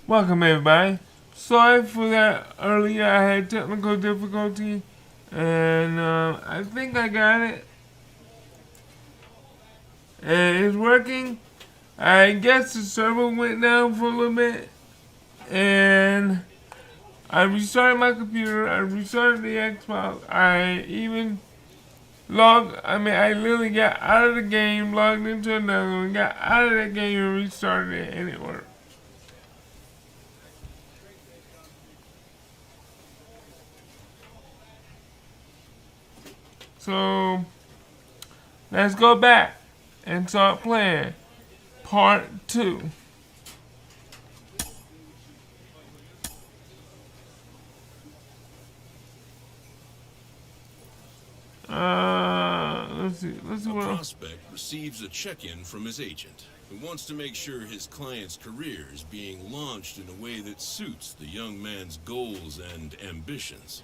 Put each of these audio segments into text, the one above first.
Welcome everybody. Sorry for that earlier, I had technical difficulty and I think I got it. And it's working. I guess the server went down for a little bit and I restarted my computer, I restarted the Xbox, I even I literally got out of the game, logged into another one, got out of that game and restarted it and it worked. So, let's go back and start playing part 2. Let's see what prospect receives a check-in from his agent, who wants to make sure his client's career is being launched in a way that suits the young man's goals and ambitions.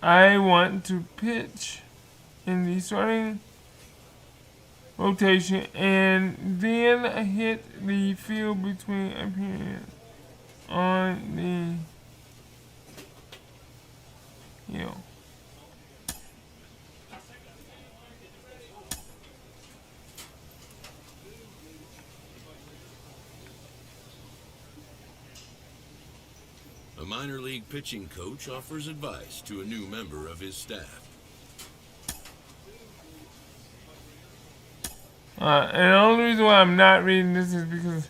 I want to pitch in the starting rotation and then hit the field between appearance on the hill. A minor league pitching coach offers advice to a new member of his staff. And the only reason why I'm not reading this is because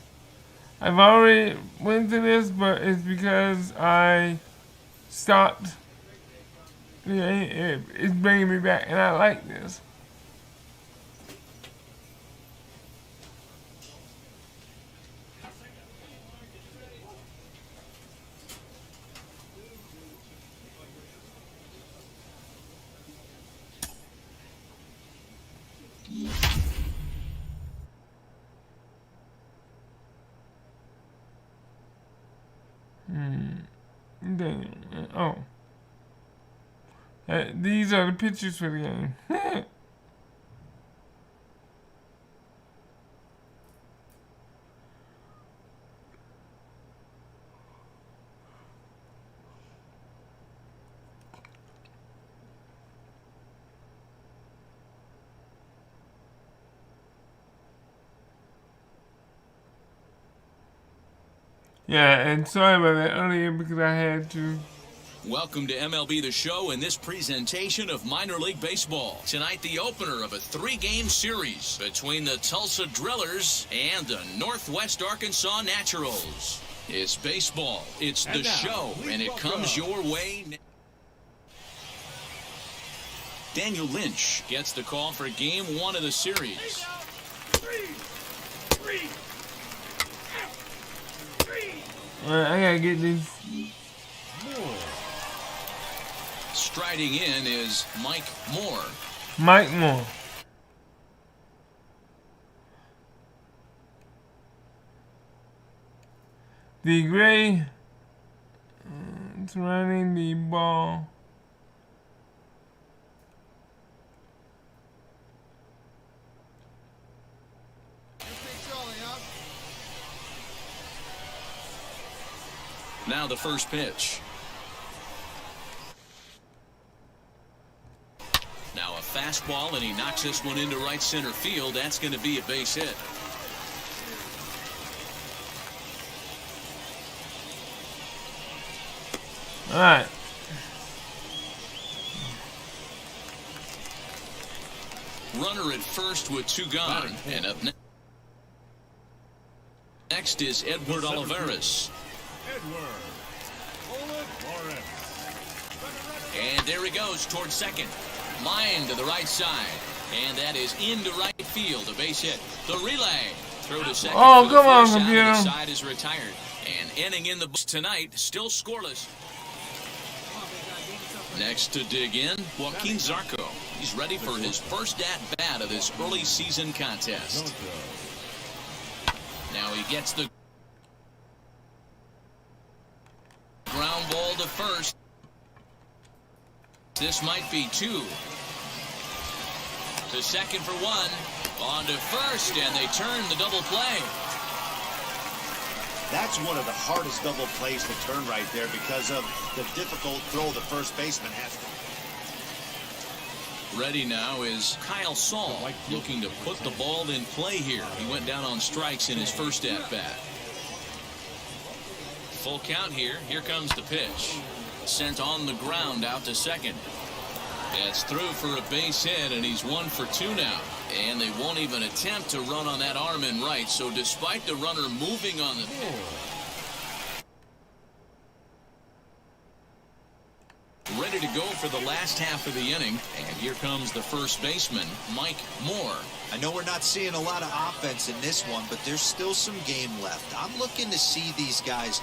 I've already went through this, but it's because I stopped. It's bringing me back, and I like this. Oh. These are the pictures for the game. Yeah, and sorry about that earlier because I had to. Welcome to MLB The Show and this presentation of minor league baseball. Tonight, the opener of a 3-game series between the Tulsa Drillers and the Northwest Arkansas Naturals. It's baseball, it's The Show, and it comes your way. Daniel Lynch gets the call for Game 1 of the series. Alright, I gotta get these. Striding in is Mike Moore. Mike Moore. The gray surrounding the ball. Now the first pitch. Now a fastball, and he knocks this one into right center field. That's going to be a base hit. All right. Runner at first with 2 gone. And up next is Edward Olivares. And there he goes towards second. Line to the right side. And that is into right field. A base hit. The relay. Throw to second. Oh, come on, computer. The side is retired. And inning in the books tonight, still scoreless. Next to dig in, Joaquin Zarco. He's ready for his first at-bat of this early season contest. Now he gets the ground ball to first. This might be 2. To second for 1. On to first, and they turn the double play. That's one of the hardest double plays to turn right there because of the difficult throw the first baseman has to. Ready now is Kyle Saul, looking to put the ball in play here. He went down on strikes in his first at-bat. Full count here. Here comes the pitch. Sent on the ground out to second. It's through for a base hit, and he's 1 for 2 now. And they won't even attempt to run on that arm in right. So despite the runner moving on the... Ready to go for the last half of the inning. And here comes the first baseman, Mike Moore. I know we're not seeing a lot of offense in this one, but there's still some game left. I'm looking to see these guys...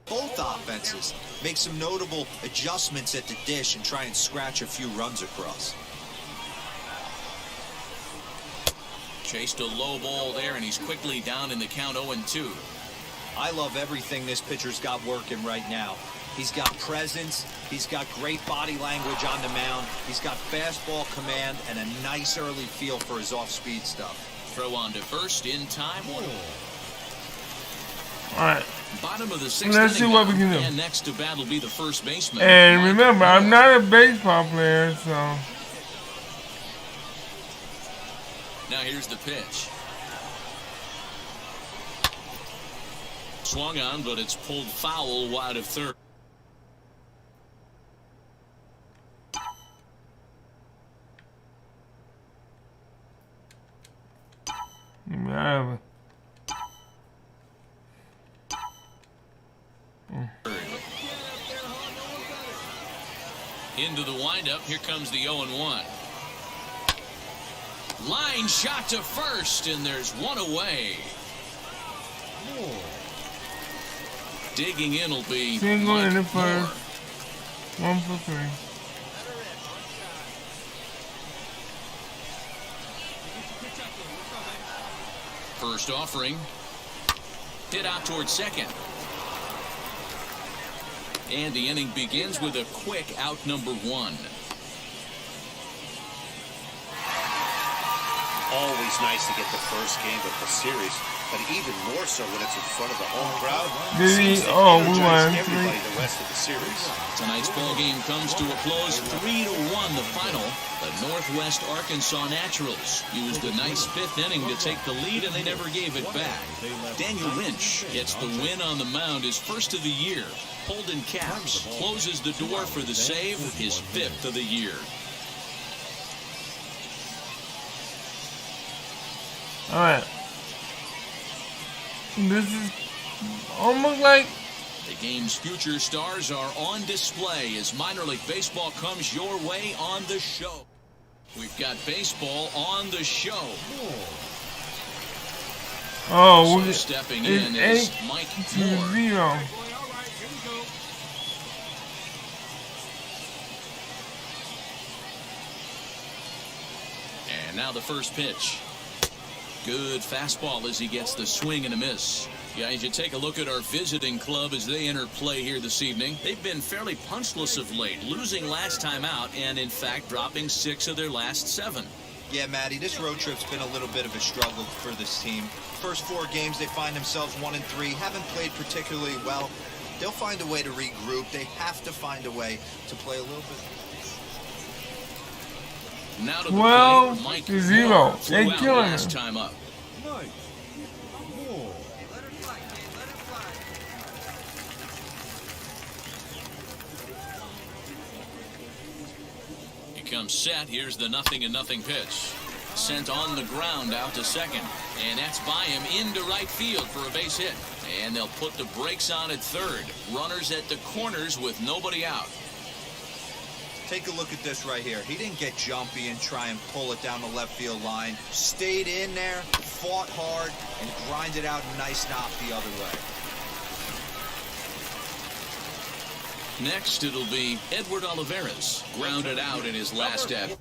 both offenses make some notable adjustments at the dish and try and scratch a few runs across. Chased a low ball there, and he's quickly down in the count 0-2. I love everything this pitcher's got working right now. He's got presence, he's got great body language on the mound, he's got fastball command, and a nice early feel for his off-speed stuff. Throw on to first in time. 1. All right. Bottom of the 6th Let's see what we can do. And next to bat will be the first baseman. And remember, I'm not a baseball player, so. Now here's the pitch. Swung on, but it's pulled foul wide of third. Yeah. Into the windup. Here comes the 0-1. Line shot to first, and there's 1 away. Digging in will be single in the Moore. first. 1 for 3. First offering. Hit out towards second. And the inning begins with a quick out number 1. Always nice to get the first game of the series, but even more so when it's in front of the home crowd. Did he? Seems to Oh, we energize won. everybody the rest of the series. Tonight's ball game comes to a close, 3-1 the final. The Northwest Arkansas Naturals used a nice 5th inning to take the lead, and they never gave it back. Daniel Lynch gets the win on the mound, his first of the year. Holden Capps closes the door for the save, his 5th of the year. All right. This is almost like The game's future stars are on display as minor league baseball comes your way on the show. We've got baseball on the show. oh, So stepping it's in is 8 Mike to Moore. 0. And now the first pitch. Good fastball as he gets the swing and a miss. Guys, you take a look at our visiting club as they enter play here this evening. They've been fairly punchless of late, losing last time out and, in fact, dropping 6 of their last 7. Yeah, Matty, this road trip's been a little bit of a struggle for this team. First 4 games, they find themselves 1-3, haven't played particularly well. They'll find a way to regroup. They have to find a way to play a little bit. Now to the 12 plate, Mike to 0. flew They're out killing last him. time up. He comes set. Here's the 0-0 pitch. Sent on the ground out to second. And that's by him into right field for a base hit. And they'll put the brakes on at third. Runners at the corners with nobody out. Take a look at this right here. He didn't get jumpy and try and pull it down the left field line. Stayed in there, fought hard, and grinded out a nice knock the other way. Next, it'll be Edward Olivares, grounded out in his last at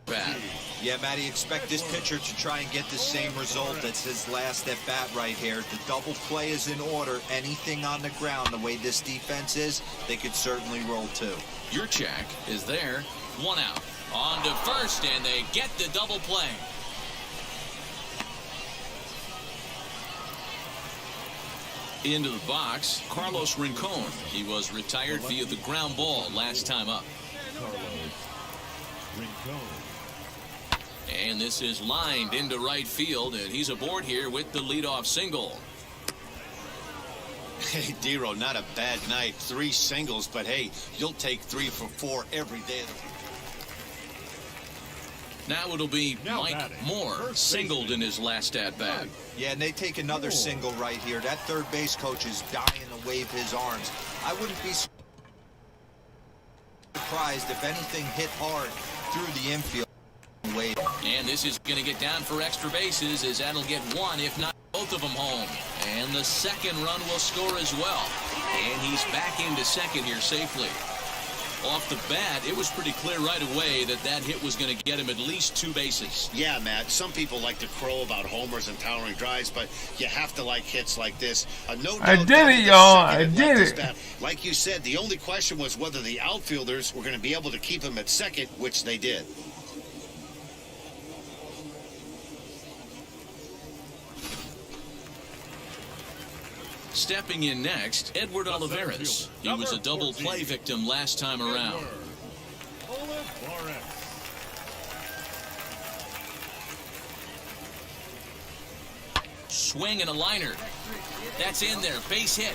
bat. Yeah, Matty, expect this pitcher to try and get the same result. That's his last at bat right here. The double play is in order. Anything on the ground, the way this defense is, they could certainly roll too. Your check is there. 1 out. On to first, and they get the double play. Into the box, Carlos Rincon. He was retired via the ground ball last time up. And this is lined into right field, and he's aboard here with the leadoff single. Hey, Dero, not a bad night. 3 singles, but hey, you'll take 3 for 4 every day. Now it'll be Mike Moore singled in his last at-bat. Yeah, and they take another single right here. That third base coach is dying to wave his arms. I wouldn't be surprised if anything hit hard through the infield. And this is going to get down for extra bases, as that'll get 1, if not both of them, home. And the second run will score as well. And he's back into second here safely. Off the bat, it was pretty clear right away that that hit was going to get him at least 2 bases. Yeah, Matt, some people like to crow about homers and towering drives, but you have to like hits like this. I did it, y'all. I did it. Like you said, the only question was whether the outfielders were going to be able to keep him at second, which they did. Stepping in next, Edward Olivares. He was a double play victim last time around. Swing and a liner. That's in there. Base hit.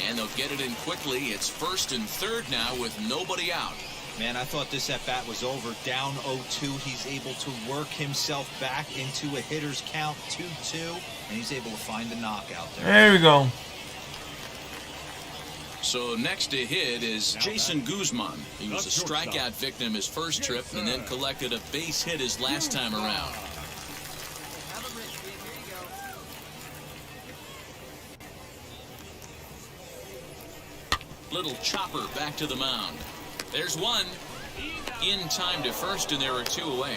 And they'll get it in quickly. It's first and third now with nobody out. Man, I thought this at-bat was over. Down 0-2. He's able to work himself back into a hitter's count, 2-2, and he's able to find the knockout there. There we go. So next to hit is Jason Guzman. He was a strikeout victim his first trip and then collected a base hit his last time around. Little chopper back to the mound. There's 1 in time to first, and there are 2 away.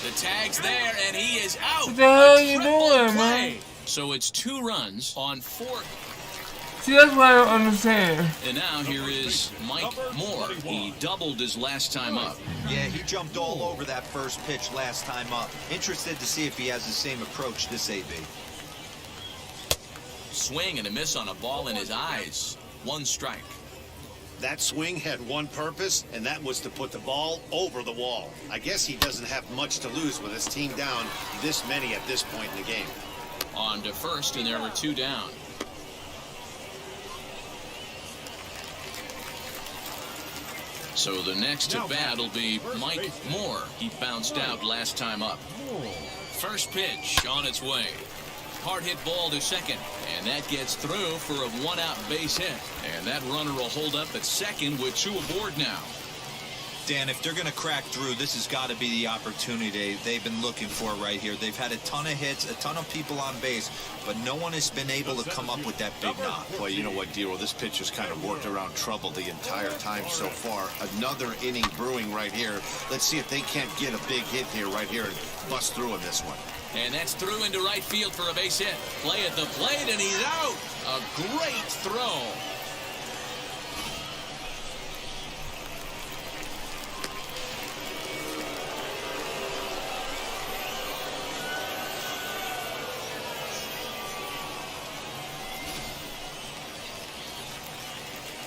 The tag's there, and he is out. What the hell are you doing, man? So it's 2 runs on 4. See, that's what I don't understand. And now here is Mike Moore. He doubled his last time up. Yeah, he jumped all over that first pitch last time up. Interested to see if he has the same approach this AB. Swing and a miss on a ball in his eyes. 1 strike. That swing had one purpose, and that was to put the ball over the wall. I guess he doesn't have much to lose with his team down this many at this point in the game. On to first, and there were 2 down. So the next at bat will be Mike Moore. He bounced out last time up. First pitch on its way. Hard hit ball to second, and that gets through for a 1-out base hit. And that runner will hold up at second with 2 aboard now. Dan, if they're going to crack through, this has got to be the opportunity they've been looking for right here. They've had a ton of hits, a ton of people on base, but no one has been able to come up with that big knock. Well, you know what, Dero, this pitcher's kind of worked around trouble the entire time so far. Another inning brewing right here. Let's see if they can't get a big hit here right here and bust through in this one. And that's through into right field for a base hit. Play at the plate, and he's out. A great throw.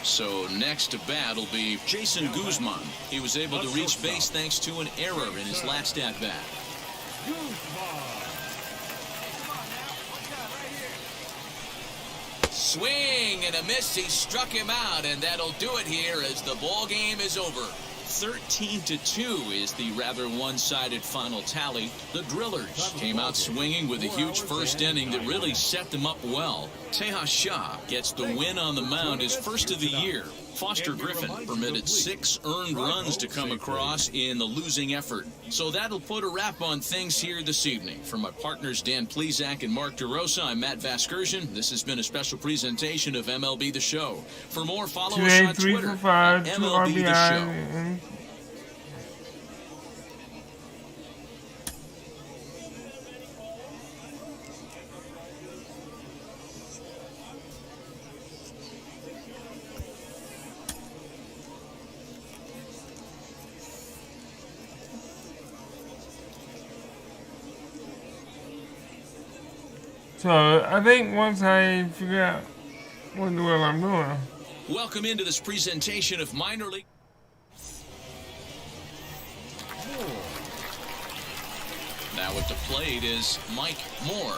So next to bat will be Jason Guzman. He was able to reach base thanks to an error in his last at-bat. Swing and a miss. He struck him out, and that'll do it here as the ball game is over. 13-2 is the rather one-sided final tally. The Drillers came out swinging with a huge first inning that really set them up well. Tejas Shah gets the win on the mound, his first of the year. Foster Griffin permitted 6 earned runs to come across in the losing effort. So that'll put a wrap on things here this evening. For my partners Dan Plezak and Mark DeRosa, I'm Matt Vasgersian. This has been a special presentation of MLB The Show. For more, follow us on Twitter at MLB The Show. So I think once I figure out what the hell I'm doing. Welcome into this presentation of minor league. Now at the plate is Mike Moore.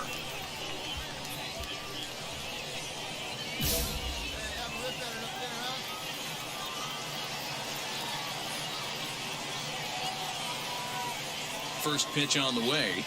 First pitch on the way.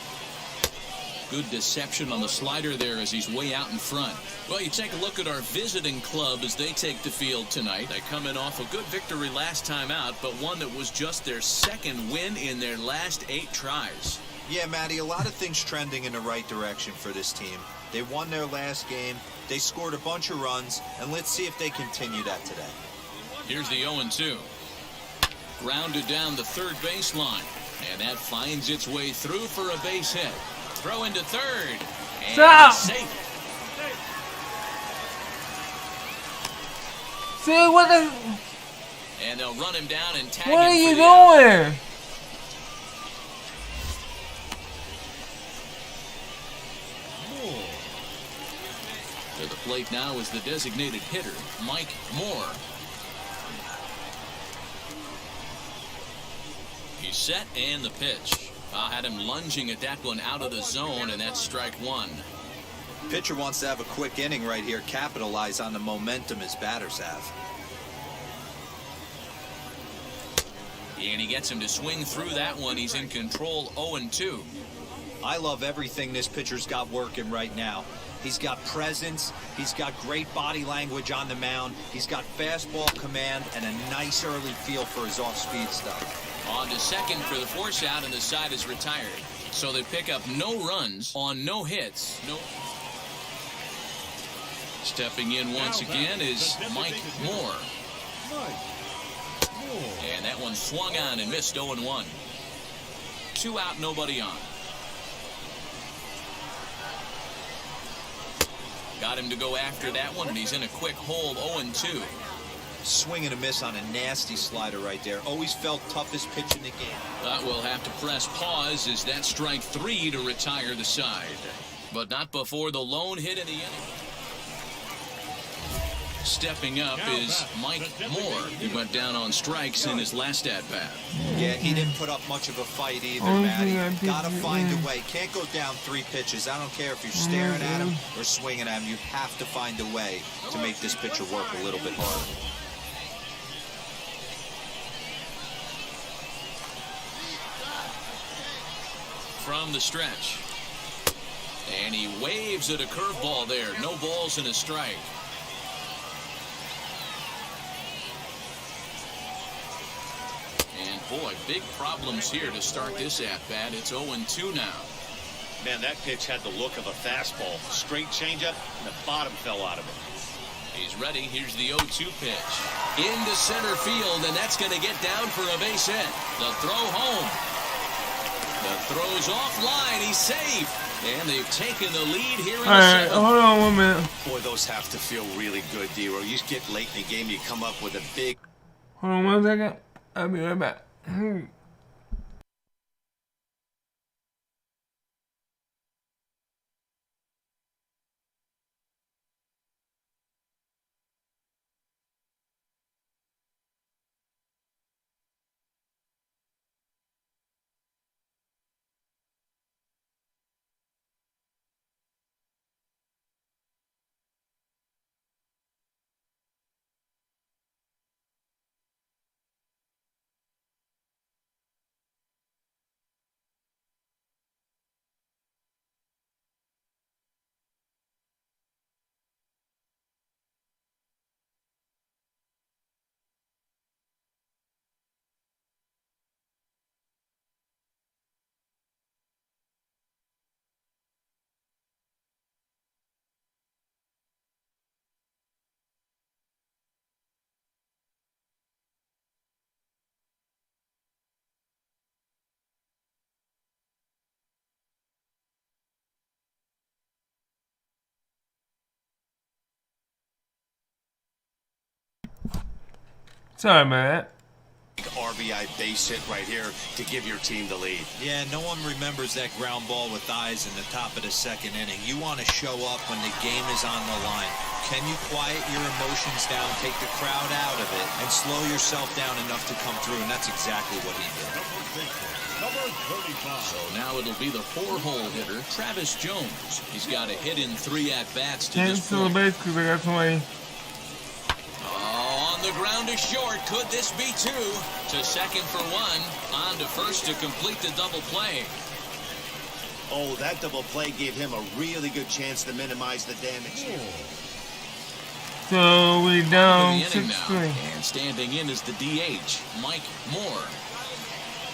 Good deception on the slider there as he's way out in front. Well, you take a look at our visiting club as they take the field tonight. They come in off a good victory last time out, but one that was just their second win in their last 8 tries. Yeah, Matty, a lot of things trending in the right direction for this team. They won their last game, they scored a bunch of runs, and let's see if they continue that today. Here's the 0-2. Grounded down the third baseline, and that finds its way through for a base hit. Throw into third. And Stop! Safe. See what the? And they'll run him down and tag What him are you for the out. doing? To the plate now is the designated hitter, Mike Moore. He's set and the pitch. Had him lunging at that one out of the zone, and that's strike 1. Pitcher wants to have a quick inning right here, capitalize on the momentum his batters have. And he gets him to swing through that one. He's in control, 0-2. I love everything this pitcher's got working right now. He's got presence, he's got great body language on the mound, he's got fastball command, and a nice early feel for his off-speed stuff. On to second for the force out, and the side is retired. So they pick up no runs on no hits. Stepping in once again is Mike Moore. And that one swung on and missed, 0-1. 2 out, nobody on. Got him to go after that one, and he's in a quick hold, 0-2. Swing and a miss on a nasty slider right there. Always felt toughest pitch in the game. But we'll have to press pause as that strike 3 to retire the side. But not before the lone hit in the inning. Stepping up is Mike Moore. He went down on strikes in his last at-bat. Yeah, he didn't put up much of a fight either, Matty. Gotta find a way. Can't go down 3 pitches. I don't care if you're staring at him or swinging at him. You have to find a way to make this pitcher work a little bit harder. From the stretch. And he waves at a curveball there. No balls and a strike. And boy, big problems here to start this at-bat. It's 0-2 now. Man, that pitch had the look of a fastball. Straight changeup, and the bottom fell out of it. He's ready. Here's the 0-2 pitch. Into center field, and that's going to get down for a base hit. The throw home. The throw's offline. He's safe. And they've taken the lead here in the Alright, 7th. hold on 1 minute. Boy, those have to feel really good, D-Row. You get late in the game, you come up with a big... Hold on 1 second. I'll be right back. Sorry about that. RBI base hit right here to give your team the lead. Yeah, no one remembers that ground ball with eyes in the top of the second inning. You want to show up when the game is on the line. Can you quiet your emotions down, take the crowd out of it, and slow yourself down enough to come through? And that's exactly what he did. Number 35. So now it'll be the 4-hole hitter, Travis Jones. He's got a hit in 3 at-bats to Can't this steal a point. base because I got somebody. Oh, on the ground is short. Could this be 2? To second for 1. On to first to complete the double play. Oh, that double play gave him a really good chance to minimize the damage here. So we down To the inning now. 6-3. And standing in is the DH, Mike Moore.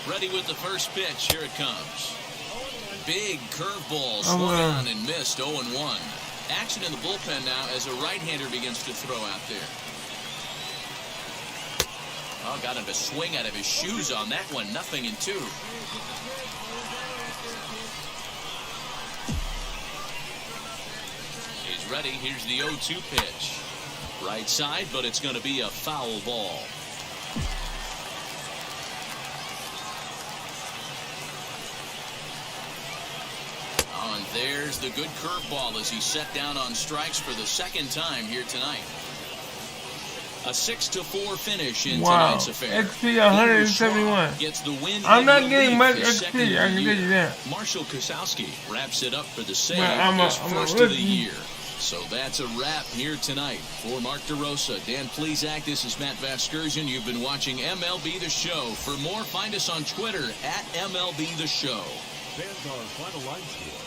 Ready with the first pitch. Here it comes. Big curveball swung on and missed. 0-1. Action in the bullpen now as a right-hander begins to throw out there. Oh, got him to swing out of his shoes on that one. 0-2. He's ready. Here's the 0-2 pitch. Right side, but it's going to be a foul ball. Oh, and there's the good curveball as he's set down on strikes for the second time here tonight. A 6-4 finish in tonight's affair. XP 171. Gets the win. I'm in not the getting lead much for XP, second of I the can tell you year. that. Marshall Kosowski wraps it up for the save. Well, I'm a First of the rookie. year. So that's a wrap here tonight. For Mark DeRosa, Dan Plesac, this is Matt Vasgersian. You've been watching MLB The Show. For more, find us on Twitter at MLB The Show. Fans our final line score.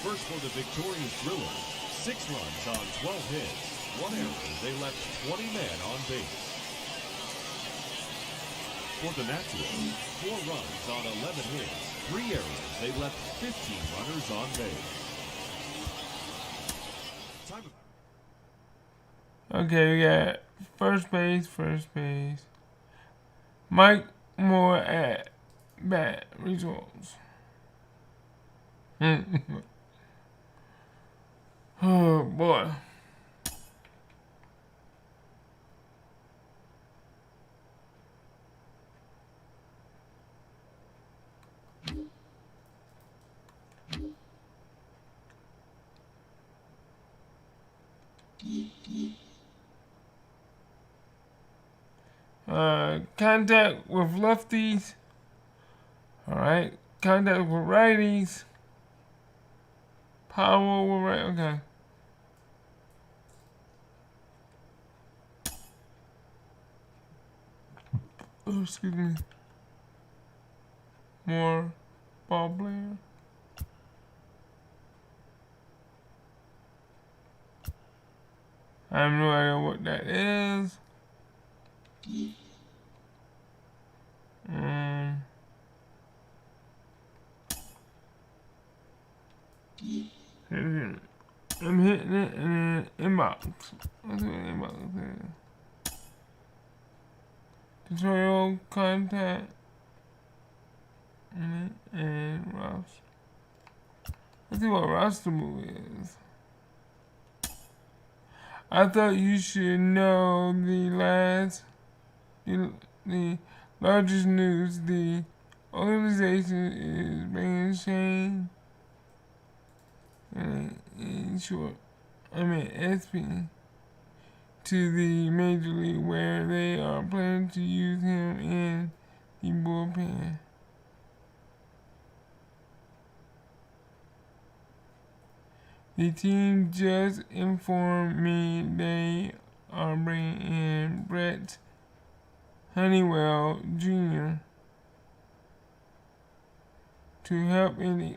First for the victorious Drillers, 6 runs on 12 hits. 1 error. They left 20 men on base. For the Nationals, 4 runs on 11 hits. 3 errors. They left 15 runners on base. Okay, we got first base. Mike Moore at bat results. Oh boy. Contact with lefties. Alright. Contact with righties. Power with right. Okay. Oh, excuse me. More ball player. I have no idea what that is. I'm hitting it and then inbox. Let's do an inbox there. Tutorial contact and roster. Let's see what roster move is. I thought you should know the largest news. The organization is bringing change. In short, SP to the Major League, where they are planning to use him in the bullpen. The team just informed me they are bringing in Brett Honeywell Jr. to help in the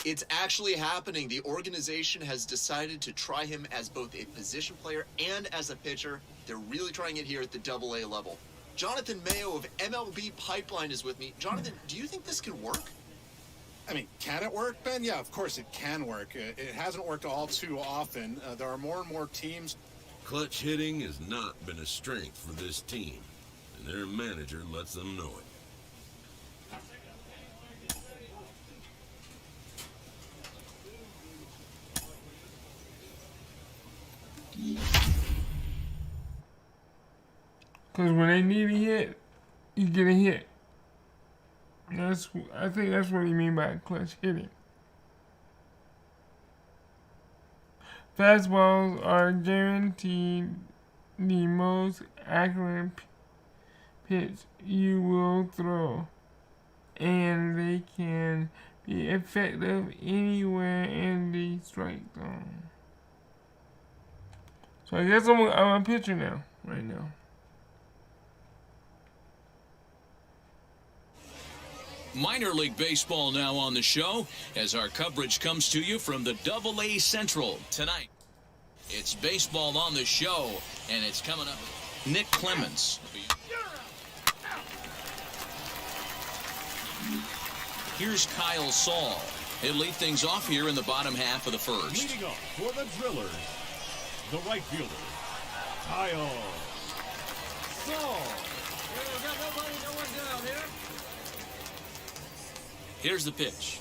It's actually happening. The organization has decided to try him as both a position player and as a pitcher. They're really trying it here at the AA level. Jonathan Mayo of MLB Pipeline is with me. Jonathan, do you think this can work? I mean, can it work, Ben? Yeah, of course it can work. It hasn't worked all too often. There are more and more teams. Clutch hitting has not been a strength for this team, and their manager lets them know it. Because when they need a hit, you get a hit. I think that's what he mean by clutch hitting. Fastballs are guaranteed the most accurate pitch you will throw, and they can be effective anywhere in the strike zone. So I guess I'm a pitcher now, right now. Minor League Baseball now on the show as our coverage comes to you from the AA Central tonight. It's baseball on the show, and it's coming up. Nick Clemens. Here's Kyle Saul. He'll lead things off here in the bottom half of the first. Leading off for the Drillers, the right fielder, Kyle Saul. Here's the pitch.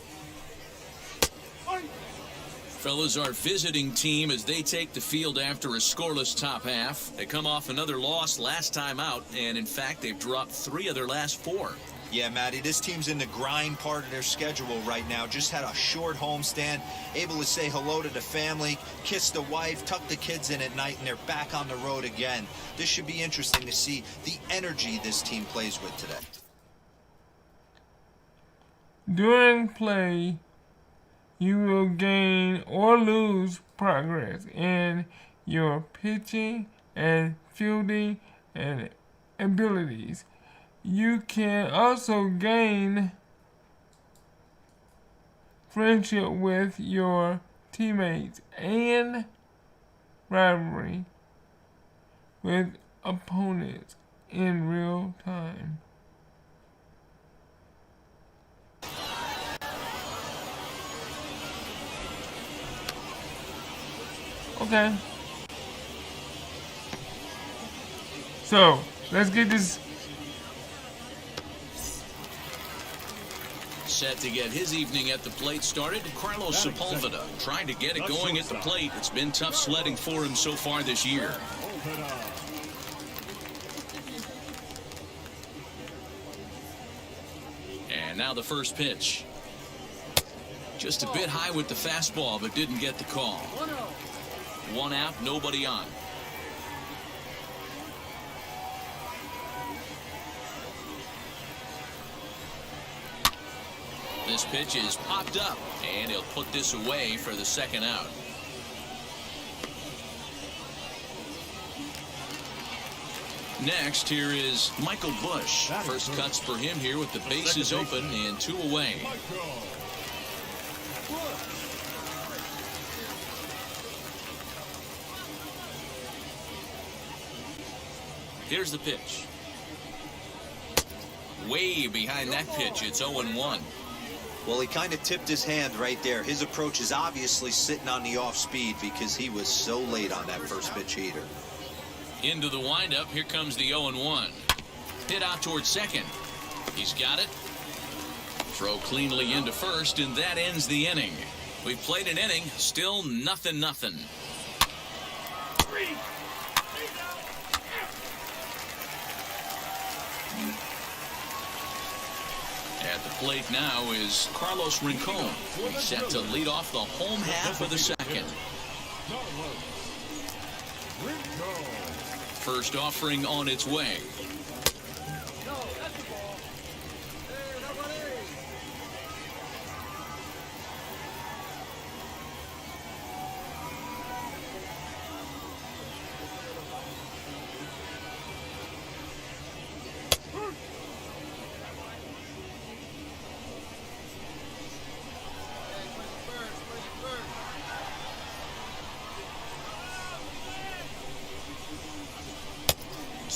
Fellas, our visiting team as they take the field after a scoreless top half. They come off another loss last time out, and in fact, they've dropped 3 of their last 4. Yeah, Matty, this team's in the grind part of their schedule right now. Just had a short homestand, able to say hello to the family, kiss the wife, tuck the kids in at night, and they're back on the road again. This should be interesting to see the energy this team plays with today. During play, you will gain or lose progress in your pitching and fielding and abilities. You can also gain friendship with your teammates and rivalry with opponents in real time. Okay. So, let's get this. Set to get his evening at the plate started, Carlos Sepulveda trying to get it going at the plate. It's been tough sledding for him so far this year. And now the first pitch. Just a bit high with the fastball, but didn't get the call. 1 out, nobody on. This pitch is popped up, and he'll put this away for the second out. Next, here is Michael Bush. First cuts for him here with the bases open and 2 away. Here's the pitch. Way behind that pitch, it's 0-1. Well, he kind of tipped his hand right there. His approach is obviously sitting on the off speed because he was so late on that first pitch heater. Into the windup, here comes the 0-1. Hit out towards second. He's got it. Throw cleanly into first, and that ends the inning. We've played an inning, still 0-0. At the plate now is Carlos Rincon. He's set to lead off the home half of the second. First offering on its way.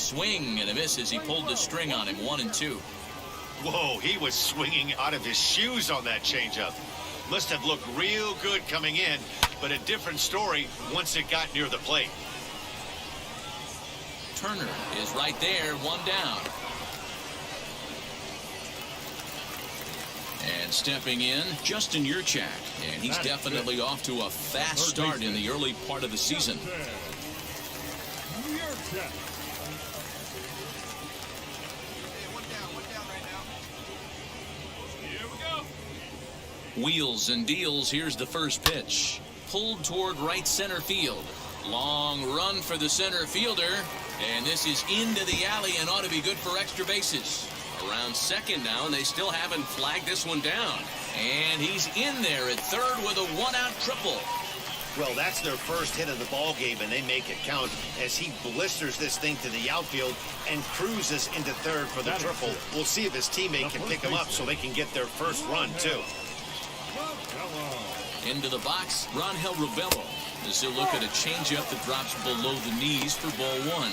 swing and a miss as he pulled the string on him. 1-2. Whoa, he was swinging out of his shoes on that changeup. Must have looked real good coming in, but a different story once it got near the plate. Turner is right there, 1 down. And stepping in, Justin Yurchak. And he's definitely off to a fast start in the early part of the season. Wheels and deals. Here's the first pitch. Pulled toward right center field. Long run for the center fielder. And this is into the alley and ought to be good for extra bases. Around second now, and they still haven't flagged this one down. And he's in there at third with a 1-out triple. Well, that's their first hit of the ball game, and they make it count as he blisters this thing to the outfield and cruises into third for the triple. We'll see if his teammate can pick him up so they can get their first run, too. Into the box, Rangel Ravelo. As he'll look at a changeup that drops below the knees for ball 1.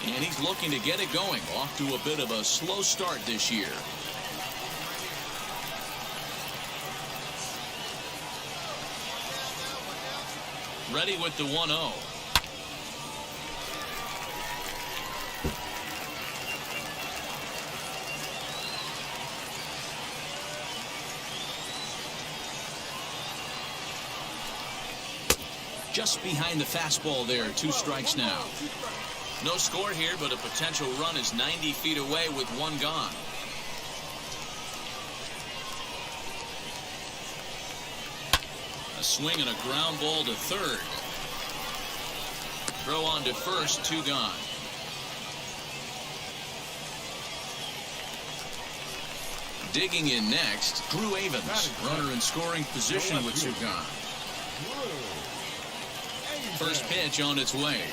And he's looking to get it going. Off to a bit of a slow start this year. Ready with the 1-0. Just behind the fastball there. 2 strikes now. No score here, but a potential run is 90 feet away with 1 gone. A swing and a ground ball to third. Throw on to first, 2 gone. Digging in next, Drew Avens. Runner in scoring position with 2 gone. First pitch on its way.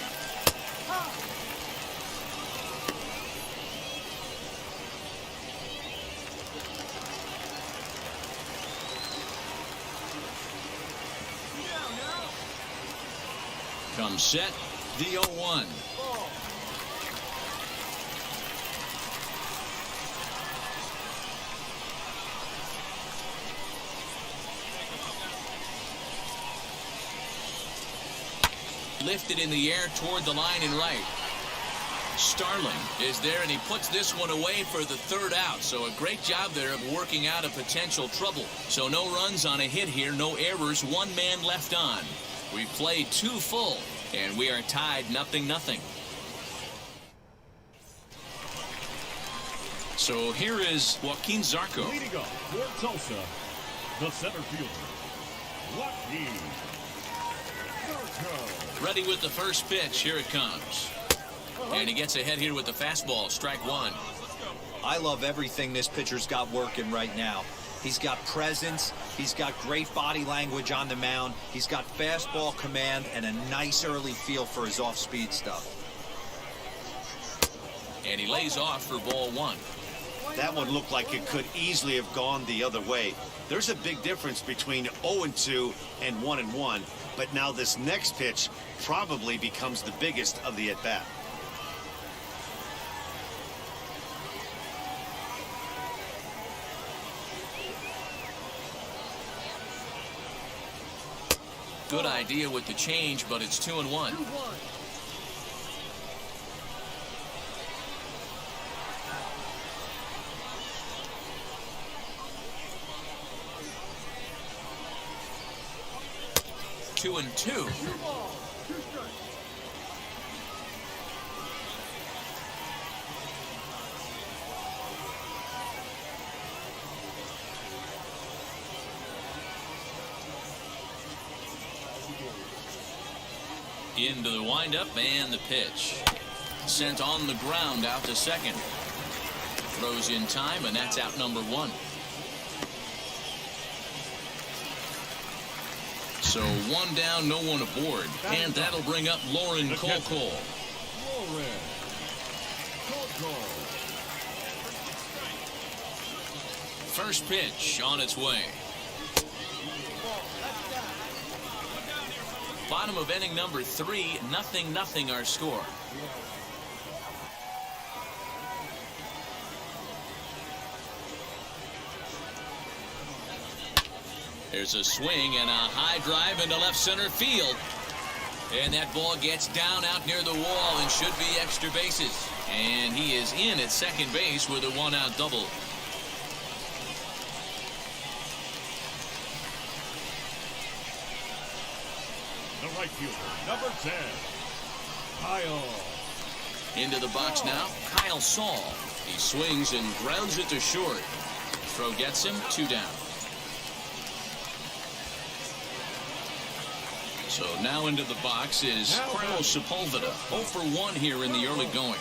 Comes set, the 0-1. Lifted in the air toward the line and right. Starling is there, and he puts this one away for the 3rd out. So a great job there of working out a potential trouble. So no runs on a hit here, no errors, 1 man left on. We've played 2 full, and we are tied 0-0. So here is Joaquin Zarco. Leading up for Tulsa, the center fielder, Joaquin Zarco. Ready with the first pitch. Here it comes. And he gets ahead here with the fastball. Strike 1. I love everything this pitcher's got working right now. He's got presence. He's got great body language on the mound. He's got fastball command and a nice early feel for his off-speed stuff. And he lays off for ball 1. That one looked like it could easily have gone the other way. There's a big difference between 0-2 and 1-1, but now this next pitch probably becomes the biggest of the at-bat. Good idea with the change, but it's 2-1. Two and two. Into the windup and the pitch. Sent on the ground out to second. Throws in time, and that's out number 1. So 1 down, no one aboard. And that'll bring up Lauren Kolkol. First pitch on its way. Bottom of inning number 3, 0-0 our score. There's a swing and a high drive into left center field. And that ball gets down out near the wall and should be extra bases. And he is in at second base with a one-out double. The right fielder, number 10, Kyle. Into the box now, Kyle Saul. He swings and grounds it to short. Throw gets him, 2 down. So now into the box is Carlos Sepulveda. 0 for 1 here in the early going.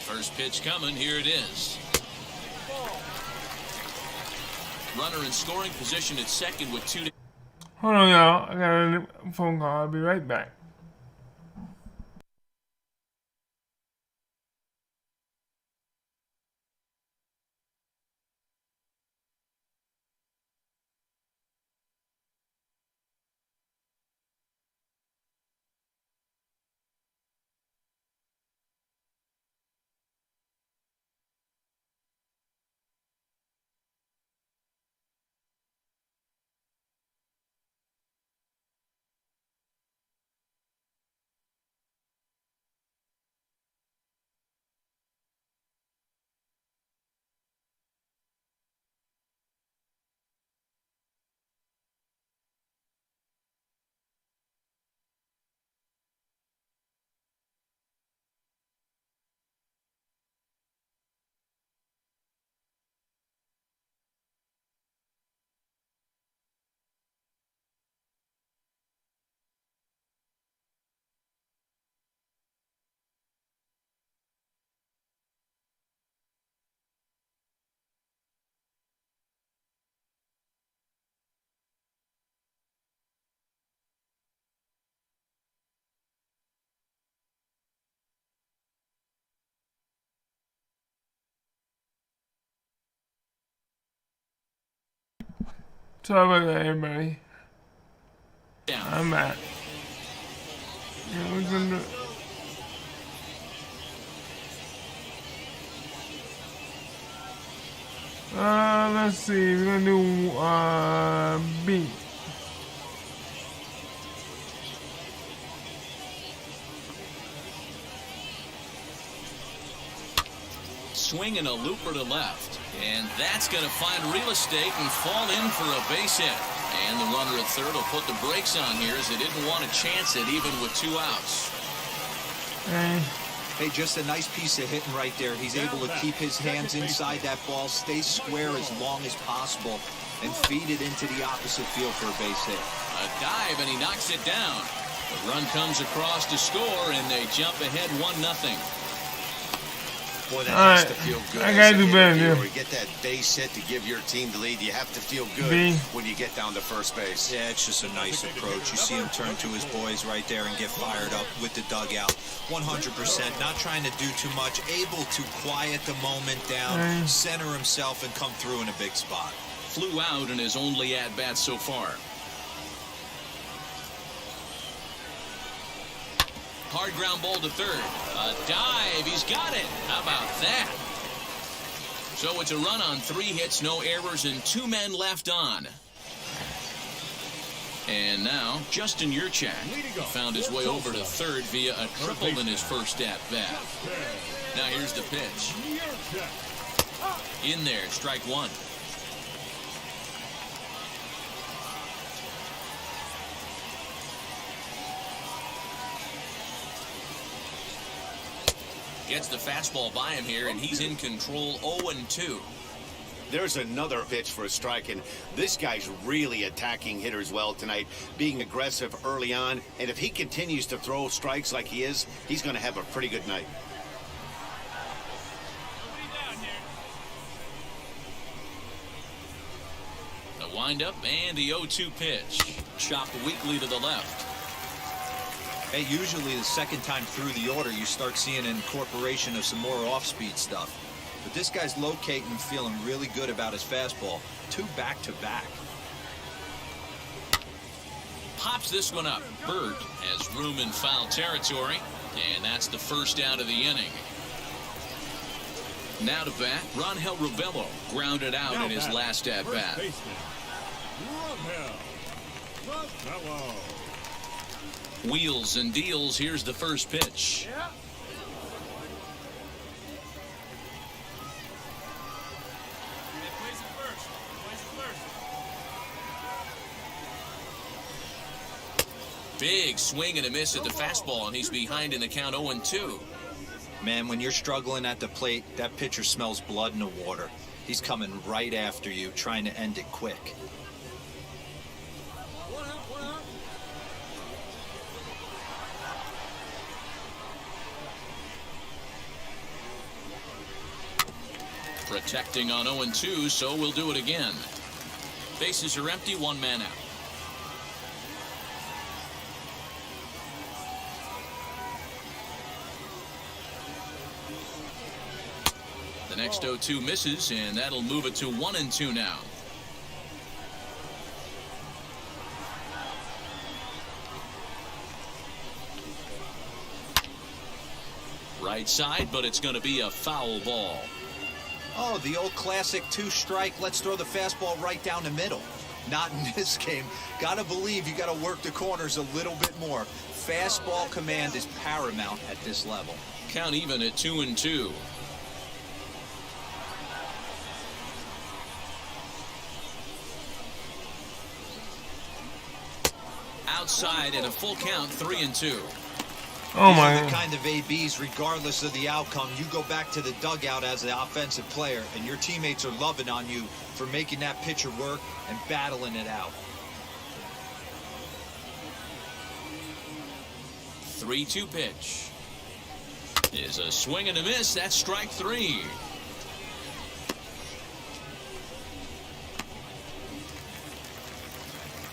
First pitch coming, here it is. Runner in scoring position at second with 2 down. Hold on, y'all. I got a phone call. I'll be right back. Sorry about that, everybody. I'm back. Yeah, we're gonna do. Let's see. We're gonna do B. Swing and a looper to left. And that's going to find real estate and fall in for a base hit. And the runner at third will put the brakes on here as they didn't want to chance it even with 2 outs. Hey, just a nice piece of hitting right there. He's able to keep his hands inside that ball, stay square as long as possible, and feed it into the opposite field for a base hit. A dive, and he knocks it down. The run comes across to score, and they jump ahead 1-0. Boy, that has to feel good. I gotta do better, Or you get that base hit to give your team the lead. You have to feel good when you get down to first base. Yeah, it's just a nice approach. You see him turn to his boys right there and get fired up with the dugout. 100%, not trying to do too much, able to quiet the moment down, center himself, and come through in a big spot. Flew out in his only at-bat so far. Hard ground ball to third. A dive. He's got it. How about that? So it's a run on 3 hits, no errors, and 2 men left on. And now, Justin Yurchak found his way over to third via a triple in his first at-bat. Now here's the pitch. In there, strike 1. Gets the fastball by him here, and he's in control 0-2. There's another pitch for a strike, and this guy's really attacking hitters well tonight, being aggressive early on, and if he continues to throw strikes like he is, he's going to have a pretty good night. The windup and the 0-2 pitch. Chopped weakly to the left. Hey, usually the second time through the order, you start seeing an incorporation of some more off-speed stuff. But this guy's locating and feeling really good about his fastball. 2 back-to-back. Pops this one up. Bird has room in foul territory, and that's the first out of the inning. Now to bat, Rangel Rebello grounded out Now in his batting, last first at-bat. baseman, Rangel Rebello. Wheels and deals. Here's the first pitch. Big swing and a miss at the fastball, and he's behind in the count 0-2. Man, when you're struggling at the plate, that pitcher smells blood in the water. He's coming right after you, trying to end it quick. Protecting on 0-2, so we'll do it again. Bases are empty, one man out. The next 0-2 misses, and that'll move it to 1-2 now. Right side, but it's going to be a foul ball. Oh, the old classic two-strike, let's throw the fastball right down the middle. Not in this game. Gotta believe you gotta work the corners a little bit more. Fastball command is paramount at this level. Count even at 2-2. Outside and a full count, 3-2. Oh These my are the God. kind of ABs, regardless of the outcome, you go back to the dugout as the offensive player, and your teammates are loving on you for making that pitcher work and battling it out. 3-2 pitch. Is a swing and a miss. That's strike 3.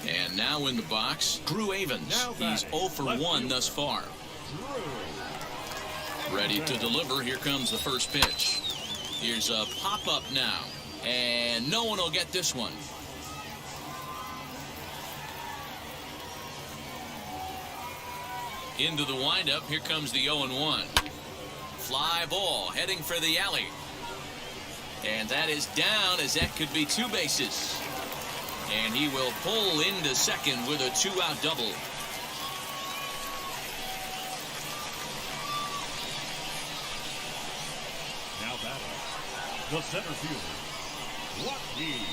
And now in the box, Drew Avens. Now He's batting, 0 for left 1 fielder. thus far. Ready to deliver. Here comes the first pitch. Here's a pop-up now. And no one will get this one. Into the windup. Here comes the 0-1. Fly ball heading for the alley. And that is down, as that could be 2 bases. And he will pull into second with a 2-out double. Now batting, the center fielder, Joaquin.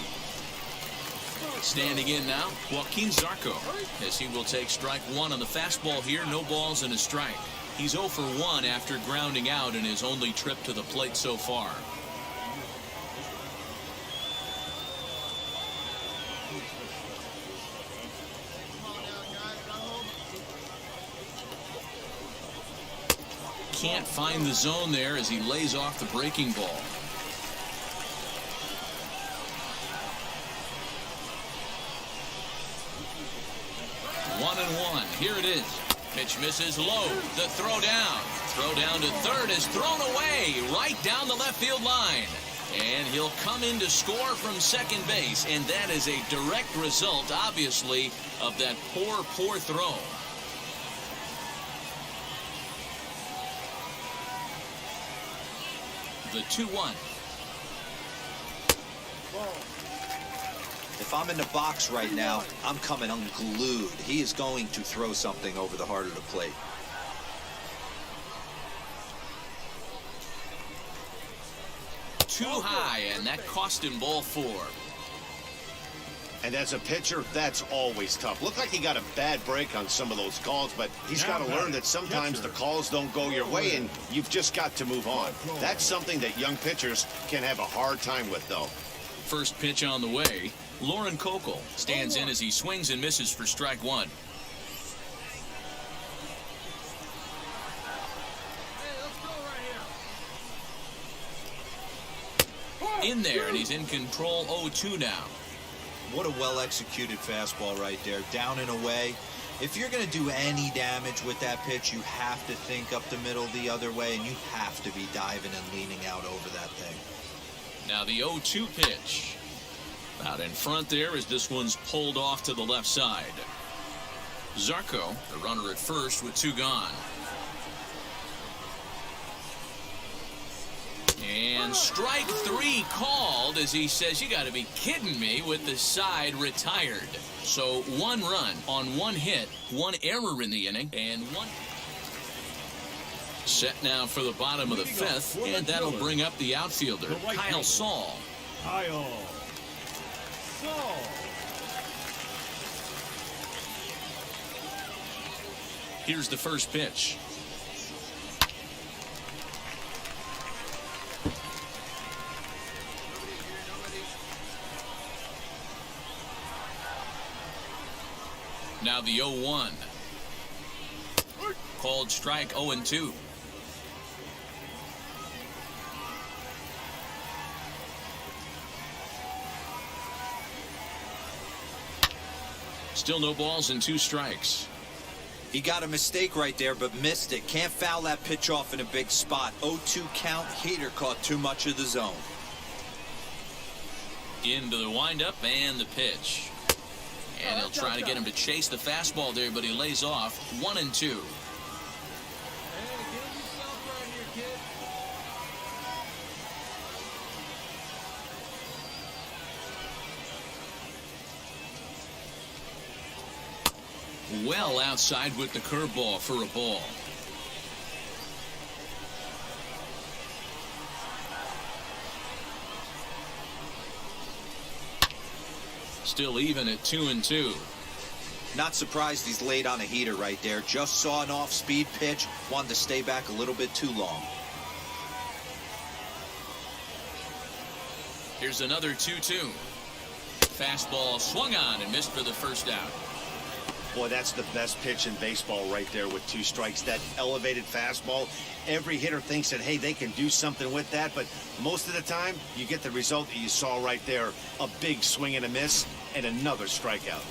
Standing in now, Joaquin Zarco, as he will take strike 1 on the fastball here. No balls and a strike. He's 0 for 1 after grounding out in his only trip to the plate so far. Can't find the zone there as he lays off the breaking ball. 1-1. Here it is. Pitch misses low. The throw down. Throw down to third is thrown away right down the left field line. And he'll come in to score from second base. And that is a direct result, obviously, of that poor throw. The 2-1. If I'm in the box right now, I'm coming unglued. He is going to throw something over the heart of the plate. Too high, and that cost him ball 4. And as a pitcher, that's always tough. Looked like he got a bad break on some of those calls, but he's got to learn that sometimes the calls don't go your way, and you've just got to move on. That's something that young pitchers can have a hard time with, though. First pitch on the way. Lauren Kokel stands in as he swings and misses for strike 1. In there, and he's in control. 0-2 now. What a well-executed fastball right there, down and away. If you're going to do any damage with that pitch, you have to think up the middle the other way, and you have to be diving and leaning out over that thing. Now the 0-2 pitch. Out in front there as this one's pulled off to the left side. Zarco, the runner at first with 2 gone. And strike 3 called as he says, you got to be kidding me, with the side retired. So 1 run on 1 hit, 1 error in the inning, and 1. Set now for the bottom of the 5th, and that'll bring up the outfielder, Kyle Saul. Kyle Saul. Here's the first pitch. Now the 0-1. Called strike 0-2. Still no balls and 2 strikes. He got a mistake right there, but missed it. Can't foul that pitch off in a big spot. 0-2 count. Heater caught too much of the zone. Into the windup and the pitch. And he'll try to get him to chase the fastball there, but he lays off. 1-2. Well outside with the curveball for a ball. Still even at 2-2. Not surprised he's laid on a heater right there. Just saw an off-speed pitch. Wanted to stay back a little bit too long. Here's another 2-2. Fastball swung on and missed for the first out. Boy, that's the best pitch in baseball right there with 2 strikes. That elevated fastball. Every hitter thinks that, hey, they can do something with that, but most of the time, you get the result that you saw right there. A big swing and a miss, and another strikeout.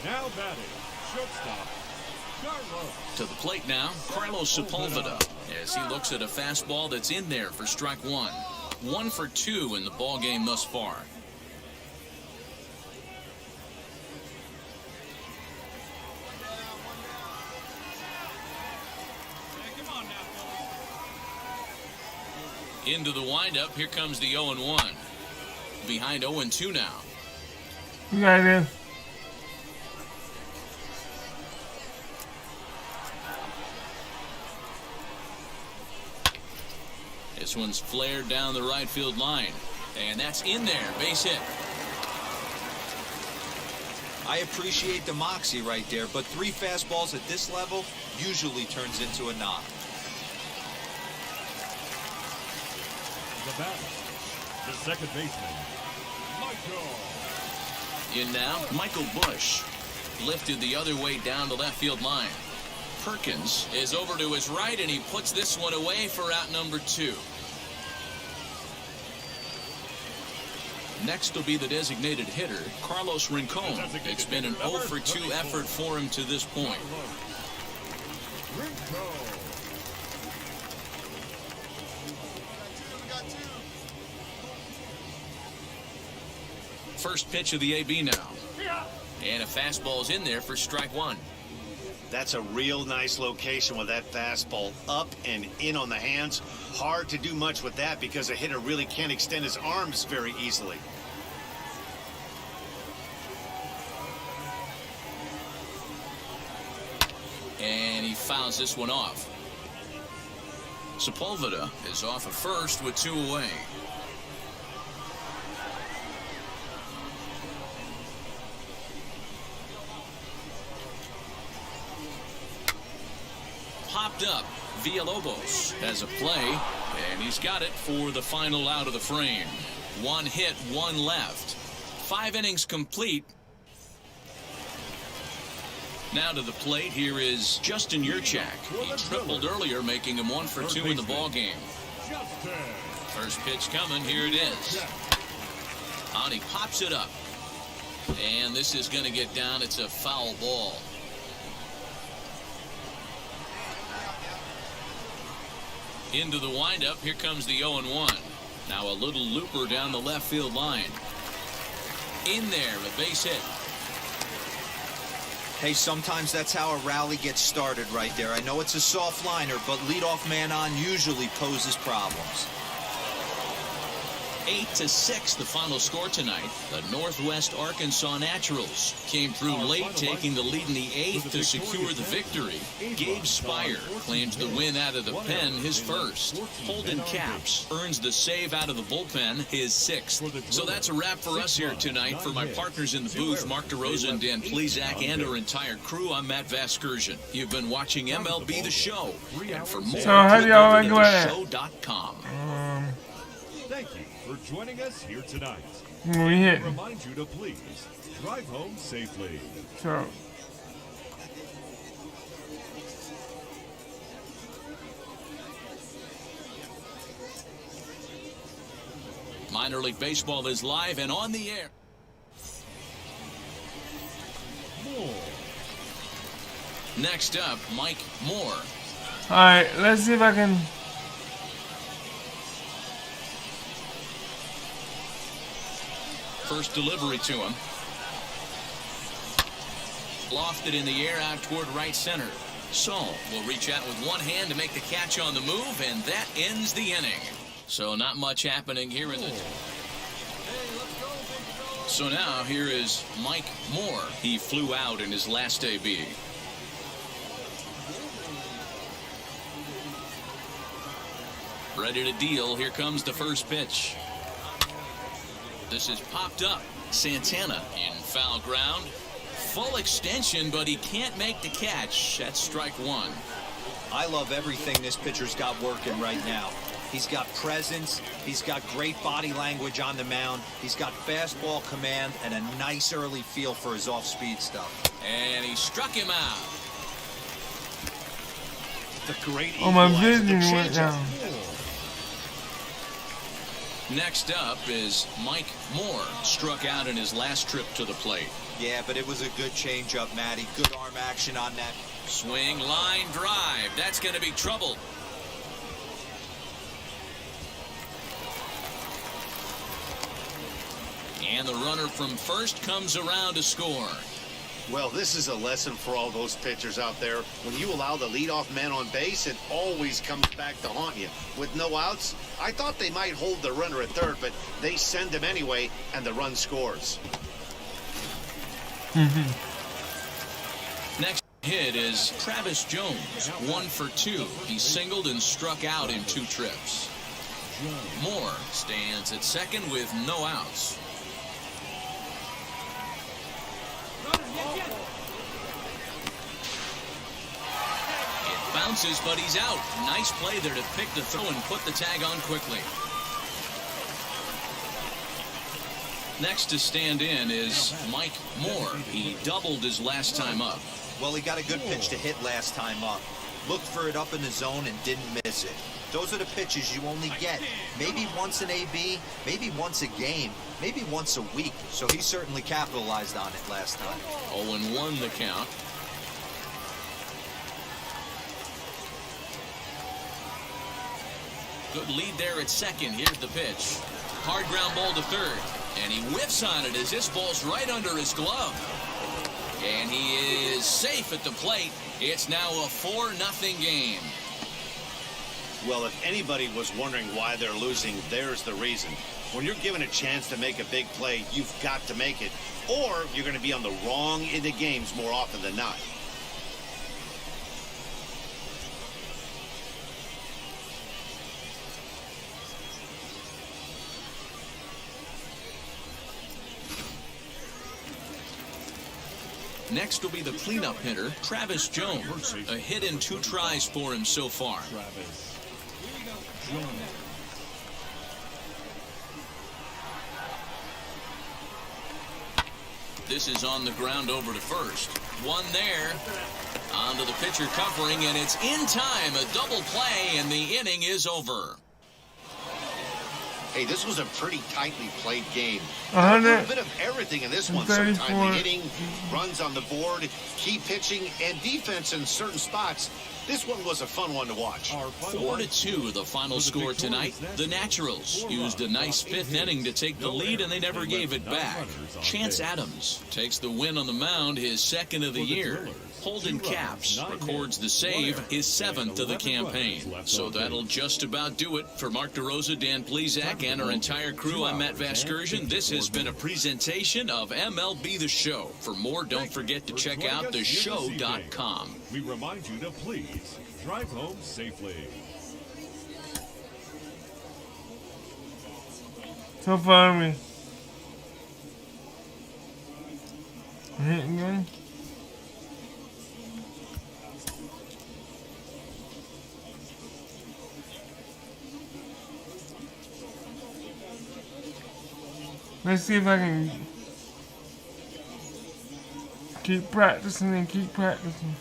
Now batting, shortstop, Carlos. To the plate now, Carlos Sepulveda, as he looks at a fastball that's in there for strike 1. 1 for 2 in the ball game thus far. Into the windup, here comes the 0-1. Behind 0-2 now. You got it. This one's flared down the right field line. And that's in there, base hit. I appreciate the moxie right there, but 3 fastballs at this level usually turns into a knock. The batter, the second baseman, Michael. In now, Michael Bush. Lifted the other way down the left field line. Perkins is over to his right, and he puts this one away for out number 2. Next will be the designated hitter, Carlos Rincon. It's been an 0 for 2 effort for him to this point. First pitch of the AB now. And a fastball's in there for strike 1. That's a real nice location with that fastball up and in on the hands. Hard to do much with that because a hitter really can't extend his arms very easily. And he fouls this one off. Sepulveda is off at first with 2 away. Popped up. Villalobos has a play, and he's got it for the final out of the frame. 1 hit, 1 left. 5 innings complete. Now to the plate, here is Justin Yurchak. He tripled earlier, making him 1 for 2 in the ball game. First pitch coming, here it is. And he pops it up. And this is going to get down. It's a foul ball. Into the windup, here comes the 0-1. Now a little looper down the left field line. In there, a base hit. Hey, sometimes that's how a rally gets started right there. I know it's a soft liner, but leadoff man on usually poses problems. 8-6, the final score tonight. The Northwest Arkansas Naturals came through late, taking the lead in the 8th to secure the victory. Gabe Spire claims the win out of the pen, his first. Holden Capps earns the save out of the bullpen, his 6th. So that's a wrap for us here tonight. For my partners in the booth, Mark DeRosa and Dan Plesac, and our entire crew, I'm Matt Vasgersian. You've been watching MLB The Show. And for more, So how do y'all like that? MLBTheShow.com. Thank you for joining us here tonight. We hit. Remind you to please drive home safely. So. Minor League Baseball is live and on the air. More. Next up, Mike Moore. Alright, let's see if I can. First delivery to him. Lofted in the air out toward right center. Saul will reach out with one hand to make the catch on the move, and that ends the inning. So not much happening here in the... So now here is Mike Moore. He flew out in his last AB. Ready to deal. Here comes the first pitch. This is popped up. Santana in foul ground. Full extension, but he can't make the catch. That's strike one. I love everything this pitcher's got working right now. He's got presence. He's got great body language on the mound. He's got fastball command and a nice early feel for his off-speed stuff. And he struck him out. The great Oh, my equalizer, the vision went changeup. down. Next up is Mike Moore. Struck out in his last trip to the plate. Yeah, but it was a good changeup, Matty. Good arm action on that. Swing, line, drive. That's going to be trouble. And the runner from first comes around to score. Well, this is a lesson for all those pitchers out there. When you allow the leadoff man on base, it always comes back to haunt you. With no outs, I thought they might hold the runner at third, but they send him anyway, and the run scores. Next hit is Travis Jones, 1 for 2. He singled and struck out in 2 trips. Moore stands at second with no outs. It bounces, but he's out. Nice play there to pick the throw and put the tag on quickly. Next to stand in is Mike Moore. He doubled his last time up. Well, he got a good pitch to hit last time up. Looked for it up in the zone and didn't miss it. Those are the pitches you only get maybe once an AB, maybe once a game, maybe once a week. So he certainly capitalized on it last time. 0-1 the count. Good lead there at second. Here's the pitch. Hard ground ball to third. And he whiffs on it as this ball's right under his glove. And he is safe at the plate. It's now a 4-0 game. Well, if anybody was wondering why they're losing, there's the reason. When you're given a chance to make a big play, you've got to make it, or you're going to be on the wrong end of games more often than not. Next will be the cleanup hitter, Travis Jones. A hit in 2 tries for him so far. Travis Jones. This is on the ground over to first. One there. Onto the pitcher covering, and it's in time. A double play, and the inning is over. Hey, this was a pretty tightly played game. A 100. little bit of everything in this one. Some 34. timely hitting, runs on the board, key pitching, and defense in certain spots. This one was a fun one to watch. 4-2 the final score tonight. The Naturals used a nice fifth inning to take the lead, and they never gave it back. Chance Adams takes the win on the mound, his second of the year. Holden Capps records the save, his seventh of the campaign. So that'll just about do it. For Mark DeRosa, Dan Plezak, and our entire crew, I'm Matt Vasgersian. This has been a presentation of MLB The Show. For more, don't forget to check out theshow.com. We remind you to please drive home safely. So far, we hit again. Let's see if I can keep practicing and keep practicing.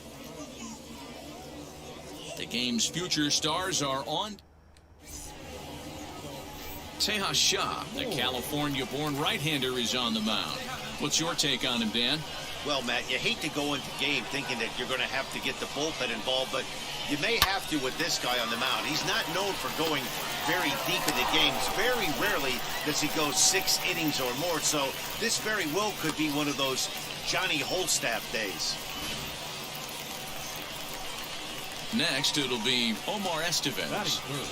The game's future stars are on. Tejas Shah, the California-born right-hander, is on the mound. What's your take on him, Dan? Well, Matt, you hate to go into game thinking that you're going to have to get the bullpen involved, but you may have to with this guy on the mound. He's not known for going very deep in the games. Very rarely does he go 6 innings or more, so this very well could be one of those Johnny Holstaff days. Next, it'll be Omar Batting Estevez. third,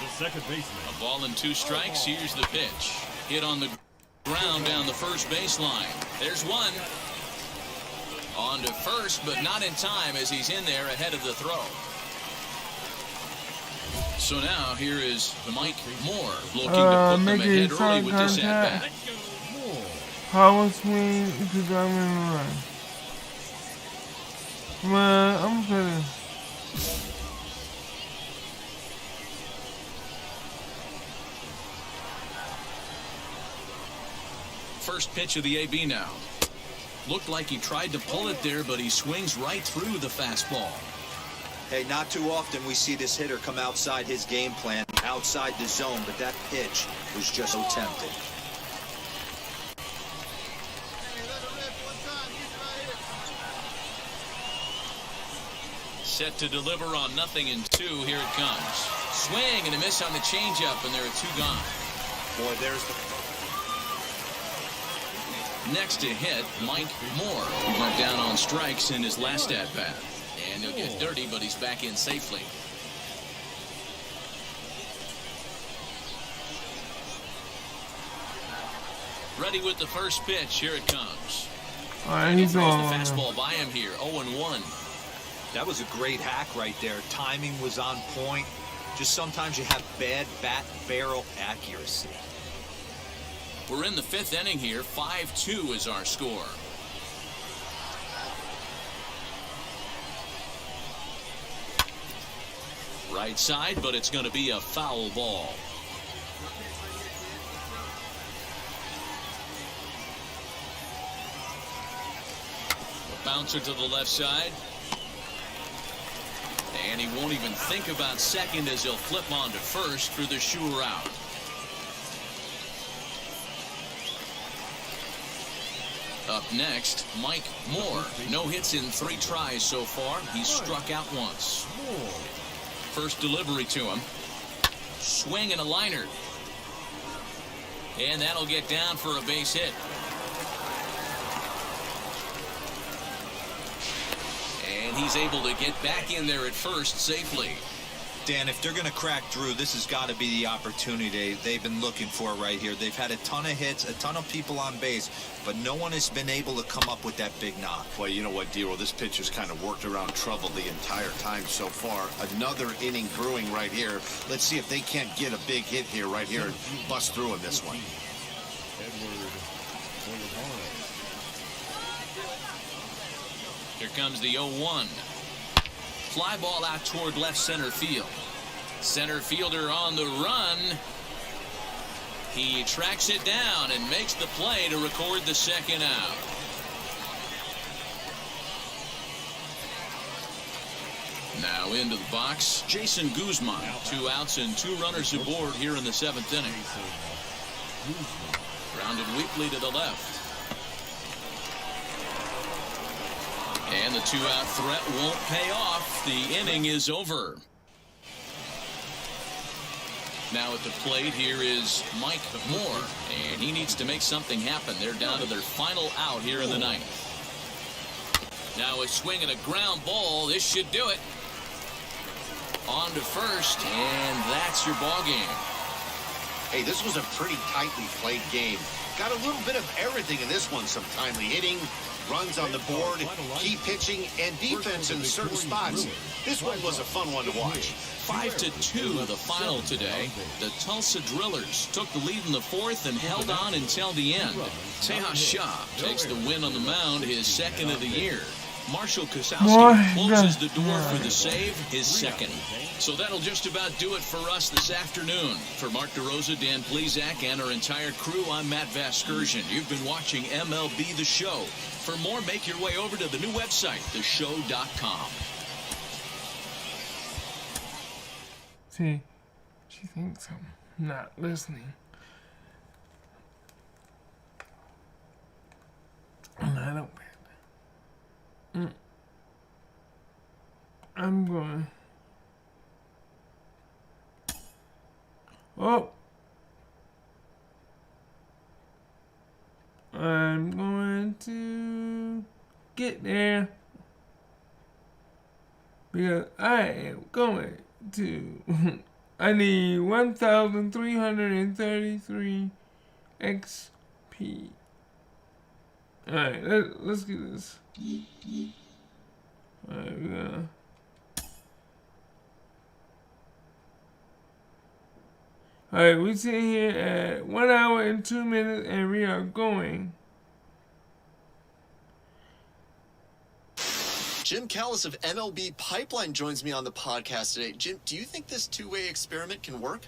the second baseman. A ball and 2 strikes. Here's the pitch. Hit on the ground down the first baseline. There's one. On to first, but not in time as he's in there ahead of the throw. So now here is Mike Moore looking to put them ahead early with this at-bat. Power swing to diamond run. Man, I'm gonna. First pitch of the AB now. Looked like he tried to pull it there, but he swings right through the fastball. Hey, not too often we see this hitter come outside his game plan, outside the zone, but that pitch was just so tempting. Set to deliver on 0-2. Here it comes. Swing and a miss on the changeup, and there are 2 gone. Boy, there's the... Next to hit, Mike Moore, who went down on strikes in his last at-bat. And he'll get dirty, but he's back in safely. Ready with the first pitch. Here it comes. And he throws the fastball by him here. 0-1. That was a great hack right there. Timing was on point. Just sometimes you have bad bat barrel accuracy. We're in the 5th inning here. 5-2 is our score. Right side, but it's going to be a foul ball. A bouncer to the left side. And he won't even think about second as he'll flip on to first for the sure out. Up next, Mike Moore. No hits in 3 tries so far. He's struck out once. First delivery to him. Swing and a liner. And that'll get down for a base hit. And he's able to get back in there at first safely. Dan, if they're going to crack through, this has got to be the opportunity they've been looking for right here. They've had a ton of hits, a ton of people on base, but no one has been able to come up with that big knock. Well, you know what, D-Roll, this pitcher's kind of worked around trouble the entire time so far. Another inning brewing right here. Let's see if they can't get a big hit here, right here, and bust through in this one. Here comes the 0-1. Fly ball out toward left center field. Center fielder on the run. He tracks it down and makes the play to record the second out. Now into the box, Jason Guzman. 2 outs and 2 runners aboard here in the 7th inning. Grounded weakly to the left. And the two-out threat won't pay off. The inning is over. Now at the plate, here is Mike Moore, and he needs to make something happen. They're down to their final out here in the ninth. Now a swing and a ground ball. This should do it. On to first, and that's your ball game. Hey, this was a pretty tightly played game. Got a little bit of everything in this one. Some timely hitting, runs on the board, key pitching, and defense in certain spots. This one was a fun one to watch. 5-2 the final today. The Tulsa Drillers took the lead in the fourth and held on until the end. Tejas Shah takes the win on the mound, his second of the year. Marshall Kosowski closes the door for the save, his second. So that'll just about do it for us this afternoon. For Mark DeRosa, Dan Plezak, and our entire crew, I'm Matt Vasgersian. You've been watching MLB The Show. For more, make your way over to the new website, theshow.com. See, she thinks I'm not listening. And I don't. I'm going. Oh. I'm going to get there. Because I am going to. I need 1,333 XP. Alright, let's get this. Alright, we're gonna. Alright, we sit here at 1 hour and 2 minutes, and we are going. Jim Callis of MLB Pipeline joins me on the podcast today. Jim, do you think this two-way experiment can work?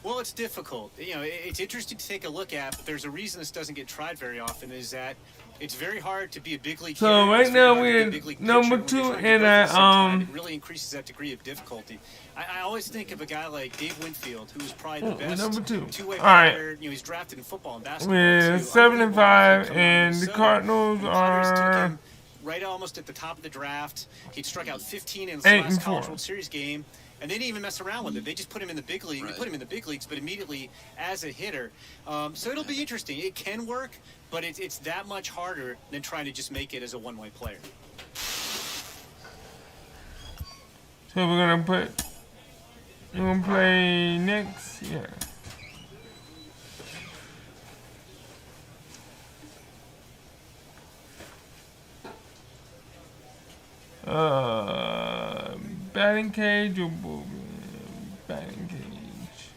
Well, it's difficult. You know, it's interesting to take a look at, but there's a reason this doesn't get tried very often, is that it's very hard to be a big league. So right now we're number 2, and it really increases that degree of difficulty. I always think of a guy like Dave Winfield, who was probably the best number 2. two-way All player. right. You know, he's drafted in football and basketball. We're 7-5, and the Cardinals are right almost at the top of the draft. He'd struck out 15 in his 8-4. last College World Series game. And they didn't even mess around with it. They just put him in the big league. Right. They put him in the big leagues, but immediately as a hitter. So it'll be interesting. It can work, but it's that much harder than trying to just make it as a one-way player. So we're gonna play next, yeah. Batting cage or batting cage?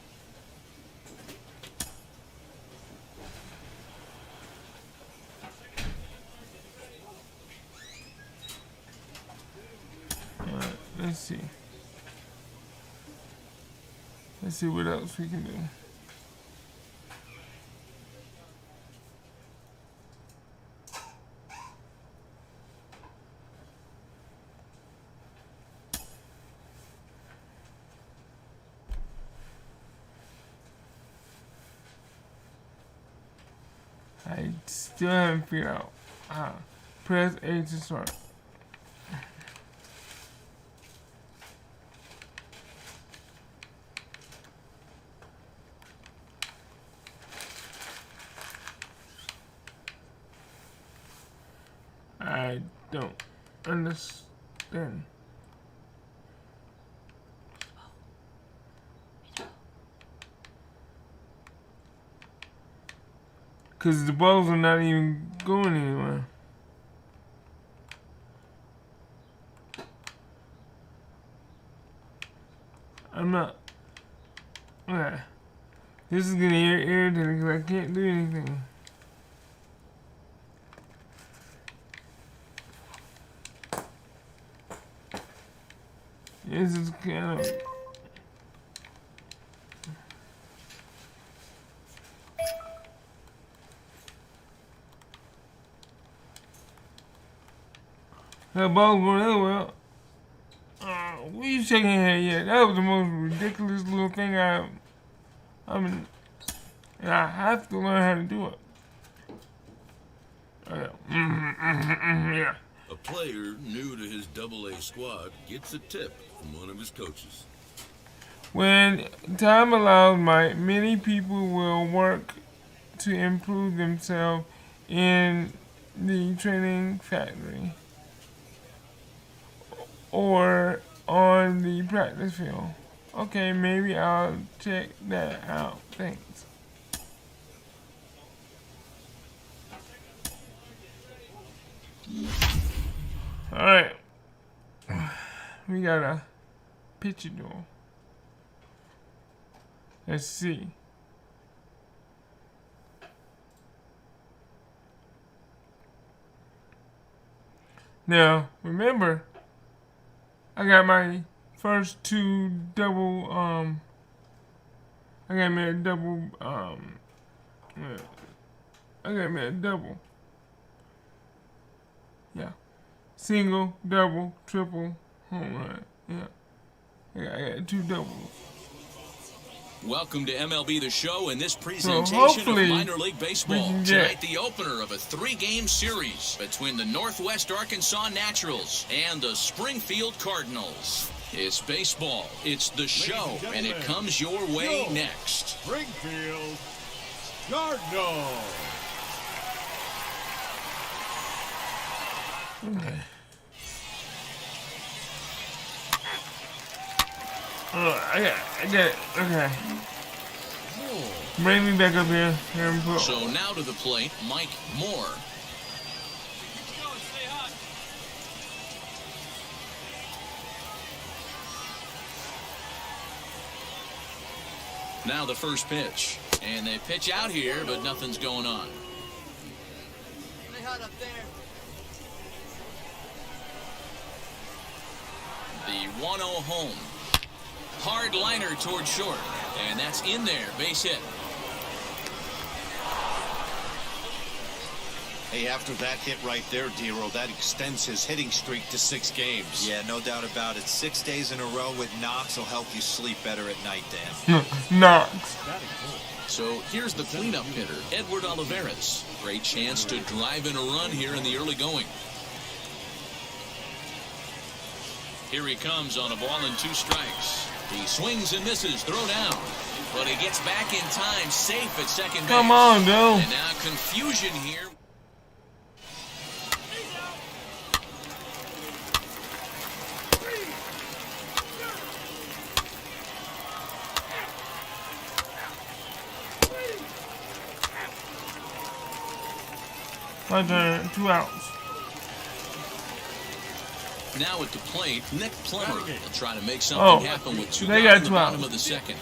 Alright, let's see. Let's see what else we can do. I still haven't figured out how. Press A to start. I don't understand. Because the balls are not even going anywhere. I'm not. Okay. This is getting irritating because I can't do anything. This is kind of. That ball's going everywhere. What are you shaking your head yet? That was the most ridiculous little thing I mean, and I have to learn how to do it. Yeah. A player new to his AA squad gets a tip from one of his coaches. When time allows, many people will work to improve themselves in the training factory or on the practice field. Okay, maybe I'll check that out. Thanks. Alright. We got a pitcher duel. Let's see. Now, remember, I got my first two double, I got me a double, yeah. Single, double, triple, home run, yeah. I got two doubles. Welcome to MLB The Show and this presentation of minor league baseball. Tonight, the opener of a 3-game series between the Northwest Arkansas Naturals and the Springfield Cardinals. It's baseball, it's the show, and it comes your way next. Springfield Cardinals. Okay. I got it. Okay. Bring me back up here. So now to the plate, Mike Moore. Now the first pitch. And they pitch out here, but nothing's going on. Stay hot up there. The 1-0 home. Hard liner toward short. And that's in there. Base hit. Hey, after that hit right there, Dero, that extends his hitting streak to 6 games. Yeah, no doubt about it. 6 days in a row with Knox will help you sleep better at night, Dan. Knox. So here's the cleanup hitter, Edward Olivares. Great chance to drive in a run here in the early going. Here he comes on a ball and 2 strikes. He swings and misses, throw down. But he gets back in time, safe at second base. Come on, dude. And now confusion here. My turn, 2 outs. Now at the plate, Nick Plummer will try to make something happen with 2 they guys got in the 2 bottom outs. of the second.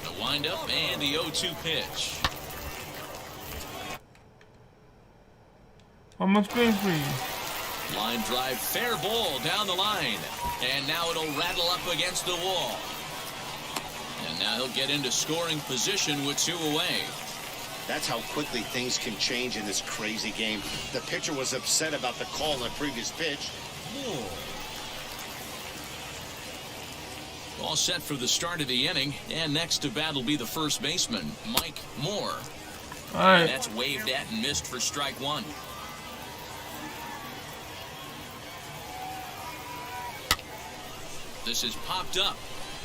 The windup and the 0-2 pitch. On my screen for you. Line drive, fair ball down the line. And now it'll rattle up against the wall. And now he'll get into scoring position with 2 away. That's how quickly things can change in this crazy game. The pitcher was upset about the call on the previous pitch. All set for the start of the inning. And next to bat will be the first baseman, Mike Moore. All right. And that's waved at and missed for strike 1. This is popped up.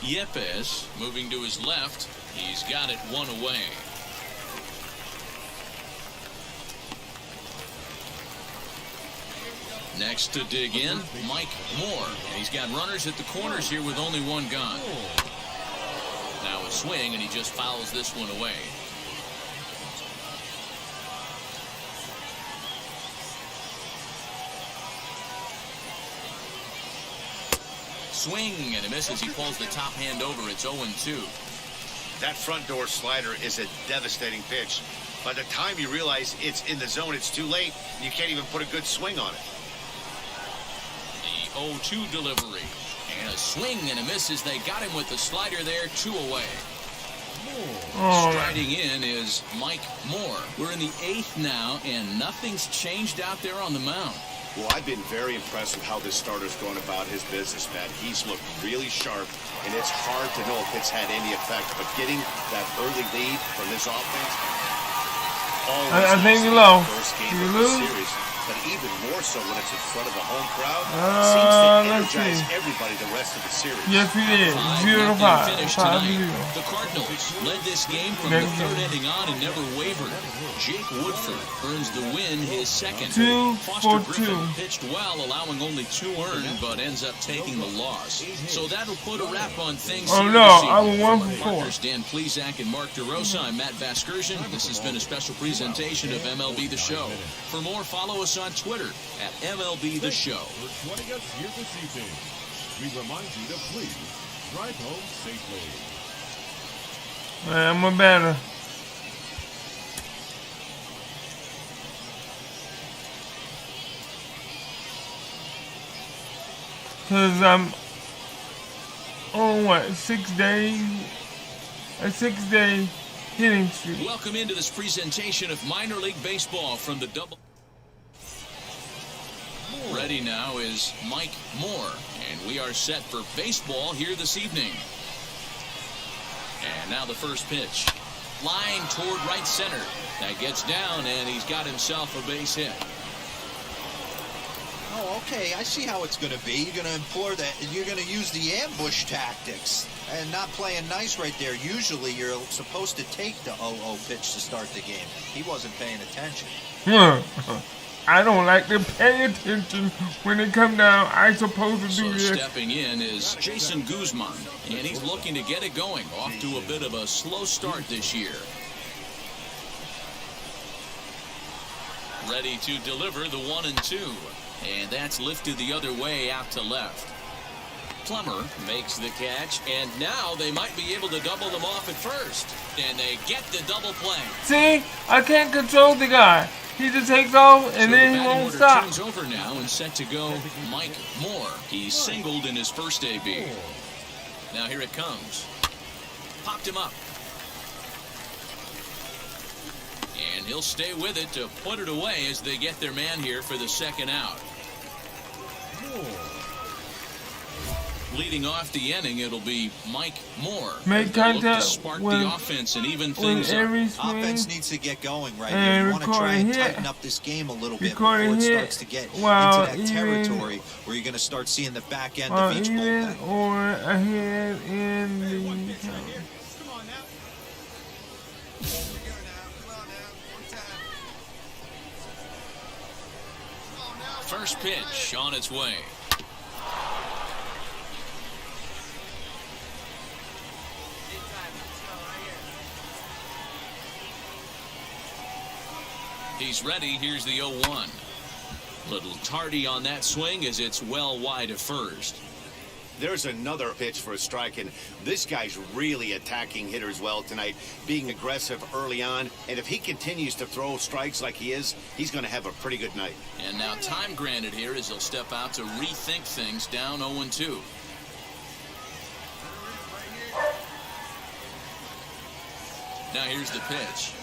Yepes moving to his left. He's got it 1 away. Next to dig in, Mike Moore. And he's got runners at the corners here with only 1 gone. Now a swing, and he just fouls this one away. Swing, and he misses. He pulls the top hand over. It's 0-2. That front door slider is a devastating pitch. By the time you realize it's in the zone, it's too late. You can't even put a good swing on it. The 0-2 delivery. And a swing and a miss as they got him with the slider there, 2 away. Striding in is Mike Moore. We're in the 8th now, and nothing's changed out there on the mound. Well, I've been very impressed with how this starter's going about his business, man. He's looked really sharp, and it's hard to know if it's had any effect. But getting that early lead from this offense, I think you're low. first game You of the lose? series. but even more so when it's in front of a home crowd. Seems to energize everybody the rest of the series. Yes, we did. 0-5. 5-0. The Cardinals led this game from the third inning on and never wavered. Jake Woodford earns the win, his second. 2 Foster for Griffin 2. pitched well, allowing only 2 earned, but ends up taking the loss. So that'll put a wrap on things Oh here no, this I was evening. 1 From for our 4. partners Dan Plezak and Mark DeRosa, I'm Matt Vasgersian. This has been a special presentation of MLB The Show. For more, follow us on Twitter at MLB The Show. For joining us here this evening, we remind you to please drive home safely. I'm a batter. Cause I'm on what, 6 days? A 6-day hitting streak. Welcome into this presentation of minor league baseball from the double. Ready now is Mike Moore, and we are set for baseball here this evening. And now the first pitch. Line toward right center. That gets down, and he's got himself a base hit. Oh, okay. I see how it's going to be. You're going to implore that. You're going to use the ambush tactics and not playing nice right there. Usually, you're supposed to take the 0-0 pitch to start the game. He wasn't paying attention. I don't like to pay attention when it come down. I'm supposed to do So this. stepping in is Jason Guzman, and he's looking to get it going. Off to a bit of a slow start this year. Ready to deliver the 1-2. And that's lifted the other way out to left. Plummer makes the catch, and now they might be able to double them off at first. And they get the double play. See, I can't control the guy. He just takes off and then he won't stop. Turns over now and set to go Mike Moore. He's singled in his first AB. Now here it comes. Popped him up. And he'll stay with it to put it away as they get their man here for the second out. Leading off the inning, it'll be Mike Moore. Make They'll look to contact spark with, the offense and even things up. every swing. Offense needs to get going right And here. You want to try and hit. tighten up this game a little bit before Recording it hit. starts to get While into that even- territory where you're going to start seeing the back end Or of each even bullpen. or ahead in the count. First pitch on its way. He's ready. Here's the 0-1. Little tardy on that swing as it's well wide of first. There's another pitch for a strike, and this guy's really attacking hitters well tonight, being aggressive early on, and if he continues to throw strikes like he is, he's going to have a pretty good night. And now time granted here as he'll step out to rethink things down 0-2. Now here's the pitch.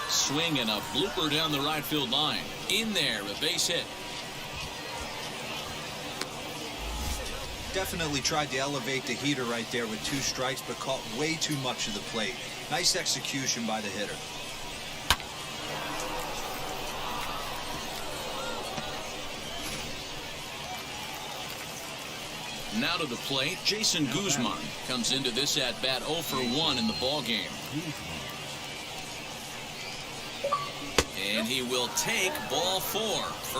Swing and a blooper down the right field line. In there, a base hit. Definitely tried to elevate the heater right there with 2 strikes, but caught way too much of the plate. Nice execution by the hitter. Now to the plate, Jason Guzman comes into this at bat 0 for 1 in the ball game. And he will take ball 4.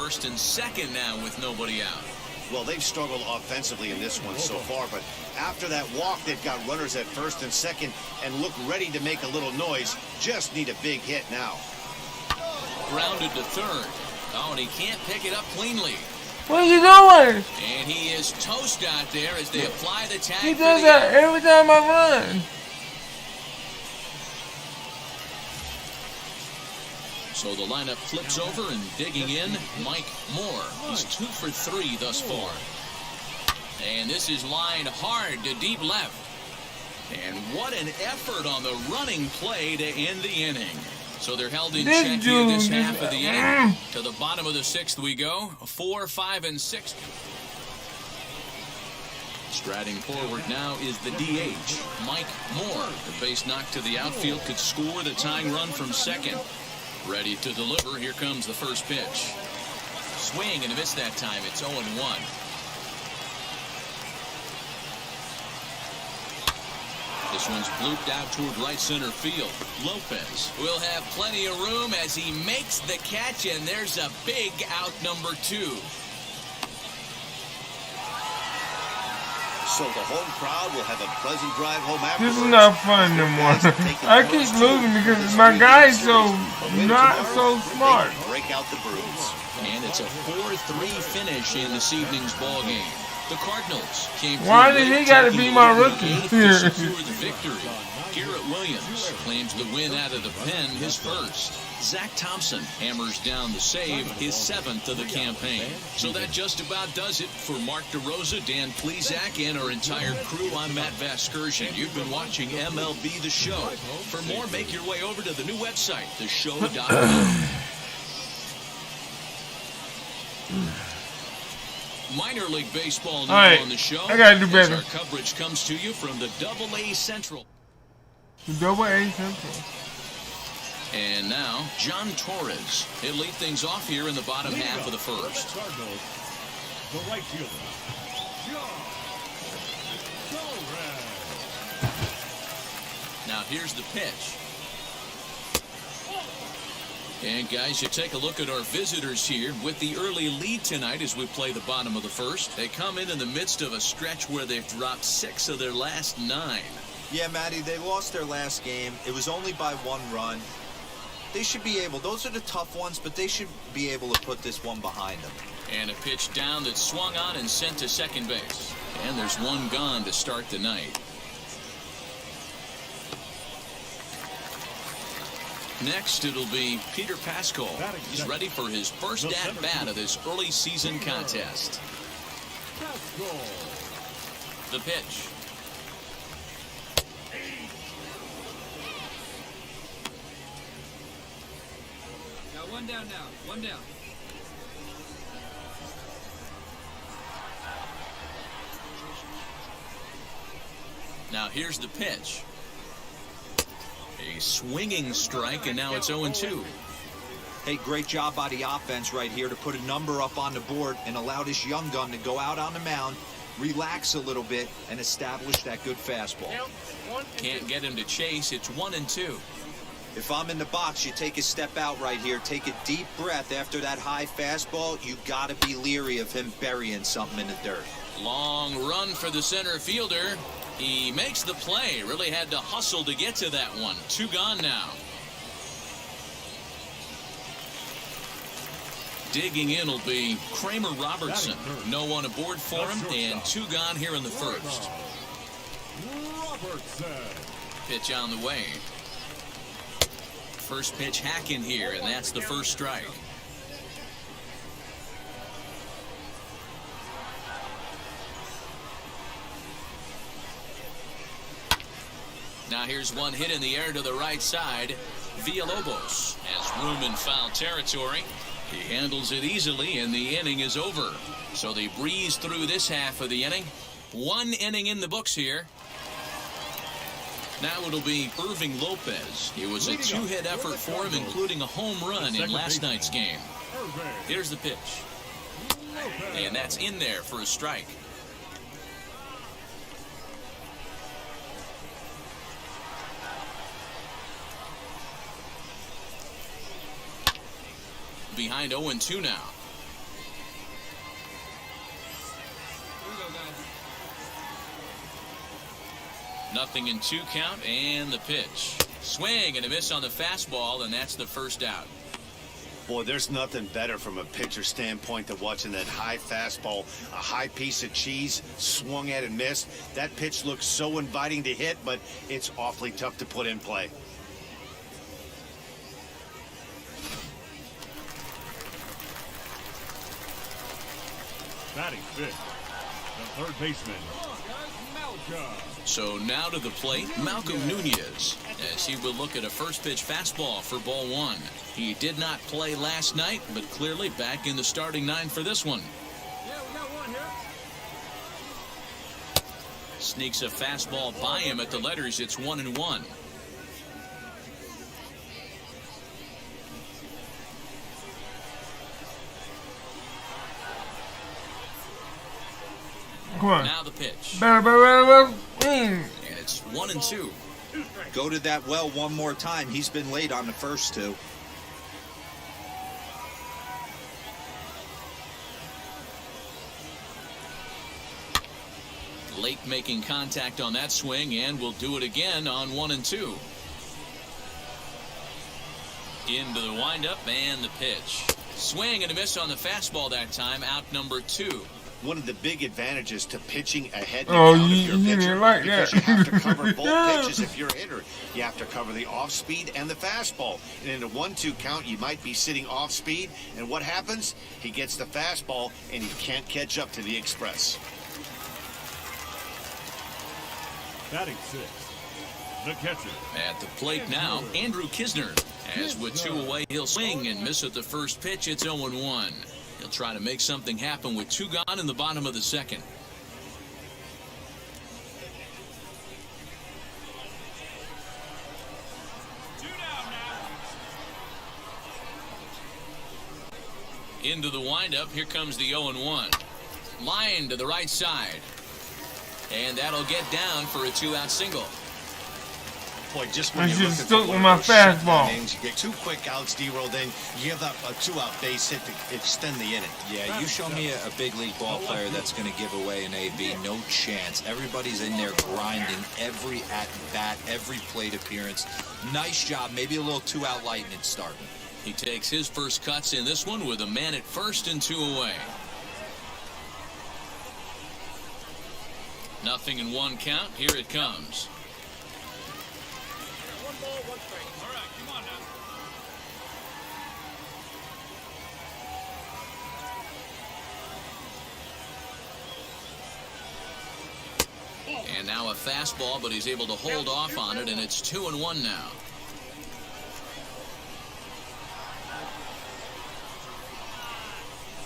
First and second now with nobody out. Well, they've struggled offensively in this one so far, but after that walk, they've got runners at first and second and look ready to make a little noise. Just need a big hit now. Grounded to third. Oh, and he can't pick it up cleanly. What are you doing? And he is toast out there as they apply the tag. He for does the that out. every time I run. So the lineup flips over and digging in, Mike Moore. He's 2 for 3 thus far. And this is lined hard to deep left. And what an effort on the running play to end the inning. So they're held in This check here this dude, half of the inning. To the bottom of the 6th we go. 4, 5, and 6. Striding forward now is the DH, Mike Moore. The base knock to the outfield could score the tying run from second. Ready to deliver. Here comes the first pitch. Swing and a miss that time. It's 0-1. This one's blooped out toward right center field. Lopez will have plenty of room as he makes the catch, and there's a big out number 2. So the home crowd will have a pleasant drive home after. This is not fun no more. I keep losing because my guy's so not so smart. Break out the brooms. And it's a 4-3 finish in this evening's ball game. The Cardinals came through. Why did he got to be my rookie? To secure the victory. Garrett Williams claims the win out of the pen, his first. Zach Thompson hammers down the save, his 7th of the campaign. So that just about does it for Mark DeRosa, Dan Plesac, and our entire crew. I'm Matt Vasgersian. You've been watching MLB The Show. For more, make your way over to the new website, theshow.com. Minor League Baseball now on the show. I gotta do better. Our coverage comes to you from the AA Central. AA Central. And now, John Torres. He'll lead things off here in the bottom half of the first. The right fielder, John Torres. Now here's the pitch. And guys, you take a look at our visitors here with the early lead tonight as we play the bottom of the first. They come in the midst of a stretch where they've dropped 6 of their last 9. Yeah, Matty, they lost their last game. It was only by 1 run. They should be able, those are the tough ones, but they should be able to put this one behind them. And a pitch down that's swung on and sent to second base. And there's 1 gone to start the night. Next, it'll be Peter Pascal. He's ready for his first at-bat of this early season contest. The pitch. Got 1 down now. 1 down. Now here's the pitch. A swinging strike, and now it's 0-2. Hey, great job by the offense right here to put a number up on the board and allow this young gun to go out on the mound, relax a little bit, and establish that good fastball. Can't get him to chase. It's 1-2. If I'm in the box, you take a step out right here, take a deep breath after that high fastball. You got to be leery of him burying something in the dirt. Long run for the center fielder. He makes the play. Really had to hustle to get to that one. 2 gone now. Digging in will be Kramer Robertson. No one aboard for him, and 2 gone here in the first. Pitch on the way. First pitch hacking here, and that's the first strike. Now here's one hit in the air to the right side. Villalobos has room in foul territory. He handles it easily, and the inning is over. So they breeze through this half of the inning. 1 inning in the books here. Now it'll be Irving Lopez. It was a 2-hit effort for him, including a home run in last night's game. Here's the pitch. And that's in there for a strike. Behind 0-2 now. Nothing in 2 count, and the pitch. Swing and a miss on the fastball, and that's the first out. Boy, there's nothing better from a pitcher standpoint than watching that high fastball, a high piece of cheese, swung at and missed. That pitch looks so inviting to hit, but it's awfully tough to put in play. Batting fifth, the third baseman, Malcolm. So now to the plate, Malcolm Nunez, as he will look at a first pitch fastball for ball 1. He did not play last night, but clearly back in the starting 9 for this one. Yeah, we got 1 here. Sneaks a fastball by him at the letters. It's 1-1. Come on. Now the pitch. And And it's 1-2. Go to that well one more time. He's been late on the first two. Late making contact on that swing, and will do it again on 1-2. Into the windup and the pitch. Swing and a miss on the fastball that time, out number 2. One of the big advantages to pitching ahead Oh, of you your didn't pitcher, like because that. you have to cover both pitches if you're a hitter. You have to cover the off speed and the fastball. And in a 1-2 count, you might be sitting off speed, and what happens? He gets the fastball, and he can't catch up to the express. Batting sixth, the catcher. At the plate now, Andrew Kisner. As with 2 away, he'll swing and miss at the first pitch. It's 0-1. He'll try to make something happen with 2 gone in the bottom of the second. Into the windup. Here comes the 0-1. Line to the right side. And that'll get down for a 2-out single. Boy, just I when you're should looking stuck for with one my of those shutdown fastball. innings, you get 2 quick outs, D-roll, then you give up a 2-out base hit to extend the inning. Yeah, you show me a big league ball player that's going to give away an AB. No chance. Everybody's in there grinding every at-bat, every plate appearance. Nice job. Maybe a little 2-out lightning starting. He takes his first cuts in this one with a man at first and 2 away. 0-1 count. Here it comes. 1 ball, 1 strike. All right, come on now. And now a fastball, but he's able to hold off on it, and it's 2-1 now.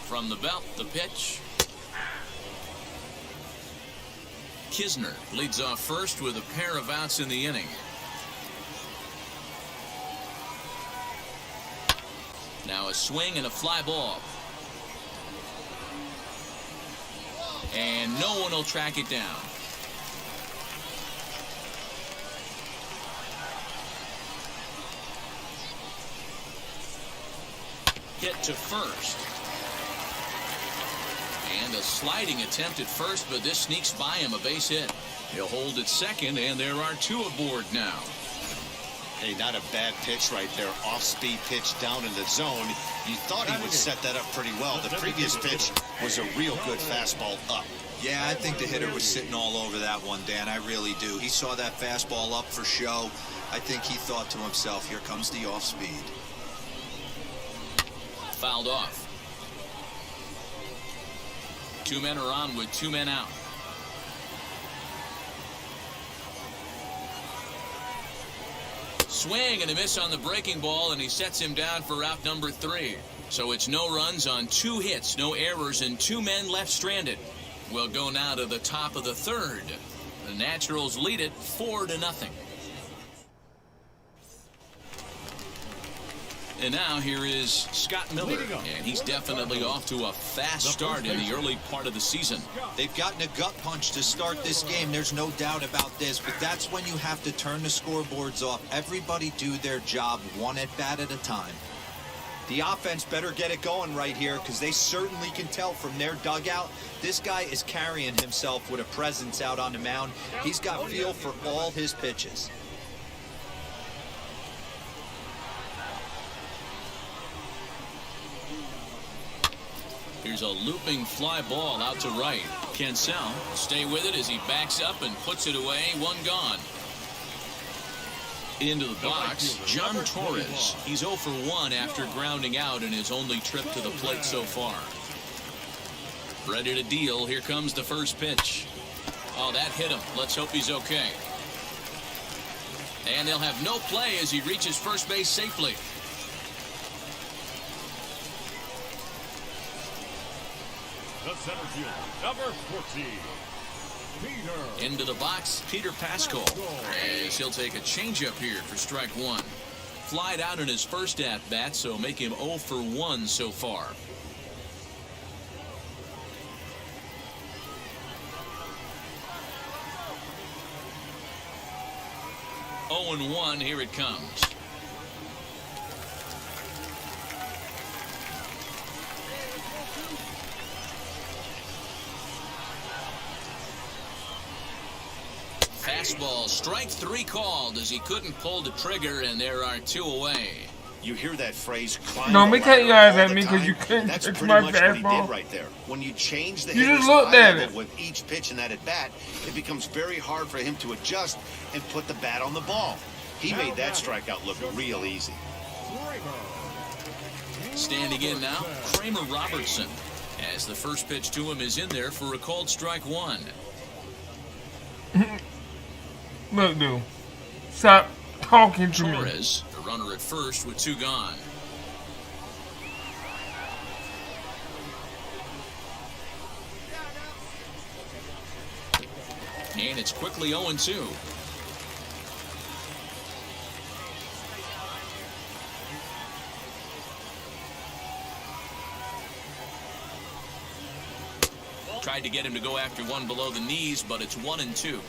From the belt, the pitch. Kisner leads off first with a pair of outs in the inning. Now a swing and a fly ball. And no one will track it down. Hit to first. And a sliding attempt at first, but this sneaks by him, a base hit. He'll hold at second, and there are 2 aboard now. Hey, not a bad pitch right there. Off-speed pitch down in the zone. You thought he would set that up pretty well. The previous pitch was a real good fastball up. Yeah, I think the hitter was sitting all over that one, Dan. I really do. He saw that fastball up for show. I think he thought to himself, here comes the off-speed. Fouled off. 2 men are on with 2 men out. Swing and a miss on the breaking ball, and he sets him down for out number 3. So it's no runs on 2 hits, no errors, and 2 men left stranded. We'll go now to the top of the 3rd. The Naturals lead it 4-0. And now here is Scott Miller, and he's definitely off to a fast start in the early part of the season. They've gotten a gut punch to start this game. There's no doubt about this, but that's when you have to turn the scoreboards off. Everybody do their job 1 at-bat at a time. The offense better get it going right here, because they certainly can tell from their dugout. This guy is carrying himself with a presence out on the mound. He's got feel for all his pitches. Here's a looping fly ball out to right. Cancel stay with it as he backs up and puts it away. 1 gone. Into the box, John Torres. He's 0 for 1 after grounding out in his only trip to the plate so far. Ready to deal. Here comes the first pitch. Oh, that hit him. Let's hope he's okay. And they'll have no play as he reaches first base safely. The center fielder, number 14, Peter. Into the box, Peter Pascal. As he'll take a changeup here for strike 1. Flied out in his first at-bat, so make him 0 for 1 so far. 0-1, here it comes. Fastball, strike 3 called as he couldn't pull the trigger, and there are 2 away. You hear that phrase, climb No, the me cut ladder your eyes all at the me 'cause time? you couldn't That's catch pretty my much what he fastball. did right there. When you change the You hitter's just looked at eye it. level with each pitch in that at bat, it becomes very hard for him to adjust and put the bat on the ball. He made that strikeout look real easy. Standing in now, Kramer Robertson, as the first pitch to him is in there for a called strike 1. Look, dude. Stop talking to me. Torres, the runner at first with 2 gone. And it's quickly 0-2. Tried to get him to go after one below the knees, but it's 1-2.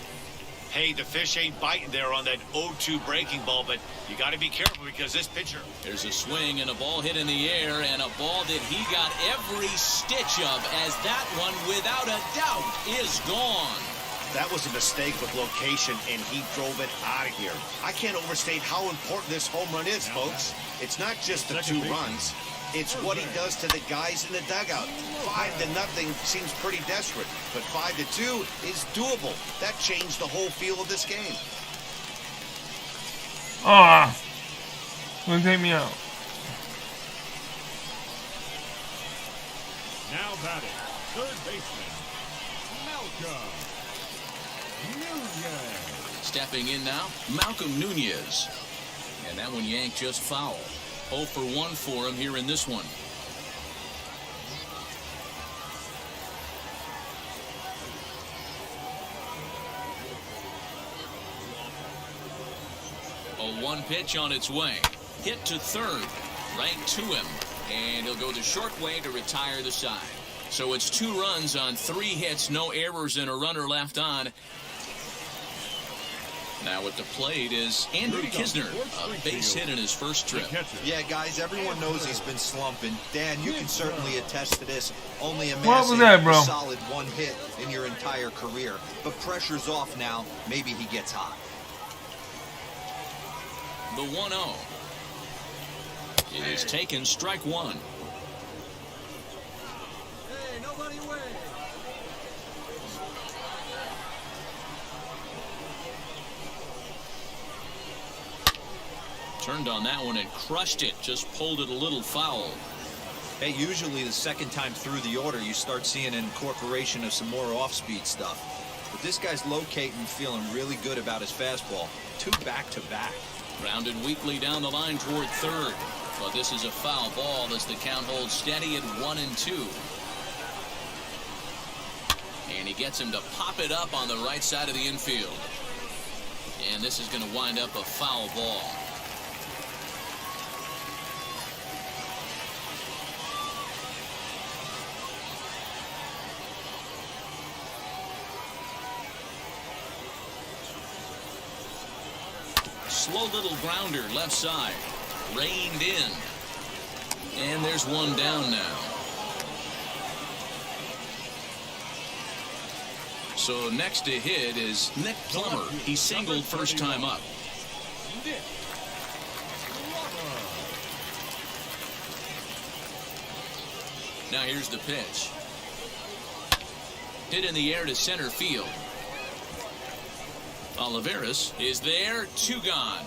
Hey, the fish ain't biting there on that 0-2 breaking ball, but you got to be careful because this pitcher... There's a swing and a ball hit in the air, and a ball that he got every stitch of, as that one, without a doubt, is gone. That was a mistake with location, and he drove it out of here. I can't overstate how important this home run is, folks. It's not just the 2 runs. It's what he does to the guys in the dugout. 5-0 seems pretty desperate, but 5-2 is doable. That changed the whole feel of this game. Ah, gonna take me out. Now batting, third baseman, Malcolm Nunez. Stepping in now, Malcolm Nunez. And that one yanked just foul. 0 for 1 for him here in this one. A 1 pitch on its way. Hit to third. Right to him. And he'll go the short way to retire the side. So it's 2 runs on 3 hits, no errors, and a runner left on. Now at the plate is Andrew Kisner, a base hit in his first trip. Yeah, guys, everyone knows he's been slumping. Dan, you can certainly attest to this. Only What was amassing that, bro? a solid 1 hit in your entire career. But pressure's off now. Maybe he gets hot. The 1-0. It is taken, strike 1. Hey, nobody win. Turned on that one and crushed it. Just pulled it a little foul. Hey, usually the second time through the order, you start seeing an incorporation of some more off-speed stuff. But this guy's locating, feeling really good about his fastball. 2 back-to-back. Grounded weakly down the line toward third. But this is a foul ball as the count holds steady at 1-2. And he gets him to pop it up on the right side of the infield. And this is going to wind up a foul ball. Slow little grounder left side. Reined in. And there's one down now. So next to hit is Nick Plummer. He singled first time up. Now here's the pitch. Hit in the air to center field. Olivares is there, 2 gone.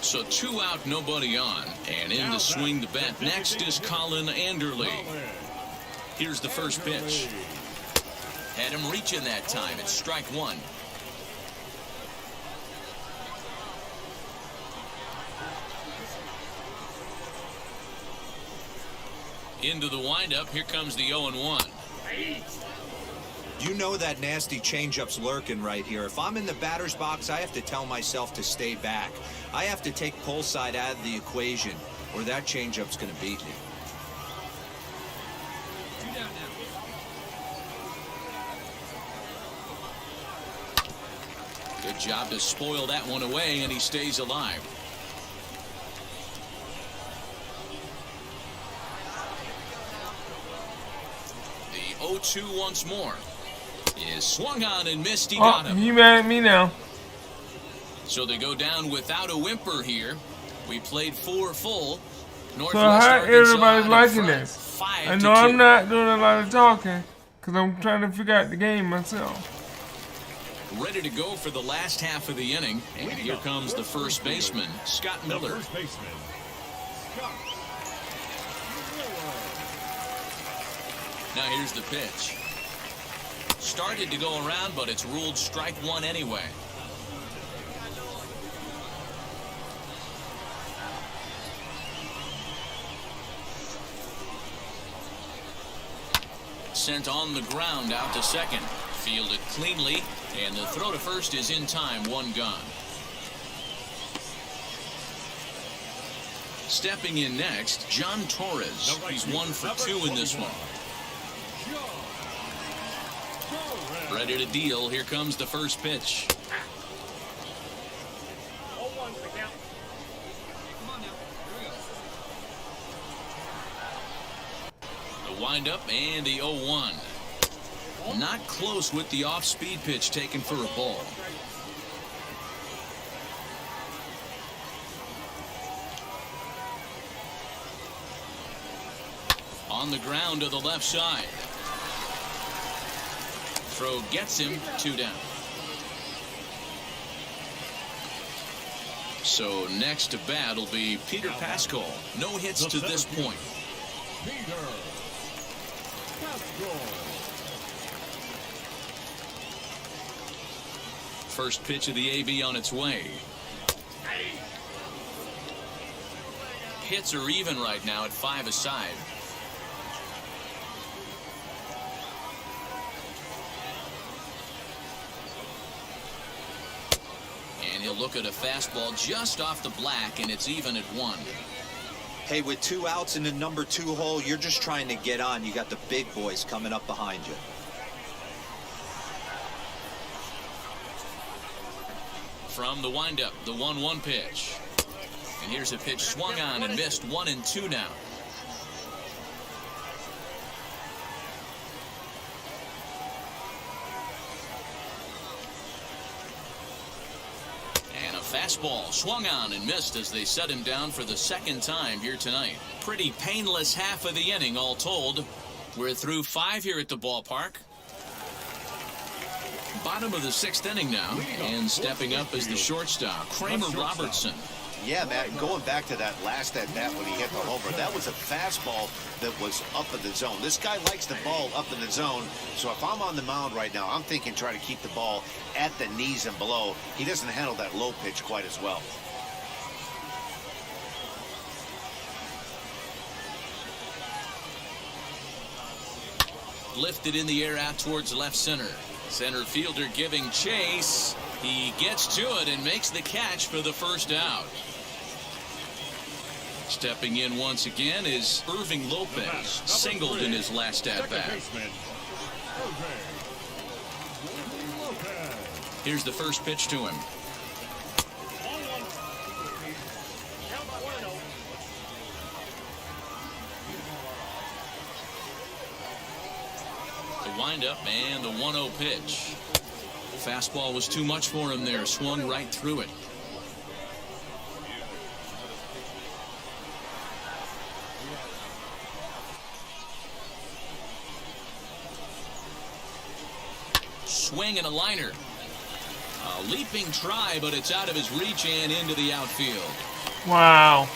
So 2 out, nobody on. And in to swing the bat next is Colin Anderle. Here's the first pitch. Had him reaching that time. It's strike 1. Into the windup. Here comes the 0-1. You know that nasty changeup's lurking right here. If I'm in the batter's box, I have to tell myself to stay back. I have to take pull side out of the equation, or that changeup's going to beat me. Good job to spoil that one away, and he stays alive. The 0-2 once more. Is swung on and missed. He got him. He mad at me now. So they go down without a whimper here. We played 4 full. So how everybody's liking this? I know I'm not doing a lot of talking because I'm trying to figure out the game myself. Ready to go for the last half of the inning. And here comes the first baseman, Scott Miller. First baseman, Scott Miller. Now here's the pitch. Started to go around, but it's ruled strike one anyway. Sent on the ground out to second. Fielded cleanly, and the throw to first is in time, one gone. Stepping in next, John Torres. He's 1 for 2 in this one. Ready to deal. Here comes the first pitch. 0-1 for the count. Come on now. Here we go. The windup and the 0-1. Not close with the off-speed pitch taken for a ball. On the ground to the left side. Throw gets him, 2 down. So next to bat will be Peter Pascal. No hits to this point. Peter Pascal. First pitch of the AB on its way. Hits are even right now at 5 aside. And he'll look at a fastball just off the black, and it's even at 1. Hey, with 2 outs in the number 2 hole, you're just trying to get on. You got the big boys coming up behind you. From the windup, the 1-1 pitch. And here's a pitch swung on and missed, 1-2 now. And a fastball swung on and missed as they set him down for the second time here tonight. Pretty painless half of the inning all told. We're through 5 here at the ballpark. Bottom of the 6th inning now, and stepping up is the shortstop, Kramer Robertson. Yeah, Matt, going back to that last at-bat when he hit the homer, that was a fastball that was up in the zone. This guy likes the ball up in the zone, so if I'm on the mound right now, I'm thinking try to keep the ball at the knees and below. He doesn't handle that low pitch quite as well. Lifted in the air out towards left center. Center fielder giving chase. He gets to it and makes the catch for the first out. Stepping in once again is Irving Lopez, singled in his last at-bat. Here's the first pitch to him. The windup and the 1-0 pitch. Fastball was too much for him there, swung right through it. Swing and a liner. A leaping try, but it's out of his reach and into the outfield. Wow.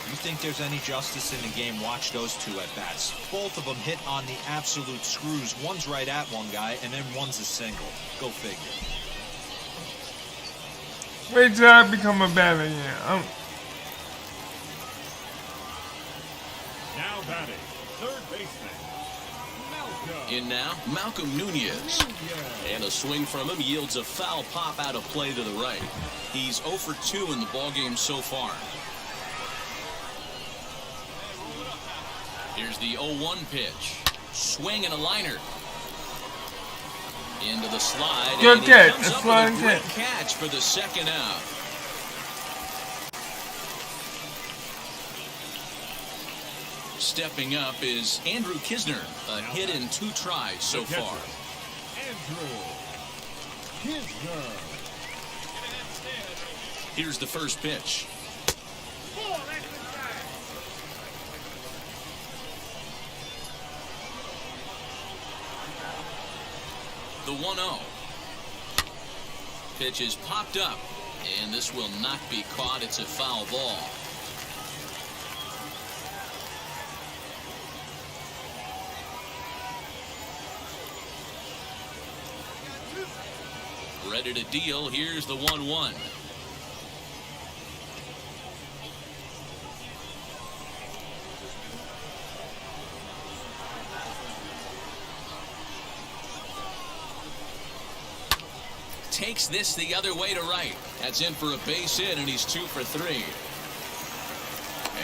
You think there's any justice in the game? Watch those 2 at-bats. Both of them hit on the absolute screws. One's right at one guy, and then one's a single. Go figure. Wait till I become a batter here. Now batting, third baseman, Malcolm. In now, Malcolm Nunez. And a swing from him yields a foul pop out of play to the right. He's 0 for 2 in the ballgame so far. Here's the 0-1 pitch. Swing and a liner. Into the slide. Good and he catch. comes A up flying with a great catch. catch for the second out. Stepping up is Andrew Kisner, a hit in 2 tries so far. Andrew Kisner. Here's the first pitch. The 1-0. Pitch is popped up, and this will not be caught. It's a foul ball. Ready to deal. Here's the 1-1. Takes this the other way to right. That's in for a base hit, and he's 2 for 3.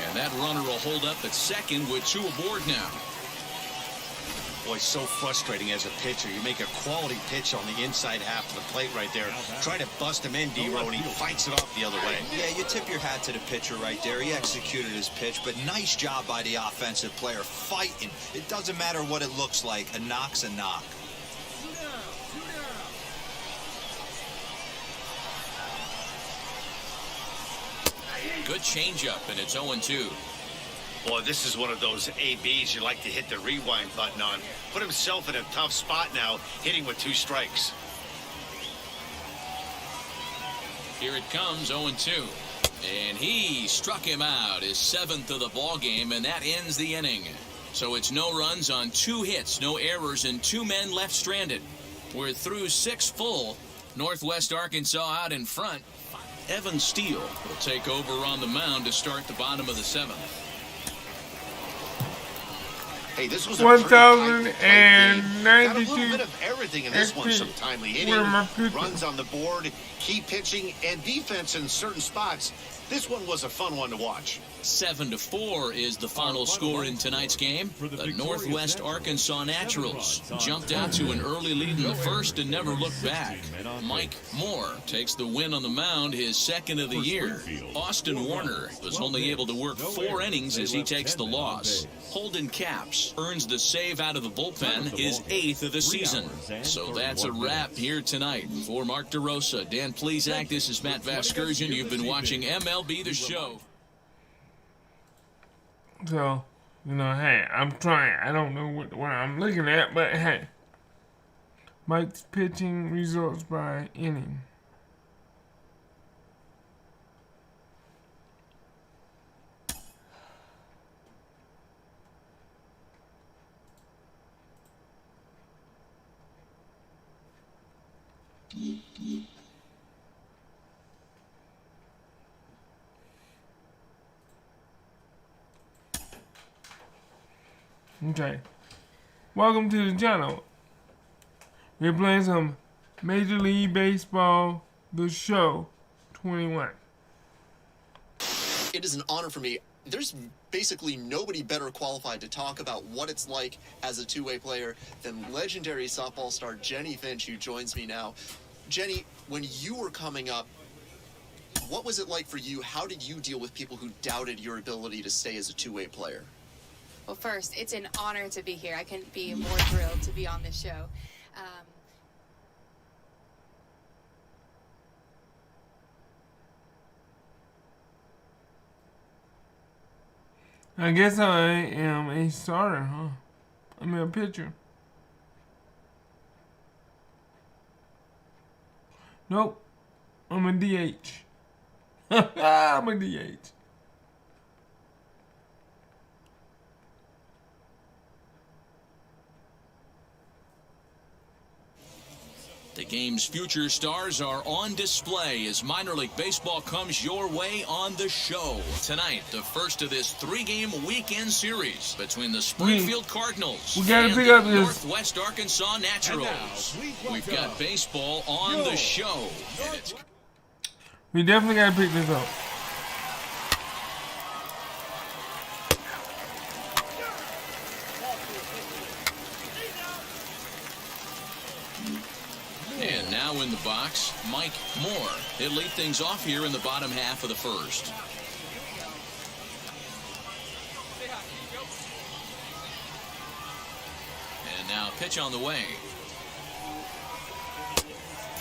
And that runner will hold up at second with 2 aboard now. Boy, so frustrating as a pitcher. You make a quality pitch on the inside half of the plate right there. Try to bust him in, D-Row, and he fights it off the other way. Yeah, you tip your hat to the pitcher right there. He executed his pitch, but nice job by the offensive player fighting. It doesn't matter what it looks like. A knock's a knock. Good changeup, and it's 0-2. Boy, this is one of those ABs you like to hit the rewind button on. Put himself in a tough spot now, hitting with 2 strikes. Here it comes, 0-2. And he struck him out, his 7th of the ball game, and that ends the inning. So it's no runs on 2 hits, no errors, and 2 men left stranded. We're through 6 full. Northwest Arkansas out in front. Evan Steele will take over on the mound to start the bottom of the 7th. Hey, this was a pretty tight game. Got a 1,092 little bit of everything in this one. Some timely hitting, runs on the board, key pitching, and defense in certain spots. This one was a fun one to watch. 7-4 is the final score in tonight's game. The Northwest Arkansas Naturals jumped out to an early lead in the first and never looked back. Mike Moore takes the win on the mound, his 2nd of the year. Austin Warner was only able to work 4 innings as he takes the loss. Holden Capps earns the save out of the bullpen, his 8th of the season. So that's a wrap here tonight. For Mark DeRosa, Dan Plesac, this is Matt Vasgersian. You've been watching MLB The Show. So, you know, hey, I'm trying. I don't know what I'm looking at, but hey. Mike's pitching results by inning. Okay. Welcome to the channel. We're playing some Major League Baseball, The Show 21. It is an honor for me. There's basically nobody better qualified to talk about what it's like as a two-way player than legendary softball star Jenny Finch, who joins me now. Jenny, when you were coming up, what was it like for you? How did you deal with people who doubted your ability to stay as a two-way player? Well, first, it's an honor to be here. I couldn't be more thrilled to be on this show. I guess I am a starter, huh? I'm a pitcher. Nope. I'm a DH. I'm a DH. The game's future stars are on display as minor league baseball comes your way on The Show. Tonight, the first of this 3-game weekend series between the Springfield Cardinals and the Northwest Arkansas Naturals. We've got baseball on The Show. We definitely got to pick this up. in the box, Mike Moore. He'll lead things off here in the bottom half of the first. And now pitch on the way.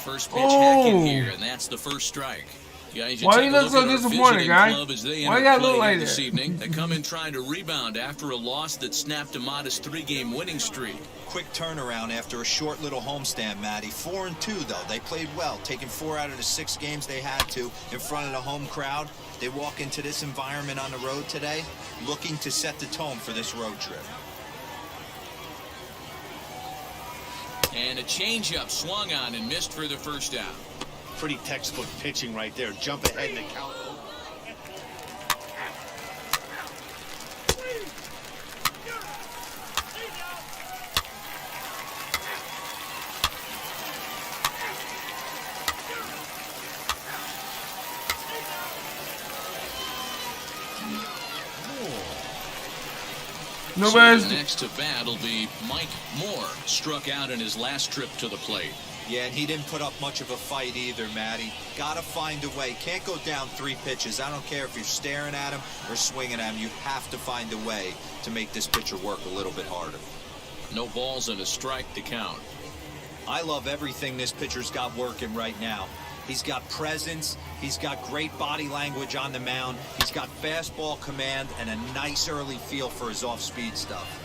First pitch hacking here, and that's the first strike. Guys, why do you look so disappointed, guy? Why you gotta look like this that? Evening. They come in trying to rebound after a loss that snapped a modest 3-game winning streak. Quick turnaround after a short little homestand, Matty. 4-2, though. They played well, taking 4 out of the 6 games they had to in front of the home crowd. They walk into this environment on the road today looking to set the tone for this road trip. And a changeup swung on and missed for the first out. Pretty textbook pitching right there. Jump ahead in the count. So the next to bat will be Mike Moore. Struck out in his last trip to the plate. Yeah, and he didn't put up much of a fight either, Matty. Gotta find a way. Can't go down 3 pitches. I don't care if you're staring at him or swinging at him. You have to find a way to make this pitcher work a little bit harder. No balls and a strike to count. I love everything this pitcher's got working right now. He's got presence. He's got great body language on the mound. He's got fastball command and a nice early feel for his off-speed stuff.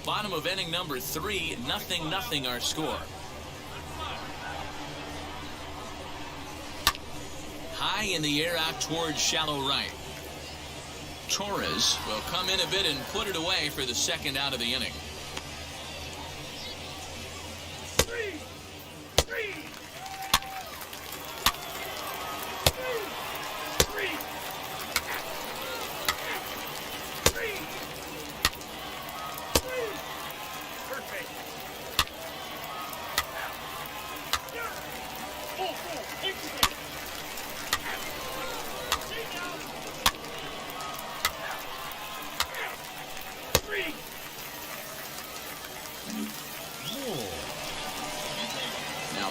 Bottom of inning number 3, 0-0 our score. High in the air out towards shallow right. Torres will come in a bit and put it away for the second out of the inning.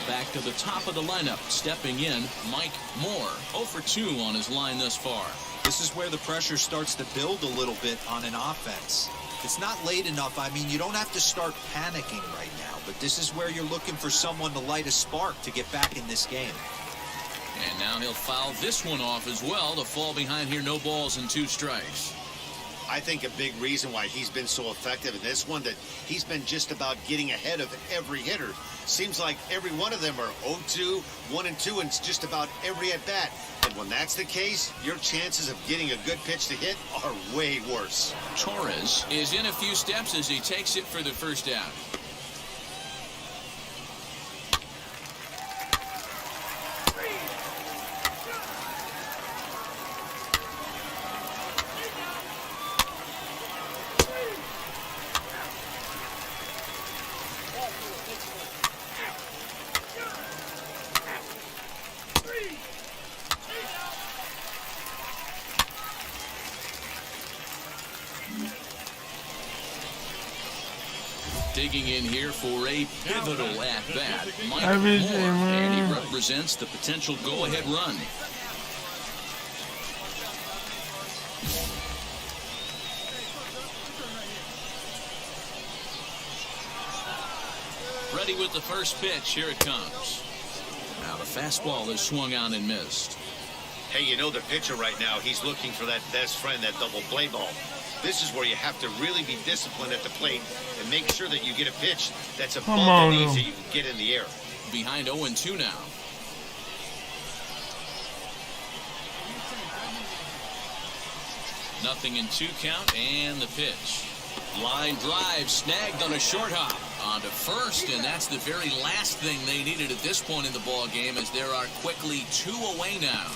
Back to the top of the lineup, stepping in, Mike Moore. 0 for 2 on his line thus far. This is where the pressure starts to build a little bit on an offense. It's not late enough. I mean, you don't have to start panicking right now, but this is where you're looking for someone to light a spark to get back in this game. And now he'll foul this one off as well to fall behind here, no balls and 2 strikes. I think a big reason why he's been so effective in this one, that he's been just about getting ahead of every hitter. Seems like every one of them are 0-2, 1-2, and it's just about every at-bat. And when that's the case, your chances of getting a good pitch to hit are way worse. Torres is in a few steps as he takes it for the first out. Digging in here for a pivotal at-bat, Mike Moore, and he represents the potential go-ahead run. Ready with the first pitch. Here it comes. Now the fastball is swung on and missed. Hey, you know the pitcher right now, he's looking for that best friend, that double play ball. This is where you have to really be disciplined at the plate and make sure that you get a pitch that's above the knee so you can get in the air. Behind 0-2 now. Nothing in 2 count, and the pitch. Line drive snagged on a short hop onto first, and that's the very last thing they needed at this point in the ball game, as there are quickly 2 away now.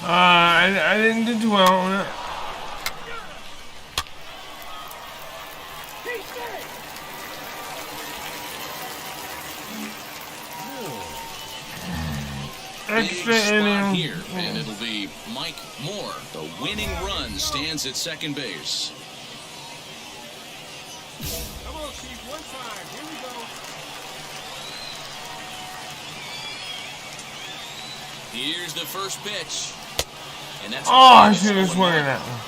I didn't do too well on it. Extra inning here, and it'll be Mike Moore. The winning run stands at second base. Come on, Chief, one time. Here we go. Here's the first pitch. And that's I should have swung at that one.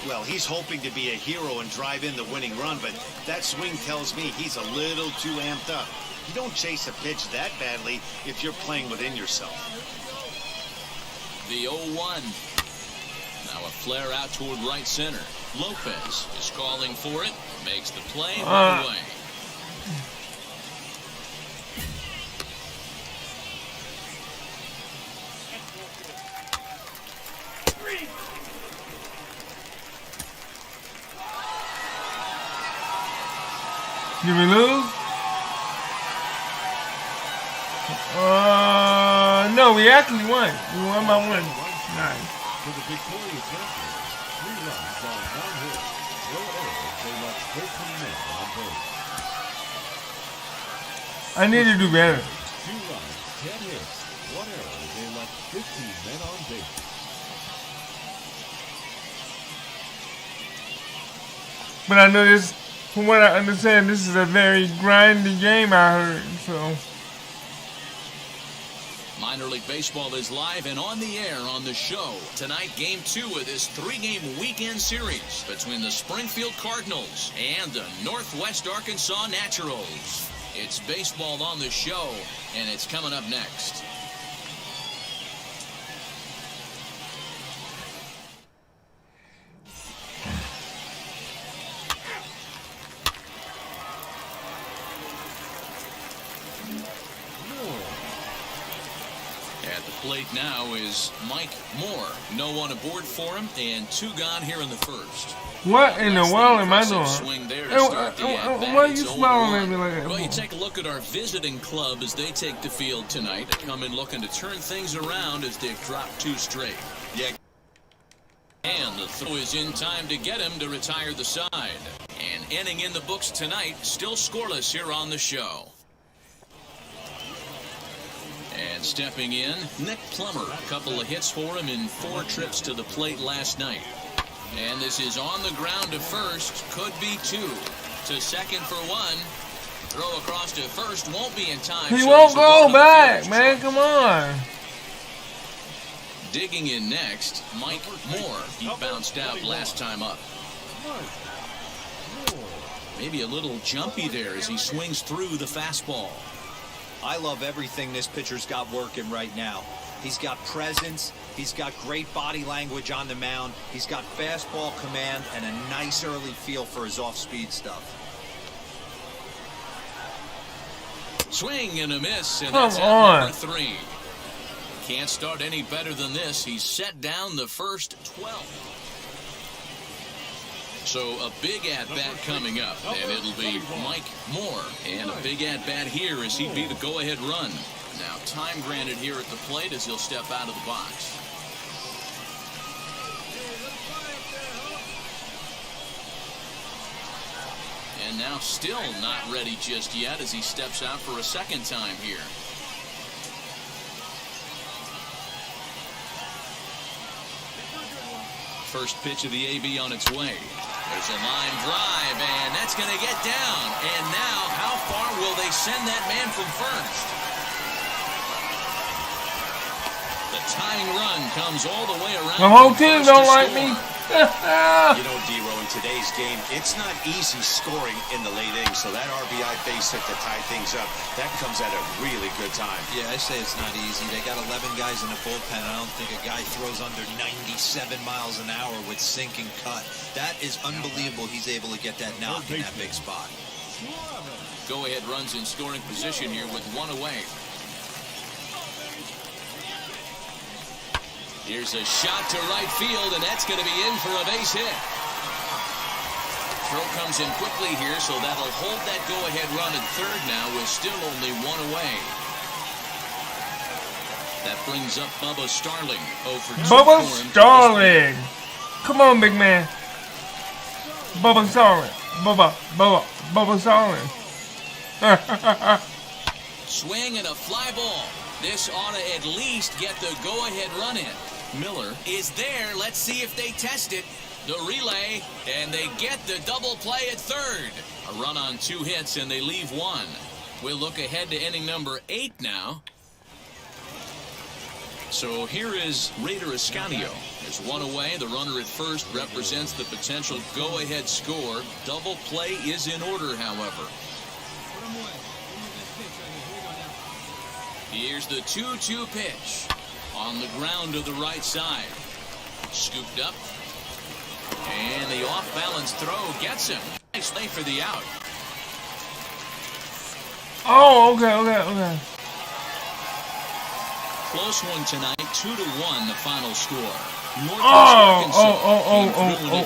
Well, he's hoping to be a hero and drive in the winning run, but that swing tells me he's a little too amped up. You don't chase a pitch that badly if you're playing within yourself. The 0-1. Now a flare out toward right center. Lopez is calling for it. Makes the play. One away. Did we lose? No, we actually won. We won by 1. Nice. For the victorious Nationals, 3 runs on 1 hit. No errors, they left 13 men on base. I need to do better. 2 runs, 10 hits, 1 error, they left 15 men on base. But I know this, from what I understand, this is a very grindy game, I heard, so. Minor League Baseball is live and on the air on the show. Tonight, Game 2 of this 3-game weekend series between the Springfield Cardinals and the Northwest Arkansas Naturals. It's baseball on the show, and it's coming up next. At the plate now is Mike Moore. No one aboard for him, and 2 gone here in the first. What in the world am I doing? Swing there to start the at-bat. Why are you It's smiling at 0-1. me like that? Well, you take a look at our visiting club as they take the field tonight. They come in looking to turn things around as they've dropped 2 straight. Yeah. And the throw is in time to get him to retire the side. And inning in the books tonight, still scoreless here on the show. And stepping in, Nick Plummer. A couple of hits for him in 4 trips to the plate last night. And this is on the ground to first. Could be 2. To second for 1. Throw across to first. Won't be in time. He won't go back, man. Come on. Digging in next, Mike Moore. He bounced out last time up. Maybe a little jumpy there as he swings through the fastball. I love everything this pitcher's got working right now. He's got presence. He's got great body language on the mound. He's got fastball command and a nice early feel for his off-speed stuff. Swing and a miss, and Come that's on. at number 3. Can't start any better than this. He's set down the first 12. So a big at-bat coming up, and it'll be Mike Moore. And a big at-bat here as he'd be the go-ahead run. Now time granted here at the plate as he'll step out of the box. And now still not ready just yet as he steps out for a second time here. First pitch of the AB on its way. There's a line drive, and that's going to get down. And now, how far will they send that man from first? The tying run comes all the way around. The whole team don't like me. You know, D-Row, in today's game, it's not easy scoring in the late innings, so that RBI base hit to tie things up, that comes at a really good time. Yeah, I say it's not easy. They got 11 guys in the bullpen. I don't think a guy throws under 97 miles an hour with sinking cut. That is unbelievable. He's able to get that knock in that big spot. Go-ahead runs in scoring position here with 1 away. Here's a shot to right field, and that's going to be in for a base hit. Throw comes in quickly here, so that'll hold that go-ahead run at third now with still only 1 away. That brings up Bubba Starling. 0 for 2 Bubba for him. Starling. Come on, big man. Bubba Starling. Bubba Starling. Swing and a fly ball. This ought to at least get the go-ahead run in. Miller is there. Let's see if they test it. The relay, and they get the double play at third. A run on 2 hits, and they leave 1. We'll look ahead to inning number 8 now. So here is Raider Escanio. There's one away. The runner at first represents the potential go-ahead score. Double play is in order, however. Here's the 2-2 pitch. On the ground to the right side. Scooped up. And the off-balance throw gets him. Nice play for the out. Oh, okay. Close one tonight, 2-1 the final score.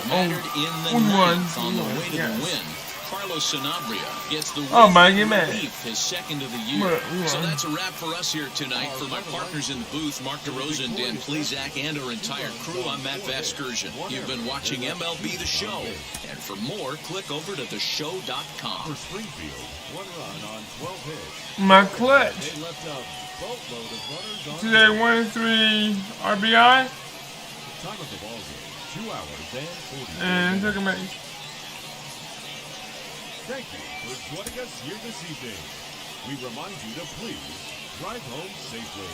Mattered in the ninth on the way to the win. Carlos Sanabria gets the win relief, his second of the year. So that's a wrap for us here tonight. For my partners in the booth, Mark DeRosa and Dan Plezak, and our entire crew, I'm Matt Vasgersian. You've been watching MLB The Show. And for more, click over to theshow.com. For Springfield, 1 run on 12 hits. My clutch. They left a boatload of runners on Today, 1-3 RBI. the time of the ball game, 2 hours and 40 And minutes. took a minute. Thank you for joining us here this evening. We remind you to please drive home safely.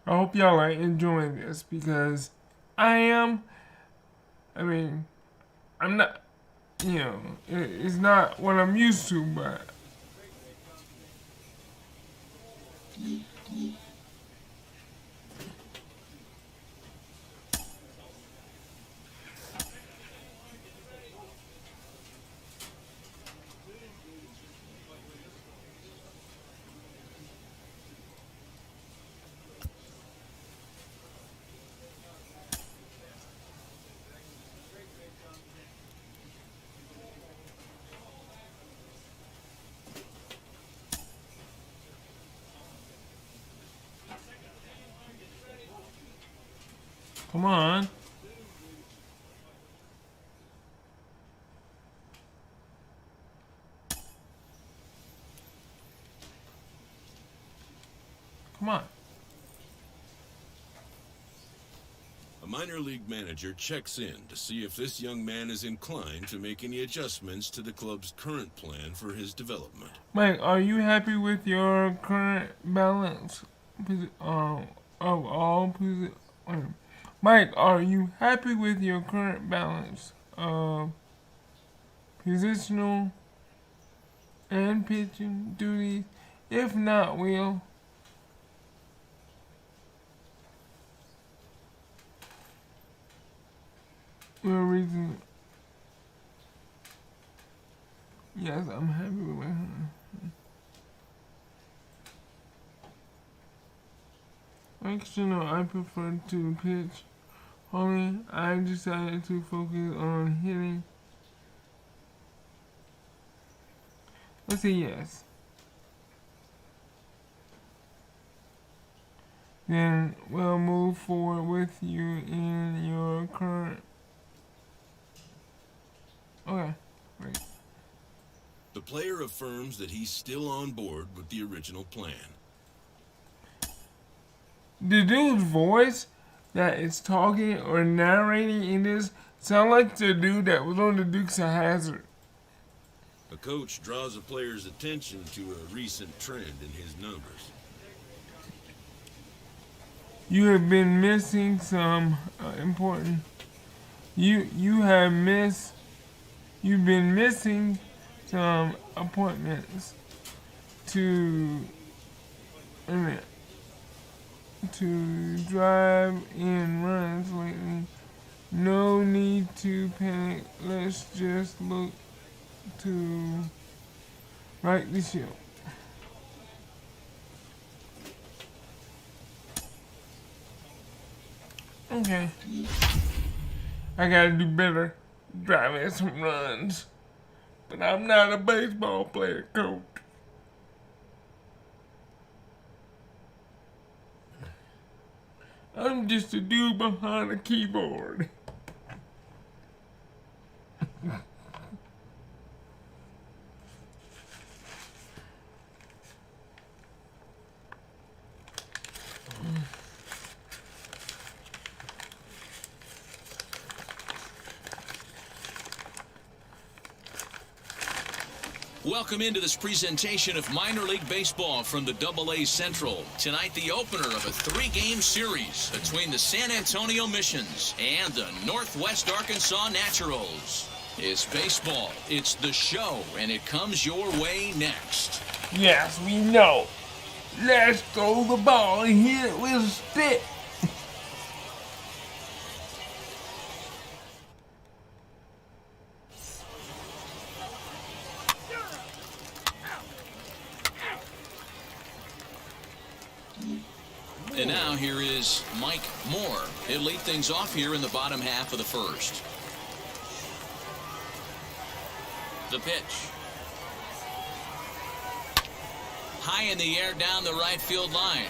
I hope y'all are enjoying this because I am. I mean, I'm not, it's not what I'm used to, but. Come on. Come on. A minor league manager checks in to see if this young man is inclined to make any adjustments to the club's current plan for his development. Mike, are you happy with your current balance of all positions? Mike, are you happy with your current balance of positional and pitching duties? If not, Will, reason. Yes, I'm happy with my. Actually, no, I prefer to pitch. Only I decided to focus on hitting. Let's say yes. Then we'll move forward with you in your current. Okay, great. The player affirms that he's still on board with the original plan. The dude's voice that is talking or narrating in this sound like the dude that was on the Dukes of Hazzard. A coach draws a player's attention to a recent trend in his numbers. You have been missing some important. You've been missing some appointments to drive in runs lately. No need to panic. Let's just look to right the ship. Okay. I gotta do better driving some runs. But I'm not a baseball player, coach. I'm just a dude behind a keyboard. Welcome into this presentation of minor league baseball from the AA Central. Tonight, the opener of a 3-game series between the San Antonio Missions and the Northwest Arkansas Naturals. It's baseball, it's the show, and it comes your way next. Yes, we know. Let's throw the ball and hit it with a stick. And now here is Mike Moore. He'll lead things off here in the bottom half of the first. The pitch. High in the air down the right field line.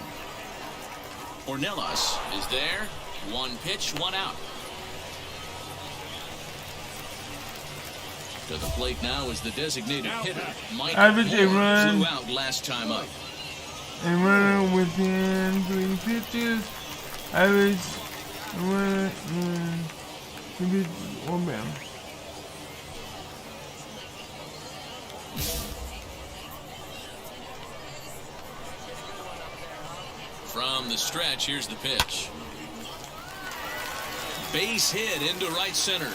Ornelas is there. One pitch, one out. To the plate now is the designated hitter, Mike Moore. Flew out last time up. A runner within 3 pitches. Average run 2 pitches or bounce. From the stretch, here's the pitch. Base hit into right center.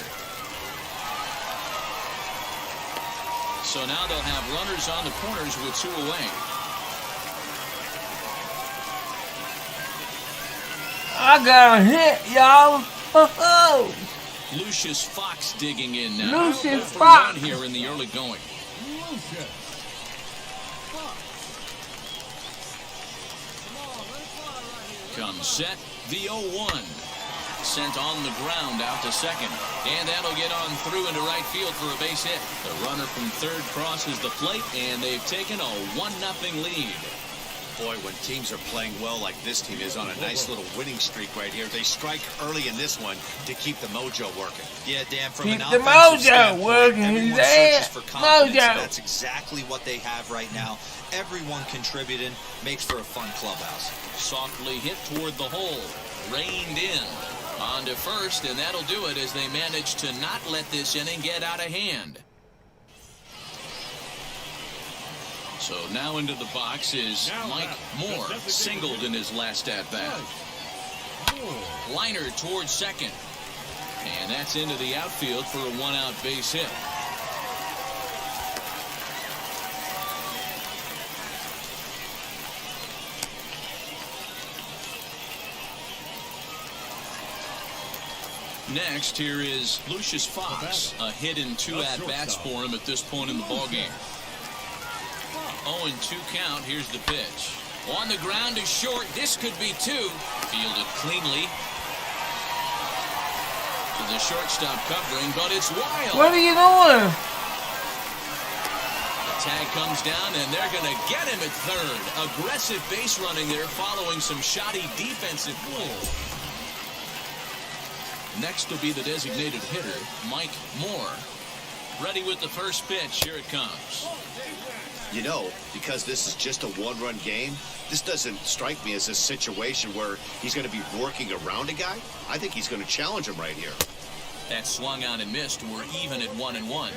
So now they'll have runners on the corners with 2 away. I got a hit, y'all. Ho-ho. Lucius Fox digging in now. Lucius Fox here in the early going. Comes set, the 0-1. Sent on the ground out to second. And that'll get on through into right field for a base hit. The runner from third crosses the plate, and they've taken a 1-0 lead. Boy, when teams are playing well like this team is on a nice little winning streak right here, they strike early in this one to keep the mojo working. Yeah, Dan, from keep an the offensive mojo working. everyone searches for confidence, and that's exactly what they have right now. Everyone contributing makes for a fun clubhouse. Softly hit toward the hole. Reined in. On to first, and that'll do it as they manage to not let this inning get out of hand. So now into the box is Mike Moore, singled in his last at-bat. Liner towards second. And that's into the outfield for a 1-out base hit. Next, here is Lucius Fox. A hit in 2 at-bats for him at this point in the ballgame. 0-2 count. Here's the pitch. On the ground is short. This could be 2. Fielded cleanly. To the shortstop covering, but it's wild. What are you doing? The tag comes down, and they're going to get him at third. Aggressive base running there following some shoddy defensive play. Next will be the designated hitter, Mike Moore. Ready with the first pitch. Here it comes. You know, because this is just a 1-run game, this doesn't strike me as a situation where he's going to be working around a guy. I think he's going to challenge him right here. That swung on and missed. We're even at 1-1.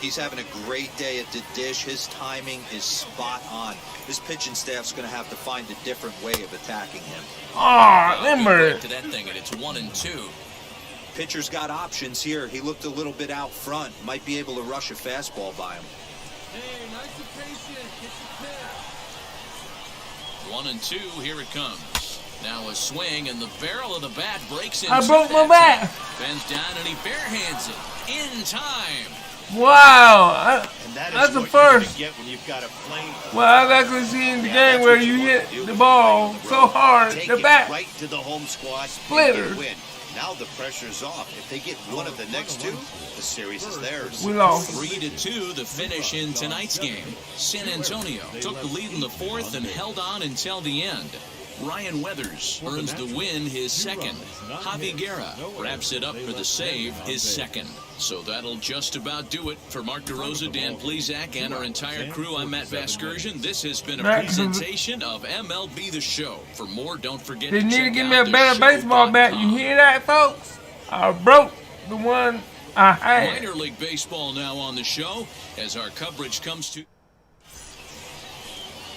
He's having a great day at the dish. His timing is spot on. His pitching staff's going to have to find a different way of attacking him. Remember to that thing, and it's 1-2. Pitcher's got options here. He looked a little bit out front. Might be able to rush a fastball by him. Hey, nice and patient. Get your pitch. 1-2. Here it comes. Now a swing, and the barrel of the bat breaks in. I broke my back. Bends down, and he barehands it in time. Wow, And that that's is the what first. you're gonna get when you've got a plane. Well, I've actually seen the game where you hit the ball so hard, Take the it bat right to the home squad. splitter. And win. Now the pressure's off. If they get one of the next 2, the series is theirs. We lost. 3-2, the finish in tonight's game. San Antonio took the lead in the 4th and held on until the end. Ryan Weathers earns the win, his second. Javi Guerra wraps it up for the save, his second. So that'll just about do it. For Mark DeRosa, Dan Plezak, and our entire crew, I'm Matt Vasgersian. This has been a presentation of MLB The Show. For more, don't forget They to need to check give out me a better baseball bat. You hear that, folks? I broke the one I had. Minor League Baseball now on the show as our coverage comes to...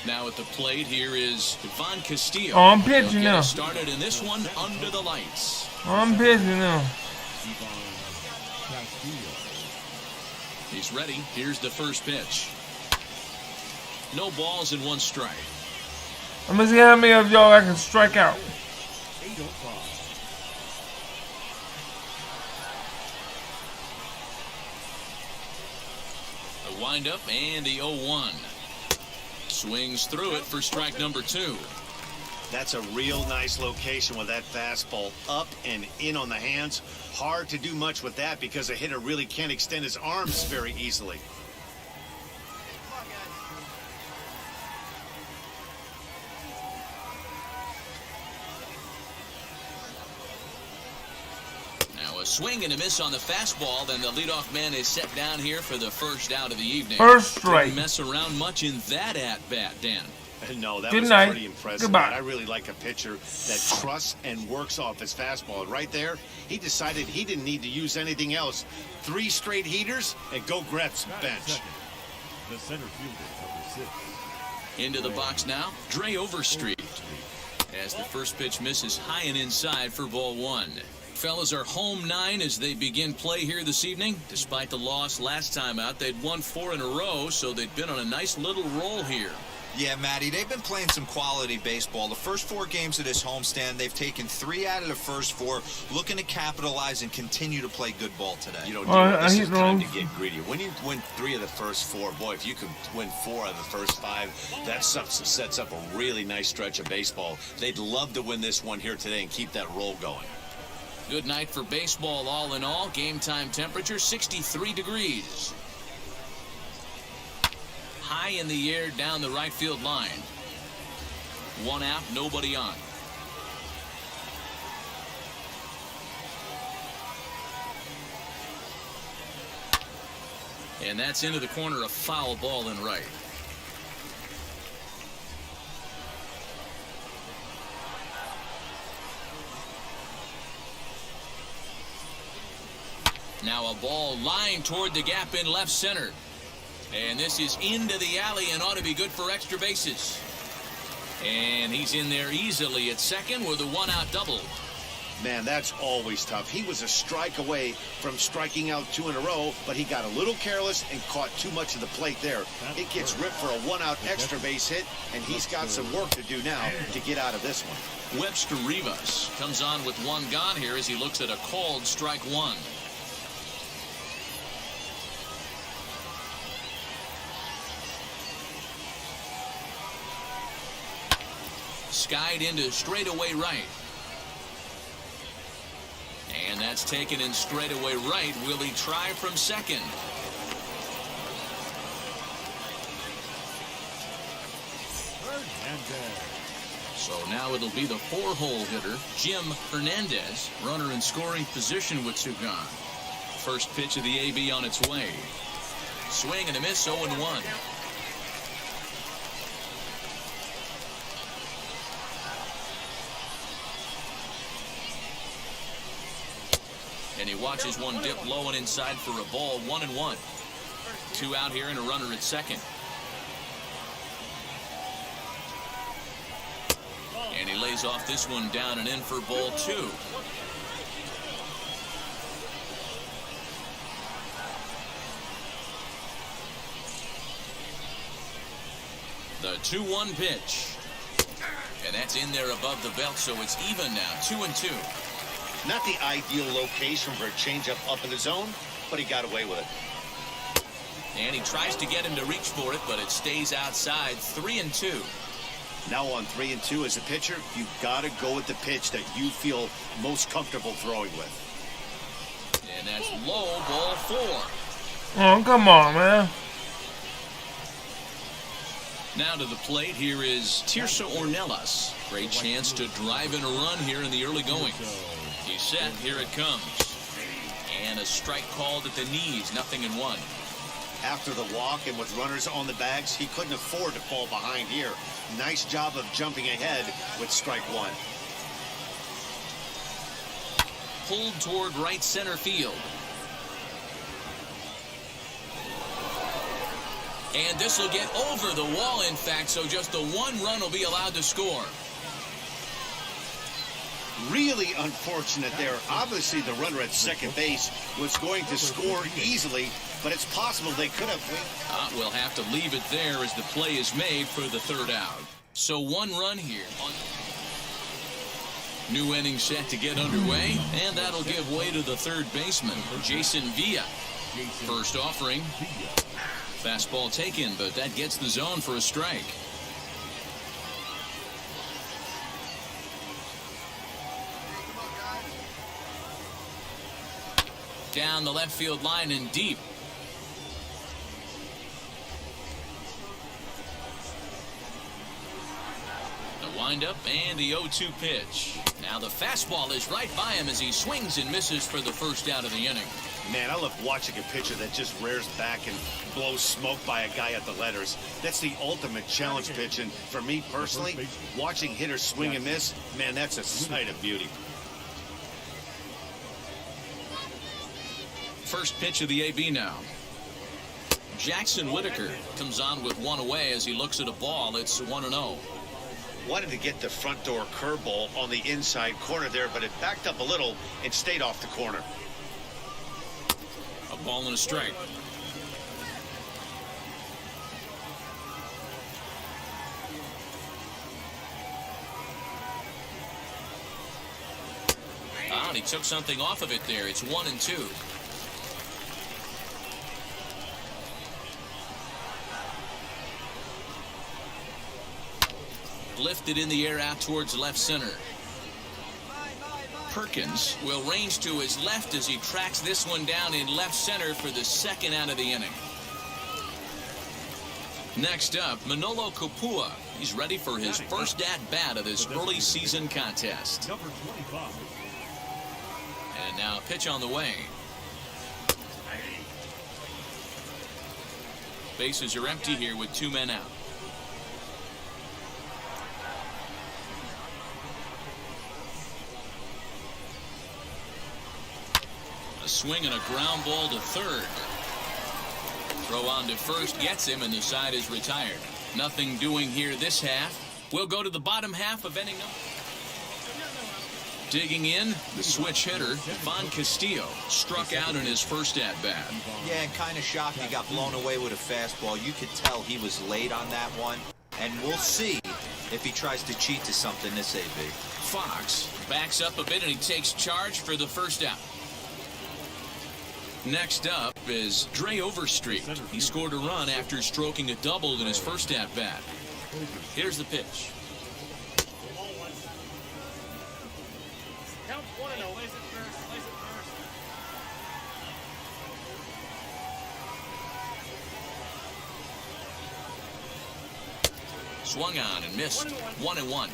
Now at the plate, here is Ivan Castillo. Oh, I'm pitching now. Started in this one under the lights. I'm pitching now. He's ready. Here's the first pitch. No balls and one strike. I'm gonna see how many of y'all I can strike out. The windup and the 0-1. Swings through it for strike number 2. That's a real nice location with that fastball up and in on the hands. Hard to do much with that because a hitter really can't extend his arms very easily. Now a swing and a miss on the fastball. Then the leadoff man is set down here for the first out of the evening. First strike. Didn't mess around much in that at-bat, Dan. No, that Good was night. pretty impressive. Goodbye. I really like a pitcher that trusts and works off his fastball. And right there, he decided he didn't need to use anything else. 3 straight heaters and go grab some bench. The center fielder, number 6. Into the box now, Dre Overstreet. As the first pitch misses high and inside for ball 1. Fellas are home 9 as they begin play here this evening. Despite the loss last time out, they'd won 4 in a row, so they'd been on a nice little roll here. Yeah, Matty, they've been playing some quality baseball. The first 4 games of this homestand, they've taken 3 out of the first 4, looking to capitalize and continue to play good ball today. You know, I this hit is time to wrong. get greedy. When you win 3 of the first 4, boy, if you could win 4 out of the first 5, that sets up a really nice stretch of baseball. They'd love to win this one here today and keep that roll going. Good night for baseball all in all. Game time temperature 63 degrees. High in the air down the right field line. 1 out, nobody on. And that's into the corner, a foul ball in right. Now a ball lined toward the gap in left center. And this is into the alley and ought to be good for extra bases. And he's in there easily at second with a 1-out double. Man, that's always tough. He was a strike away from striking out 2 in a row, but he got a little careless and caught too much of the plate there. It gets ripped for a 1-out extra base hit, and he's got some work to do now to get out of this one. Webster Rivas comes on with 1 gone here as he looks at a called strike 1. Skied into straightaway right. And that's taken in straightaway right. Will he try from second? So now it'll be the 4-hole hitter, Jim Hernandez, runner in scoring position with 2 gone. First pitch of the AB on its way. Swing and a miss, 0-1. And he watches one dip low and inside for a ball, 1-1. 2 out here and a runner at second. And he lays off this one down and in for ball 2. The 2-1 pitch. And that's in there above the belt, so it's even now, 2-2. Not the ideal location for a changeup up in the zone, but he got away with it. And he tries to get him to reach for it, but it stays outside, 3-2. Now on 3-2 as a pitcher, you've got to go with the pitch that you feel most comfortable throwing with. And that's low, ball 4. Oh, come on, man. Now to the plate, here is Tirso Ornelas. Great chance to drive in a run here in the early going. He's set, here it comes. And a strike called at the knees, 0-1. After the walk and with runners on the bags, he couldn't afford to fall behind here. Nice job of jumping ahead with strike one. Pulled toward right center field. And this will get over the wall, in fact, so just the one run will be allowed to score. Really unfortunate there. Obviously, the runner at second base was going to score easily, but it's possible they could have. We'll have to leave it there as the play is made for the third out. So one run here. New inning set to get underway, and that'll give way to the third baseman, Jason Villa. First offering. Fastball taken, but that gets the zone for a strike. Down the left field line and deep. The windup and the 0-2 pitch. Now the fastball is right by him as he swings and misses for the first out of the inning. Man, I love watching a pitcher that just rears back and blows smoke by a guy at the letters. That's the ultimate challenge pitch, and for me personally, watching hitters swing and miss, man, that's a sight of beauty. First pitch of the AB now. Jackson Whitaker comes on with one away as he looks at a ball. It's 1-0. Wanted to get the front door curveball on the inside corner there, but it backed up a little and stayed off the corner. A ball and a strike. And he took something off of it there. It's 1-2. Lifted in the air out towards left center. Perkins will range to his left as he tracks this one down in left center for the second out of the inning. Next up, Manolo Kopua. He's ready for his first at-bat of this early season contest. Number 25. And now a pitch on the way. Bases are empty here with 2 men out. A swing and a ground ball to third. Throw on to first gets him, and the side is retired. Nothing doing here this half. We'll go to the bottom half of inning. Digging in, the switch hitter, Von Castillo, struck out in his first at-bat. Yeah, and kind of shocked he got blown away with a fastball. You could tell he was late on that one, and we'll see if he tries to cheat to something this AB. Fox backs up a bit, and he takes charge for the first out. Next up is Dre Overstreet. He scored a run after stroking a double in his first at-bat. Here's the pitch. Swung on and missed. 1-1.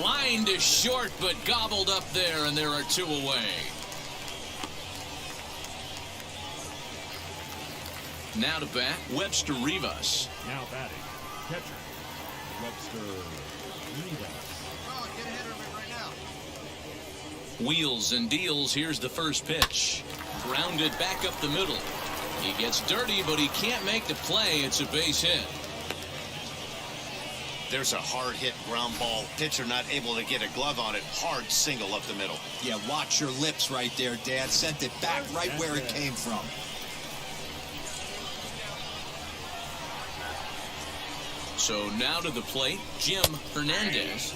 Line to short, but gobbled up there, and there are 2 away. Now to bat, Webster Rivas. Now batting, catcher, Webster Rivas. Wheels and deals. Here's the first pitch. Grounded back up the middle. He gets dirty, but he can't make the play. It's a base hit. There's a hard hit ground ball. Pitcher not able to get a glove on it. Hard single up the middle. Yeah, watch your lips right there, Dad. Sent it back right where it came from. So now to the plate, Jim Hernandez,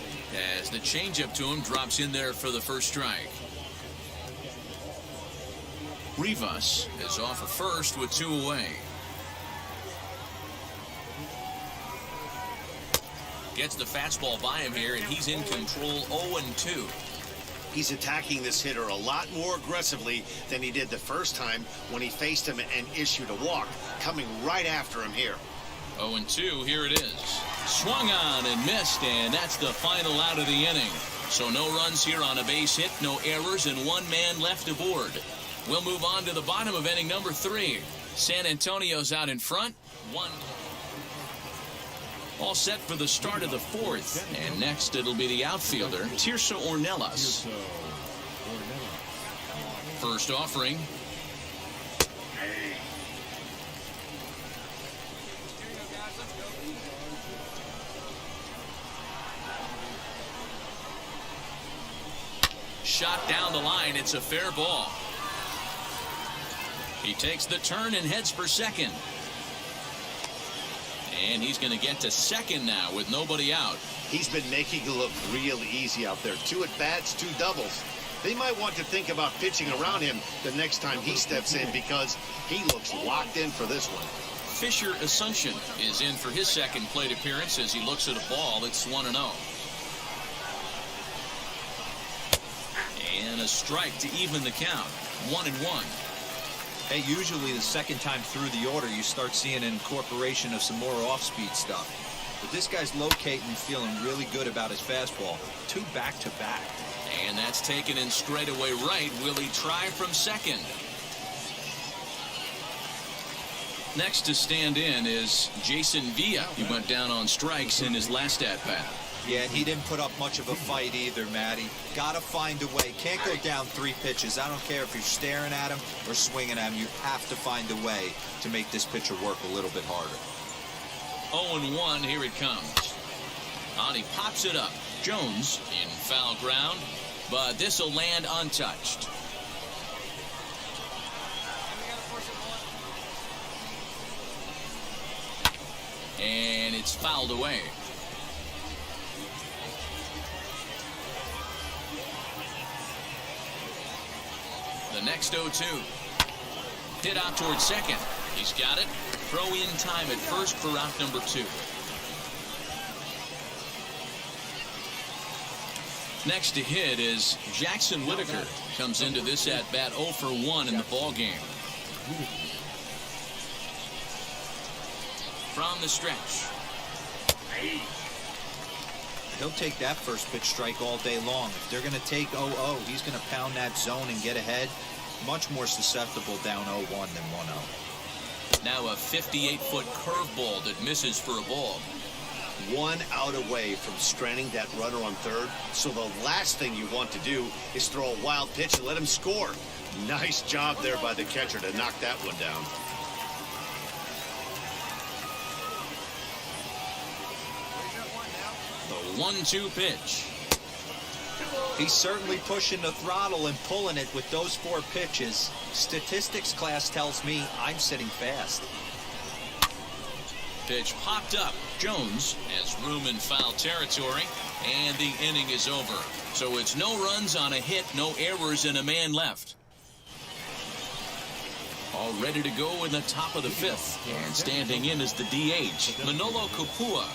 as the changeup to him drops in there for the first strike. Rivas is off of first with 2 away. Gets the fastball by him here, and he's in control. 0-2. He's attacking this hitter a lot more aggressively than he did the first time when he faced him and issued a walk, coming right after him here. 0-2, here it is. Swung on and missed, and that's the final out of the inning. So no runs here on a base hit, no errors, and one man left aboard. We'll move on to the bottom of inning number 3. San Antonio's out in front. 1. All set for the start of the 4th. And next it'll be the outfielder, Tirso Ornelas. First offering. Shot down the line. It's a fair ball. He takes the turn and heads for second. And he's going to get to second now with nobody out. He's been making it look real easy out there. 2 at-bats, 2 doubles. They might want to think about pitching around him the next time he steps in because he looks locked in for this one. Fisher Asuncion is in for his second plate appearance as he looks at a ball that's 1-0. And a strike to even the count. 1-1. Hey, usually the second time through the order, you start seeing an incorporation of some more off-speed stuff. But this guy's locating and feeling really good about his fastball. 2 back-to-back. And that's taken in straightaway right. Will he try from second? Next to stand in is Jason Villa. He went down on strikes in his last at-bat. Yeah, he didn't put up much of a fight either, Matty. Got to find a way. Can't go down 3 pitches. I don't care if you're staring at him or swinging at him. You have to find a way to make this pitcher work a little bit harder. 0-1, here it comes. On he pops it up. Jones in foul ground, but this will land untouched. And it's fouled away. The next 0-2. Hit out towards second. He's got it. Throw in time at first for out number 2. Next to hit is Jackson Whitaker. Comes into this at-bat 0 for 1 in the ball game. From the stretch. He'll take that first pitch strike all day long. If they're going to take 0-0, he's going to pound that zone and get ahead. Much more susceptible down 0-1 than 1-0. Now a 58-foot curveball that misses for a ball. 1 out away from stranding that runner on third. So the last thing you want to do is throw a wild pitch and let him score. Nice job there by the catcher to knock that one down. The 1-2 pitch. He's certainly pushing the throttle and pulling it with those 4 pitches. Statistics class tells me I'm sitting fast. Pitch popped up. Jones has room in foul territory, and the inning is over. So it's no runs on a hit, no errors, and a man left. All ready to go in the top of the 5th. And standing in is the DH, Manolo Kapua.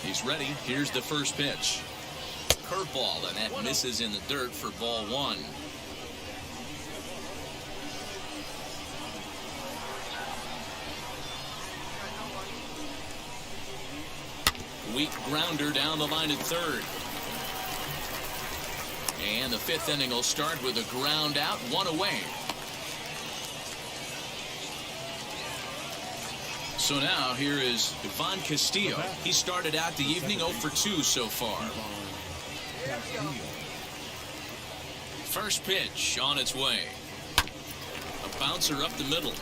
He's ready. Here's the first pitch. Curveball, and that misses in the dirt for ball 1. Weak grounder down the line at third. And the 5th inning will start with a ground out, 1 away. So now here is Ivan Castillo. He started out the evening 0 for 2 so far. First pitch on its way. A bouncer up the middle.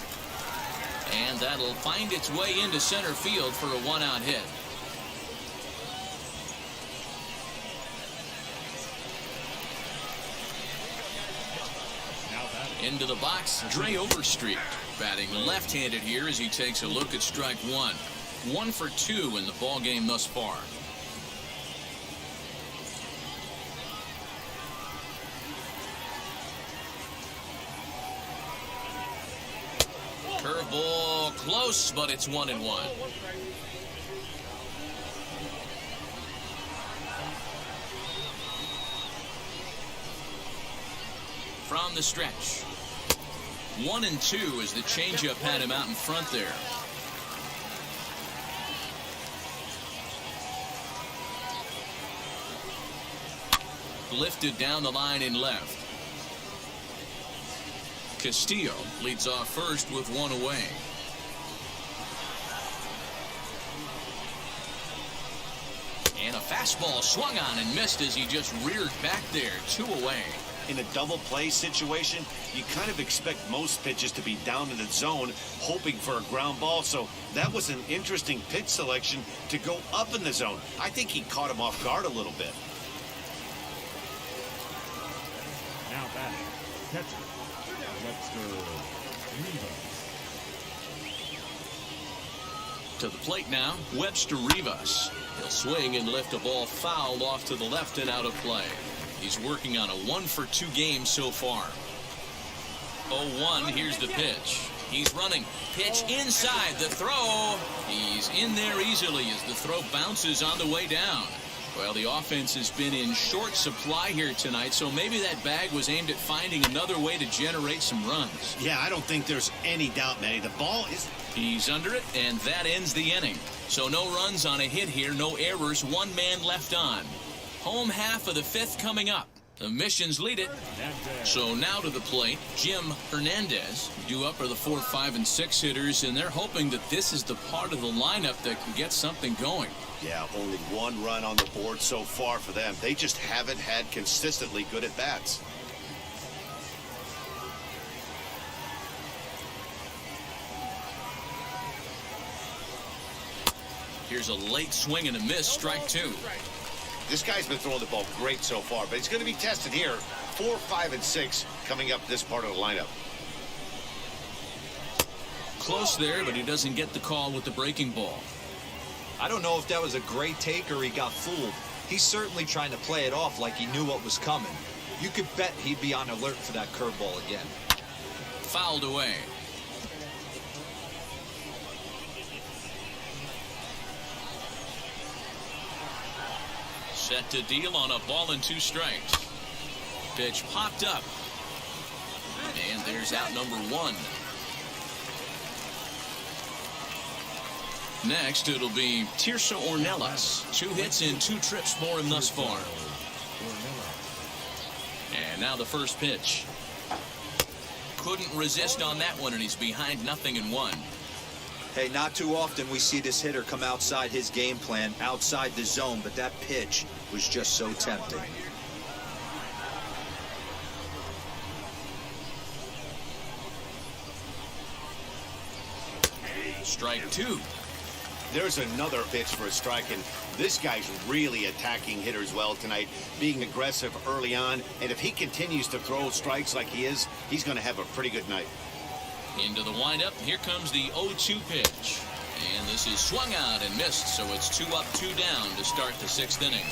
And that'll find its way into center field for a 1-out hit. Into the box, Dre Overstreet, batting left-handed here as he takes a look at strike 1. 1 for 2 in the ball game thus far. Curveball close, but it's 1-1. from the stretch. 1-2 as the changeup had him out in front there. Lifted down the line in left. Castillo leads off first with one away. And a fastball swung on and missed as he just reared back there. 2 away. In a double play situation, you kind of expect most pitches to be down in the zone, hoping for a ground ball. So that was an interesting pitch selection to go up in the zone. I think he caught him off guard a little bit. Now batting, catcher, Webster Rivas. To the plate now, Webster Rivas. He'll swing and lift a ball foul off to the left and out of play. He's working on a 1-for-2 game so far. 0-1, here's the pitch. He's running. Pitch inside the throw. He's in there easily as the throw bounces on the way down. Well, the offense has been in short supply here tonight, so maybe that bag was aimed at finding another way to generate some runs. Yeah, I don't think there's any doubt, Manny. The ball is... He's under it, and that ends the inning. So no runs on a hit here, no errors, 1 man left on. Home half of the 5th coming up. The Missions lead it. So now to the plate, Jim Hernandez. Due up are the 4, 5, and 6 hitters, and they're hoping that this is the part of the lineup that can get something going. Yeah, only 1 run on the board so far for them. They just haven't had consistently good at-bats. Here's a late swing and a miss, strike 2. This guy's been throwing the ball great so far, but he's going to be tested here. 4, 5, and 6 coming up this part of the lineup. Close there, but he doesn't get the call with the breaking ball. I don't know if that was a great take or he got fooled. He's certainly trying to play it off like he knew what was coming. You could bet he'd be on alert for that curveball again. Fouled away. Set to deal on a ball and 2 strikes. Pitch popped up. And there's out number 1. Next, it'll be Tirso Ornelas. 2 hits and 2 trips for him thus far. And now the first pitch. Couldn't resist on that one, and he's behind 0-1. Hey, not too often we see this hitter come outside his game plan, outside the zone, but that pitch was just so tempting. Strike 2. There's another pitch for a strike, and this guy's really attacking hitters well tonight, being aggressive early on, and if he continues to throw strikes like he is, he's going to have a pretty good night. Into the windup, here comes the 0-2 pitch. And this is swung out and missed, so it's 2 up, 2 down to start the 6th inning.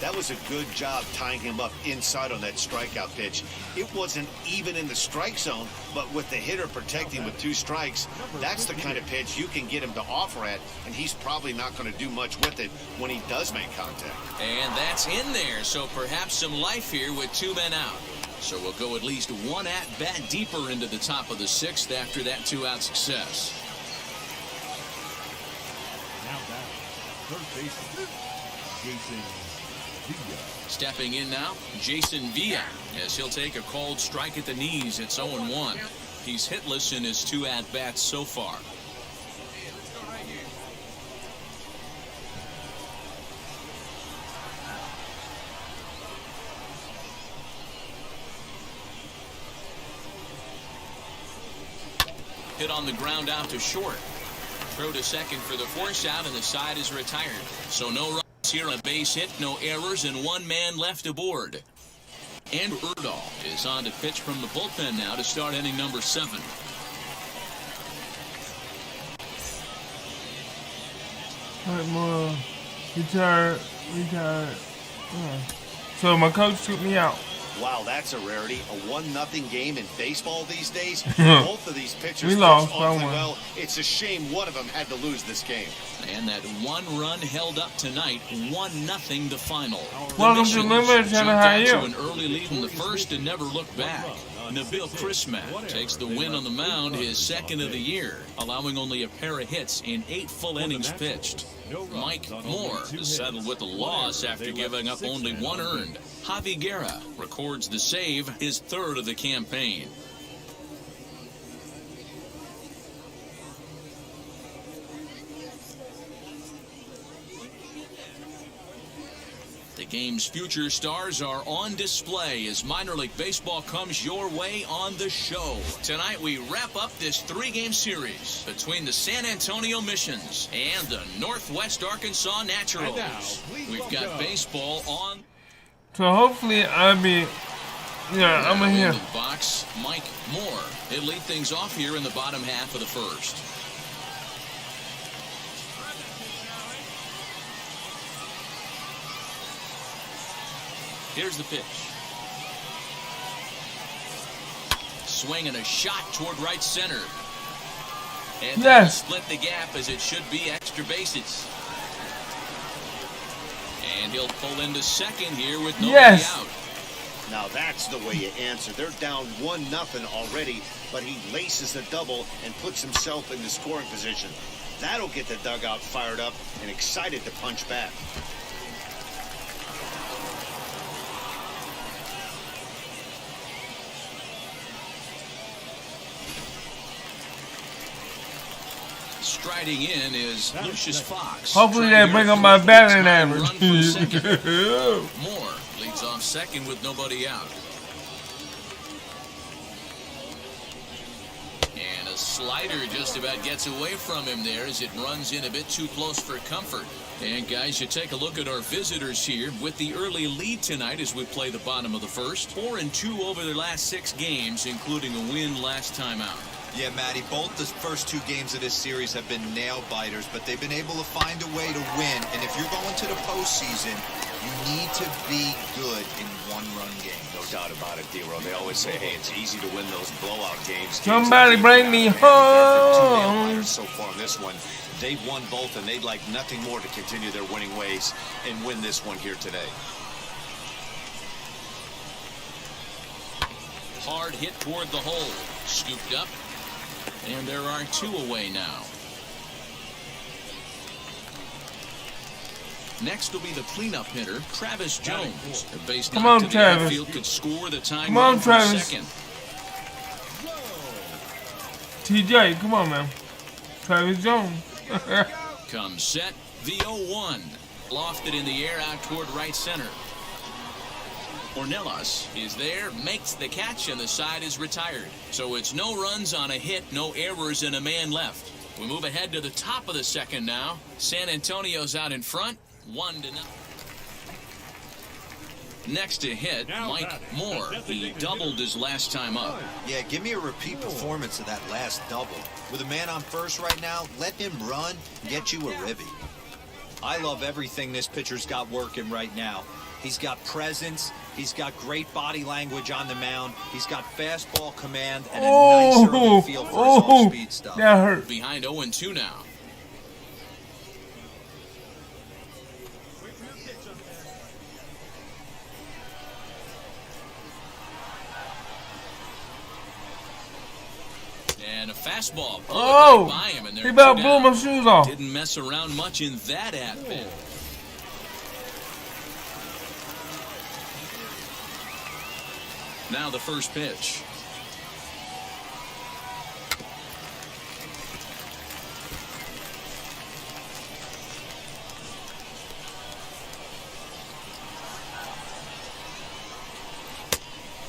That was a good job tying him up inside on that strikeout pitch. It wasn't even in the strike zone, but with the hitter protecting with 2 strikes, that's the kind of pitch you can get him to offer at, and he's probably not going to do much with it when he does make contact. And that's in there, so perhaps some life here with 2 men out. So we'll go at least 1 at-bat deeper into the top of the 6th after that 2-out success. Now batting, third baseman, Jason Villa. Stepping in now, Jason Villa, as he'll take a called strike at the knees. It's 0-1. He's hitless in his 2 at-bats so far. Hit on the ground out to short. Throw to second for the force out, and the side is retired. So no runs here on a base hit, no errors, and 1 man left aboard. And Erdahl is on to pitch from the bullpen now to start inning number 7. All right, more retired. Yeah. So my coach took me out. Wow, that's a rarity. A 1-0 game in baseball these days. Both of these pitchers We lost pitched awfully by 1. well. It's a shame one of them had to lose this game. And that 1 run held up tonight, 1-0 the final. Welcome to Missions Limited. jumped How are out you? to an early lead in the first and never looked back. Nabil Chrismat takes the win on the mound, his second of the year, allowing only a pair of hits in 8 full innings pitched. Mike Moore is settled with the loss after giving up only 1 earned. Javi Guerra records the save, his 3rd of the campaign. The game's future stars are on display as minor league baseball comes your way on the show. Tonight we wrap up this 3-game series between the San Antonio Missions and the Northwest Arkansas Naturals. We've got baseball on. So hopefully I'll be, I'm gonna hear. Box, Mike Moore. He'll lead things off here in the bottom half of the first. Here's the pitch. Swing and a shot toward right center. And yes. Split the gap as it should be extra bases. And he'll pull into second here with nobody out. Now that's the way you answer. They're down 1-0 already, but he laces the double and puts himself in the scoring position. That'll get the dugout fired up and excited to punch back. Striding in is Lucius Fox. Hopefully they bring up my batting average. Moore leads off second with nobody out. And a slider just about gets away from him there as it runs in a bit too close for comfort. And guys, you take a look at our visitors here with the early lead tonight as we play the bottom of the first. 4-2 over their last 6 games, including a win last time out. Yeah, Matty, both the first 2 games of this series have been nail-biters, but they've been able to find a way to win. And if you're going to the postseason, you need to be good in one-run games. No doubt about it, D-Row. They always say, hey, it's easy to win those blowout games. Somebody bring me home. So far in this one, they've won both, and they'd like nothing more to continue their winning ways and win this one here today. Hard hit toward the hole. Scooped up. And there are 2 away now. Next will be the cleanup hitter, Travis Jones. A base Come knock on, to the Travis. outfield could score the time. Come on, run for Travis. second. TJ, come on, man. Travis Jones. Comes set, the 0-1. Lofted in the air out toward right center. Ornelas is there, makes the catch, and the side is retired. So it's no runs on a hit, no errors, and a man left. We move ahead to the top of the second now. San Antonio's out in front, 1-0. Next to hit, Mike Moore. He doubled his last time up. Yeah, give me a repeat performance of that last double. With a man on first right now, let him run and get you a ribby. I love everything this pitcher's got working right now. He's got presence. He's got great body language on the mound. He's got fastball command and a nice early feel for his off-speed stuff. That hurt. Behind 0-2 now. And a fastball. Oh! By him, and He about blew my shoes off. Didn't mess around much in that at-bat. Now the first pitch.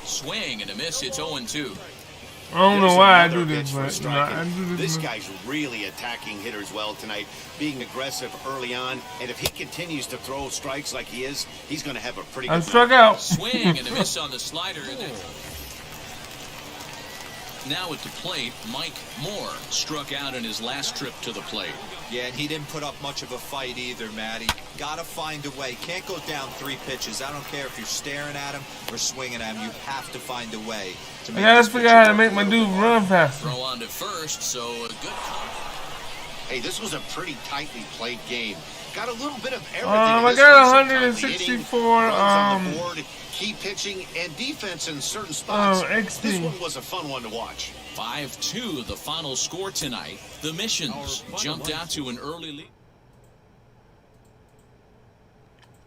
Swing and a miss. It's 0-2. I don't know why I do this, but I do this guy's really attacking hitters well tonight, being aggressive early on, and if he continues to throw strikes like he is, he's going to have a pretty good I struck out. Swing and a miss on the slider. Now at the plate, Mike Moore struck out in his last trip to the plate. Yeah, and he didn't put up much of a fight either, Matty. Gotta find a way. Can't go down 3 pitches. I don't care if you're staring at him or swinging at him. You have to find a way to make I gotta figure out how to make my dude run faster. Throw on to first, so a good call. Hey, this was a pretty tightly played game. Got a little bit of everything. I got 164. On the board, key pitching and defense in certain spots. XP. This one was a fun one to watch. 5-2, the final score tonight. The Missions jumped out to an early lead.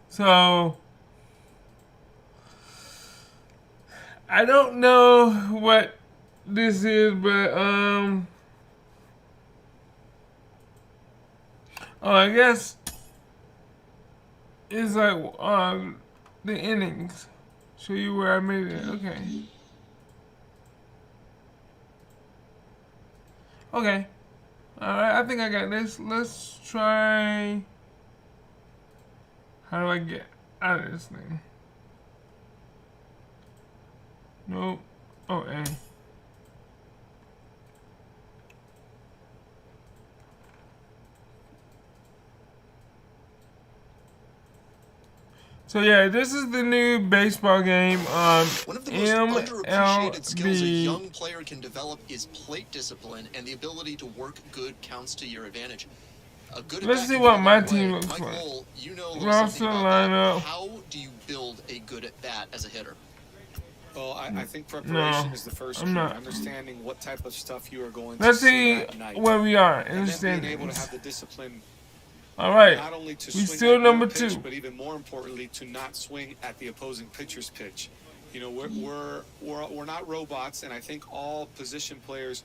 So, I don't know what this is, but, oh, I guess it's like, the innings. Show you where I made it. Okay. Okay. Alright, I think I got this. Let's try. How do I get out of this thing? Nope. Oh, A. So yeah, this is the new baseball game. One of the most underappreciated skills a MLB. young player can develop is plate discipline and the ability to work good counts to your advantage. A good Let's at-bat see can what go a my long team way. looks Mike like. Lowell, you know a little Roster something about that. lineup. How do you build a good at bat as a hitter? Well, I think preparation is the first key. not. Understanding what type of stuff you are going Let's to see that night. where we are in And the then being able to standings. have the discipline All right, not only to we swing still at number your pitch, 2. but even more importantly, to not swing at the opposing pitcher's pitch. You know, we're not robots, and I think all position players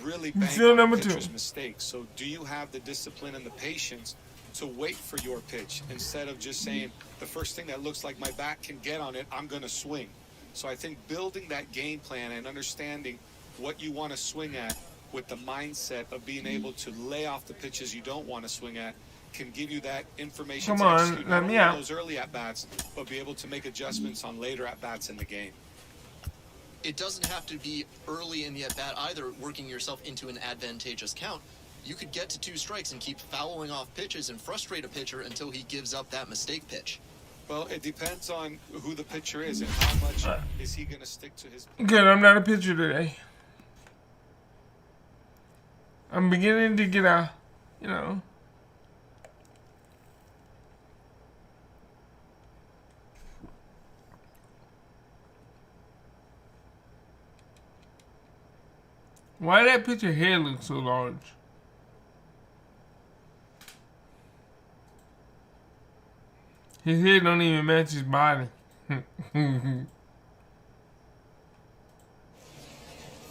really bank Still on number the 2. pitcher's mistakes. So, do you have the discipline and the patience to wait for your pitch instead of just saying the first thing that looks like my bat can get on it, I'm going to swing. So I think building that game plan and understanding what you want to swing at with the mindset of being able to lay off the pitches you don't want to swing at can give you that information Come to on, execute let not me only out. those early at-bats, but be able to make adjustments on later at-bats in the game. It doesn't have to be early in the at-bat either, working yourself into an advantageous count. You could get to 2 strikes and keep fouling off pitches and frustrate a pitcher until he gives up that mistake pitch. Well, it depends on who the pitcher is and how much is he going to stick to his... Good, I'm not a pitcher today. I'm beginning to get a, you know. Why that picture head look so large? His head don't even match his body.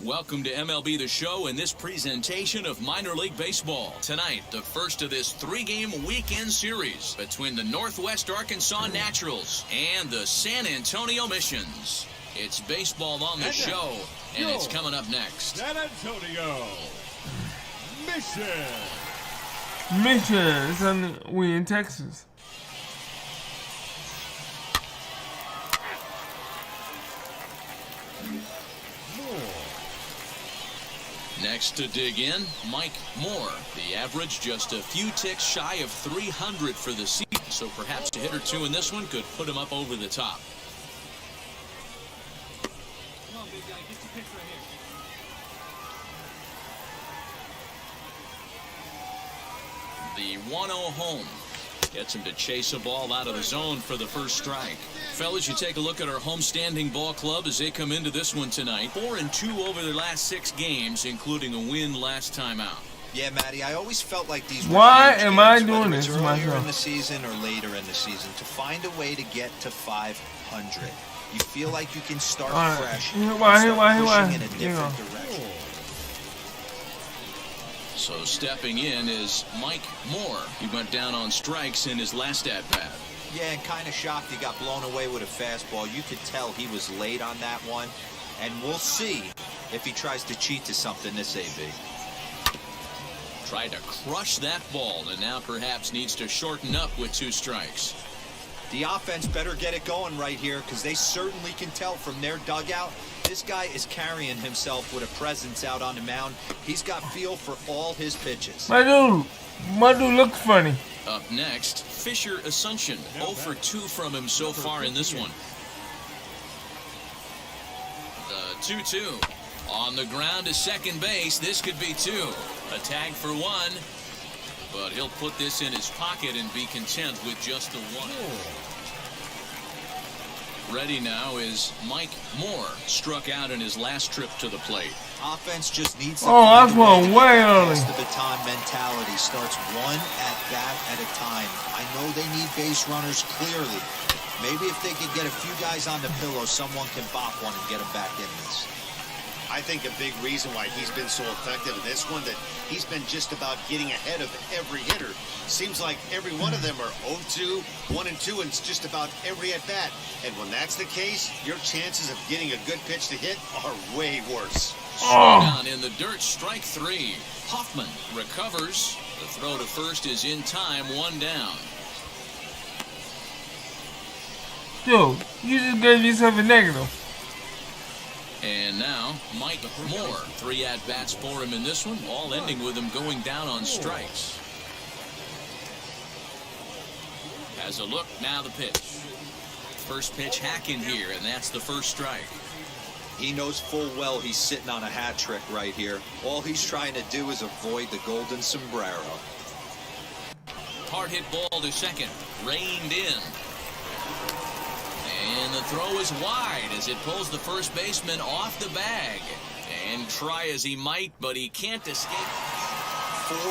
Welcome to MLB The Show and this presentation of minor league baseball. Tonight, the first of this 3-game weekend series between the Northwest Arkansas Naturals and the San Antonio Missions. It's baseball on the show, and it's coming up next. San Antonio Mission. We in Texas. Next to dig in, Mike Moore. The average just a few ticks shy of 300 for the season, so perhaps a hit or two in this one could put him up over the top. Come on, big guy, get your pitch right here. The 1-0 home gets him to chase a ball out of the zone for the first strike. Fellas, you take a look at our homestanding ball club as they come into this one tonight. 4-2 over their last 6 games, including a win last time out. Yeah, Matty, I always felt like these were Why huge am I games, doing whether it's this earlier myself? in the season or later in the season, to find a way to get to 500. You feel like you can start Alright. fresh Here, and why, start why, pushing why? in a You different know. direction. So stepping in is Mike Moore. He went down on strikes in his last at-bat. Yeah, and kind of shocked he got blown away with a fastball. You could tell he was late on that one, and we'll see if he tries to cheat to something this AB. Tried to crush that ball and now perhaps needs to shorten up with 2 strikes. The offense better get it going right here because they certainly can tell from their dugout. This guy is carrying himself with a presence out on the mound. He's got feel for all his pitches. My dude looks funny. Up next, Fisher Asuncion. 0 for 2 from him so far in this one. The 2-2. On the ground to second base. This could be 2. A tag for 1. But he'll put this in his pocket and be content with just the one. Ready now is Mike Moore, struck out in his last trip to the plate. Offense just needs to that's one way early. The baton mentality starts one at bat at a time. I know they need base runners clearly. Maybe if they could get a few guys on the pillow, someone can bop one and get them back in this. I think a big reason why he's been so effective in this one, that he's been just about getting ahead of every hitter. Seems like every one of them are 0-2, 1-2, and it's just about every at-bat. And when that's the case, your chances of getting a good pitch to hit are way worse. Down in the dirt, strike 3. Hoffman recovers. The throw to first is in time, 1 down. Dude, you just gave yourself a negative. And now, Mike Moore. 3 at-bats for him in this one, all ending with him going down on strikes. Has a look, now the pitch. First pitch hack in here, and that's the first strike. He knows full well he's sitting on a hat trick right here. All he's trying to do is avoid the golden sombrero. Hard hit ball to second, reined in. And the throw is wide as it pulls the first baseman off the bag. And try as he might, but he can't escape.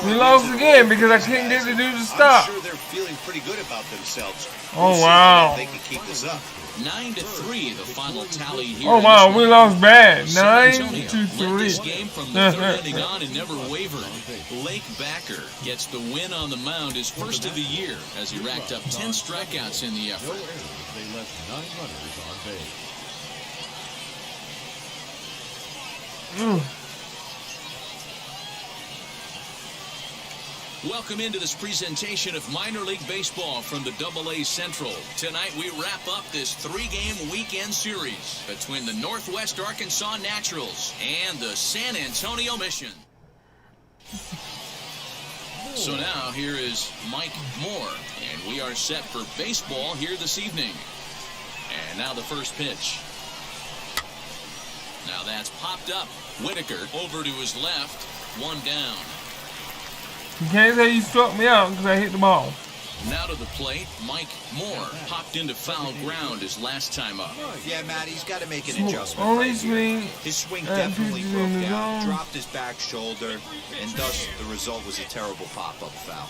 We lost again because I couldn't get the dude to stop. I'm sure they're feeling pretty good about themselves. Oh, wow. They can keep this up. 9-3, the final tally here. Oh, wow, we lost bad. 9-3. This game from the third inning on and never wavered. Blake Backer gets the win on the mound, his first of the year, as he racked up 10 strikeouts in the effort. They left 9 runners on base. Welcome into this presentation of minor league baseball from the AA Central. Tonight we wrap up this 3-game weekend series between the Northwest Arkansas Naturals and the San Antonio Mission. So now here is Mike Moore, and we are set for baseball here this evening. And now the first pitch. Now that's popped up. Whitaker over to his left, 1 down. You can't say you struck me out because I hit the ball. Now to the plate, Mike Moore popped into foul ground his last time up. Yeah, Matt, he's got to make an adjustment. Only right swing. His swing definitely broke down, dropped his back shoulder, and thus the result was a terrible pop-up foul.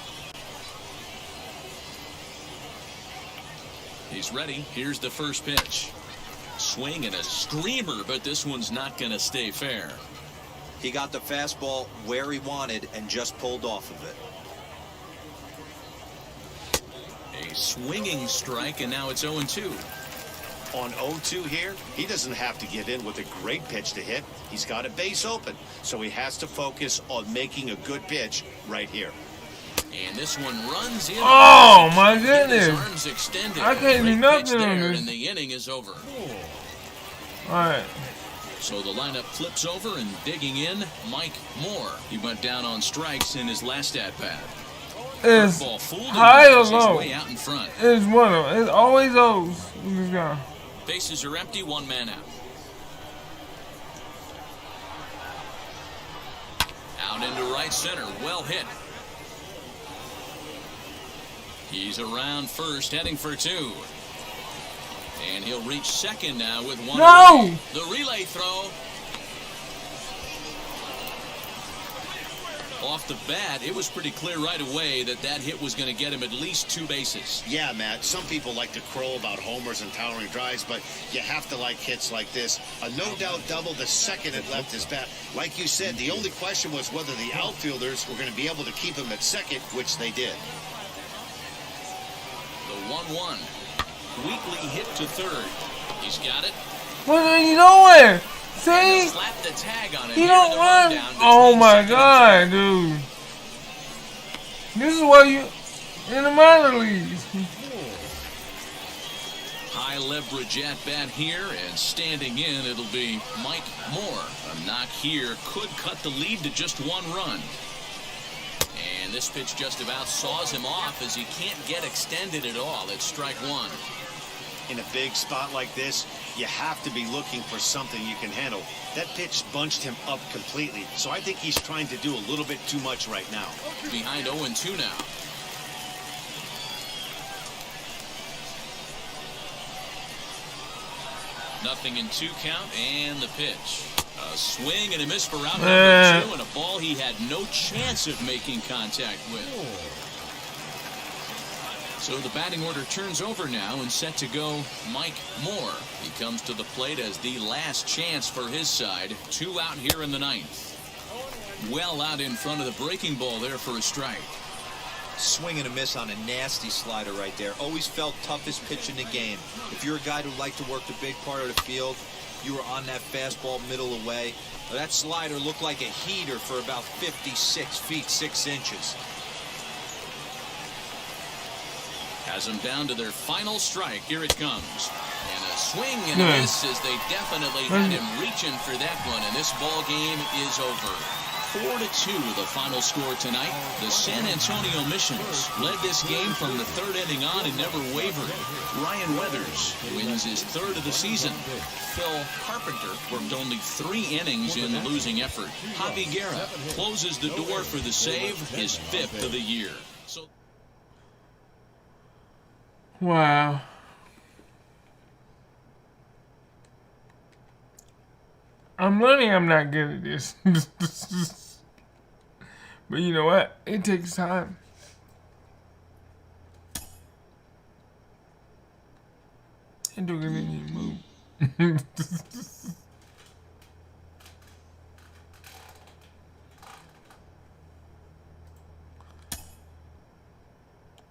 He's ready. Here's the first pitch. Swing and a screamer, but this one's not going to stay fair. He got the fastball where he wanted and just pulled off of it. A swinging strike, and now it's 0-2. On 0-2 here, he doesn't have to get in with a great pitch to hit. He's got a base open, so he has to focus on making a good pitch right here. And this one runs in. Oh, my goodness. His arms extended. I can't do nothing on there, this. and the inning is over. All right. So the lineup flips over, and digging in, Mike Moore. He went down on strikes in his last at-bat. It's Ball fooled him high or because he's low. way out in front. It's one of them. It's always those with this guy. Bases are empty, 1 man out. Out into right center, well hit. He's around first, heading for 2. And he'll reach second now with 1 No! away. The relay throw. Off the bat, it was pretty clear right away that that hit was going to get him at least 2 bases. Yeah, Matt, some people like to crow about homers and towering drives, but you have to like hits like this. A no-doubt double the second it left his bat. Like you said, the only question was whether the outfielders were going to be able to keep him at second, which they did. The 1-1. Weekly hit to third. He's got it. What are you doing? See? Slap the tag on it. He don't run. Oh my God, dude. This is why you in the minor leagues. High leverage at bat here, and standing in, it'll be Mike Moore. A knock here could cut the lead to just 1 run. And this pitch just about saws him off as he can't get extended at all. It's strike 1. in a big spot like this, you have to be looking for something you can handle. That pitch bunched him up completely, so I think he's trying to do a little bit too much right now. Behind 0-2 now. Nothing in 2 count, and the pitch. A swing and a miss for out number 2, and a ball he had no chance of making contact with. So the batting order turns over now, and set to go Mike Moore. He comes to the plate as the last chance for his side. 2 out here in the 9th. Well out in front of the breaking ball there for a strike. Swing and a miss on a nasty slider right there. Always felt toughest pitch in the game. If you're a guy who liked to work the big part of the field, you were on that fastball middle away. That slider looked like a heater for about 56 feet 6 inches. Has them down to their final strike. Here it comes. And a swing and a miss as they definitely had him reaching for that one. And this ball game is over. 4-2 the final score tonight. The San Antonio Missions led this game from the 3rd inning on and never wavered. Ryan Weathers wins his 3rd of the season. Phil Carpenter worked only 3 innings in the losing effort. Javi Guerra closes the door for the save, his 5th of the year. So wow. I'm learning I'm not good at this. But you know what? It takes time. It don't even need to move.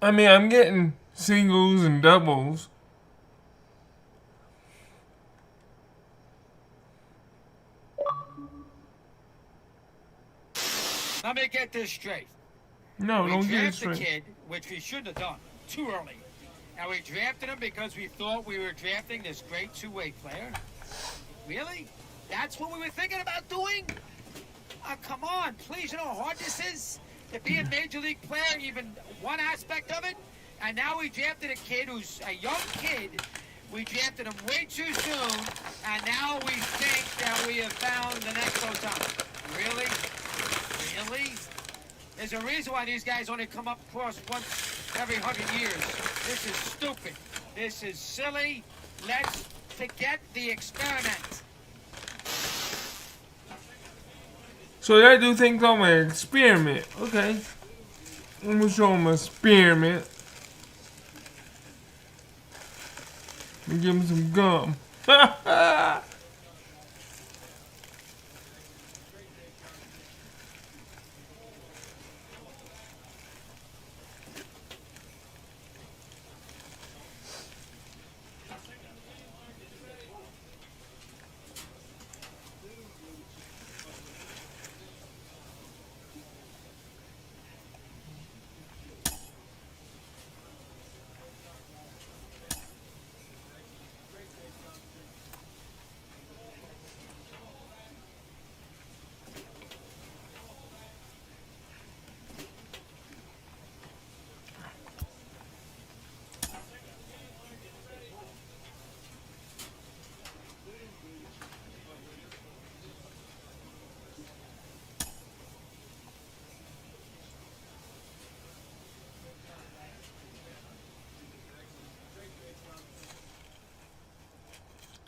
I mean, I'm getting singles and doubles. Let me get this straight. No, don't get it We drafted straight. the kid, which we shouldn't have done, too early. And we drafted him because we thought we were drafting this great two-way player. Really? That's what we were thinking about doing? Oh, come on, please. You know how hard this is to be a major league player, even one aspect of it? And now we drafted a kid who's a young kid. We drafted him way too soon, and now we think that we have found the next Otani. Really? Really? There's a reason why these guys only come up across once every 100 years. This is stupid. This is silly. Let's forget the experiment. So that dude thinks I'm an experiment. Okay. Let me show him an experiment. Let me give him some gum.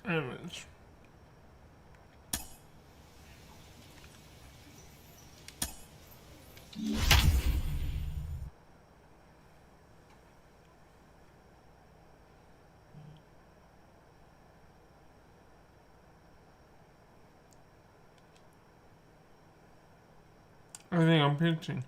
Image. I think I'm pitching.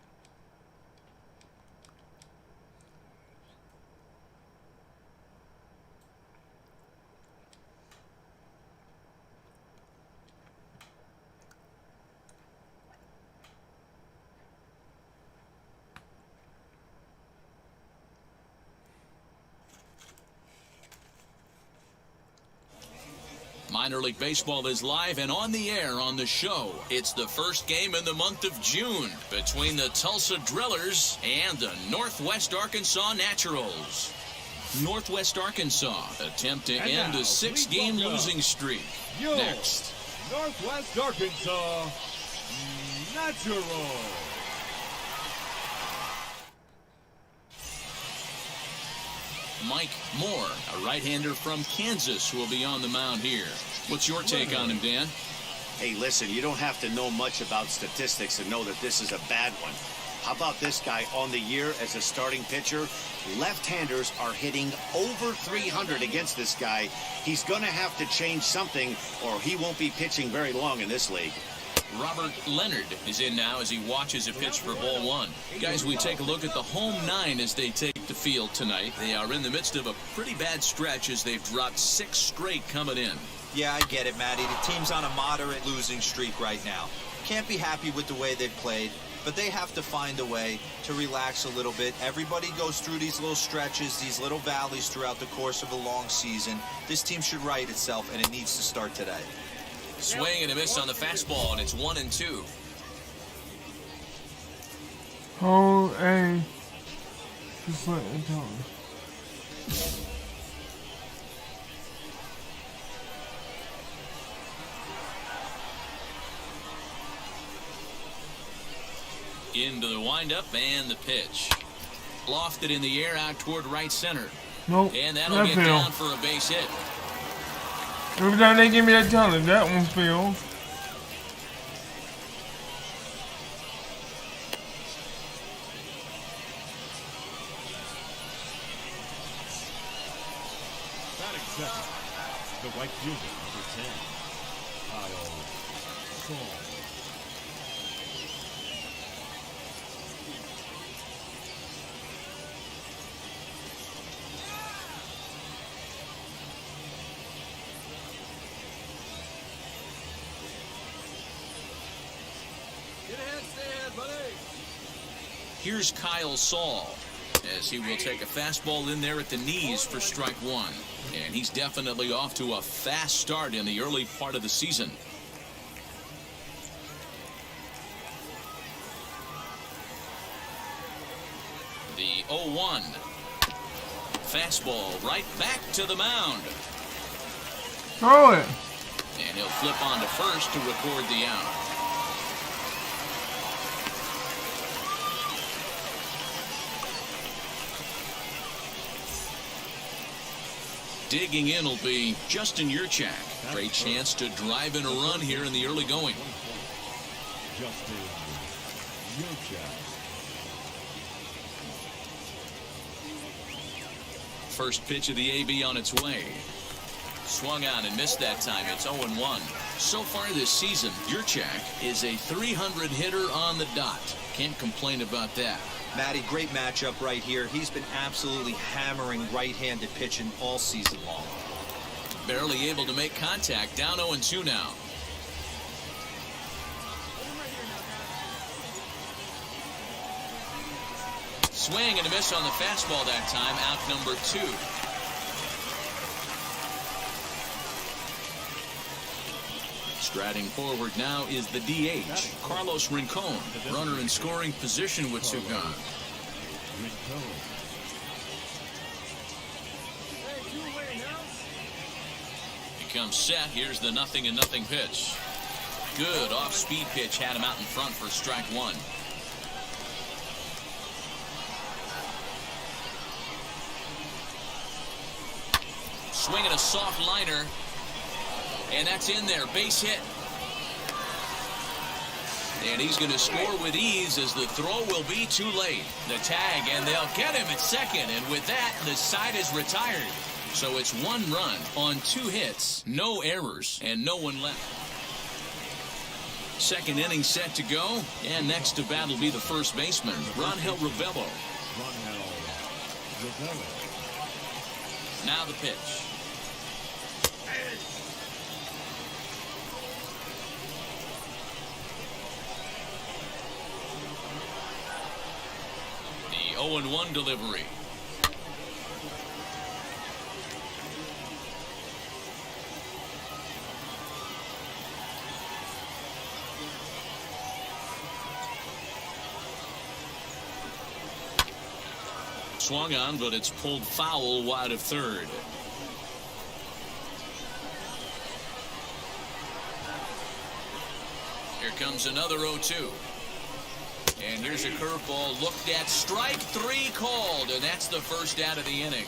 Minor League Baseball is live and on the air on the show. It's the first game in the month of June between the Tulsa Drillers and the Northwest Arkansas Naturals. Northwest Arkansas attempt to And end now, a 6-game welcome losing streak. Yo, Next. Northwest Arkansas Natural. Mike Moore, a right-hander from Kansas, will be on the mound here. What's your take on him, Dan? Hey, listen, you don't have to know much about statistics to know that this is a bad one. How about this guy on the year as a starting pitcher? Left-handers are hitting over 300 against this guy. He's going to have to change something or he won't be pitching very long in this league. Robert Leonard is in now as he watches a pitch for ball one. Guys, we take a look at the home nine as they take the field tonight. They are in the midst of a pretty bad stretch as they've dropped 6 straight coming in. Yeah, I get it, Matty. The team's on a moderate losing streak right now. Can't be happy with the way they've played, but they have to find a way to relax a little bit. Everybody goes through these little stretches, these little valleys throughout the course of a long season. This team should right itself, and it needs to start today. Swing and a miss on the fastball, and it's 1-2. Hold A. Just let it go. Into the windup and the pitch. Lofted in the air out toward right center. Nope. And that'll That get failed. down for a base hit. Every time they give me that challenge, that one failed. Batting second, the right fielder, number 10, Kyle Saul. Here's Kyle Saul as he will take a fastball in there at the knees for strike one. And he's definitely off to a fast start in the early part of the season. The 0-1. Fastball right back to the mound. Throw it. And he'll flip on to first to record the out. Digging in will be Justin Yurchak. Great chance to drive in a run here in the early going. Justin Yurchak. First pitch of the AB on its way. Swung on and missed that time. It's 0-1. So far this season, Yurchak is a 300 hitter on the dot. Can't complain about that. Matty, great matchup right here. He's been absolutely hammering right-handed pitching all season long. Barely able to make contact. Down 0-2 now. Swing and a miss on the fastball that time. Out number 2. Striding forward now is the DH, Carlos Rincon. Runner in scoring position with two gone. Becomes set. Here's the 0-0 pitch. Good off-speed pitch had him out in front for strike one. Swinging a soft liner. And that's in there. Base hit. And he's going to score with ease as the throw will be too late. The tag, and they'll get him at second. And with that, the side is retired. So it's 1 run on 2 hits, no errors, and no one left. Second inning set to go. And next to bat will be the first baseman, Ronhel Ravello. Now the pitch. The 0-1 delivery. swung on, but it's pulled foul wide of third. Here comes another 0-2. And here's a curveball looked at. Strike three called, and that's the first out of the inning.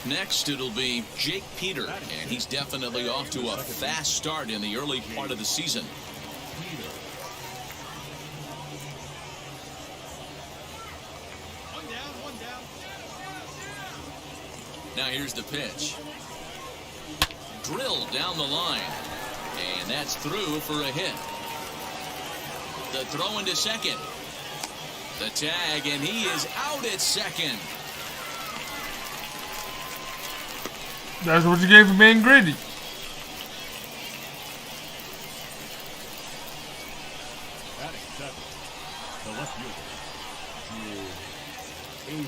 Next, it'll be Jake Peter, and he's definitely off to a fast start in the early part of the season. Now here's the pitch. Drilled down the line, and that's through for a hit. The throw into second. The tag, and he is out at second. That's what you get for being gritty.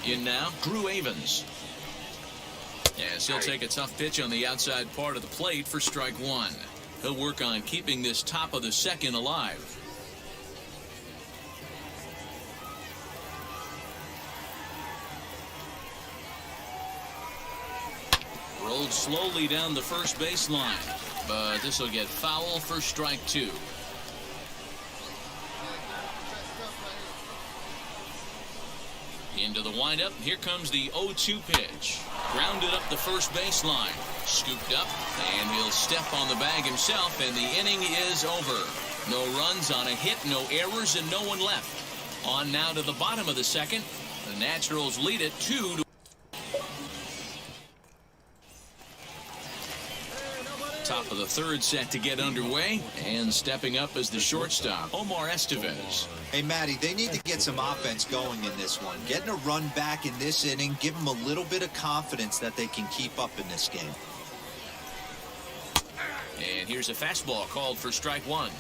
In now, Drew Avens. Yes, he'll take a tough pitch on the outside part of the plate for strike one. He'll work on keeping this top of the second alive. Rolled slowly down the first baseline, but this will get foul for strike two. Into the windup. Here comes the 0-2 pitch. Grounded up the first baseline. Scooped up, and he'll step on the bag himself, and the inning is over. No runs on a hit, no errors, and no one left. On now to the bottom of the second. The Naturals lead it 2-1. Top of the third set to get underway, and stepping up as the shortstop, Omar Estevez. Hey, Matty, they need to get some offense going in this one. Getting a run back in this inning, give them a little bit of confidence that they can keep up in this game. And here's a fastball called for strike one.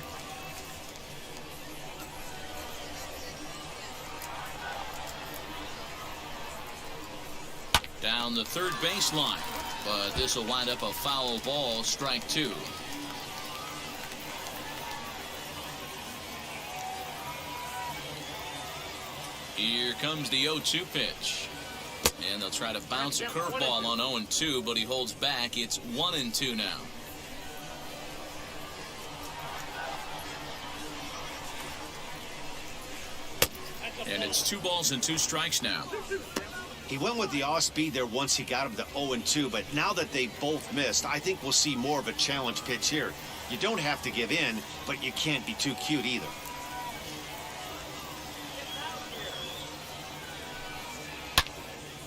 Down the third baseline, but this will wind up a foul ball, strike two. Here comes the 0-2 pitch. And they'll try to bounce a curveball on 0-2, but he holds back. It's 1-2 now. And it's 2 balls and 2 strikes now. He went with the off speed there once he got him to 0-2, but now that they both missed, I think we'll see more of a challenge pitch here. You don't have to give in, but you can't be too cute either.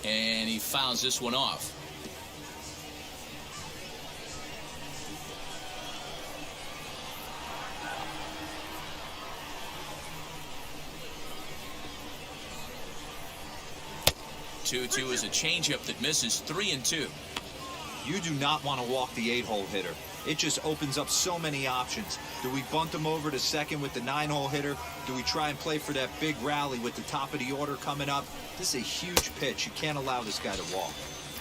And he fouls this one off. Two is a changeup that misses 3-2. You do not want to walk the 8-hole hitter. It just opens up so many options. Do we bunt him over to second with the 9-hole hitter? Do we try and play for that big rally with the top of the order coming up? This is a huge pitch. You can't allow this guy to walk.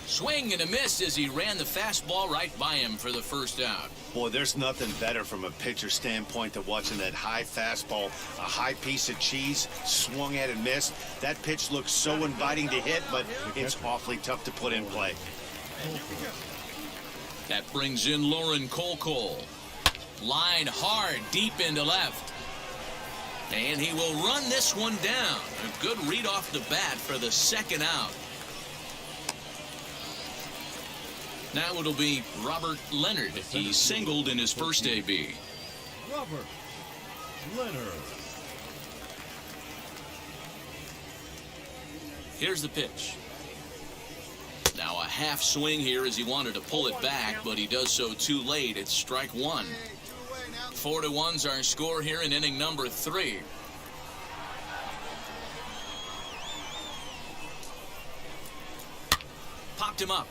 Swing and a miss as he ran the fastball right by him for the first out. Boy, there's nothing better from a pitcher standpoint than watching that high fastball, a high piece of cheese, swung at and missed. That pitch looks so inviting to hit, but it's awfully tough to put in play. That brings in Lauren Kolkol. Line hard, deep into left. And he will run this one down. A good read off the bat for the second out. Now it'll be Robert Leonard. He singled in his first AB. Robert Leonard. Here's the pitch. Now a half swing here as he wanted to pull it back, but he does so too late. It's strike one. 4-1's our score here in inning number 3. Popped him up.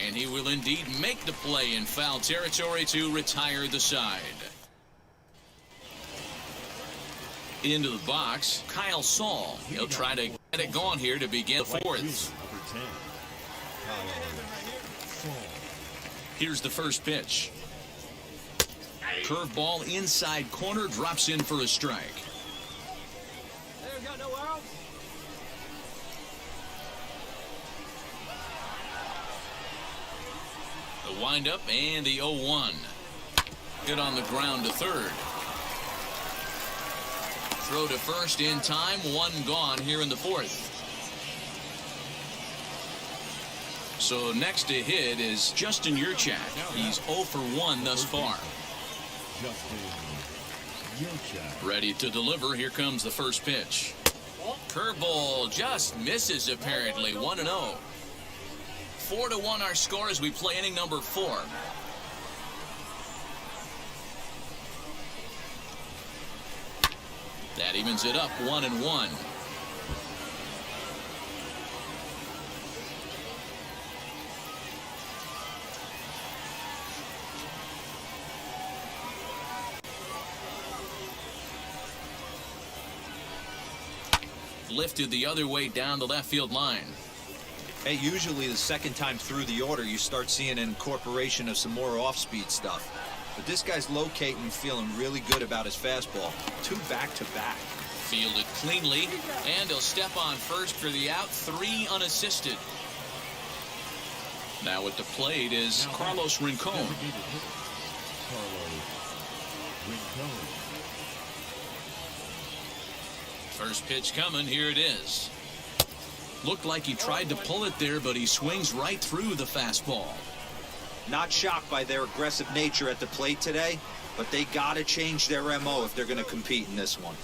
And he will indeed make the play in foul territory to retire the side. Into the box, Kyle Saul. He'll try to get it going here to begin the 4th. Here's the first pitch. Curveball inside corner, drops in for a strike. The windup and the 0-1. Hit on the ground to third. Throw to first in time, one gone here in the fourth. So next to hit is Justin Yurchak. He's 0 for 1 thus far. Ready to deliver. Here comes the first pitch. Curveball just misses apparently. 1-0. 4-1 our score as we play inning number 4. That evens it up 1-1. Lifted the other way down the left field line. Hey, usually the second time through the order, you start seeing an incorporation of some more off-speed stuff. But this guy's locating and feeling really good about his fastball. 2 back-to-back. Fielded cleanly, and he'll step on first for the out. 3 unassisted. Now at the plate is Carlos Rincon. First pitch coming, here it is. Looked like he tried to pull it there, but he swings right through the fastball. Not shocked by their aggressive nature at the plate today, but they got to change their MO if they're going to compete in this one.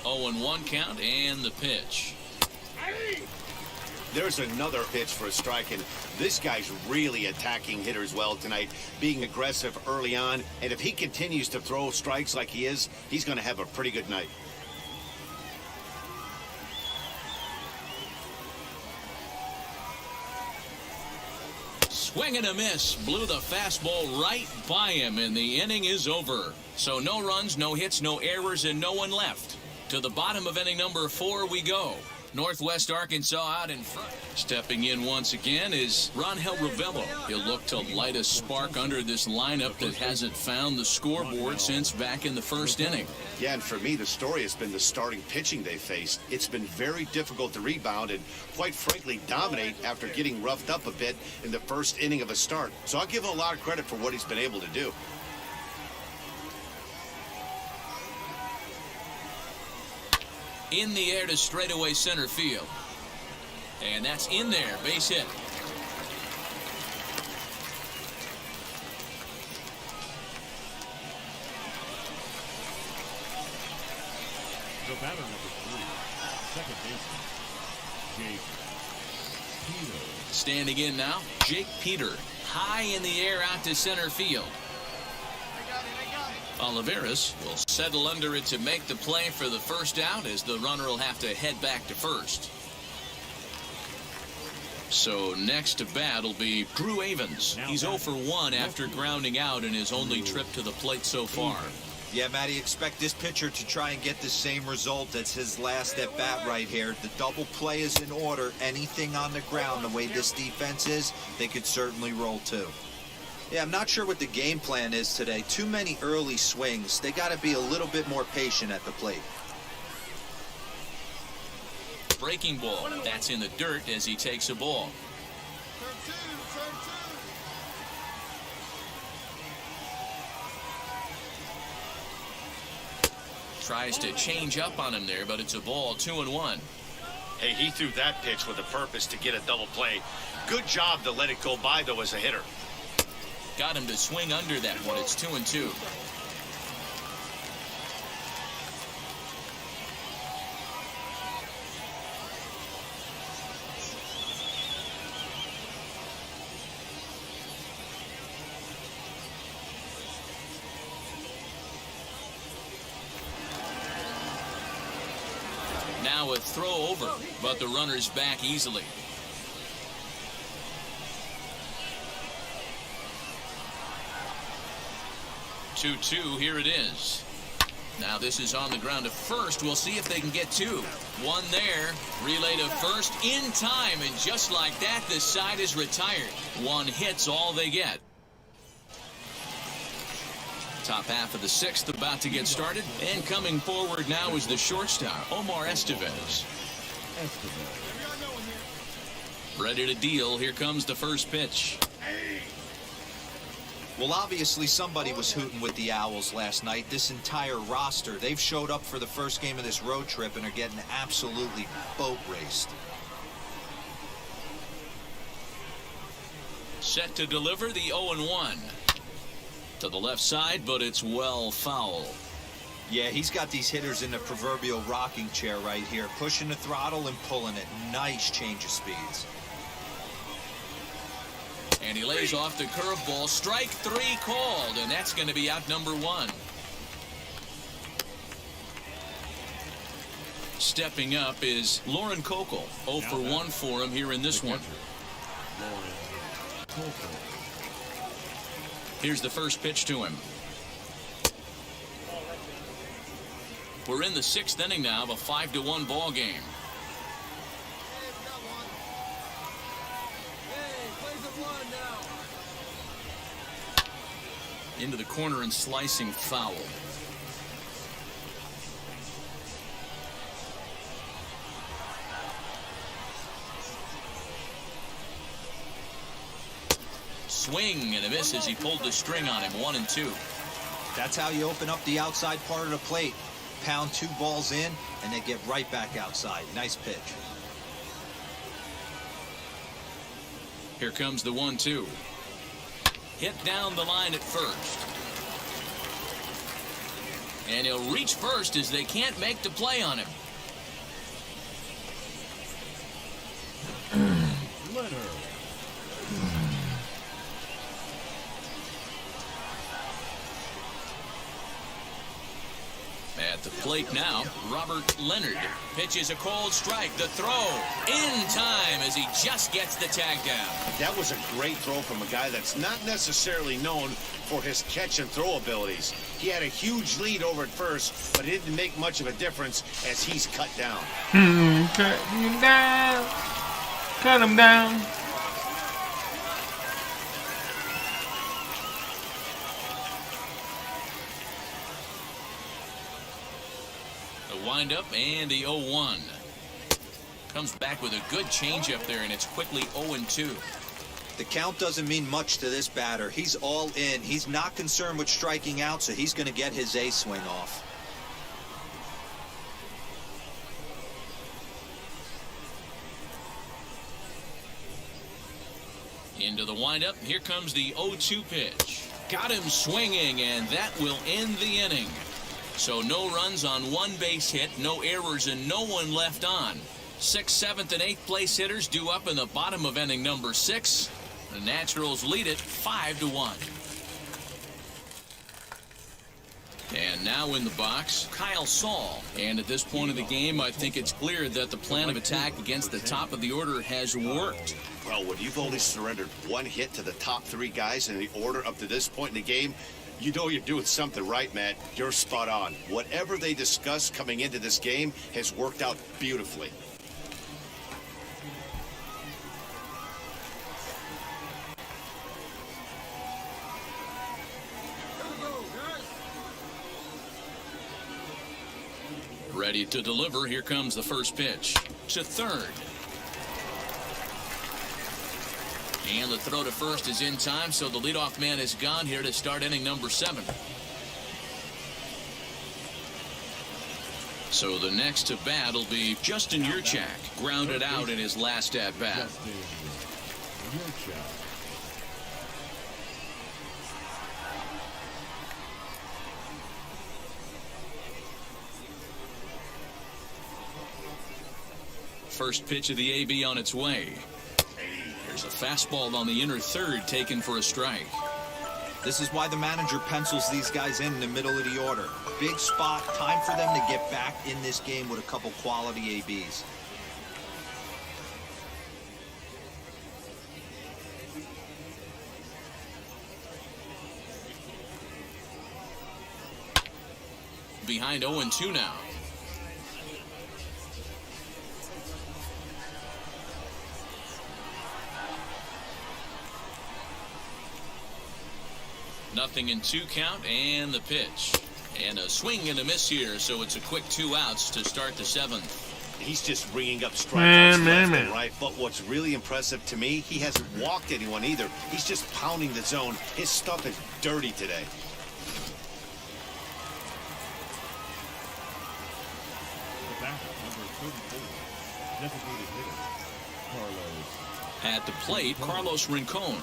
0-1 count and the pitch. There's another pitch for a strike, and this guy's really attacking hitters well tonight, being aggressive early on, and if he continues to throw strikes like he is, he's going to have a pretty good night. Swing and a miss. Blew the fastball right by him, and the inning is over. So no runs, no hits, no errors, and no one left. To the bottom of inning number 4 we go. Northwest Arkansas out in front. Stepping in once again is Rangel Ravelo. He'll look to light a spark under this lineup that hasn't found the scoreboard since back in the first inning. Yeah, and for me, the story has been the starting pitching they faced. It's been very difficult to rebound and, quite frankly, dominate after getting roughed up a bit in the first inning of a start. So I'll give him a lot of credit for what he's been able to do. In the air to straightaway center field. And that's in there. Base hit. The batter number 3, second baseman, Jake Peter. Standing in now, Jake Peter. High in the air out to center field. Oliveras will settle under it to make the play for the first out, as the runner will have to head back to first. So next to bat will be Drew Avens. He's 0 for 1 after grounding out in his only trip to the plate so far. Yeah, Matty, expect this pitcher to try and get the same result as his last at bat right here. The double play is in order. Anything on the ground, the way this defense is, they could certainly roll too. Yeah, I'm not sure what the game plan is today. Too many early swings. They got to be a little bit more patient at the plate. Breaking ball. That's in the dirt as he takes a ball. Tries to change up on him there, but it's a ball. 2-1. Hey, he threw that pitch with a purpose to get a double play. Good job to let it go by, though, as a hitter. Got him to swing under that one. It's 2-2. Now a throw over, but the runner's back easily. Two, here it is. Now this is on the ground to first. We'll see if they can get 2. One there. Relay to first in time, and just like that, the side is retired. 1 hit's all they get. Top half of the 6th about to get started. And coming forward now is the shortstop, Omar Estevez. Ready to deal. Here comes the first pitch. Well, obviously somebody was hooting with the Owls last night. This entire roster, they've showed up for the first game of this road trip and are getting absolutely boat raced. Set to deliver the 0-1. To the left side, but it's well foul. Yeah, he's got these hitters in the proverbial rocking chair right here, pushing the throttle and pulling it. Nice change of speeds. And he lays off the curveball. Strike 3 called, and that's going to be out number 1. Stepping up is Lauren Kokel. 0 for 1 for him here in this one. Here's the first pitch to him. We're in the 6th inning now of a 5-1 ball game. Into the corner and slicing foul. Swing and a miss as he pulled the string on him. 1-2. That's how you open up the outside part of the plate. Pound 2 balls in and they get right back outside. Nice pitch. Here comes the 1-2. Hit down the line at first. And he'll reach first as they can't make the play on him. At the plate now, Robert Leonard pitches a cold strike. The throw in time as he just gets the tag down. That was a great throw from a guy that's not necessarily known for his catch and throw abilities. He had a huge lead over at first, but it didn't make much of a difference as he's cut down. Cut him down. Cut him down. Wind up and the 0-1. Comes back with a good changeup there, and it's quickly 0-2. The count doesn't mean much to this batter. He's all in. He's not concerned with striking out, so he's going to get his A swing off. Into the windup. Here comes the 0-2 pitch. Got him swinging, and that will end the inning. So no runs on 1 base hit, no errors, and no one left on. 6th, 7th, and 8th place hitters due up in the bottom of inning number 6. The Naturals lead it 5-1. And now in the box, Kyle Saul. And at this point of the game, I think it's clear that the plan of attack against the top of the order has worked. Well, when you've only surrendered 1 hit to the top 3 guys in the order up to this point in the game, you know you're doing something right, Matt. You're spot on. Whatever they discussed coming into this game has worked out beautifully. Ready to deliver. Here comes the first pitch. To third. And the throw to first is in time, so the leadoff man is gone here to start inning number 7. So the next to bat will be Justin Yurchak, grounded out in his last at bat. First pitch of the AB on its way. There's a fastball on the inner third taken for a strike. This is why the manager pencils these guys in the middle of the order. Big spot, time for them to get back in this game with a couple quality ABs. Behind 0-2 now. 0-2 count, and the pitch. And a swing and a miss here, so it's a quick 2 outs to start the 7th. He's just ringing up strikeouts left and right. But what's really impressive to me, he hasn't walked anyone either. He's just pounding the zone. His stuff is dirty today. The batter, number 34, designated hitter, Carlos. At the plate, Carlos Rincon.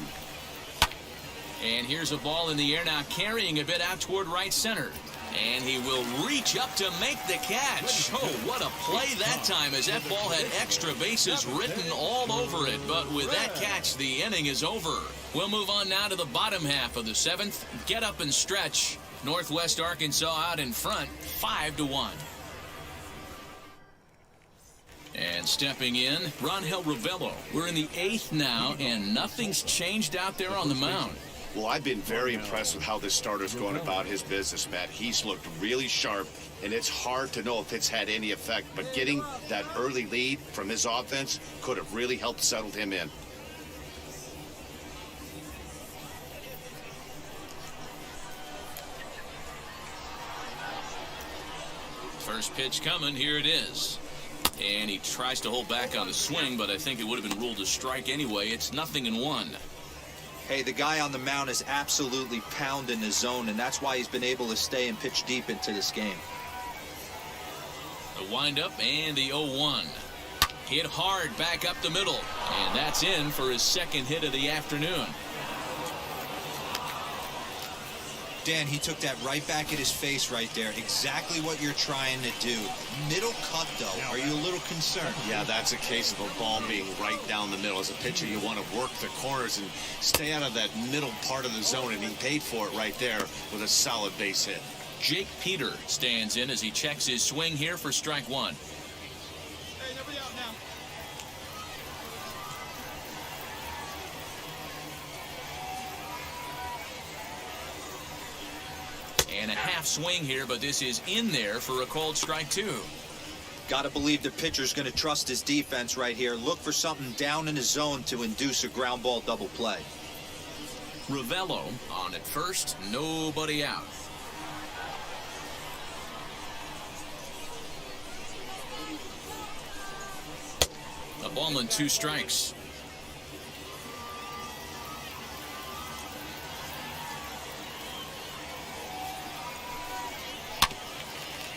And here's a ball in the air now, carrying a bit out toward right center. And he will reach up to make the catch. Oh, what a play that time, as that ball had extra bases written all over it. But with that catch, the inning is over. We'll move on now to the bottom half of the 7th. Get up and stretch. Northwest Arkansas out in front, 5-1. And stepping in, Rangel Ravello. We're in the 8th now, and nothing's changed out there on the mound. Well, I've been very impressed with how this starter's going about his business, Matt. He's looked really sharp, and it's hard to know if it's had any effect. But getting that early lead from his offense could have really helped settle him in. First pitch coming, here it is. And he tries to hold back on the swing, but I think it would have been ruled a strike anyway. It's 0-1. Hey, the guy on the mound is absolutely pounding the zone, and that's why he's been able to stay and pitch deep into this game. The windup and the 0-1. Hit hard back up the middle, and that's in for his second hit of the afternoon. Dan, he took that right back at his face right there. Exactly what you're trying to do. Middle cut, though. Are you a little concerned? Yeah, that's a case of a ball being right down the middle. As a pitcher, you want to work the corners and stay out of that middle part of the zone, and he paid for it right there with a solid base hit. Jake Peter stands in as he checks his swing here for strike 1. Hey, nobody out now. And a half swing here, but this is in there for a called strike 2. Got to believe the pitcher's going to trust his defense right here. Look for something down in his zone to induce a ground ball double play. Ravello on at first, nobody out. A ball and 2 strikes.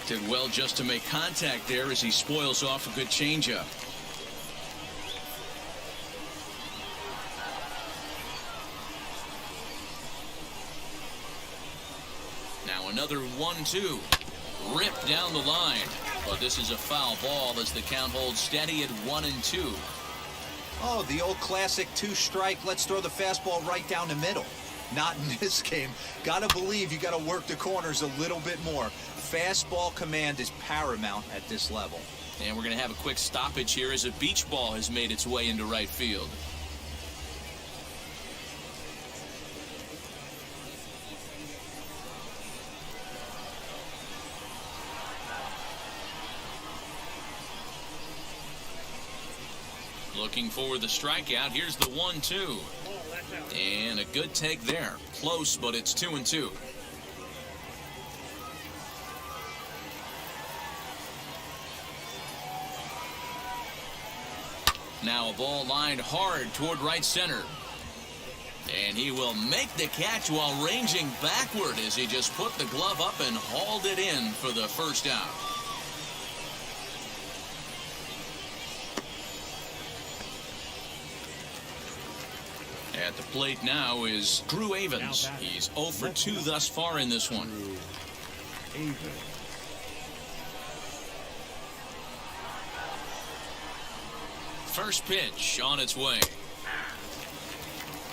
Did well just to make contact there as he spoils off a good changeup. Now another 1-2. Ripped down the line. But this is a foul ball as the count holds steady at 1-2. Oh, the old classic 2-strike. Let's throw the fastball right down the middle. Not in this game. Got to believe you got to work the corners a little bit more. Fastball command is paramount at this level. And we're going to have a quick stoppage here as a beach ball has made its way into right field. Looking for the strikeout. Here's the 1-2. And a good take there. Close, but it's 2-2. Now a ball lined hard toward right center. And he will make the catch while ranging backward as he just put the glove up and hauled it in for the first out. At the plate now is Drew Avens. He's 0 for 2 thus far in this one. First pitch on its way.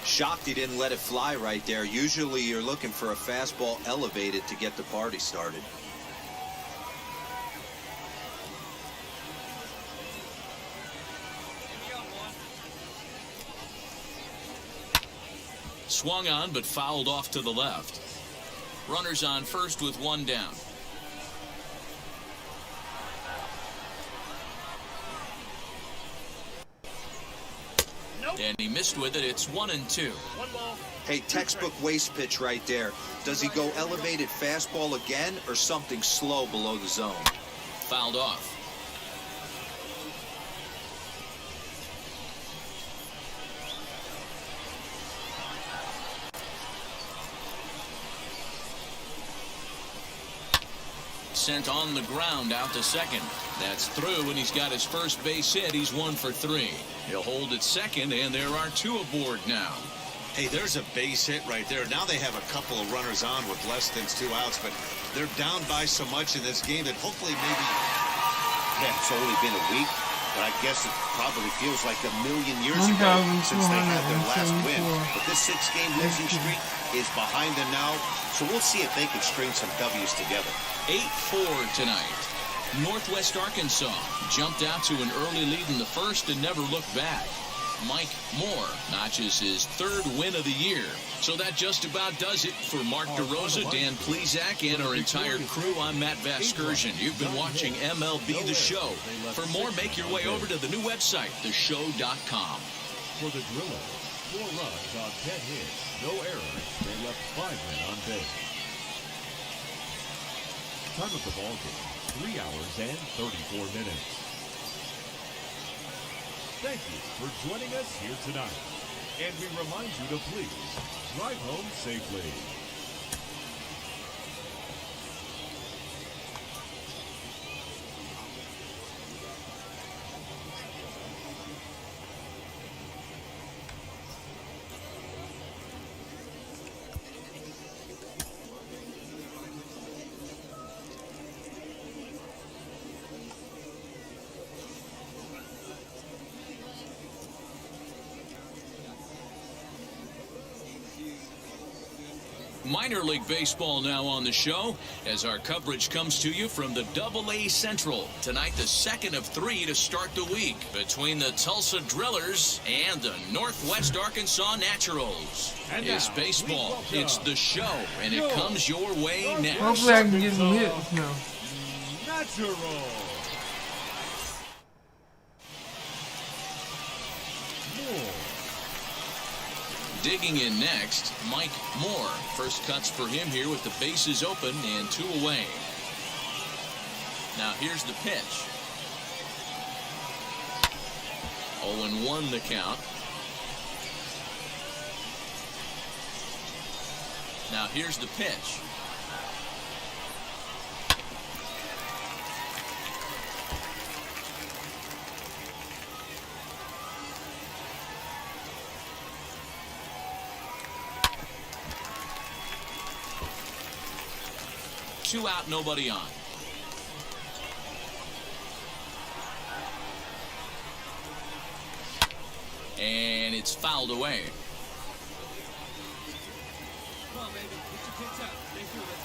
Shocked he didn't let it fly right there. Usually you're looking for a fastball elevated to get the party started. Swung on but fouled off to the left. Runners on first with 1 down. And he missed with it. It's 1-2. Hey, textbook waste pitch right there. Does he go elevated fastball again or something slow below the zone? Fouled off. Sent on the ground out to second. That's through, and he's got his first base hit. He's 1 for 3. He'll hold at second, and there are 2 aboard now. Hey, there's a base hit right there. Now they have a couple of runners on with less than 2 outs, but they're down by so much in this game that hopefully maybe... Yeah, it's only been a week, but I guess it probably feels like a million years ago since they had their last win. But this 6-game losing streak is behind them now, so we'll see if they can string some W's together. 8-4 tonight. Northwest Arkansas jumped out to an early lead in the first and never looked back. Mike Moore notches his 3rd win of the year. So that just about does it for Mark DeRosa, Dan Plezak, and our entire crew. I'm Matt Vasgersian. You've been watching MLB The Show. For more, make your way over to the new website, theshow.com. For the Drillers, 4 runs on 10 hits, no errors. They left 5 men on base. Time of the ball game, 3 hours and 34 minutes. Thank you for joining us here tonight. And we remind you to please drive home safely. Minor League Baseball now on the show as our coverage comes to you from the AA Central. Tonight, the 2nd of 3 to start the week between the Tulsa Drillers and the Northwest Arkansas Naturals. It's baseball, it's the show, and it comes your way next. Hopefully I can get some hits now. Natural. Digging in next, Mike Moore. First cuts for him here with the bases open and 2 away. Now here's the pitch. 0-1 the count. Now here's the pitch. Two out, nobody on. And it's fouled away. Come on, baby. Get your kicks out. Thank you. Let's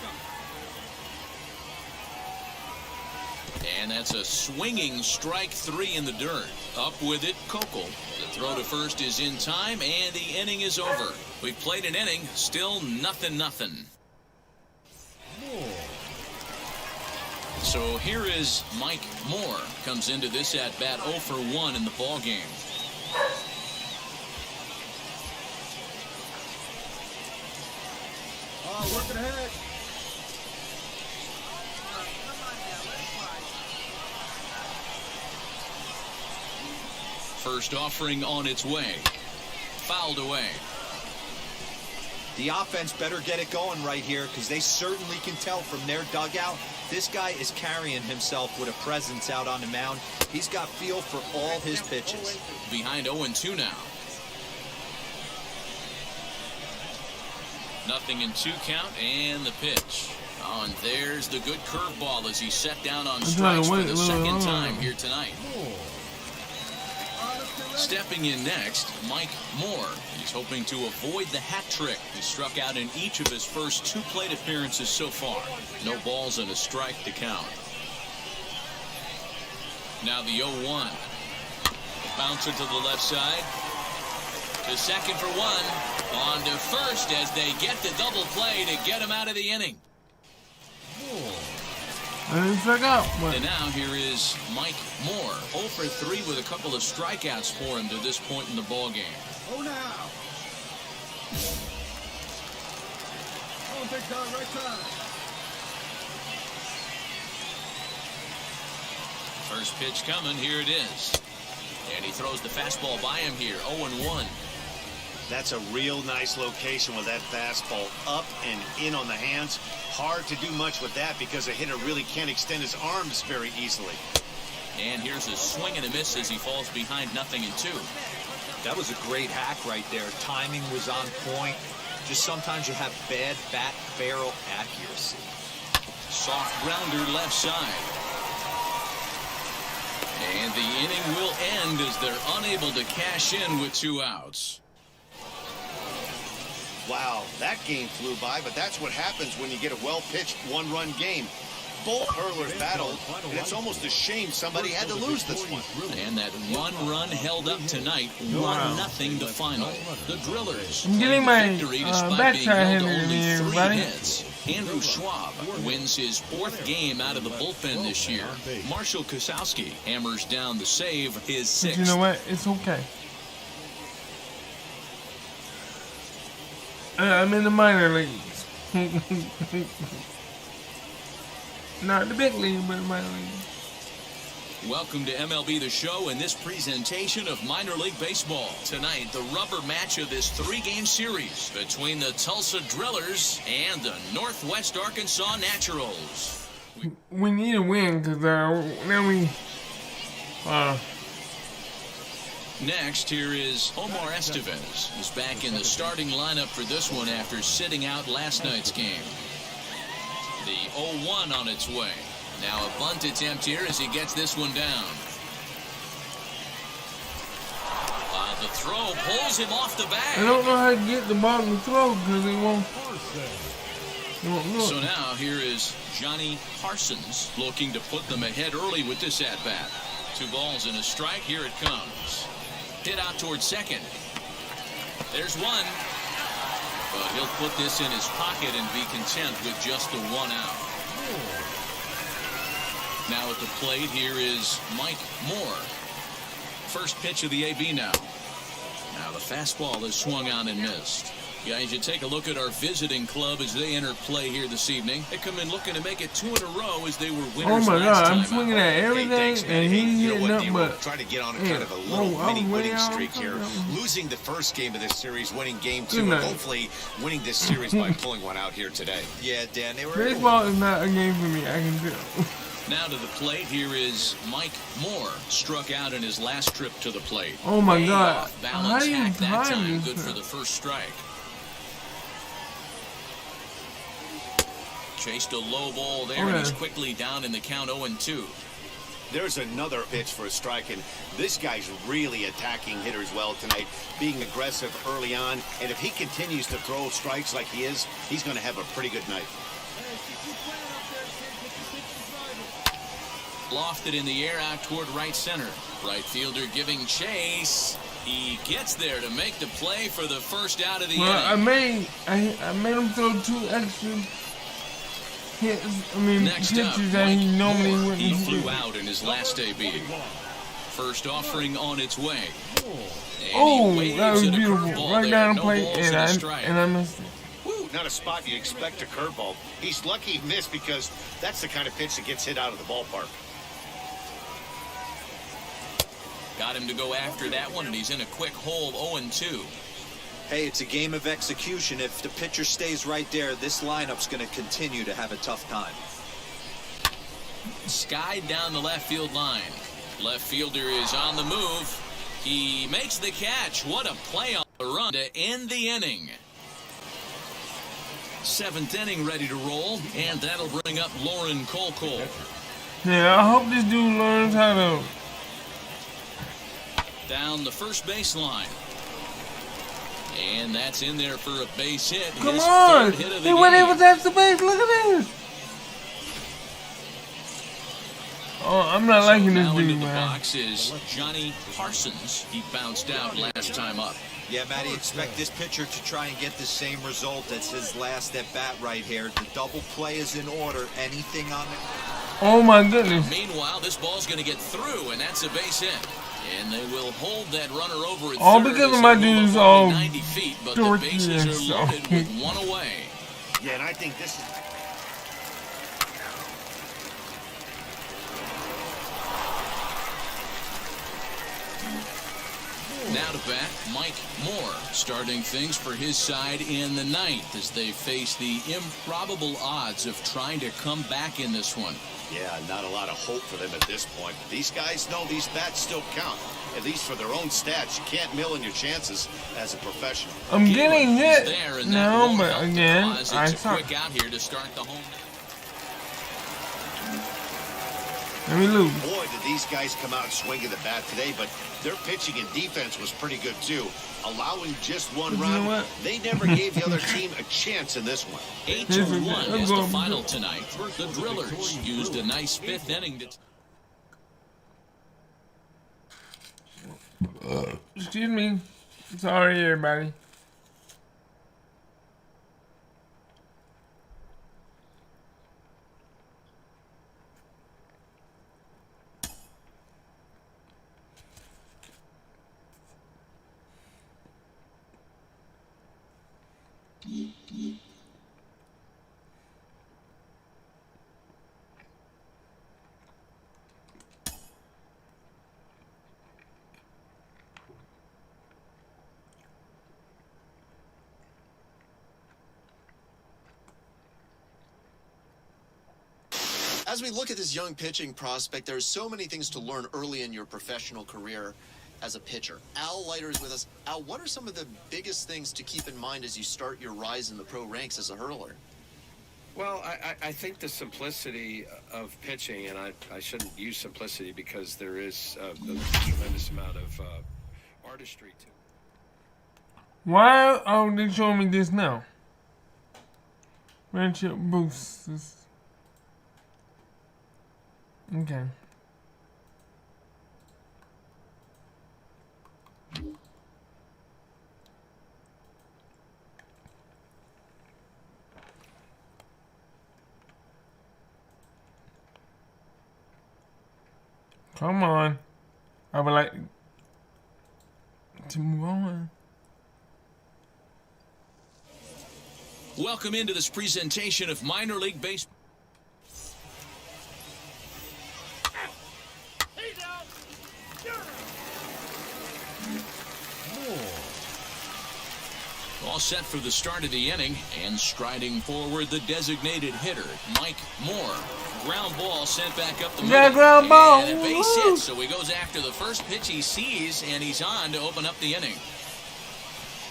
go. And that's a swinging strike 3 in the dirt. Up with it, Kokel. The throw to first is in time, and the inning is over. We've played an inning, still 0-0. So here is Mike Moore. Comes into this at bat 0 for 1 in the ball game. Working ahead. First offering on its way. Fouled away. The offense better get it going right here because they certainly can tell from their dugout this guy is carrying himself with a presence out on the mound. He's got feel for all his pitches. Behind 0-2 now. 0-2 count and the pitch. Oh, and there's the good curveball as he set down on strikes for the 2nd time here tonight. Stepping in next, Mike Moore. He's hoping to avoid the hat trick. He struck out in each of his first 2 plate appearances so far. No balls and a strike to count. Now the 0-1. Bouncer to the left side. To second for 1. On to first as they get the double play to get him out of the inning. I didn't strike out. But And now here is Mike Moore. 0 for 3 with a couple of strikeouts for him to this point in the ball game. Oh, now. Oh, big dog, right side. First pitch coming. Here it is. And he throws the fastball by him here. 0-1. That's a real nice location with that fastball up and in on the hands. Hard to do much with that because a hitter really can't extend his arms very easily. And here's a swing and a miss as he falls behind 0-2. That was a great hack right there. Timing was on point. Just sometimes you have bad bat barrel accuracy. Soft grounder left side. And the inning will end as they're unable to cash in with 2 outs. Wow, that game flew by, but that's what happens when you get a well-pitched one-run game. Both hurlers battled, and it's almost a shame somebody had to lose this one. And that one run held up tonight, 1-0 the final. The Drillers I'm getting my victory despite back being shot held hitter in only here, 3 everybody. hits. Andrew Schwab wins his 4th game out of the bullpen this year. Marshall Kosowski hammers down the save, his 6th. But you know what? It's okay. I'm in the minor leagues. Not the big league, but the minor league. Welcome to MLB The Show and this presentation of minor league baseball. Tonight, the rubber match of this 3-game series between the Tulsa Drillers and the Northwest Arkansas Naturals. We need a win because then we. Next, here is Omar Estevez, who's back in the starting lineup for this one after sitting out last night's game. The 0-1 on its way. Now a bunt attempt here as he gets this one down. The throw pulls him off the bag. I don't know how to get the ball in the throw because they won't look. So now here is Johnny Parsons looking to put them ahead early with this at-bat. 2 balls and a strike. Here it comes. Hit out towards second. There's one. But he'll put this in his pocket and be content with just the 1 out. Now at the plate, here is Mike Moore. First pitch of the AB now. Now the fastball is swung on and missed. Guys, you take a look at our visiting club as they enter play here this evening. They come in looking to make it 2 in a row as they were winners Oh my last God, time I'm swinging out. at everything and he's hitting nothing but. Trying to get on a kind of a little mini winning streak here. Losing the first game of this series, winning game 2, and hopefully winning this series by pulling one out here today. Yeah, Dan, they were. Baseball is not a game for me, I can tell. Now to the plate, here is Mike Moore. Struck out in his last trip to the plate. Oh my Way God. off How balance do you hack that time time. this Good for thing? the first strike. Chased a low ball there, and he's quickly down in the count 0-2. There's another pitch for a strike, and this guy's really attacking hitters well tonight, being aggressive early on, and if he continues to throw strikes like he is, he's going to have a pretty good night. Lofted in the air out toward right center. Right fielder giving chase. He gets there to make the play for the first out of the inning. I made him throw 2 extra hits. Next up, pitches that he Mike normally Moore. wouldn't He do. flew out in his last AB. First offering on its way. Oh, And he that was waves at a beautiful. curveball Right there. down the No plate, balls and and a strike. I missed it. Woo, not a spot you expect a curveball. He's lucky he missed because that's the kind of pitch that gets hit out of the ballpark. Got him to go after that one, and he's in a quick hole, 0-2. Hey, it's a game of execution. If the pitcher stays right there, this lineup's going to continue to have a tough time. Skied down the left field line. Left fielder is on the move. He makes the catch. What a play on the run to end the inning. 7th inning ready to roll, and that'll bring up Lauren Kolkol. Yeah, I hope this dude learns how to. Down the first baseline. And that's in there for a base hit. Come His on! third hit of the He went in game. with extra base. Look at this. Oh, I'm not liking this Now into dude, the man. box is Johnny Parsons. He bounced out last time up. Yeah, Matty, expect this pitcher to try and get the same result. That's his last at bat right here. The double play is in order. Anything on it. Oh my goodness. Meanwhile, this ball's going to get through, and that's a base hit. And they will hold that runner over at All third because as of my they move dudes up all only 90 feet, but the bases are loaded with one away. Yeah, and I think this is... Now to bat, Mike Moore, starting things for his side in the ninth as they face the improbable odds of trying to come back in this one. Yeah, not a lot of hope for them at this point. These guys know these bats still count, at least for their own stats. You can't mill in your chances as a professional. I'm getting hit there, and now, but again, it's I a suck. quick out here to start the home. Let me lose. Boy, did these guys come out swinging the bat today, but their pitching and defense was pretty good too. Allowing just one run, they never gave the other team a chance in this one. 8-1 is the final tonight. The Drillers used a nice fifth inning to... Excuse me. Sorry, everybody. As we look at this young pitching prospect, there's so many things to learn early in your professional career as a pitcher. Al Leiter is with us. Al, what are some of the biggest things to keep in mind as you start your rise in the pro ranks as a hurler? Well, I think the simplicity of pitching, and I shouldn't use simplicity because there is a tremendous amount of artistry to it. Why are they showing me this now? Friendship boosts. Okay. Come on. I would like to move on. Welcome into this presentation of Minor League Baseball. All set for the start of the inning, and striding forward, the designated hitter, Mike Moore. Ground ball sent back up the middle. Ground ball. And a base hit, so he goes after the first pitch he sees, and he's on to open up the inning.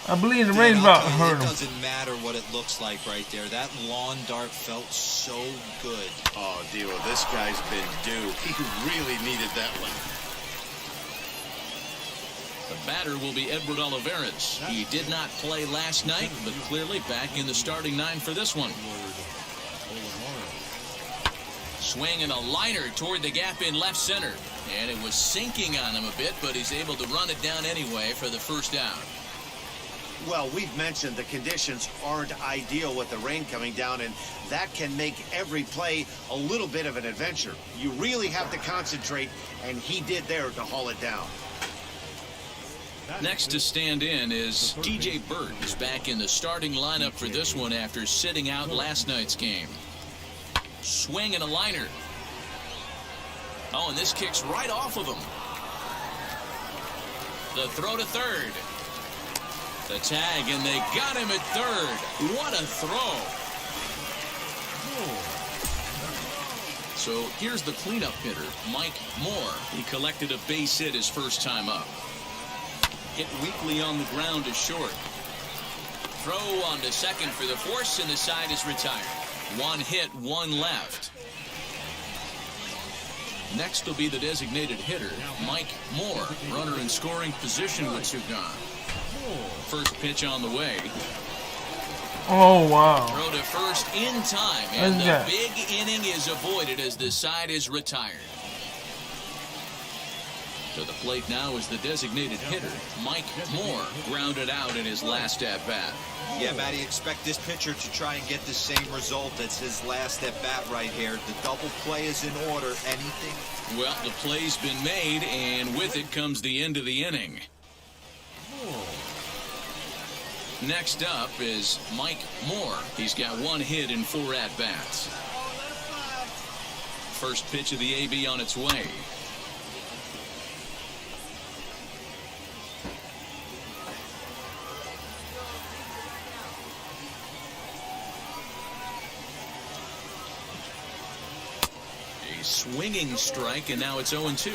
I believe the rain's about to hurt It him. doesn't matter what it looks like right there. That lawn dart felt so good. Oh, Dio, this guy's been due. He really needed that one. The batter will be Edward Olivares. He did not play last night, but clearly back in the starting nine for this one. Swing and a liner toward the gap in left center. And it was sinking on him a bit, but he's able to run it down anyway for the first down. Well, we've mentioned the conditions aren't ideal with the rain coming down, and that can make every play a little bit of an adventure. You really have to concentrate, and he did there to haul it down. Next to stand in is DJ Bird, who's back in the starting lineup for this one after sitting out last night's game. Swing and a liner. Oh, and this kicks right off of him. The throw to third. The tag, and they got him at third. What a throw. So here's the cleanup hitter, Mike Moore. He collected a base hit his first time up. Hit weakly on the ground to short. Throw on to second for the force, and the side is retired. One hit, one left. Next will be the designated hitter, Mike Moore. Runner in scoring position with Sugan. First pitch on the way. Oh, wow. Throw to first in time, and the big inning is avoided as the side is retired. To the plate now is the designated hitter, Mike Moore, grounded out in his last at-bat. Yeah, Matty, expect this pitcher to try and get the same result as his last at-bat right here. The double play is in order. Anything? Well, the play's been made, and with it comes the end of the inning. Next up is Mike Moore. He's got 1 hit in 4 at-bats. First pitch of the AB on its way. A swinging strike, and now it's 0-2.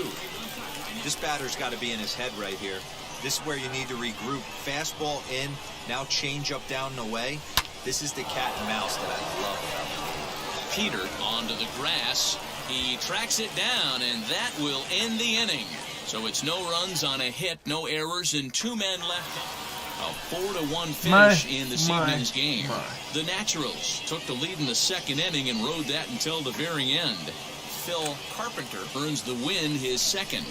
This batter's got to be in his head right here. This is where you need to regroup. Fastball in, now change up down and away. This is the cat and mouse that I love about him. Peter onto the grass. He tracks it down, and that will end the inning. So it's no runs on a hit, no errors, and 2 men left. A 4-1 finish in this evening's game. The Naturals took the lead in the second inning and rode that until the very end. Phil Carpenter earns the win, his second.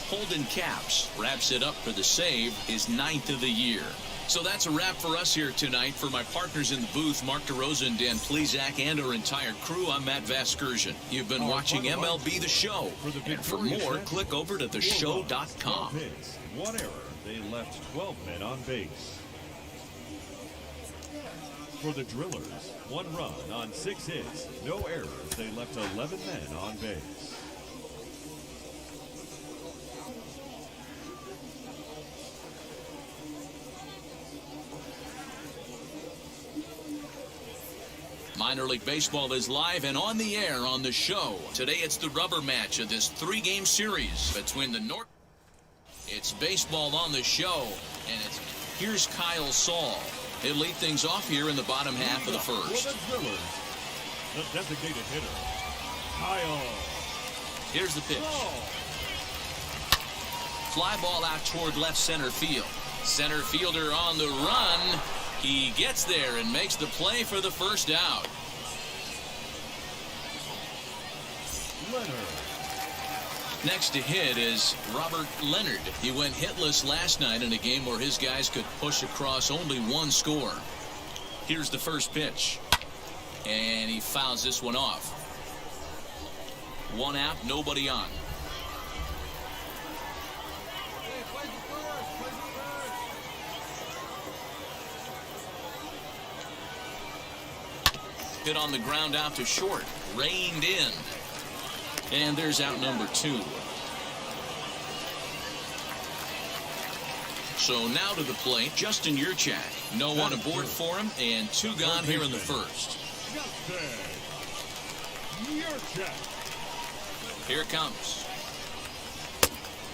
Holden Capps wraps it up for the save, his 9th of the year. So that's a wrap for us here tonight. For my partners in the booth, Mark DeRosa and Dan Plesac, and our entire crew, I'm Matt Vasgersian. You've been watching MLB The Show. And for more, click over to theshow.com. 1 error. They left 12 men on base. For the Drillers, 1 run on 6 hits. No errors. They left 11 men on base. Minor League Baseball is live and on the air on the show. Today it's the rubber match of this 3-game series between the North. It's baseball on the show, and here's Kyle Saul. He'll lead things off here in the bottom half of the first. For the Drillers, the designated hitter, Kyle. Here's the pitch. Fly ball out toward left center field. Center fielder on the run. He gets there and makes the play for the first out. Leonard. Next to hit is Robert Leonard. He went hitless last night in a game where his guys could push across only 1 score. Here's the first pitch. And he fouls this one off. 1 out, nobody on. Hit on the ground out to short. Reined in. And there's out number 2. So now to the plate, Justin Yurchak. No one aboard for him, and 2 gone here in the first. Here it comes.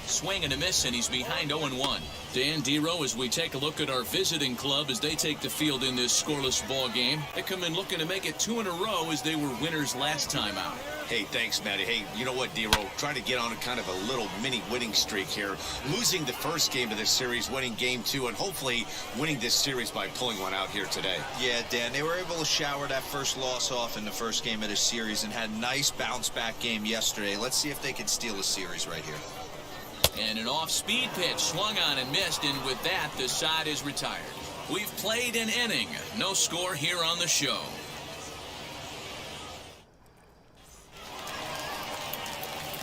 Swing and a miss, and he's behind 0-1. Dan Dero, as we take a look at our visiting club as they take the field in this scoreless ball game. They come in looking to make it 2 in a row as they were winners last time out. Hey, thanks, Matty. Hey, you know what, Dero? Trying to get on a kind of a little mini winning streak here. Losing the first game of this series, winning game 2, and hopefully winning this series by pulling one out here today. Yeah, Dan, they were able to shower that first loss off in the first game of this series and had a nice bounce-back game yesterday. Let's see if they can steal a series right here. And an off-speed pitch swung on and missed, and with that, the side is retired. We've played an inning. No score here on the show.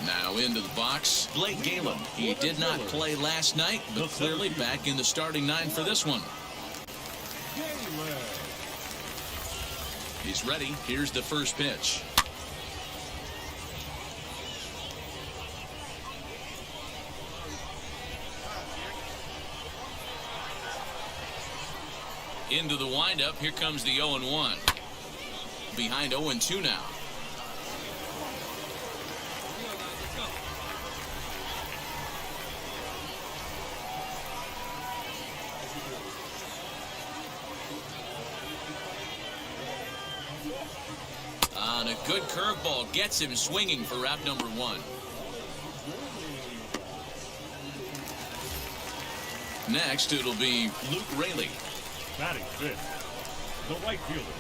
Now into the box, Blake Galen. He did not play last night, but clearly back in the starting 9 for this one. He's ready. Here's the first pitch. Into the windup. Here comes the 0-1. Behind 0-2 now. On a good curveball, gets him swinging for out number 1. Next, it'll be Luke Raley. Batting fifth, the right fielder,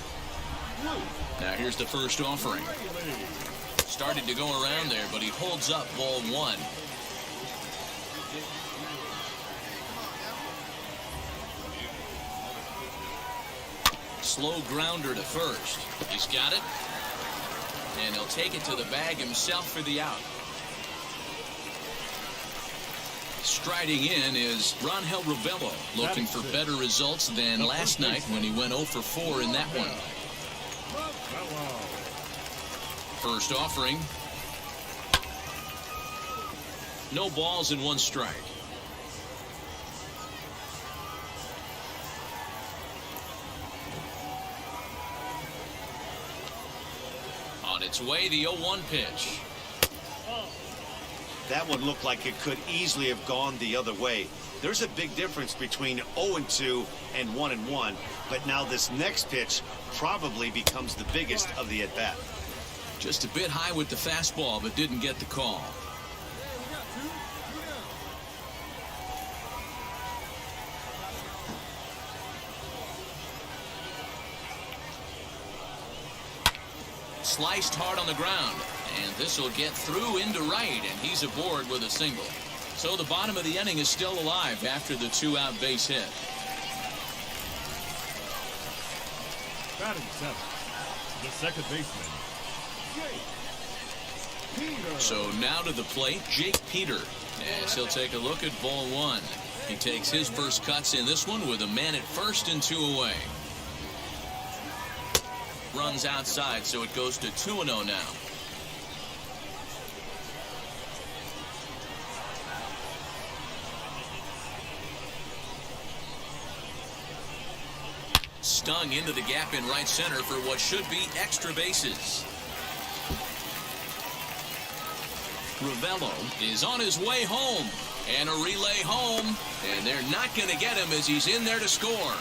Luke. Now here's the first offering. Started to go around there, but he holds up ball 1. slow grounder to first. He's got it. And he'll take it to the bag himself for the out. Striding in is Rangel Ravelo, looking for better results than last night when he went 0 for 4 in that one. First offering. No balls and 1 strike. On its way, the 0-1 pitch. That one looked like it could easily have gone the other way. There's a big difference between 0-2 and 1-1, but now this next pitch probably becomes the biggest of the at-bat. Just a bit high with the fastball, but didn't get the call. Sliced hard on the ground, and this will get through into right, and he's aboard with a single. So the bottom of the inning is still alive after the 2-out base hit. Batting 7th, the second baseman, Jake Peter. So now to the plate, Jake Peter, as he'll take a look at ball 1. He takes his first cuts in this one with a man at first and 2 away. Runs outside, so it goes to 2-0 now. Stung into the gap in right center for what should be extra bases. Ravelo is on his way home, and a relay home, and they're not going to get him as he's in there to score.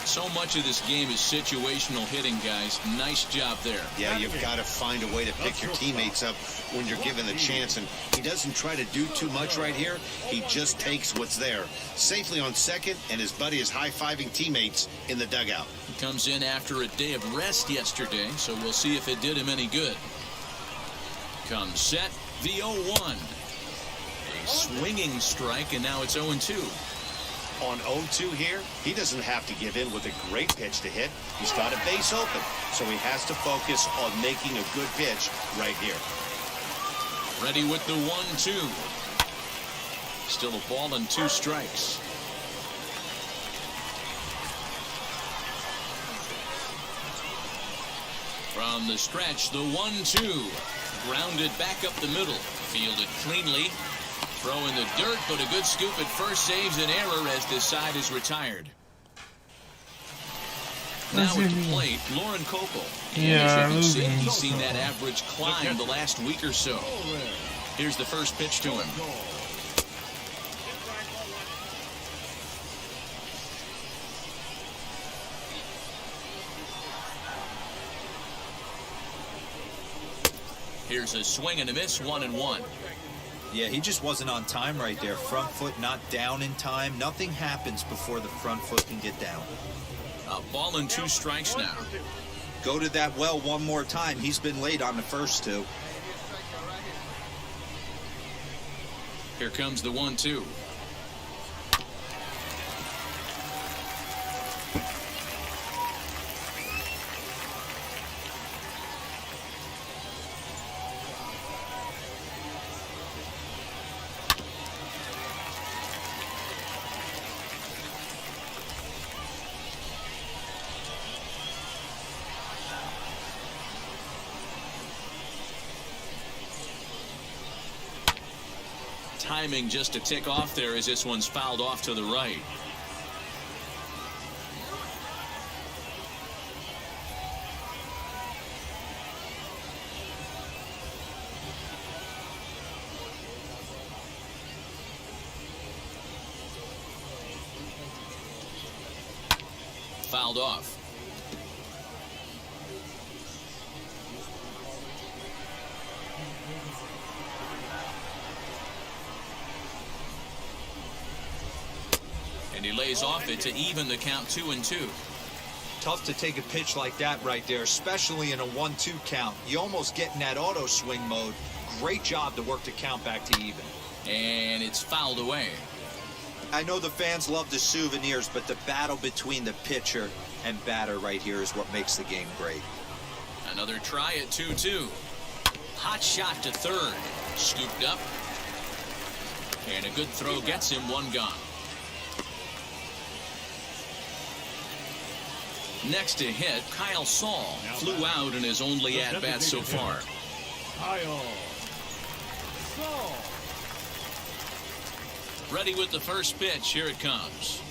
So much of this game is situational hitting, guys. Nice job there. Yeah, you've got to find a way to pick your teammates up when you're given the chance, and he doesn't try to do too much right here. He just takes what's there. Safely on second, and his buddy is high-fiving teammates in the dugout. He comes in after a day of rest yesterday, so we'll see if it did him any good. Comes set, the 0-1. A swinging strike, and now it's 0-2. On 0-2 here, he doesn't have to give in with a great pitch to hit. He's got a base open, so he has to focus on making a good pitch right here. Ready with the 1-2. Still a ball and 2 strikes. From the stretch, the 1-2. Grounded back up the middle. Fielded cleanly. Throw in the dirt, but a good scoop at first saves an error as this side is retired. Now at the plate, Lauren Coco. Yeah, as you can see, he's seen that average climb the last week or so. Here's the first pitch to him. Here's a swing and a miss, 1-1. Yeah, he just wasn't on time right there. Front foot not down in time. Nothing happens before the front foot can get down. A ball and 2 strikes now. Go to that well one more time. He's been late on the first 2. Here comes the 1-2. Timing just to tick off there as this one's fouled off to the right. Fouled off. And he lays off it to even the count 2-2. Tough to take a pitch like that right there, especially in a 1-2 count. You almost get in that auto swing mode. Great job to work the count back to even. And it's fouled away. I know the fans love the souvenirs, but the battle between the pitcher and batter right here is what makes the game great. Another try at 2-2. Hot shot to third. Scooped up. And a good throw gets him one gone. Next to hit, Kyle Saul flew out in his only at-bat so far. Kyle Saul. Ready with the first pitch. Here it comes.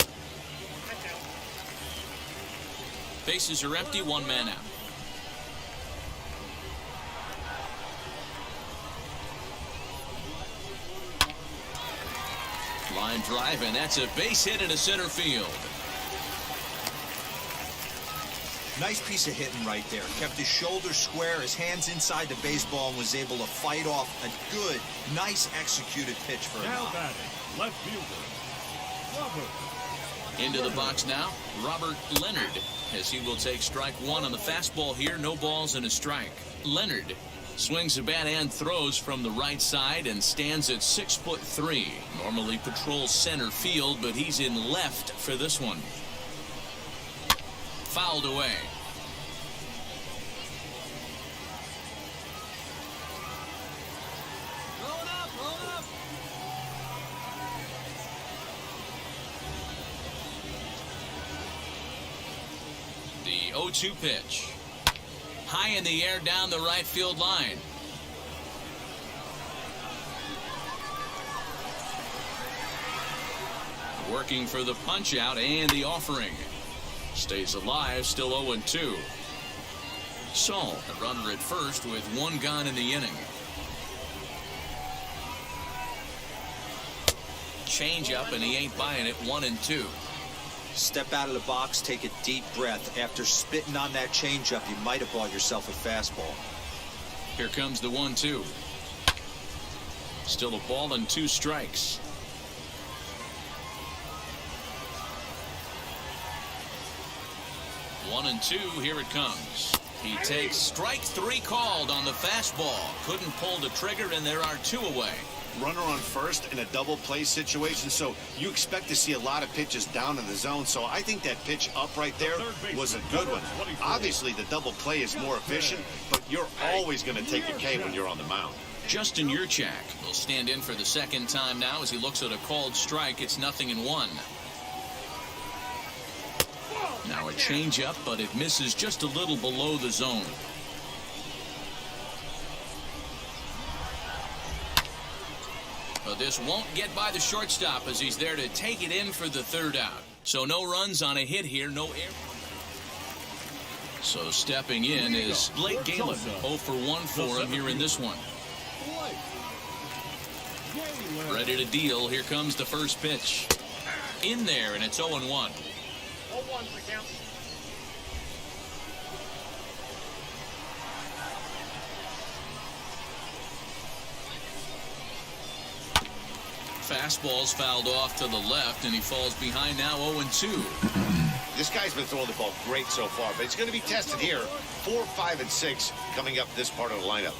Bases are empty, one man out. Line drive, and that's a base hit into center field. Nice piece of hitting right there. Kept his shoulders square, his hands inside the baseball, and was able to fight off a good, nice executed pitch for him. Now batting, left fielder, Robert. Into the box now, Robert Leonard, as he will take strike one on the fastball here. No balls and a strike. Leonard swings the bat and throws from the right side and stands at 6'3". Normally patrols center field, but he's in left for this one. Fouled away. Rolling up, rolling up. The 0-2 pitch. High in the air down the right field line. Working for the punch out and the offering. Stays alive, still 0-2. Saul, a runner at first with one gone in the inning. Change up, and he ain't buying it. 1-2. Step out of the box, take a deep breath. After spitting on that changeup, you might have bought yourself a fastball. Here comes the 1-2. Still a ball and 2 strikes. 1-2, here it comes. He takes strike 3 called on the fastball. Couldn't pull the trigger, and there are 2 away. Runner on first in a double play situation, so you expect to see a lot of pitches down in the zone. So I think that pitch up right there was a good one. Obviously, the double play is more efficient, but you're always going to take a K when you're on the mound. Justin Yurchak will stand in for the second time now as he looks at a called strike. It's 0-1. Now a changeup, but it misses just a little below the zone. But this won't get by the shortstop as he's there to take it in for the third out. So no runs on a hit here, no error. So stepping in is Blake Galen. 0 for 1 for him here in this one. Ready to deal. Here comes the first pitch. In there, and it's 0-1. Fastball's fouled off to the left, and he falls behind now. 0-2. This guy's been throwing the ball great so far, but it's going to be tested here. 4, 5, and 6 coming up this part of the lineup.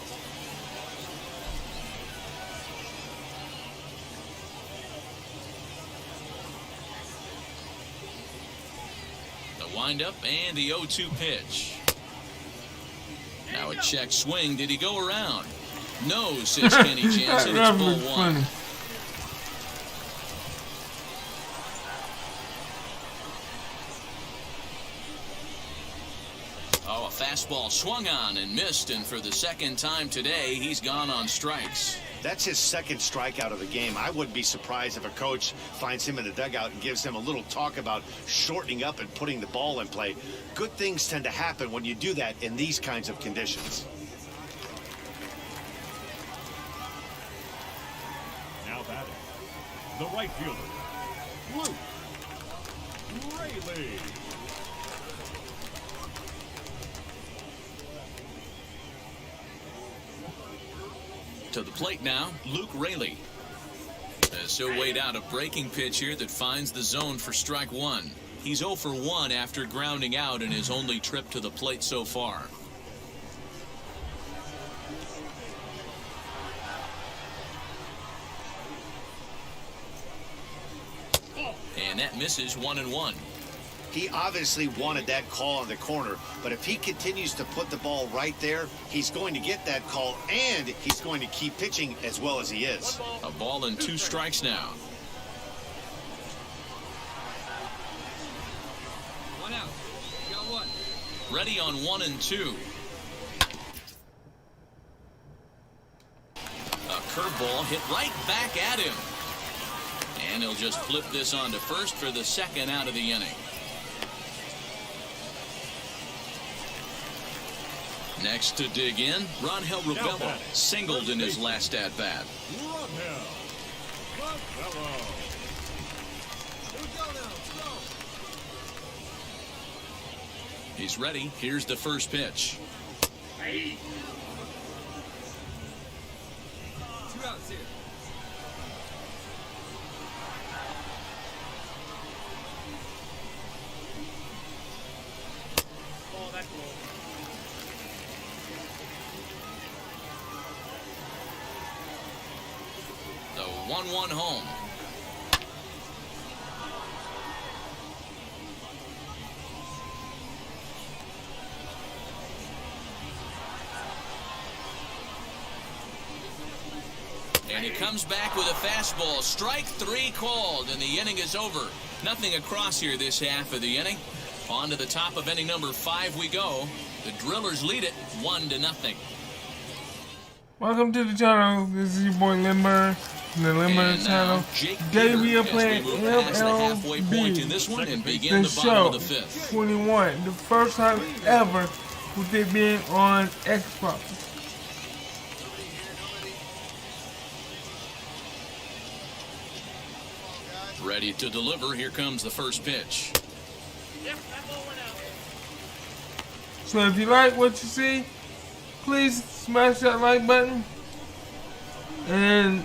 Windup and the 0-2 pitch. Now a check swing. Did he go around? No, says Kenny Jansen. It's ball 1. Oh, a fastball swung on and missed, and for the second time today, he's gone on strikes. That's his second strikeout of the game. I wouldn't be surprised if a coach finds him in the dugout and gives him a little talk about shortening up and putting the ball in play. Good things tend to happen when you do that in these kinds of conditions. Now batting, the right fielder, Luke Rayleigh. To the plate now, Luke Rayleigh. As so weighed out a breaking pitch here that finds the zone for strike 1. He's 0 for 1 after grounding out in his only trip to the plate so far. And that misses 1-1. He obviously wanted that call on the corner, but if he continues to put the ball right there, he's going to get that call, and he's going to keep pitching as well as he is. A ball and 2 strikes now. 1 out. You got 1. Ready on 1 and 2. A curveball hit right back at him. And he'll just flip this on to first for the 2nd out of the inning. Next to dig in, Ronhel Ravelo singled in his last at-bat. Ronhel Ravelo. Here we go now. Let's go. He's ready. Here's the first pitch. 2 outs here. Oh, that's low. The 1-1 home. And he comes back with a fastball. Strike 3 called, and the inning is over. Nothing across here this half of the inning. On to the top of inning number 5 we go. The Drillers lead it 1-0. Welcome to the channel. This is your boy Limber from the Limber channel. Today we are playing MLB in this one and begin The the bottom of Show the 5th. 21. The first time ever with it being on Xbox. Ready to deliver. Here comes the first pitch. So if you like what you see, please smash that like button and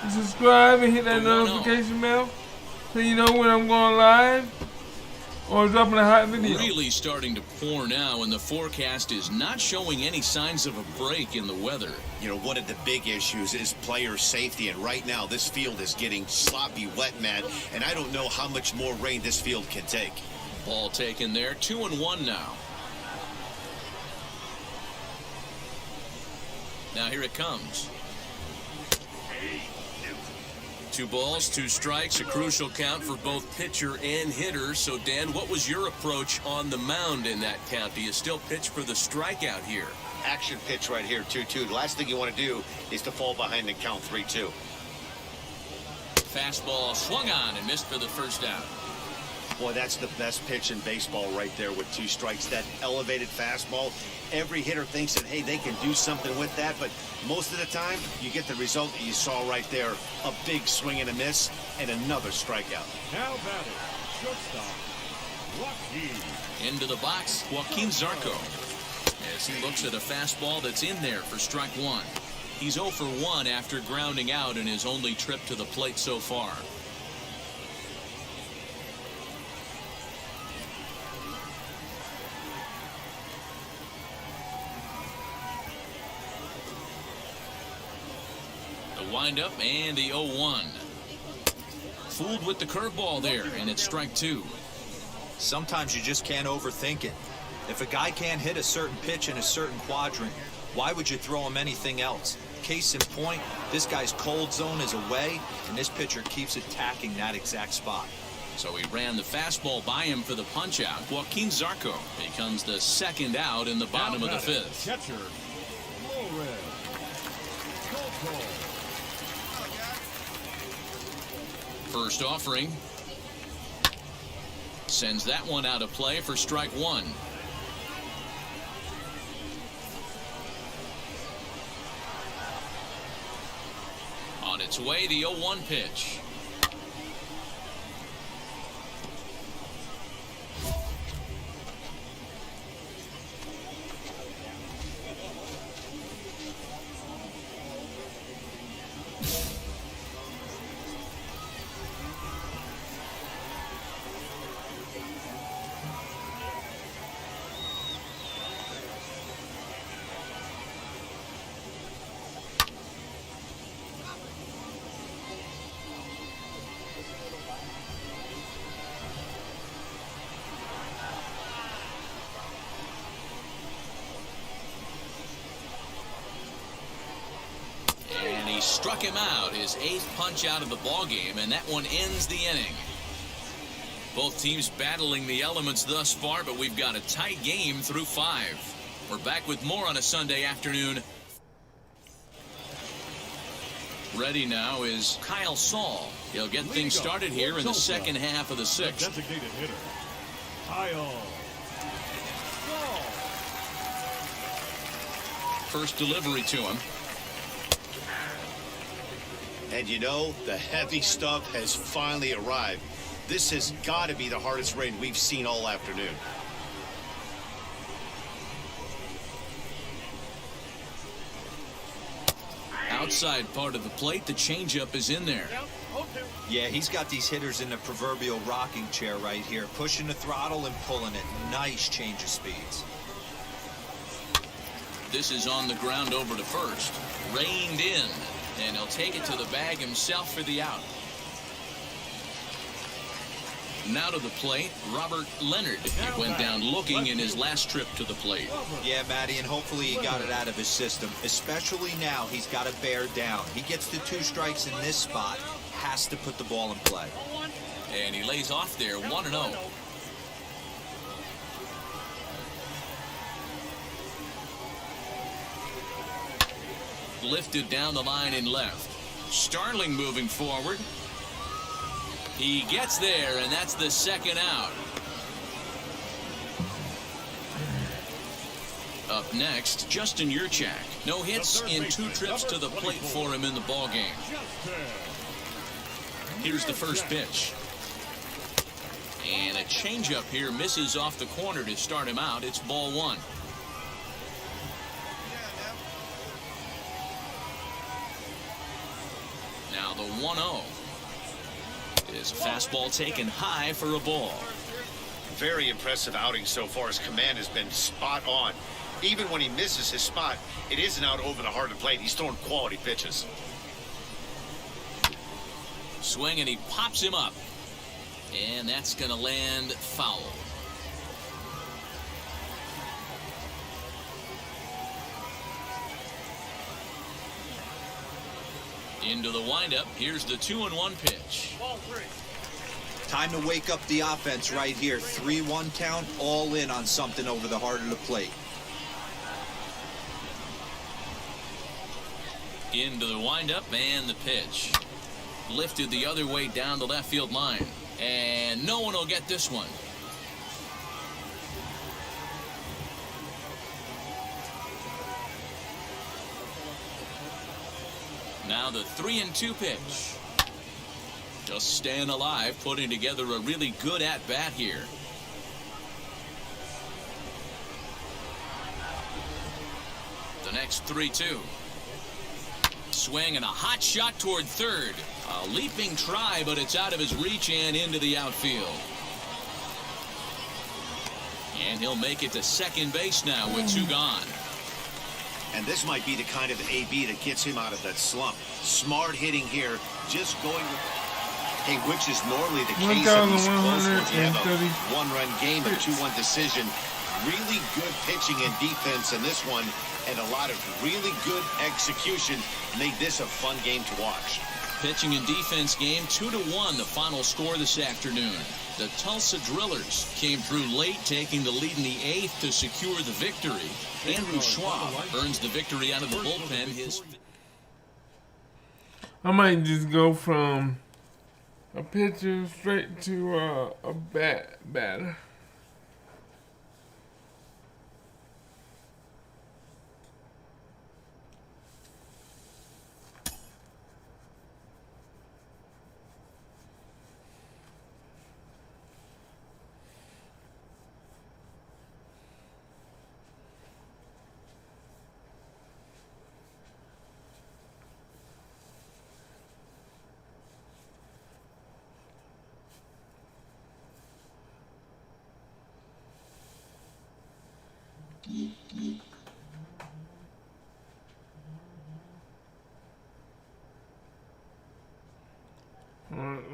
subscribe and hit that notification bell so you know when I'm going live or dropping a hot video. Really starting to pour now, and the forecast is not showing any signs of a break in the weather. You know, one of the big issues is player safety, and right now this field is getting sloppy wet, Matt, and I don't know how much more rain this field can take. Ball taken there, 2-1 now. Now here it comes. 2 balls, 2 strikes, a crucial count for both pitcher and hitter. So, Dan, what was your approach on the mound in that count? Do you still pitch for the strikeout here? Action pitch right here, 2-2. The last thing you want to do is to fall behind and count 3-2. Fastball swung on and missed for the first out. Boy, that's the best pitch in baseball right there with 2 strikes. That elevated fastball. Every hitter thinks that, hey, they can do something with that, but most of the time, you get the result that you saw right there. A big swing and a miss, and another strikeout. Now batting, shortstop, Joaquin. Into the box, Joaquin Zarco. As he looks at a fastball that's in there for strike 1. He's 0 for 1 after grounding out in his only trip to the plate so far. Windup and the 0-1. Fooled with the curveball there, and it's strike 2. Sometimes you just can't overthink it. If a guy can't hit a certain pitch in a certain quadrant, why would you throw him anything else? Case in point, this guy's cold zone is away, and this pitcher keeps attacking that exact spot. So he ran the fastball by him for the punch-out. Joaquin Zarco becomes the 2nd out in the bottom of the 5th. Catcher, Flores. Cold. First offering. Sends that one out of play for strike 1. On its way, the 0-1 pitch. He struck him out, his 8th punch out of the ball game, and that one ends the inning. Both teams battling the elements thus far, but we've got a tight game through 5. We're back with more on a Sunday afternoon. Ready now is Kyle Saul. He'll get things started here in the second half of the 6th. Designated hitter, Kyle Saul. First delivery to him. And you know, the heavy stuff has finally arrived. This has got to be the hardest rain we've seen all afternoon. Outside part of the plate, the changeup is in there. Yeah, he's got these hitters in the proverbial rocking chair right here, pushing the throttle and pulling it. Nice change of speeds. This is on the ground over to first. Reined in, and he'll take it to the bag himself for the out. Now to the plate, Robert Leonard. He went down looking in his last trip to the plate. Yeah, Matty, and hopefully he got it out of his system. Especially now, he's got to bear down. He gets the 2 strikes in this spot, has to put the ball in play. And he lays off there, 1-0. Lifted down the line in left. Starling moving forward. He gets there, and that's the second out. Up next, Justin Yurchak. No hits in 2 trips to the plate for him in the ballgame. Here's the first pitch. And a changeup here misses off the corner to start him out. It's ball 1. Now the 1-0. Is fastball taken high for a ball. Very impressive outing so far. His command has been spot on. Even when he misses his spot, it isn't out over the heart of the plate. He's throwing quality pitches. Swing, and he pops him up. And that's going to land foul. Into the windup. Here's the 2-1 pitch. Time to wake up the offense right here. 3-1 count, all in on something over the heart of the plate. Into the windup and the pitch. Lifted the other way down the left field line. And no one will get this one. Now the 3-2 pitch. Just staying alive, putting together a really good at-bat here. The next 3-2. Swing and a hot shot toward third. A leaping try, but it's out of his reach and into the outfield. And he'll make it to second base now with 2 gone. And this might be the kind of AB that gets him out of that slump. Smart hitting here, just going with, hey, which is normally the case of these close ones. You have a 1-run game, a 2-1 decision. Really good pitching and defense in this one, and a lot of really good execution made this a fun game to watch. Pitching and defense game, 2-1, the final score this afternoon. The Tulsa Drillers came through late, taking the lead in the 8th to secure the victory. Andrew Schwab earns the victory out of the bullpen. I might just go from a pitcher straight to a batter.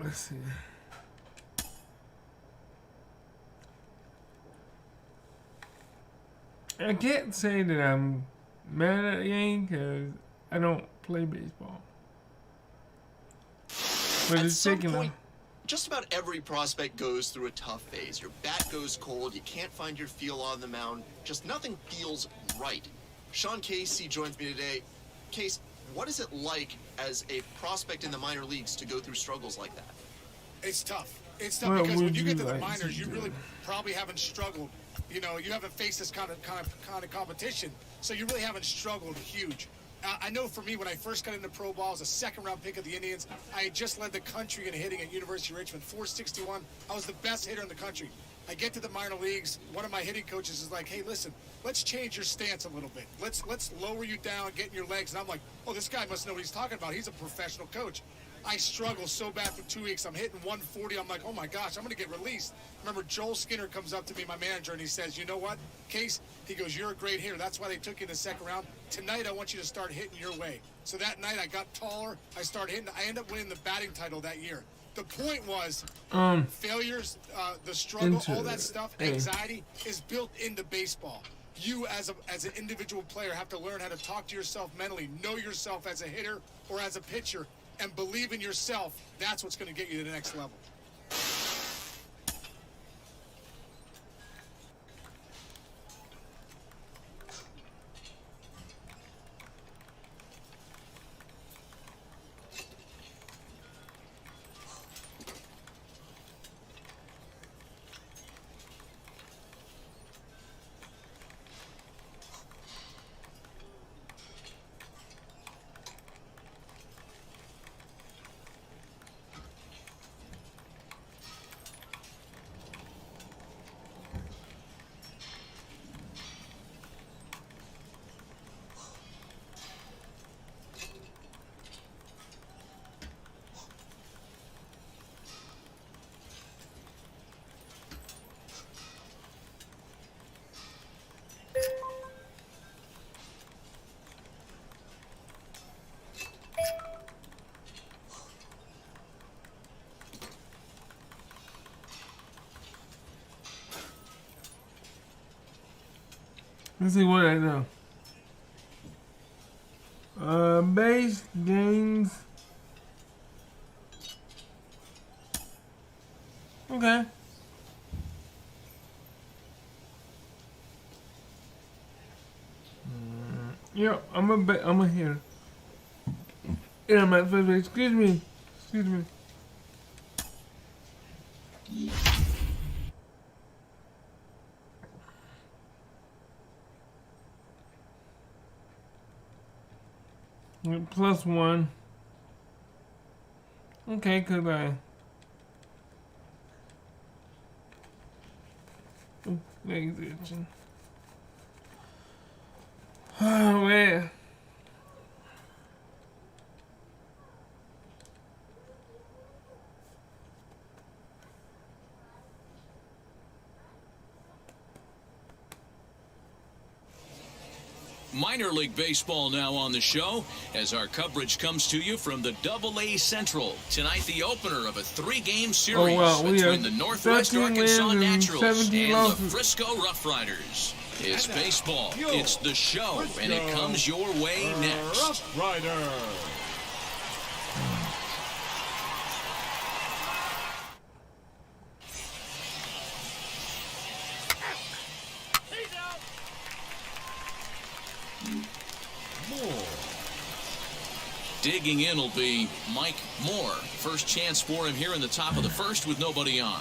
Let's see. I can't say that I'm mad at the game because I don't play baseball. But At it's some taking point, just about every prospect goes through a tough phase. Your bat goes cold, you can't find your feel on the mound, just nothing feels right. Sean Casey joins me today. Case, what is it like as a prospect in the minor leagues to go through struggles like that? It's tough. It's tough What because would when you you get to the like minors, to you do? really probably haven't struggled. You know, you haven't faced this kind of competition, so you really haven't struggled huge. I know for me, when I first got into pro ball, I was a second-round pick of the Indians. I had just led the country in hitting at University of Richmond, 461. I was the best hitter in the country. I get to the minor leagues. One of my hitting coaches is like, "Hey, listen, let's change your stance a little bit. Let's lower you down, get in your legs." And I'm like, "Oh, this guy must know what he's talking about. He's a professional coach." I struggle so bad for 2 weeks. I'm hitting 140. I'm like, oh my gosh, I'm going to get released. Remember, Joel Skinner comes up to me, my manager, and he says, "You know what, Case?" He goes, "You're a great hitter. That's why they took you in the second round. Tonight, I want you to start hitting your way." So that night, I got taller. I started hitting. I ended up winning the batting title that year. The point was, failures, the struggle, all that stuff, anxiety is built into baseball. You, as an individual player, have to learn how to talk to yourself mentally, know yourself as a hitter or as a pitcher, and believe in yourself. That's what's going to get you to the next level. Let's see what I know. Base gains. Okay. Yeah, I'm a hitter. Yeah, I'm at first base. Excuse me. Excuse me. +1. Okay, goodbye. Oh, legs itching. Oh, man. Minor League Baseball now on the show as our coverage comes to you from the AA Central. Tonight, the opener of a 3-game series between the Northwest Arkansas Naturals and the Frisco Rough Riders. It's baseball, it's the show, and it comes your way next. Rough Rider. Digging in will be Mike Moore. First chance for him here in the top of the first with nobody on.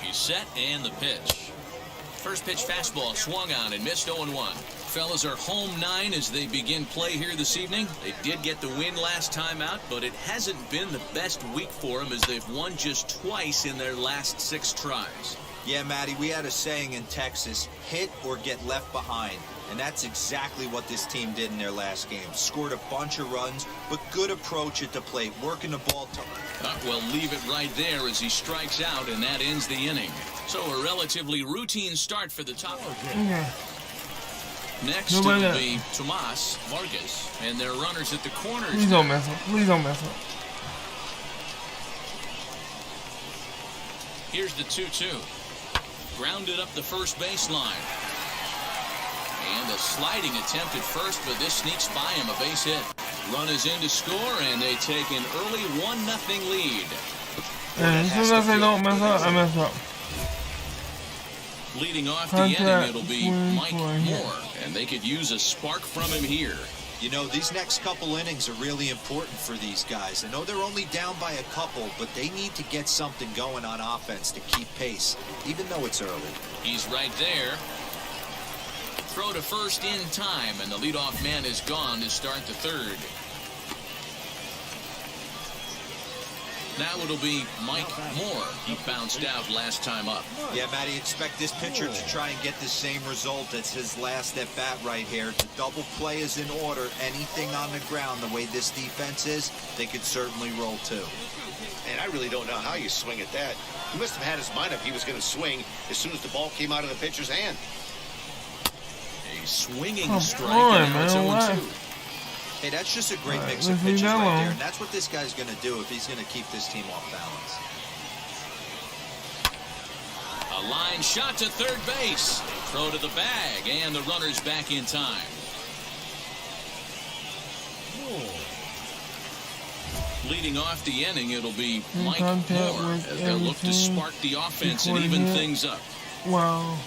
He's set and the pitch. First pitch fastball swung on and missed 0-1. Fellas are home 9 as they begin play here this evening. They did get the win last time out, but it hasn't been the best week for them as they've won just twice in their last 6 tries. Yeah, Matty, we had a saying in Texas, hit or get left behind. And that's exactly what this team did in their last game. Scored a bunch of runs, but good approach at the plate, working the ball tough. We'll leave it right there as he strikes out, and that ends the inning. So a relatively routine start for the top. Next will be Tomas Vargas, and their runners at the corners. Please don't mess up. Please don't mess up. Here's the 2-2. Grounded up the first baseline. And a sliding attempt at first, but this sneaks by him, a base hit. Run is in to score, and they take an early 1-0 lead. And as soon as I don't mess up, I mess up. Leading off the inning, it'll be Mike Moore, and they could use a spark from him here. You know, these next couple innings are really important for these guys. I know they're only down by a couple, but they need to get something going on offense to keep pace, even though it's early. He's right there. Throw to first in time, and the leadoff man is gone to start the third. Now it'll be Mike Moore. He bounced out last time up. Yeah, Matty, expect this pitcher to try and get the same result as his last at bat right here. The double play is in order. Anything on the ground, the way this defense is, they could certainly roll too. And I really don't know how you swing at that. He must have had his mind up he was going to swing as soon as the ball came out of the pitcher's hand. A swinging strike, and now it's 0-2. Hey, that's just a great mix of pitches right there, and that's what this guy's going to do if he's going to keep this team off balance. A line shot to third base. Throw to the bag, and the runner's back in time. Leading off the inning, it'll be Mike Moore as they'll look to spark the offense and even things up. Wow.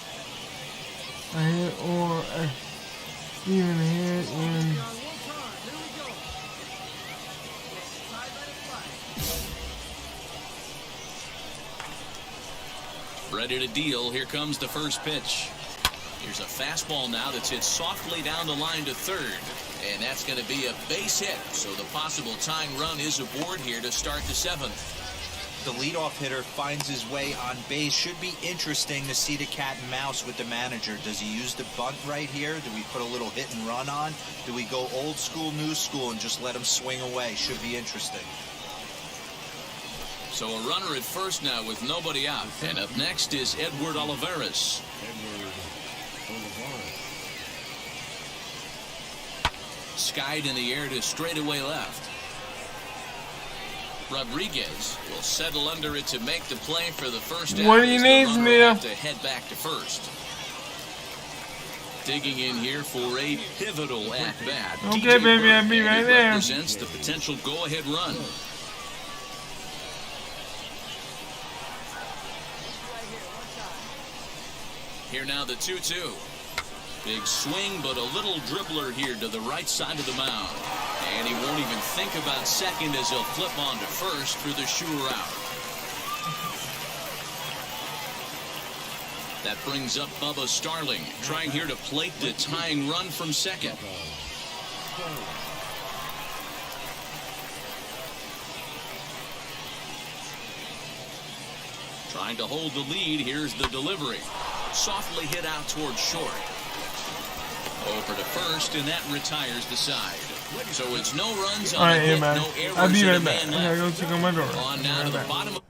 A hit or a even hit and ready to deal. Here comes the first pitch. Here's a fastball now that's hit softly down the line to third. And that's going to be a base hit. So the possible tying run is aboard here to start the seventh. The leadoff hitter finds his way on base. Should be interesting to see the cat and mouse with the manager. Does he use the bunt right here? Do we put a little hit and run on? Do we go old school, new school, and just let him swing away? Should be interesting. So a runner at first now with nobody out. And up next is Edward Olivares. Skied in the air to straightaway left. Rodriguez will settle under it to make the play for the first out. What do you need, Mia? To head back to first. Digging in here for a pivotal at-bat. Okay, baby, I'll be right there. Represents the potential go-ahead run. Here now the 2-2. Big swing, but a little dribbler here to the right side of the mound. And he won't even think about second as he'll flip on to first for the sure out. That brings up Bubba Starling, trying here to plate the tying run from second. Trying to hold the lead. Here's the delivery. Softly hit out towards short. Over to first, and that retires the side. So it's no runs on the hit, no errors. I'll be right back. I gotta go check on my door. On now to the bottom of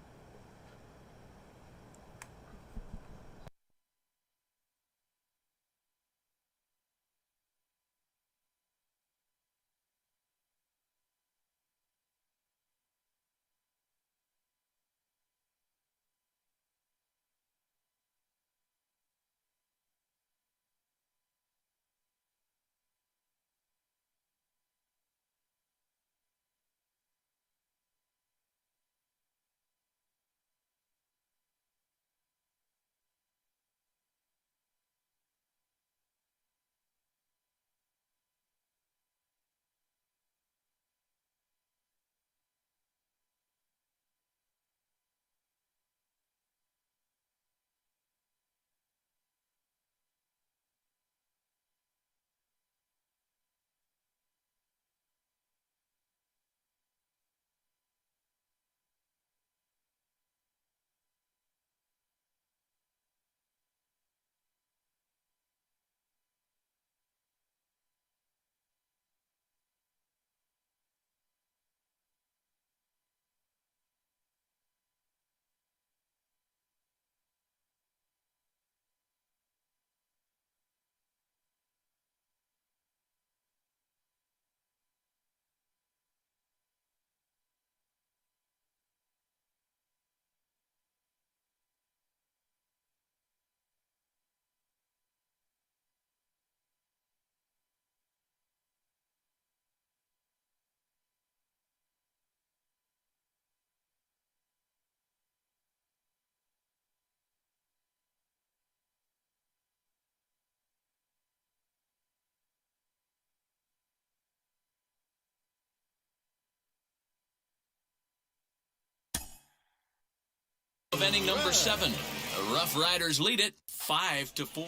of inning number 7. The Rough Riders lead it 5-4.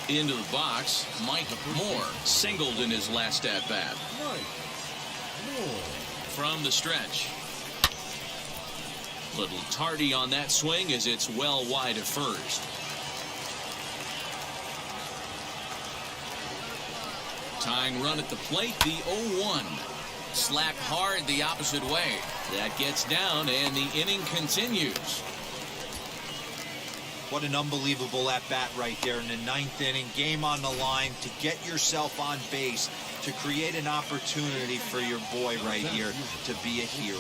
Into the box, Mike Moore singled in his last at-bat. From the stretch. Little tardy on that swing as it's well wide of first. Tying run at the plate, the 0-1. Slapped hard the opposite way. That gets down and the inning continues. What an unbelievable at-bat right there in the 9th inning. Game on the line to get yourself on base, to create an opportunity for your boy right here to be a hero.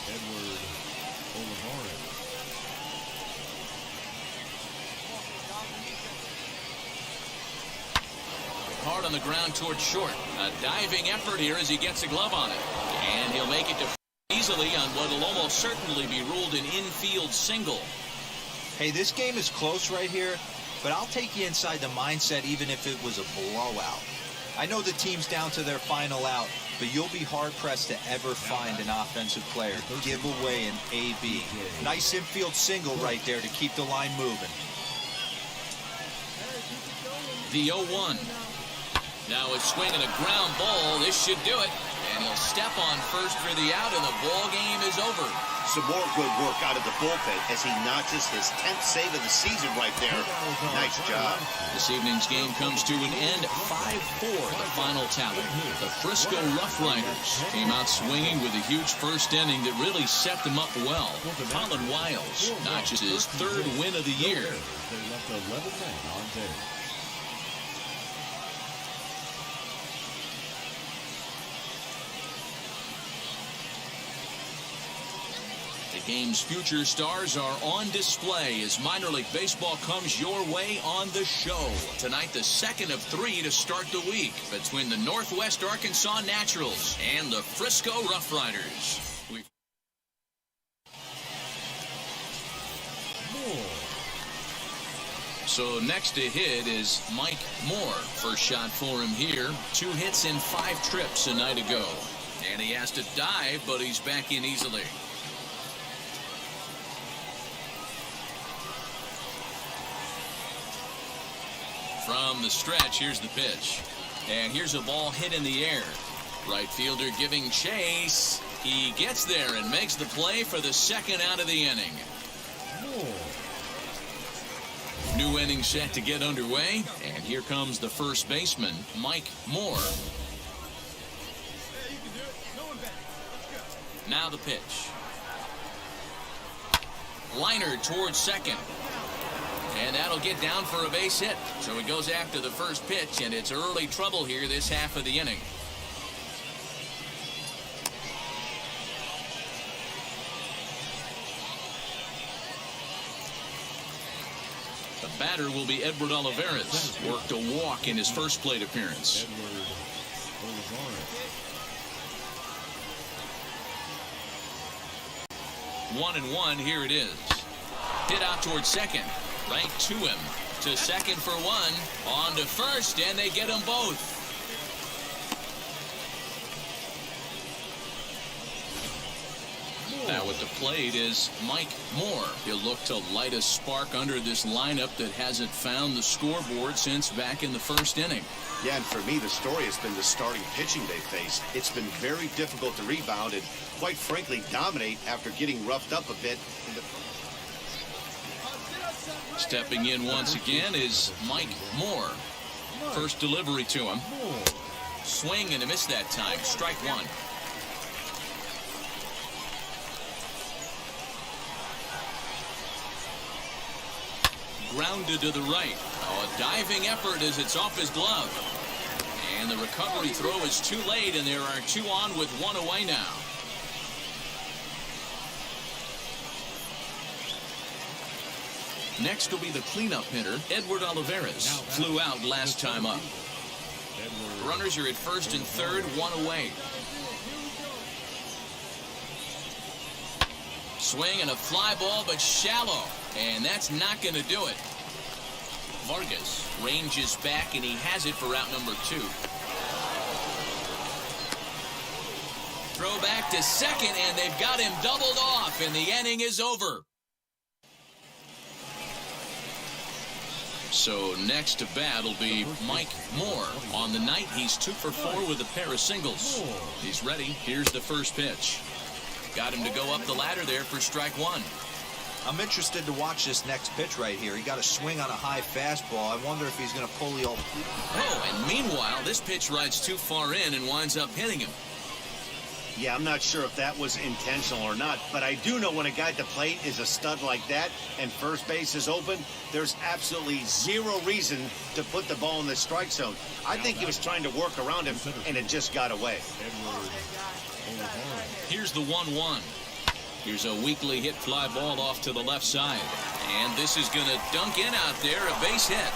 Edward Olivares. Hard on the ground towards short. A diving effort here as he gets a glove on it. And he'll make it to easily on what will almost certainly be ruled an infield single. Hey, this game is close right here, but I'll take you inside the mindset even if it was a blowout. I know the team's down to their final out, but you'll be hard-pressed to ever find an offensive player give away an AB. Nice infield single right there to keep the line moving. The 0-1. Now a swing and a ground ball. This should do it. And he'll step on first for the out, and the ball game is over. Some more good work out of the bullpen as he notches his 10th save of the season right there. Nice job. This evening's game comes to an end. 5-4, the final tally. The Frisco Rough Riders came out swinging with a huge first inning that really set them up well. Colin Wiles notches his 3rd win of the year. They left 11 men on base. The game's future stars are on display as minor league baseball comes your way on the show. Tonight, the 2nd of 3 to start the week between the Northwest Arkansas Naturals and the Frisco Rough Riders. So next to hit is Mike Moore. First shot for him here. 2 hits in 5 trips a night ago. And he has to dive, but he's back in easily. From the stretch, here's the pitch. And here's a ball hit in the air. Right fielder giving chase. He gets there and makes the play for the 2nd out of the inning. New inning set to get underway. And here comes the first baseman, Mike Moore. Now the pitch. Liner towards second. And that'll get down for a base hit. So it goes after the first pitch, and it's early trouble here this half of the inning. The batter will be Edward Olivares. Worked a walk in his first plate appearance. Edward Olivares. 1-1, here it is. Hit out towards second. Right to him. To second for 1. On to first, and they get them both. Now at the plate is Mike Moore. He'll look to light a spark under this lineup that hasn't found the scoreboard since back in the first inning. Yeah, and for me, the story has been the starting pitching they faced. It's been very difficult to rebound and, quite frankly, dominate after getting roughed up a bit. Stepping in once again is Mike Moore. First delivery to him. Swing and a miss that time. Strike 1. Grounded to the right. Oh, a diving effort as it's off his glove. And the recovery throw is too late, and there are 2 on with 1 away now. Next will be the cleanup hitter, Edward Olivares. Flew out last time up. Runners are at first and third, 1 away. Swing and a fly ball, but shallow. And that's not going to do it. Vargas ranges back, and he has it for out number 2. throw back to second, and they've got him doubled off, and the inning is over. So next to bat will be Mike Moore. On the night, he's 2 for 4 with a pair of singles. He's ready. Here's the first pitch. Got him to go up the ladder there for strike one. I'm interested to watch this next pitch right here. He got a swing on a high fastball. I wonder if he's going to pull the old... Oh, and meanwhile, this pitch rides too far in and winds up hitting him. Yeah, I'm not sure if that was intentional or not, but I do know when a guy at the plate is a stud like that and first base is open, there's absolutely zero reason to put the ball in the strike zone. I think he was trying to work around him, and it just got away. Here's the 1-1. Here's a weakly hit fly ball off to the left side. And this is going to dunk in out there, a base hit.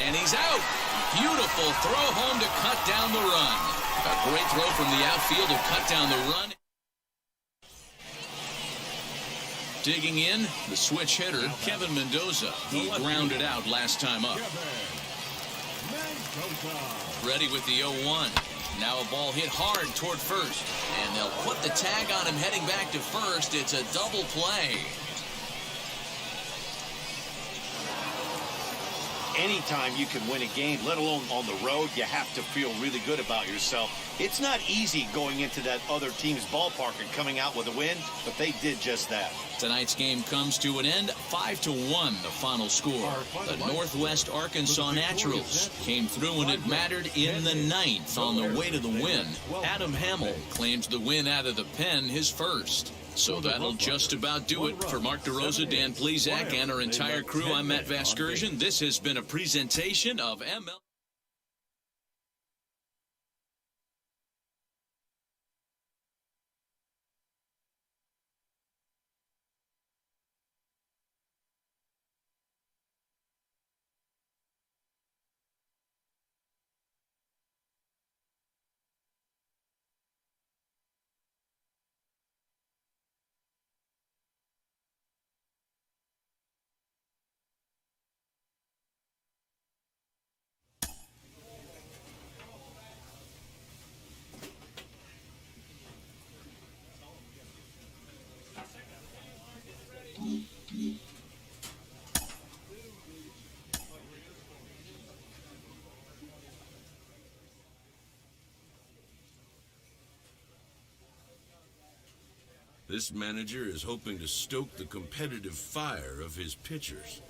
And he's out. Beautiful throw home to cut down the run. A great throw from the outfield to cut down the run. Digging in, the switch hitter, Kevin Mendoza. He grounded out last time up. Ready with the 0-1. Now a ball hit hard toward first. And they'll put the tag on him heading back to first. It's a double play. Anytime you can win a game, let alone on the road, you have to feel really good about yourself. It's not easy going into that other team's ballpark and coming out with a win, but they did just that. Tonight's game comes to an end, 5-1, the final score. The Northwest Arkansas Naturals came through when it mattered in the 9th on the way to the win. Adam Hamill claims the win out of the pen, his first. So that'll just about do it. For Mark DeRosa, Dan Plezak, and our entire crew, I'm Matt Vasgersian. This has been a presentation of ML. This manager is hoping to stoke the competitive fire of his pitchers.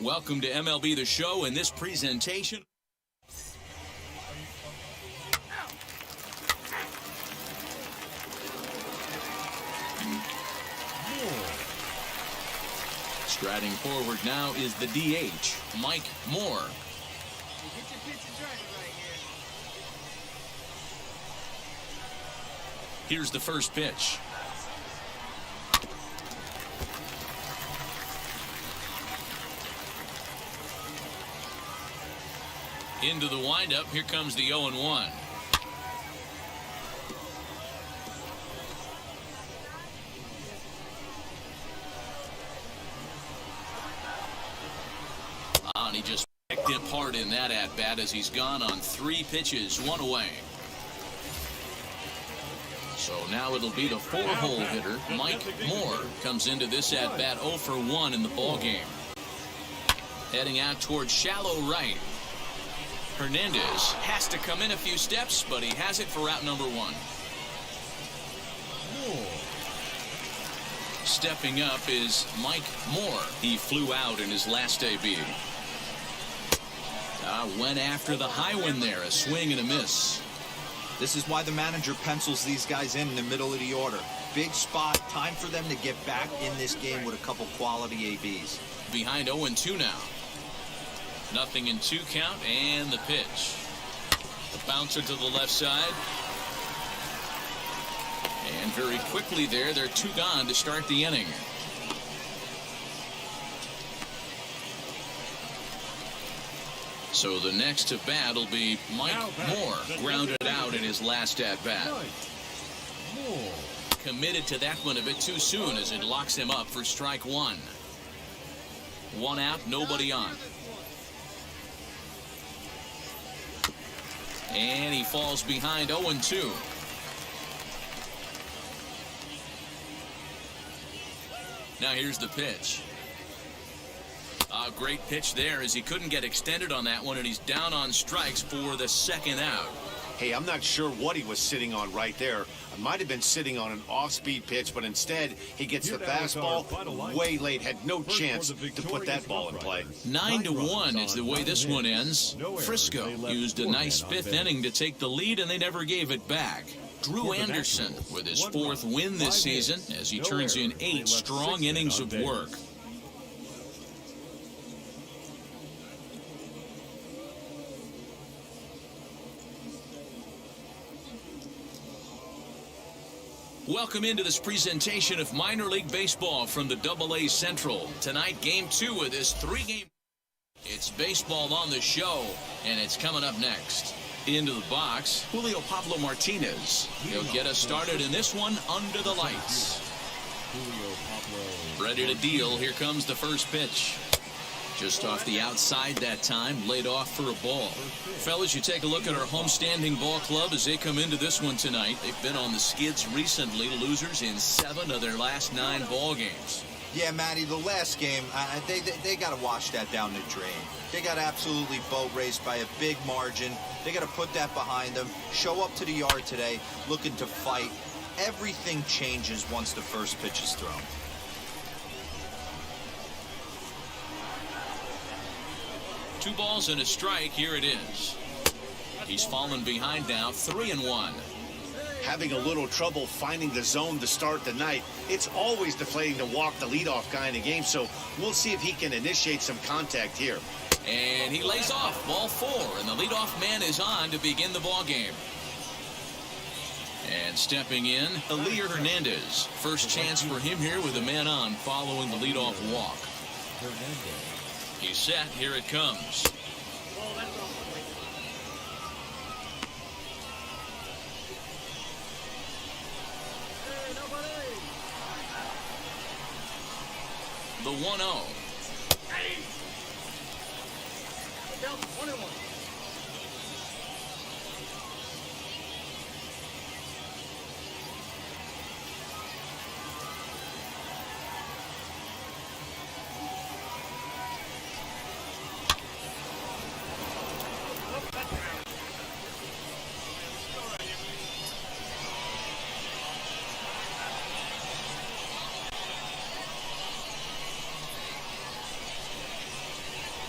Welcome to MLB The Show and this presentation. Striding forward now is the DH, Mike Moore. Here's the first pitch. Into the windup, here comes the 0-1. And he just picked it apart in that at-bat as he's gone on 3 pitches, 1 away. So now it'll be the 4-hole hitter, Mike Moore, comes into this at-bat 0 for 1 in the ballgame. Heading out towards shallow right. Hernandez has to come in a few steps, but he has it for out number 1. Stepping up is Mike Moore. He flew out in his last AB. Went after the high one there, a swing and a miss. This is why the manager pencils these guys in the middle of the order. big spot. Time for them to get back in this game with a couple quality ABs. Behind 0-2 now. Nothing in 2 count, and the pitch. The bouncer to the left side. And very quickly there, they're 2 gone to start the inning. So the next to bat will be Mike Moore, grounded out in his last at bat. Committed to that one a bit too soon as it locks him up for strike 1. 1 out, nobody on. And he falls behind 0-2. Now here's the pitch. A great pitch there as he couldn't get extended on that one, and he's down on strikes for the 2nd out. Hey, I'm not sure what he was sitting on right there. It might have been sitting on an off-speed pitch, but instead he gets the fastball way late, had no chance to put that ball in play. 9-1 is the way this one ends. Frisco used a nice 5th inning to take the lead, and they never gave it back. Drew Anderson with his 4th win this season as he turns in 8 strong innings of work. Welcome into this presentation of minor league baseball from the AA Central. Tonight, game 2 of this 3-game. It's baseball on the show, and it's coming up next. Into the box, Julio Pablo Martinez. He'll get us started in this one under the lights. Ready to deal. Here comes the first pitch. Just off the outside that time, laid off for a ball. Fellas, you take a look at our homestanding ball club as they come into this one tonight. They've been on the skids recently, losers in 7 of their last 9 ball games. Yeah, Matty, the last game, they got to wash that down the drain. They got absolutely boat raced by a big margin. They got to put that behind them, show up to the yard today, looking to fight. Everything changes once the first pitch is thrown. Two balls and a strike. Here it is. He's fallen behind now, 3-1. Having a little trouble finding the zone to start the night. It's always deflating to walk the leadoff guy in the game, so we'll see if he can initiate some contact here. And he lays off, ball 4, and the leadoff man is on to begin the ball game. And stepping in, Elier Hernandez. First chance for him here with a man on following the leadoff walk. He's set. Here it comes. The 1-0.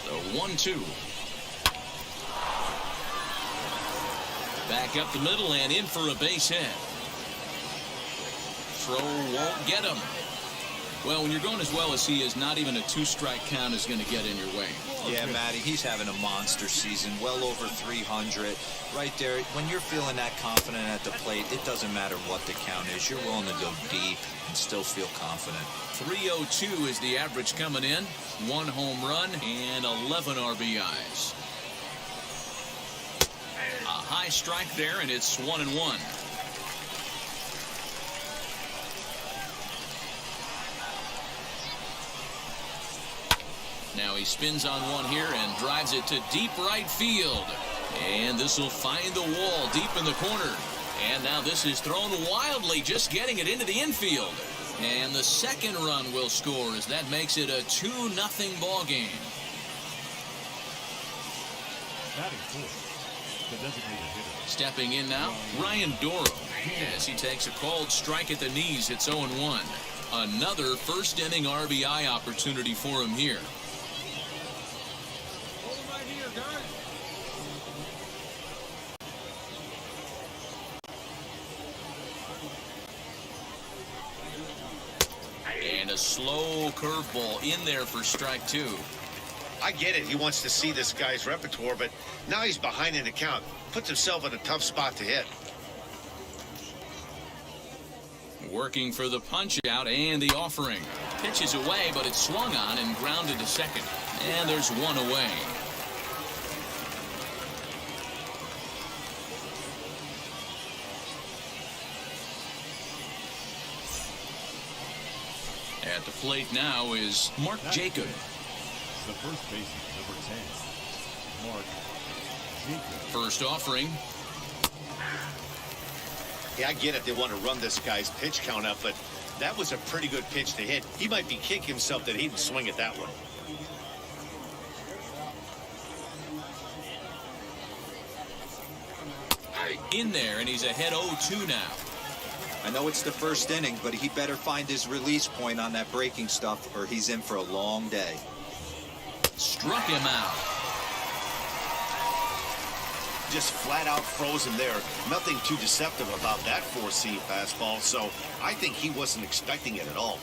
The 1-2. Back up the middle and in for a base hit. Throw won't get him. Well, when you're going as well as he is, not even a 2-strike count is going to get in your way. Yeah, Matty, he's having a monster season, well over 300. Right there, when you're feeling that confident at the plate, it doesn't matter what the count is. You're willing to go deep and still feel confident. 302 is the average coming in. 1 home run and 11 RBIs. A high strike there, and it's 1-1. Now he spins on one here and drives it to deep right field. And this will find the wall deep in the corner. And now this is thrown wildly, just getting it into the infield. And the second run will score as that makes it a 2-0 ball game. Stepping in now, Ryan Doro, as he takes a called strike at the knees. It's 0-1. Another first inning RBI opportunity for him here. a slow curveball in there for strike two. I get it. He wants to see this guy's repertoire, but now he's behind in the count. Puts himself in a tough spot to hit. Working for the punch out and the offering. Pitches away, but it's swung on and grounded to second. And there's one away. At the plate now is Mark Jacob. The first baseman, number 10, Mark Jacob. First offering. Yeah, I get it. They want to run this guy's pitch count up, but that was a pretty good pitch to hit. He might be kicking himself that he didn't swing at that one. In there, and he's ahead 0-2 now. I know it's the first inning, but he better find his release point on that breaking stuff or he's in for a long day. Struck him out. Just flat out froze him there. Nothing too deceptive about that four-seam fastball, so I think he wasn't expecting it at all.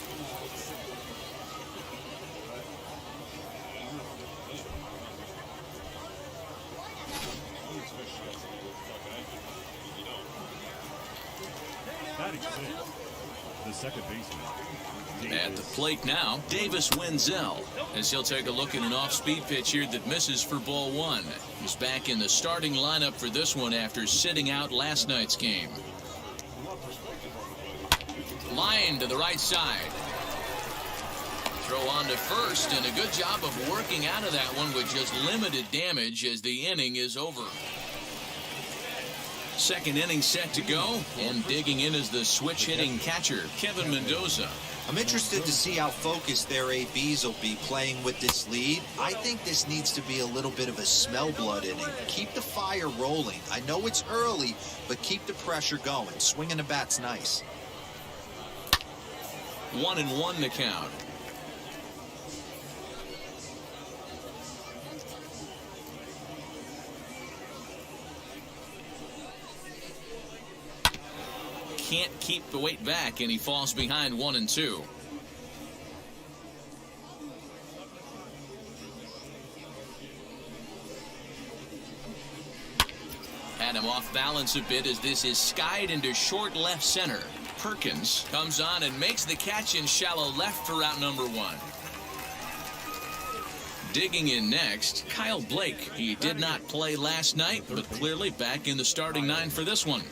The second baseman. At the plate now, Davis Wenzel, as he'll take a look at an off-speed pitch here that misses for ball one. He's back in the starting lineup for this one after sitting out last night's game. Line to the right side. Throw on to first, and a good job of working out of that one with just limited damage as the inning is over. Second inning set to go, and digging in is the switch-hitting catcher, Kevin Mendoza. I'm interested to see how focused their ABs will be playing with this lead. I think this needs to be a little bit of a smell blood inning. Keep the fire rolling. I know it's early, but keep the pressure going. Swinging the bat's nice. 1-1 to count. Can't keep the weight back, and he falls behind 1-2. Had him off balance a bit as this is skied into short left center. Perkins comes on and makes the catch in shallow left for out number one. Digging in next, Kyle Blake. He did not play last night, but clearly back in the starting nine for this one.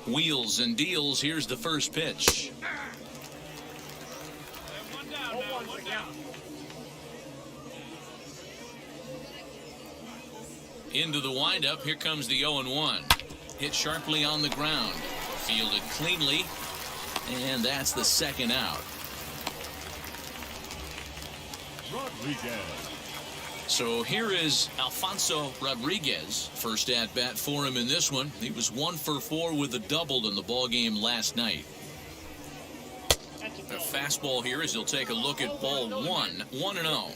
Wheels and deals. Here's the first pitch. Into the windup. Here comes the 0-1. Hit sharply on the ground. Fielded cleanly. And that's the second out. Rodriguez. So here is Alfonso Rodriguez. First at bat for him in this one. He was 1 for 4 with a double in the ball game last night. A fastball here as he'll take a look at ball one. 1-0.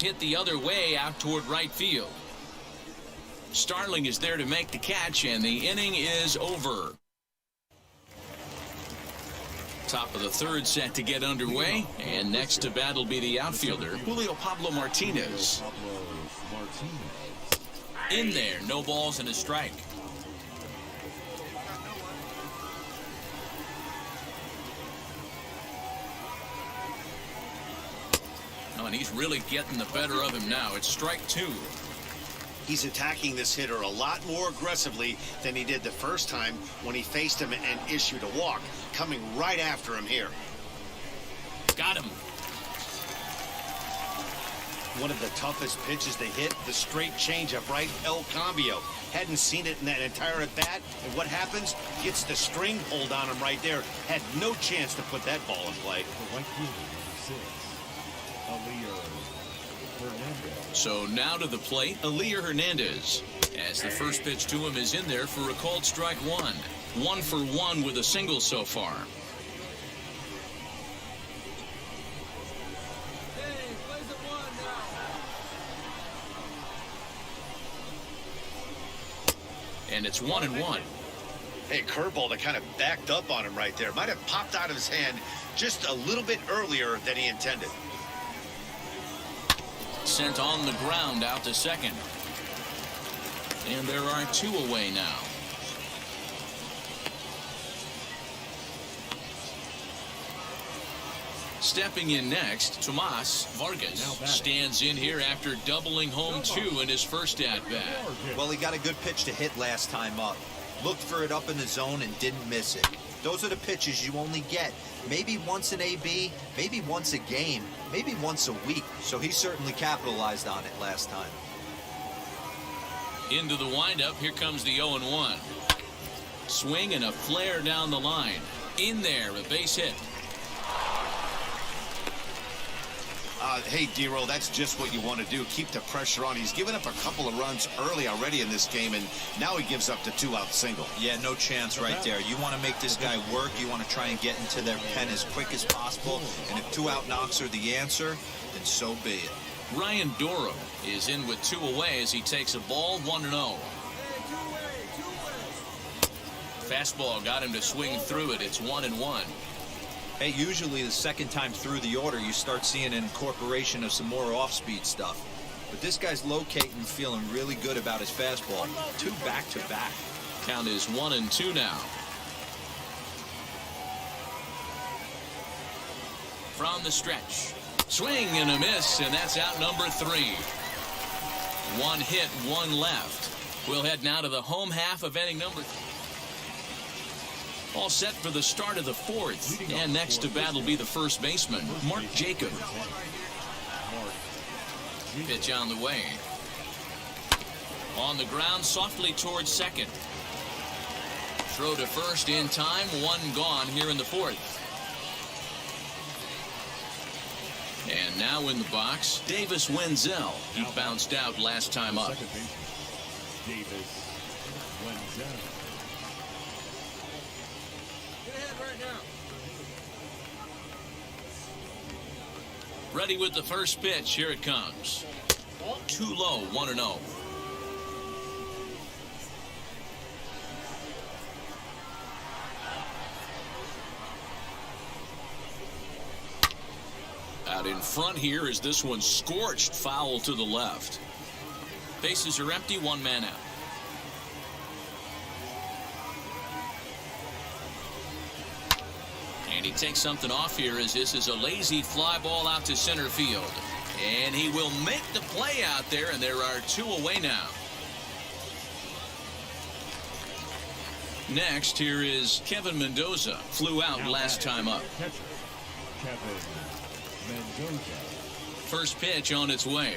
Hit the other way out toward right field. Starling is there to make the catch, and the inning is over. Top of the third set to get underway, and next to bat will be the outfielder, Julio Pablo Martinez. In there, no balls and a strike. Oh, and he's really getting the better of him now. It's strike two. He's attacking this hitter a lot more aggressively than he did the first time when he faced him and issued a walk. Coming right after him here. Got him. One of the toughest pitches to hit, the straight changeup, right? El Cambio. Hadn't seen it in that entire at-bat. And what happens? Gets the string pulled on him right there. Had no chance to put that ball in play. So now to the plate, Elier Hernandez. As the first pitch to him is in there for a called strike one. 1 for 1 with a single so far. And it's 1-1. Hey, curveball that kind of backed up on him right there. Might have popped out of his hand just a little bit earlier than he intended. Sent on the ground out to second. And there are 2 away now. Stepping in next, Tomas Vargas stands in here after doubling home 2 in his first at-bat. Well, he got a good pitch to hit last time up. Looked for it up in the zone and didn't miss it. Those are the pitches you only get maybe once an AB, maybe once a game, maybe once a week. So he certainly capitalized on it last time. Into the windup, here comes the 0-1. Swing and a flare down the line. In there, a base hit. Hey, D-Roll, that's just what you want to do. Keep the pressure on. He's given up a couple of runs early already in this game, and now he gives up the 2-out single. Yeah, no chance right there. You want to make this guy work. You want to try and get into their pen as quick as possible. And if 2-out knocks are the answer, then so be it. Ryan Doro is in with 2 away as he takes a ball 1-0. Fastball got him to swing through it. It's 1-1. Hey, usually the second time through the order, you start seeing an incorporation of some more off-speed stuff. But this guy's locating, feeling really good about his fastball. 2 back-to-back. Count is 1-2 now. From the stretch. Swing and a miss, and that's out number 3. 1 hit, 1 left. We'll head now to the home half of inning number 3. All set for the start of the 4th. And next to bat will be the first baseman, Mark Jacob. Pitch on the way. On the ground, softly towards second. Throw to first in time. 1 gone here in the 4th. And now in the box, Davis Wenzel. He bounced out last time up. Davis Wenzel. Ready with the first pitch. Here it comes. Too low, 1-0. Out in front here is this one scorched foul to the left. Bases are empty, 1 man out. And he takes something off here as this is a lazy fly ball out to center field. And he will make the play out there, and there are 2 away now. Next, here is Kevin Mendoza. Flew out last time up. Kevin Mendoza. First pitch on its way.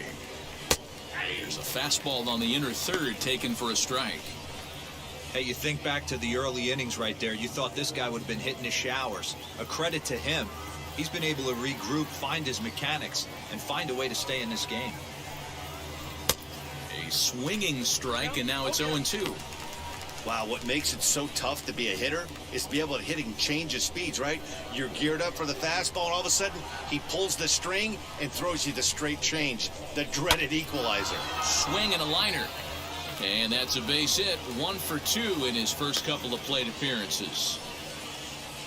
There's a fastball on the inner third taken for a strike. Hey, you think back to the early innings right there. You thought this guy would have been hitting his showers. A credit to him. He's been able to regroup, find his mechanics, and find a way to stay in this game. A swinging strike, and now it's 0-2. Wow, what makes it so tough to be a hitter is to be able to hit and change his speeds, right? You're geared up for the fastball, and all of a sudden, he pulls the string and throws you the straight change, the dreaded equalizer. Swing and a liner. And that's a base hit, 1 for 2 in his first couple of plate appearances.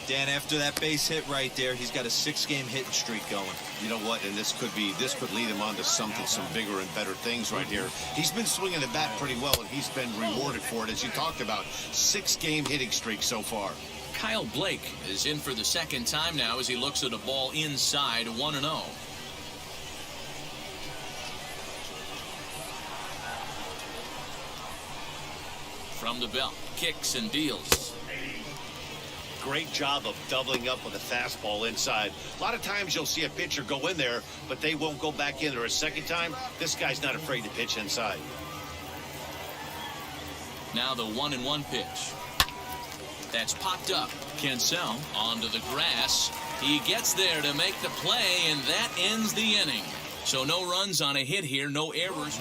Dan, after that base hit right there, he's got a 6-game hitting streak going. You know what? And this could lead him on to some bigger and better things right here. He's been swinging the bat pretty well, and he's been rewarded for it, as you talked about. 6-game hitting streak so far. Kyle Blake is in for the second time now as he looks at a ball inside, 1-0. From the belt, kicks and deals. Great job of doubling up with a fastball inside. A lot of times you'll see a pitcher go in there, but they won't go back in there a second time. This guy's not afraid to pitch inside. Now the 1-1 pitch. That's popped up. Cancel onto the grass. He gets there to make the play, and that ends the inning. So no runs on a hit here, no errors.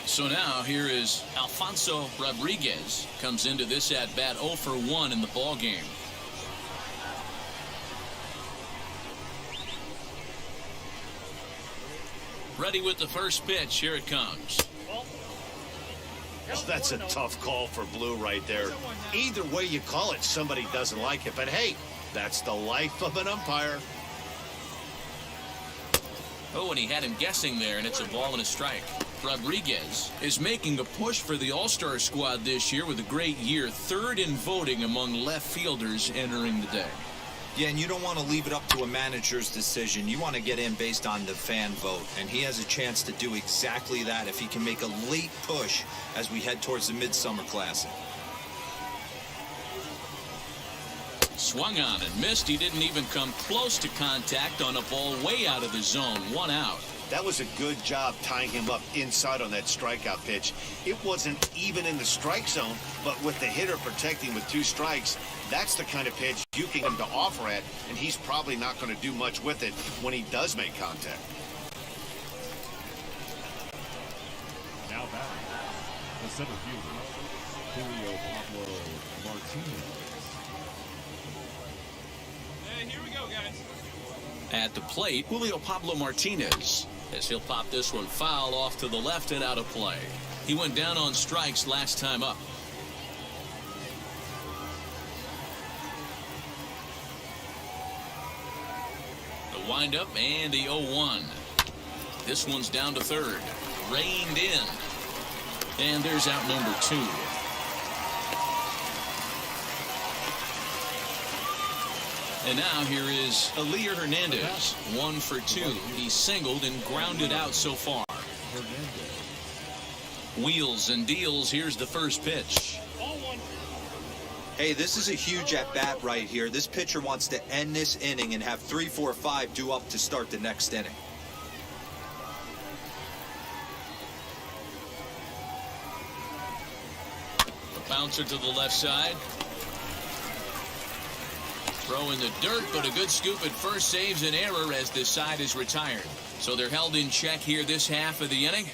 So now here is Alfonso Rodriguez. Comes into this at-bat 0 for 1 in the ball game. Ready with the first pitch. Here it comes. Well, that's a tough call for Blue right there. Either way you call it, somebody doesn't like it. But hey, that's the life of an umpire. Oh, and he had him guessing there, and it's a ball and a strike. Rodriguez is making a push for the All-Star squad this year with a great year, third in voting among left fielders entering the day. Yeah, and you don't want to leave it up to a manager's decision. You want to get in based on the fan vote, and he has a chance to do exactly that if he can make a late push as we head towards the Midsummer Classic. Swung on and missed. He didn't even come close to contact on a ball way out of the zone. 1 out. That was a good job tying him up inside on that strikeout pitch. It wasn't even in the strike zone, but with the hitter protecting with 2 strikes, that's the kind of pitch you can get him to offer at, and he's probably not going to do much with it when he does make contact. Now back, the center fielder, Julio Pablo Martinez. Here we go, guys. At the plate, Julio Pablo Martinez, as he'll pop this one foul off to the left and out of play. He went down on strikes last time up. The windup and the 0-1. This one's down to third. Reined in. And there's out number 2. And now here is Elier Hernandez, 1 for 2. He singled and grounded out so far. Wheels and deals. Here's the first pitch. Hey, this is a huge at-bat right here. This pitcher wants to end this inning and have 3, 4, 5 due up to start the next inning. A bouncer to the left side. Throw in the dirt, but a good scoop at first saves an error as this side is retired. So they're held in check here this half of the inning.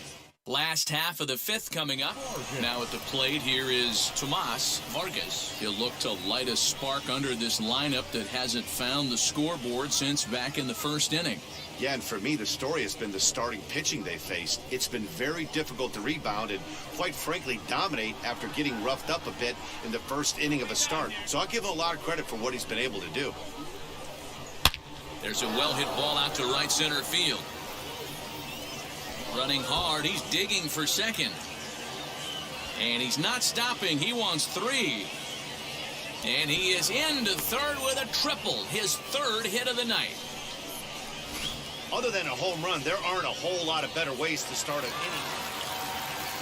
Last half of the 5th coming up. Now at the plate, here is Tomas Vargas. He'll look to light a spark under this lineup that hasn't found the scoreboard since back in the 1st inning. Yeah, and for me, the story has been the starting pitching they faced. It's been very difficult to rebound and, quite frankly, dominate after getting roughed up a bit in the 1st inning of a start. So I'll give him a lot of credit for what he's been able to do. There's a well-hit ball out to right center field. Running hard, he's digging for second. And he's not stopping, he wants 3. And he is into third with a triple, his 3rd hit of the night. Other than a home run, there aren't a whole lot of better ways to start an inning.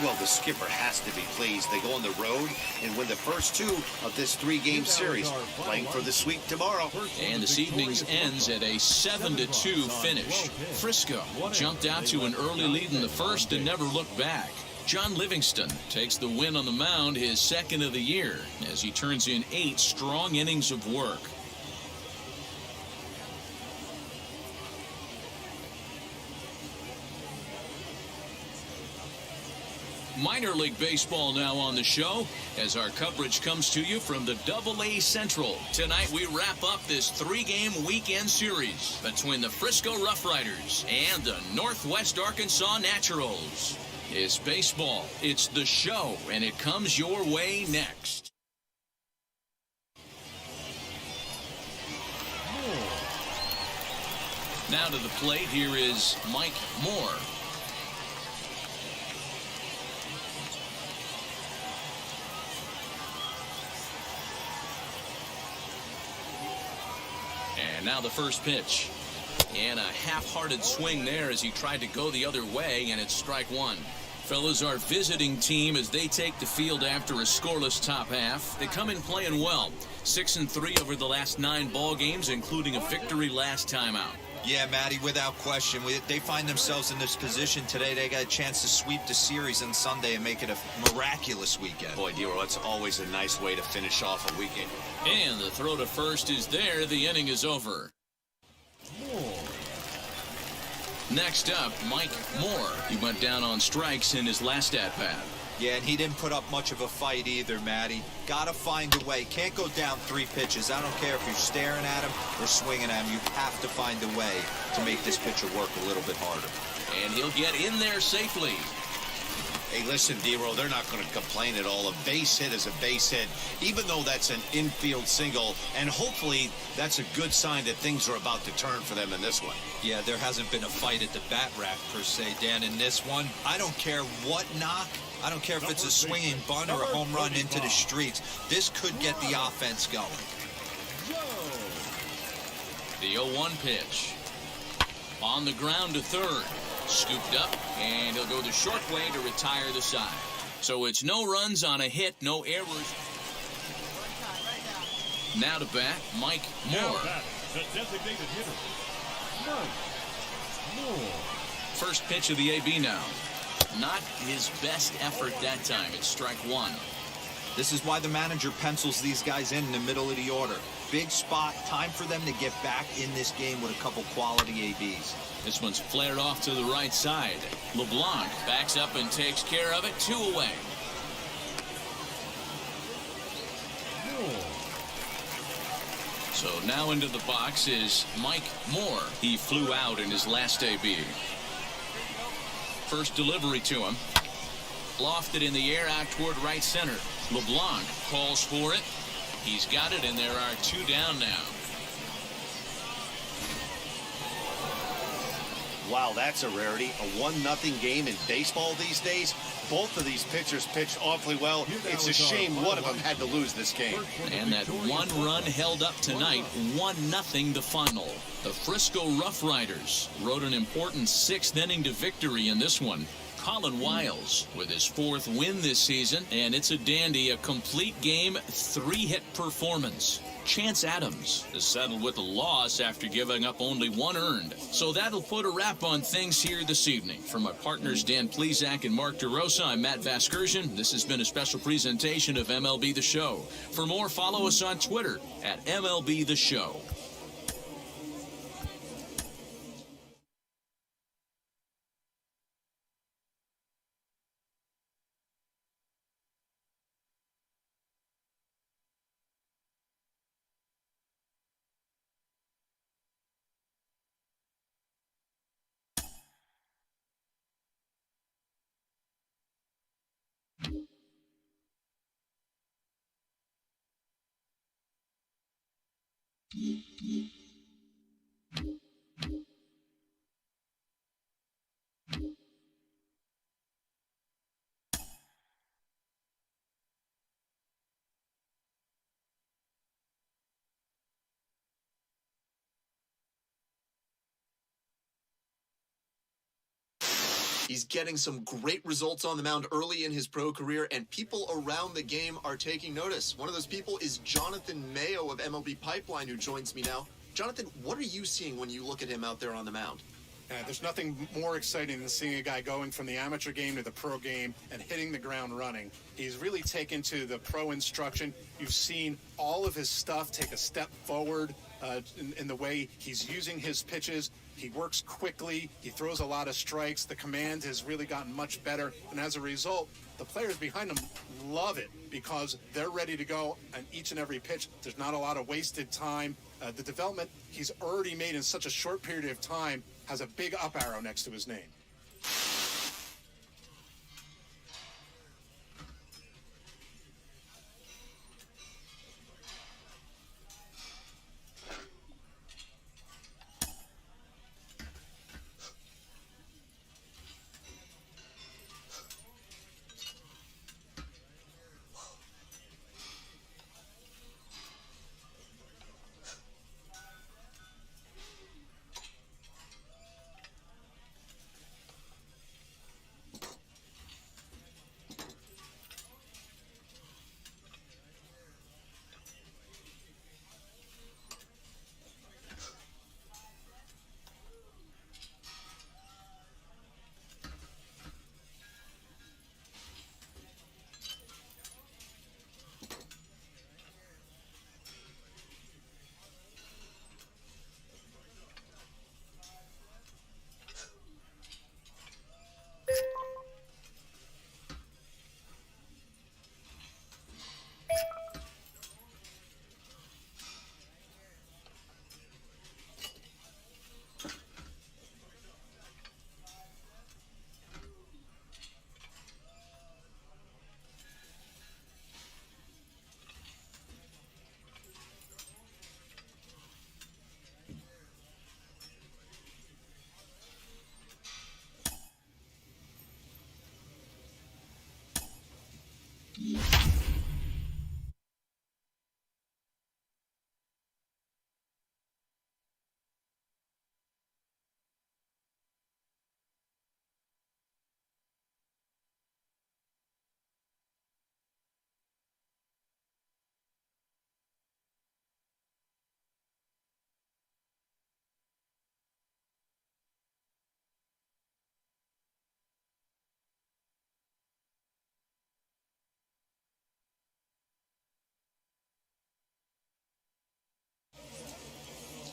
Well, the skipper has to be pleased. They go on the road and win the first 2 of this 3-game series, playing for the sweep tomorrow. And this evening's ends at a 7-2 finish. Frisco jumped out to an early lead in the 1st and never looked back. John Livingston takes the win on the mound, his 2nd of the year, as he turns in 8 strong innings of work. Minor League Baseball now on the show as our coverage comes to you from the AA Central. Tonight we wrap up this 3-game weekend series between the Frisco Rough Riders and the Northwest Arkansas Naturals. It's baseball, it's the show, and it comes your way next. Now to the plate, here is Mike Moore. And now the first pitch. And a half-hearted swing there as he tried to go the other way, and it's strike 1. Fellas, our visiting team as they take the field after a scoreless top half. They come in playing well. 6-3 over the last 9 ball games, including a victory last time out. Yeah, Matty, without question. They find themselves in this position today. They got a chance to sweep the series on Sunday and make it a miraculous weekend. Boy, Dero, it's always a nice way to finish off a weekend. And the throw to first is there. The inning is over. Next up, Mike Moore. He went down on strikes in his last at-bat. Yeah, and he didn't put up much of a fight either, Matty. Got to find a way. Can't go down 3 pitches. I don't care if you're staring at him or swinging at him. You have to find a way to make this pitcher work a little bit harder. And he'll get in there safely. Hey, listen, D-Roll, they're not going to complain at all. A base hit is a base hit, even though that's an infield single. And hopefully that's a good sign that things are about to turn for them in this one. Yeah, there hasn't been a fight at the bat rack, per se, Dan, in this one. I don't care what knock. I don't care if it's a swinging bunt or a home run into the streets. This could get the offense going. The 0-1 pitch. On the ground to third. Scooped up, and he'll go the short way to retire the side. So it's no runs on a hit, no errors. Now to bat, Mike Moore. The designated hitter, Mike Moore. First pitch of the AB now. Not his best effort that time. It's strike one. This is why the manager pencils these guys in the middle of the order. Big spot, time for them to get back in this game with a couple quality ABs. This one's flared off to the right side. LeBlanc backs up and takes care of it. 2 away. So now into the box is Mike Moore. He flew out in his last AB. First delivery to him. Lofted in the air out toward right center. LeBlanc calls for it. He's got it, and there are 2 down now. Wow, that's a rarity. A 1-0 game in baseball these days. Both of these pitchers pitched awfully well. It's a shame one of them had to lose this game. And that 1 run held up tonight, 1-0 the final. The Frisco Rough Riders rode an important 6th inning to victory in this one. Colin Wiles with his 4th win this season, and it's a dandy, a complete game, 3-hit performance. Chance Adams is settled with a loss after giving up only 1 earned. So that'll put a wrap on things here this evening. For my partners Dan Plesac and Mark DeRosa, I'm Matt Vasgersian. This has been a special presentation of MLB The Show. For more, follow us on Twitter at MLB The Show. He's getting some great results on the mound early in his pro career, and people around the game are taking notice. One of those people is Jonathan Mayo of MLB Pipeline, who joins me now. Jonathan, what are you seeing when you look at him out there on the mound? There's nothing more exciting than seeing a guy going from the amateur game to the pro game and hitting the ground running. He's really taken to the pro instruction. You've seen all of his stuff take a step forward in the way he's using his pitches. He works quickly. He throws a lot of strikes. The command has really gotten much better. And as a result, the players behind him love it because they're ready to go on each and every pitch. There's not a lot of wasted time. The development he's already made in such a short period of time has a big up arrow next to his name.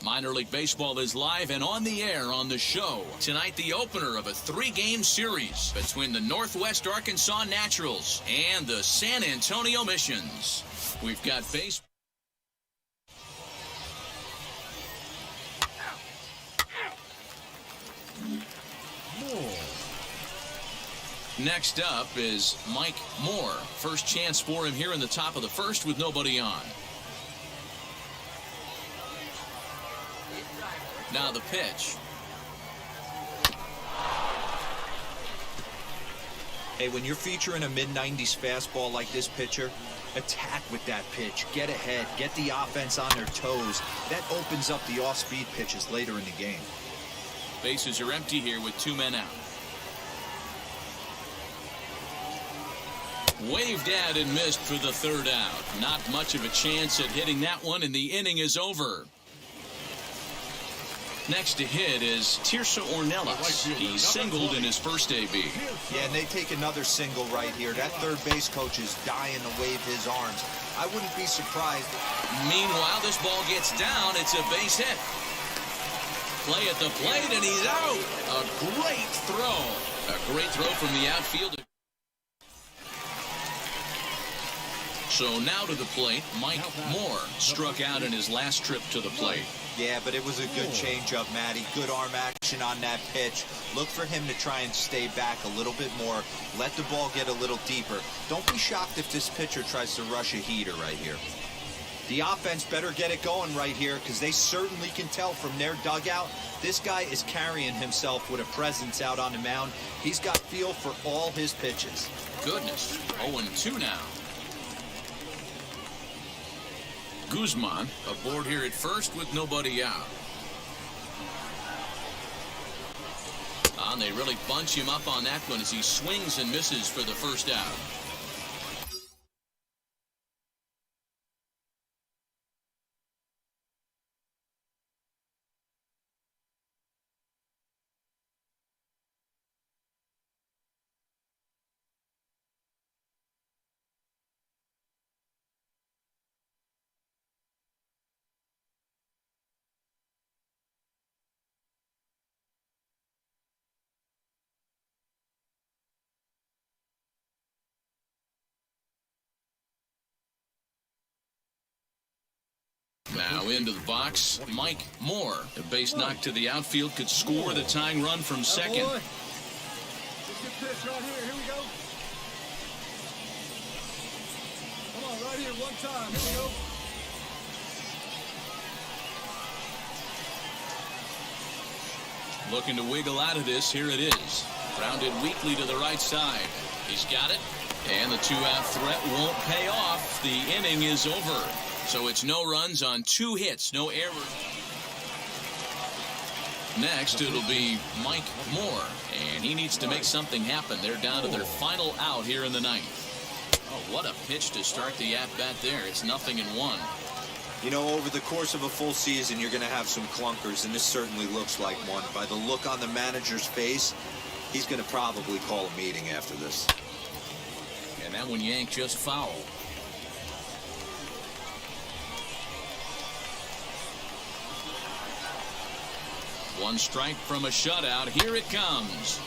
Minor League Baseball is live and on the air on The Show. Tonight, the opener of a 3-game series between the Northwest Arkansas Naturals and the San Antonio Missions. We've got baseball. Next up is Mike Moore. First chance for him here in the top of the first with nobody on. Now the pitch. Hey, when you're featuring a mid-90s fastball like this pitcher, attack with that pitch. Get ahead. Get the offense on their toes. That opens up the off-speed pitches later in the game. Bases are empty here with 2 men out. Waved at and missed for the 3rd out. Not much of a chance at hitting that one, and the inning is over. Next to hit is Tirso Ornelas. He singled in his first AB. Yeah, and they take another single right here. That third base coach is dying to wave his arms. I wouldn't be surprised. Meanwhile, this ball gets down. It's a base hit. Play at the plate, and he's out. A great throw. A great throw from the outfielder. So now to the plate, Mike Moore struck out in his last trip to the plate. Yeah, but it was a good changeup, Matty. Good arm action on that pitch. Look for him to try and stay back a little bit more. Let the ball get a little deeper. Don't be shocked if this pitcher tries to rush a heater right here. The offense better get it going right here because they certainly can tell from their dugout. This guy is carrying himself with a presence out on the mound. He's got feel for all his pitches. Goodness, 0-2 now. Guzman aboard here at first with nobody out. And they really bunch him up on that one as he swings and misses for the first out. Now into the box, Mike Moore. The base knock to the outfield could score the tying run from second. Good pitch right here. Here we go. Come on, right here, one time. Here we go. Looking to wiggle out of this. Here it is. Grounded weakly to the right side. He's got it. And the 2-out threat won't pay off. The inning is over. So it's no runs on 2 hits, no errors. Next, it'll be Mike Moore, and he needs to make something happen. They're down to their final out here in the 9th. Oh, what a pitch to start the at-bat there. It's 0-1. You know, over the course of a full season, you're going to have some clunkers, and this certainly looks like one. By the look on the manager's face, he's going to probably call a meeting after this. And that one yanked just foul. One strike from a shutout. Here it comes.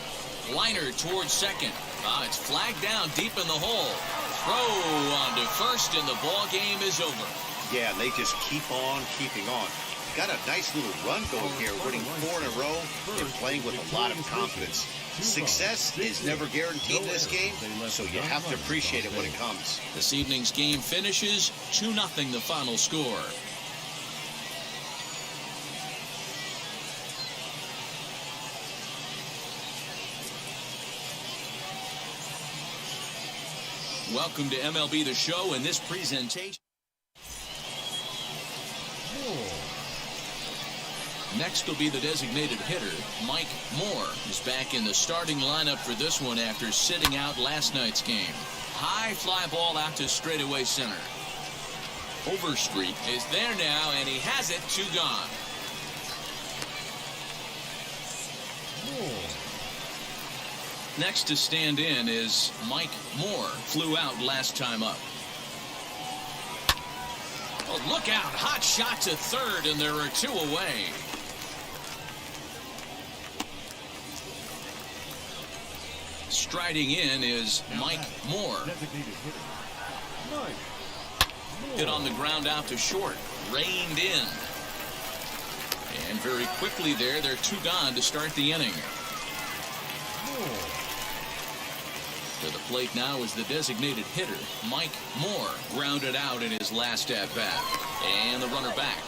Liner towards second. It's flagged down deep in the hole. Throw on to first, and the ball game is over. Yeah, they just keep on keeping on. Got a nice little run going here, winning 4 in a row and playing with a lot of confidence. Success is never guaranteed in this game, so you have to appreciate it when it comes. This evening's game finishes 2-0 the final score. Welcome to MLB The Show and this presentation. Next will be the designated hitter, Mike Moore, who's back in the starting lineup for this one after sitting out last night's game. High fly ball out to straightaway center. Overstreet is there now, and he has it. 2 gone. Next to stand in is Mike Moore. Flew out last time up. Oh, look out. Hot shot to third, and there are 2 away. Striding in is Mike Moore. Hit on the ground out to short. Reined in. And very quickly there, they're 2 gone to start the inning. To the plate now is the designated hitter, Mike Moore. Grounded out in his last at-bat. And the runner back.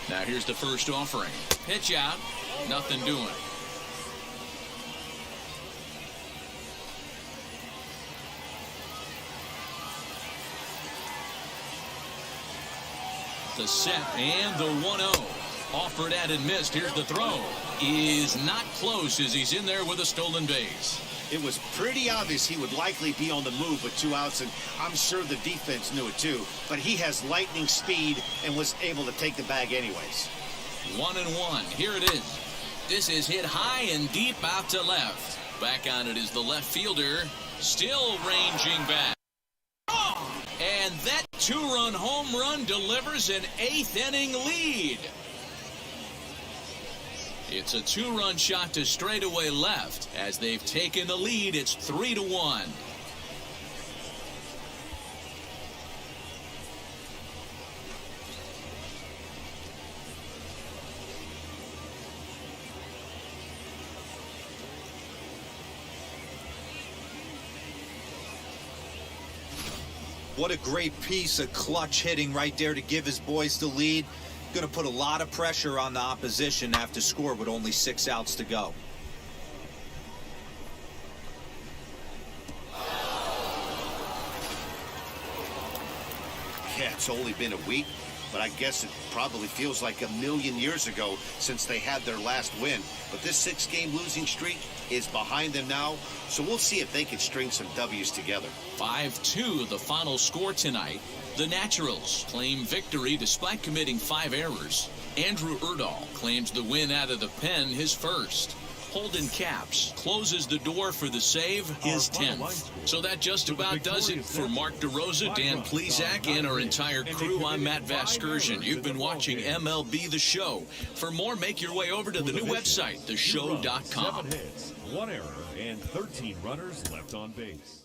Now here's the first offering. Pitch out. Nothing doing. The set and the 1-0. Offered at and missed. Here's the throw. Is not close as he's in there with a stolen base. It was pretty obvious he would likely be on the move with 2 outs, and I'm sure the defense knew it too. But he has lightning speed and was able to take the bag anyways. 1-1. Here it is. This is hit high and deep out to left. Back on it is the left fielder. Still ranging back. And that 2-run home run delivers an 8th inning lead. It's a 2-run shot to straightaway left. As they've taken the lead, it's 3-1. What a great piece of clutch hitting right there to give his boys the lead. Going to put a lot of pressure on the opposition after score with only 6 outs to go. Yeah, it's only been a week, but I guess it probably feels like a million years ago since they had their last win. But this 6-game losing streak is behind them now, so we'll see if they can string some W's together. 5-2 the final score tonight. The Naturals claim victory despite committing 5 errors. Andrew Erdahl claims the win out of the pen, his first. Holden Caps closes the door for the save, his 10th. So that just about does it for Mark DeRosa, Dan Plesac, and our entire crew. I'm Matt Vasgersian. You've been watching MLB The Show. For more, make your way over to the new website, theshow.com. 7 hits, 1 error, and 13 runners left on base.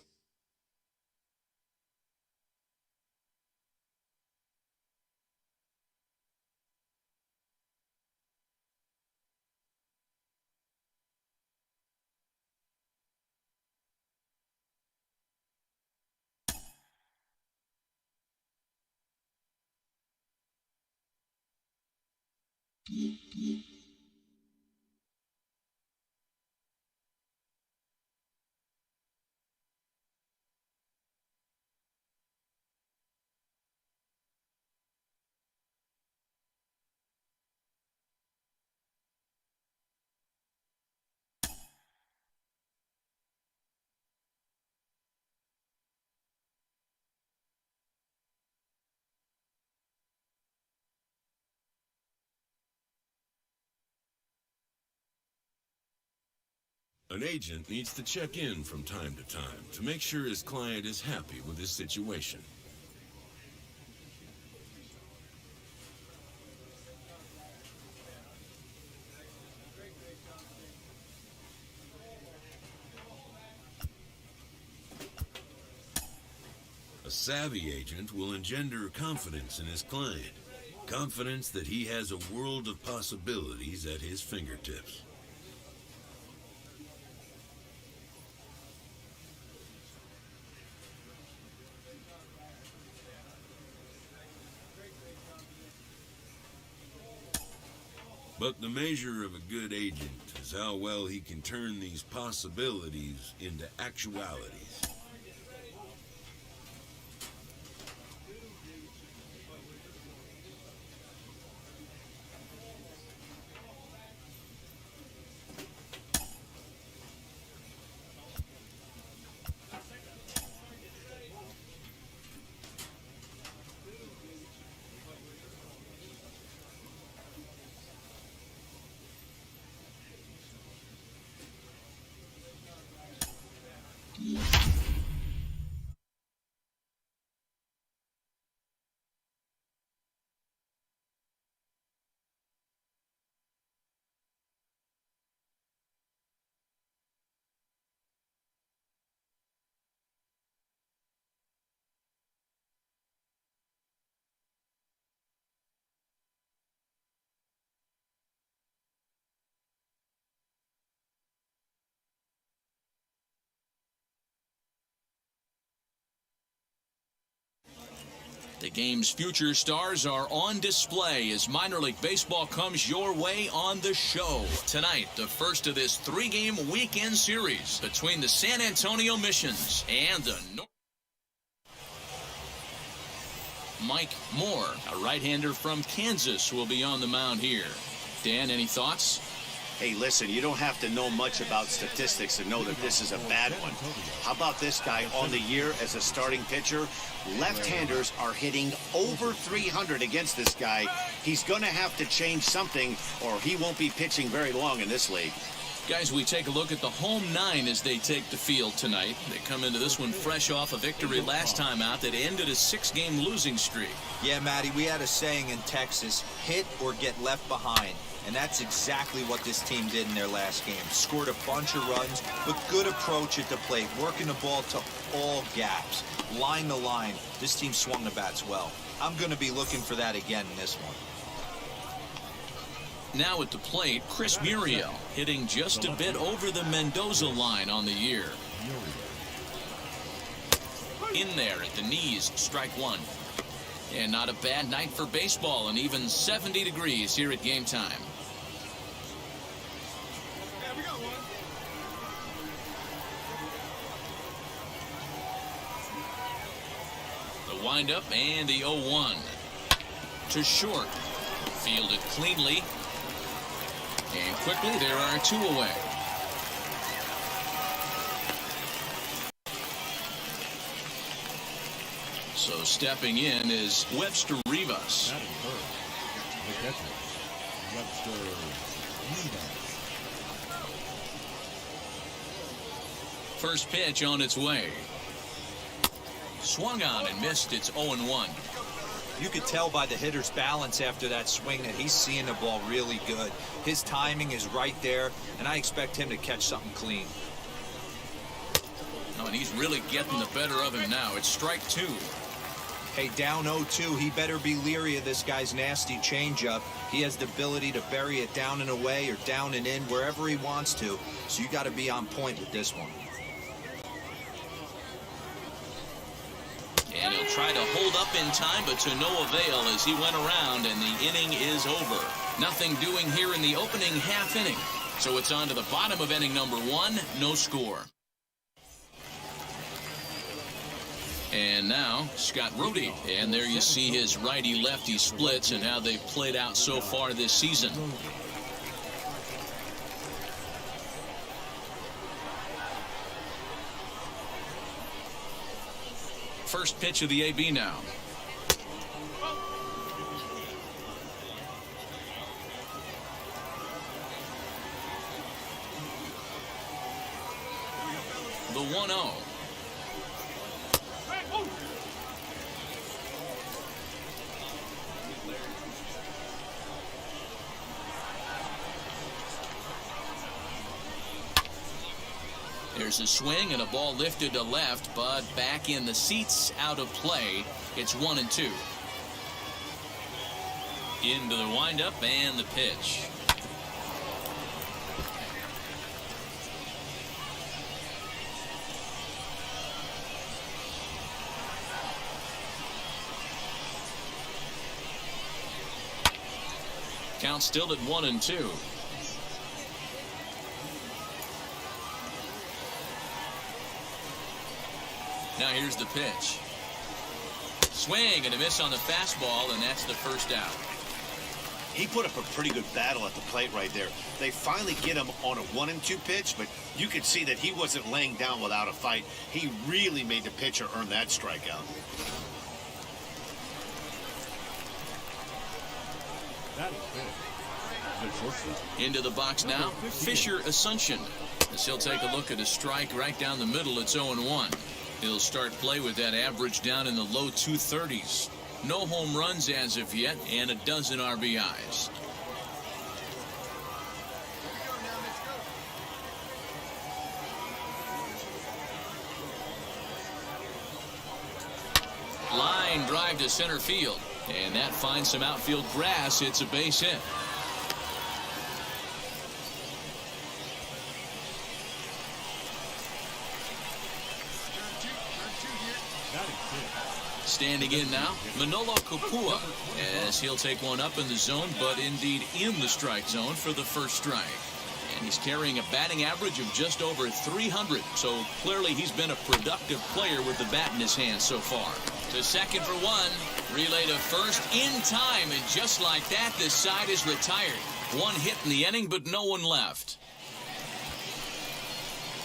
An agent needs to check in from time to time to make sure his client is happy with his situation. A savvy agent will engender confidence in his client. Confidence that he has a world of possibilities at his fingertips. But the measure of a good agent is how well he can turn these possibilities into actualities. The game's future stars are on display as minor league baseball comes your way on the show. Tonight, the first of this 3-game weekend series between the San Antonio Missions and the Mike Moore, a right-hander from Kansas, will be on the mound here. Dan, any thoughts? Hey, listen, you don't have to know much about statistics to know that this is a bad one. How about this guy on the year as a starting pitcher? Left-handers are hitting over 300 against this guy. He's going to have to change something or he won't be pitching very long in this league. Guys, we take a look at the home 9 as they take the field tonight. They come into this one fresh off a victory last time out that ended a 6-game losing streak. Yeah, Matty, we had a saying in Texas, hit or get left behind. And that's exactly what this team did in their last game. Scored a bunch of runs, but good approach at the plate, working the ball to all gaps, line to line. This team swung the bats well. I'm going to be looking for that again in this one. Now at the plate, Chris Muriel hitting just a bit over the Mendoza line on the year. In there at the knees, strike one. And not a bad night for baseball, and even 70 degrees here at game time. The windup and the 0-1. To short. Fielded cleanly. And quickly there are 2 away. So stepping in is Webster Rivas. Batting first, the catcher, Webster Rivas. First pitch on its way. Swung on and missed. It's 0-1. You could tell by the hitter's balance after that swing that he's seeing the ball really good. His timing is right there, and I expect him to catch something clean. Oh, and he's really getting the better of him now. It's strike 2. Hey, down 0-2, he better be leery of this guy's nasty changeup. He has the ability to bury it down and away or down and in wherever he wants to, so you got to be on point with this one. And he'll try to hold up in time, but to no avail as he went around, and the inning is over. Nothing doing here in the opening half inning. So it's on to the bottom of inning number 1, no score. And now, Scott Rohde. And there you see his righty-lefty splits and how they've played out so far this season. First pitch of the AB now. The 1-0. There's a swing and a ball lifted to left, but back in the seats, out of play. It's 1-2. Into the windup and the pitch. Count still at 1-2. Now here's the pitch. Swing and a miss on the fastball, and that's the first out. He put up a pretty good battle at the plate right there. They finally get him on a 1-2 pitch, but you could see that he wasn't laying down without a fight. He really made the pitcher earn that strikeout. That is big. The shortstop. Into the box now, Fisher Asuncion. As he'll take a look at a strike right down the middle. It's 0-1. He'll start play with that average down in the low 230s. No home runs as of yet, and a dozen RBIs. Line drive to center field, and that finds some outfield grass. It's a base hit. Standing in now, Manolo Kapua, as he'll take one up in the zone, but indeed in the strike zone for the first strike. And he's carrying a batting average of just over 300, so clearly he's been a productive player with the bat in his hand so far. To second for one, relay to first in time, and just like that, this side is retired. One hit in the inning, but no one left.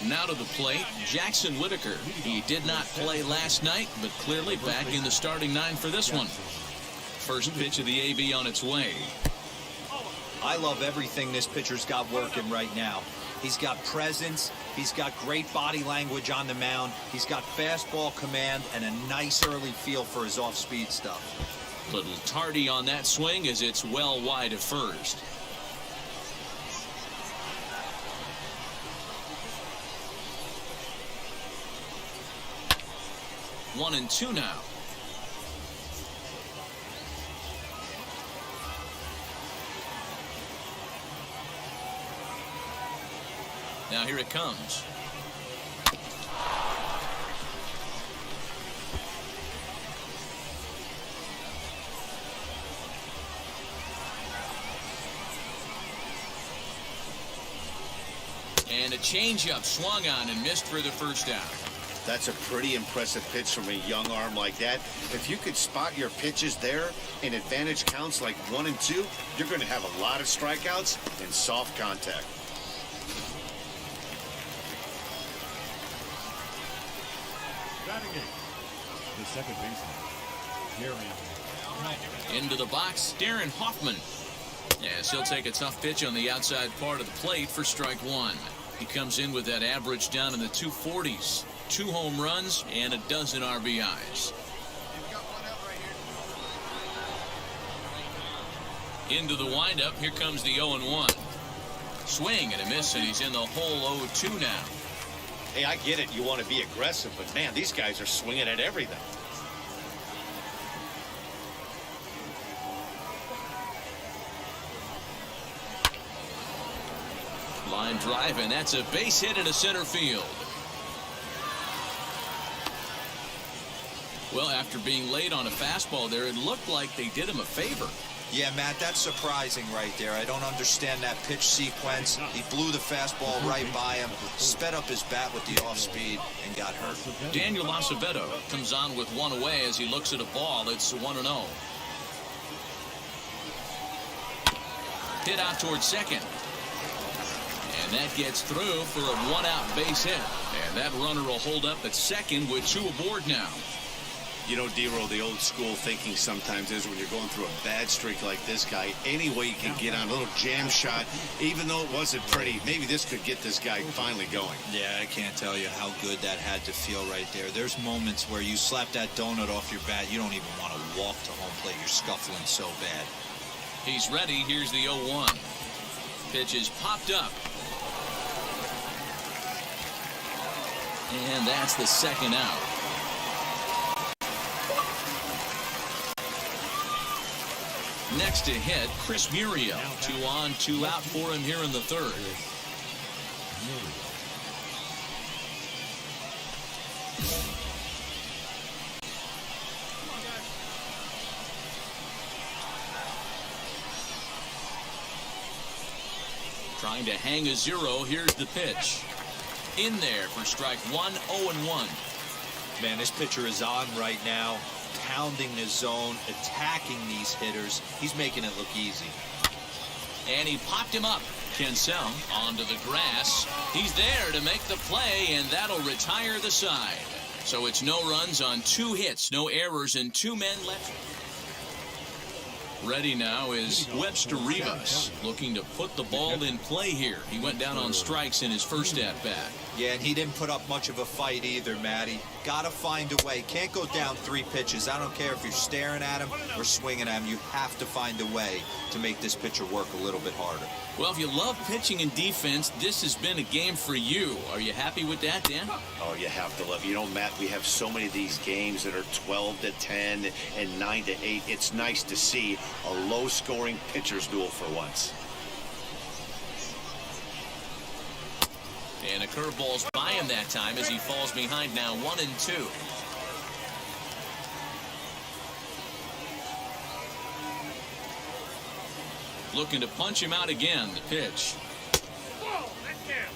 Now to the plate, Jackson Whitaker. He did not play last night, but clearly back in the starting nine for this one. First pitch of the AB on its way. I love everything this pitcher's got working right now. He's got presence, he's got great body language on the mound, he's got fastball command, and a nice early feel for his off-speed stuff. Little tardy on that swing as it's well wide of first. One and two now. Now here it comes. And a changeup swung on and missed for the first out. That's a pretty impressive pitch from a young arm like that. If you could spot your pitches there in advantage counts like 1 and 2, you're going to have a lot of strikeouts and soft contact. Batting eighth, the second baseman, Gary. Into the box, Darren Hoffman. Yes, he'll take a tough pitch on the outside part of the plate for strike one. He comes in with that average down in the 240s. 2 home runs and a dozen RBIs. Into the windup, here comes the 0-1. Swing and a miss, and he's in the hole 0-2 now. Hey, I get it. You want to be aggressive, but man, these guys are swinging at everything. Line drive, and that's a base hit into center field. Well, after being late on a fastball there, it looked like they did him a favor. Yeah, Matt, that's surprising right there. I don't understand that pitch sequence. He blew the fastball right by him, sped up his bat with the off-speed, and got hurt. Daniel Acevedo comes on with one away as he looks at a ball. It's 1-0. Hit out towards second. And that gets through for a one-out base hit. And that runner will hold up at second with 2 aboard now. You know, D-Roll, the old school thinking sometimes is when you're going through a bad streak like this guy, any way you can get on a little jam shot, even though it wasn't pretty, maybe this could get this guy finally going. Yeah, I can't tell you how good that had to feel right there. There's moments where you slap that donut off your bat, you don't even want to walk to home plate. You're scuffling so bad. He's ready. Here's the 0-1. Pitch is popped up. And that's the second out. Next to hit, Chris Muriel. 2 on, 2 out for him here in the third. Trying to hang a 0. Here's the pitch. In there for strike one, 0-1. Man, this pitcher is on right now, pounding the zone, attacking these hitters. He's making it look easy. And he popped him up. Kinsell onto the grass. He's there to make the play, and that'll retire the side. So it's no runs on 2 hits, no errors, and 2 men left. Ready now is Webster Rivas, looking to put the ball in play here. He went down on strikes in his first at-bat. Yeah, and he didn't put up much of a fight either, Matty. Got to find a way. Can't go down 3 pitches. I don't care if you're staring at him or swinging at him. You have to find a way to make this pitcher work a little bit harder. Well, if you love pitching and defense, this has been a game for you. Are you happy with that, Dan? Oh, you have to love. You know, Matt, we have so many of these games that are 12-10 and 9-8. It's nice to see a low-scoring pitcher's duel for once. And a curveball's by him that time as he falls behind now 1-2. Looking to punch him out again. The pitch. Whoa, that's down.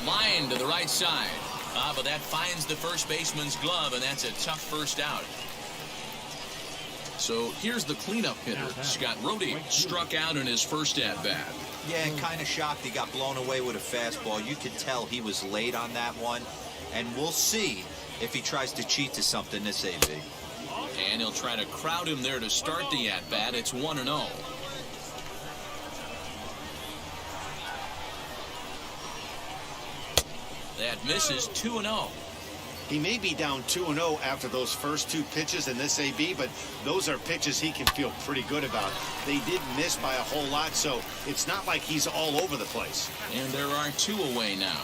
Line to the right side. But that finds the first baseman's glove, and that's a tough first out. So here's the cleanup hitter. Scott Rhodey struck out in his first at-bat. Yeah, kind of shocked he got blown away with a fastball. You could tell he was late on that one. And we'll see if he tries to cheat to something this AB. And he'll try to crowd him there to start the at-bat. It's 1-0. That misses. 2-0. He may be down 2-0 after those first two pitches in this AB, but those are pitches he can feel pretty good about. They did miss by a whole lot, so it's not like he's all over the place. And there are two away now.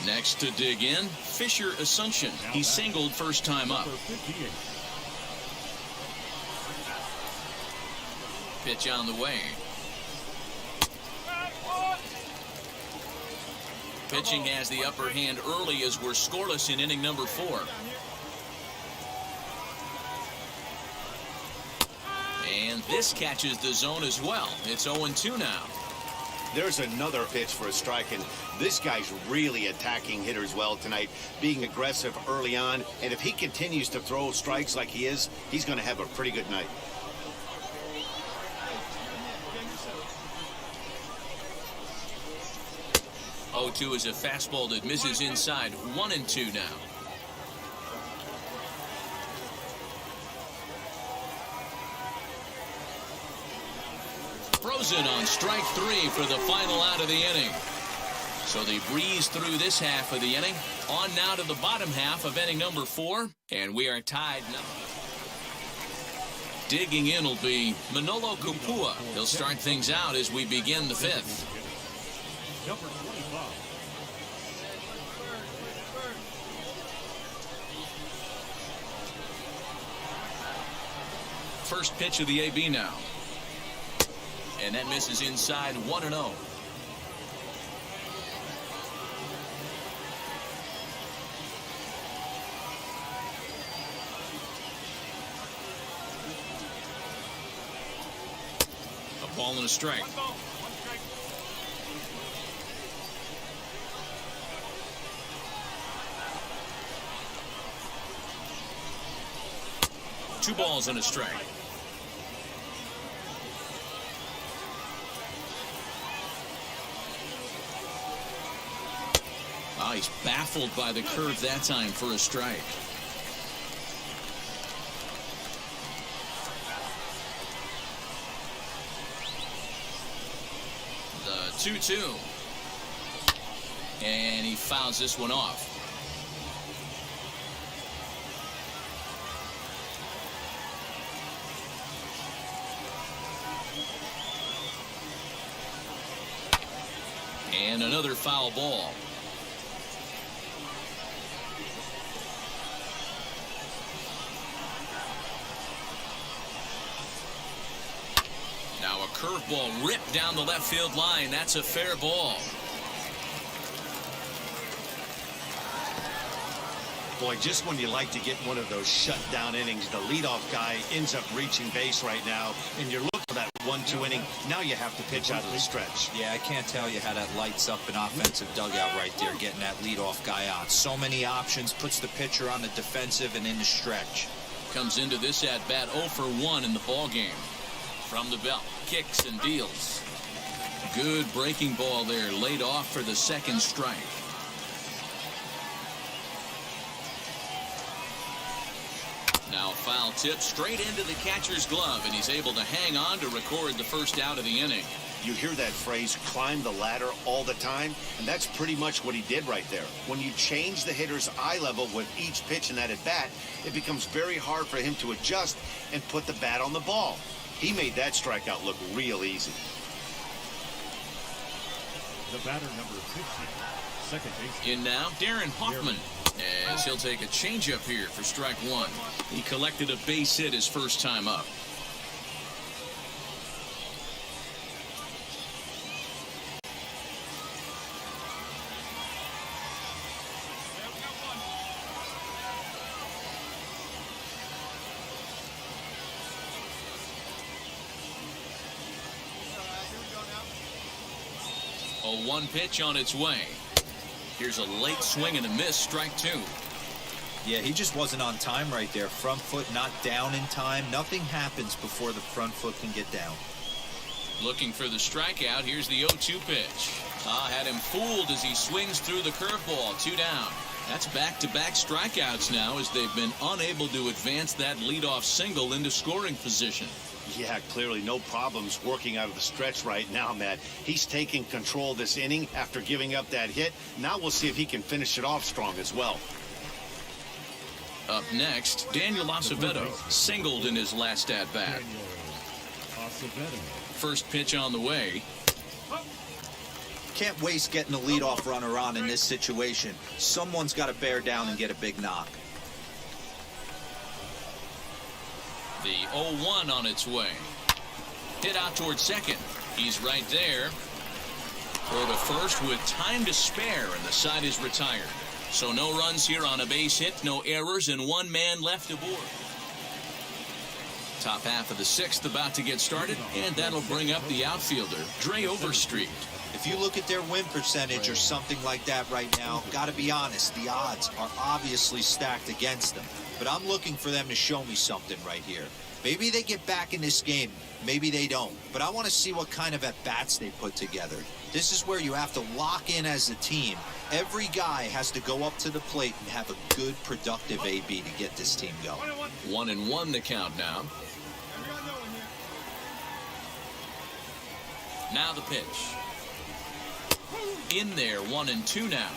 Next to dig in, Fisher Asuncion. He singled first time up. Pitch on the way. Pitching has the upper hand early as we're scoreless in inning number 4. And this catches the zone as well. It's 0-2 now. There's another pitch for a strike, and this guy's really attacking hitters well tonight, being aggressive early on. And if he continues to throw strikes like he is, he's going to have a pretty good night. Oh-2 is a fastball that misses inside. 1-2 now. Frozen on strike 3 for the final out of the inning. So they breeze through this half of the inning. On now to the bottom half of inning number 4. And we are tied now. Digging in will be Manolo Kupua. He'll start things out as we begin the 5th. Number 25. First pitch of the AB now. And that misses inside. 1-0. A ball and a strike. Two balls and a strike. Oh, he's baffled by the curve that time for a strike. The 2-2. And he fouls this one off. And another foul ball. Now a curveball ripped down the left field line. That's a fair ball. Boy, just when you like to get one of those shutdown innings, the leadoff guy ends up reaching base right now, and you're looking for that 1-2 inning. Now you have to pitch out of the stretch. Yeah, I can't tell you how that lights up an offensive dugout right there, getting that leadoff guy on. So many options, puts the pitcher on the defensive and in the stretch. Comes into this at-bat 0 for 1 in the ball game. From the belt, kicks and deals. Good breaking ball there, laid off for the second strike. Now a foul tip straight into the catcher's glove, and he's able to hang on to record the first out of the inning. You hear that phrase, climb the ladder, all the time, and that's pretty much what he did right there. When you change the hitter's eye level with each pitch in that at-bat, it becomes very hard for him to adjust and put the bat on the ball. He made that strikeout look real easy. The batter number 50, second base. In now, Darren Hoffman, as he'll take a changeup here for strike 1. He collected a base hit his first time up. 0-1 pitch on its way. Here's a late swing and a miss, strike 2. Yeah, he just wasn't on time right there. Front foot not down in time. Nothing happens before the front foot can get down. Looking for the strikeout. Here's the 0-2 pitch. Had him fooled as he swings through the curveball. 2 down. That's back-to-back strikeouts now as they've been unable to advance that leadoff single into scoring position. Yeah, clearly no problems working out of the stretch right now, Matt. He's taking control this inning after giving up that hit. Now we'll see if he can finish it off strong as well. Up next, Daniel Acevedo singled in his last at-bat. First pitch on the way. Can't waste getting a leadoff runner on in this situation. Someone's got to bear down and get a big knock. The 0-1 on its way. Hit out towards second. He's right there. Throw to first with time to spare, and the side is retired. So no runs here on a base hit, no errors, and 1 man left aboard. Top half of the 6th about to get started, and that'll bring up the outfielder, Dre Overstreet. If you look at their win percentage or something like that right now, got to be honest, the odds are obviously stacked against them. But I'm looking for them to show me something right here. Maybe they get back in this game. Maybe they don't. But I want to see what kind of at-bats they put together. This is where you have to lock in as a team. Every guy has to go up to the plate and have a good, productive AB to get this team going. 1-1 the count now. Now the pitch. In there, 1-2 now.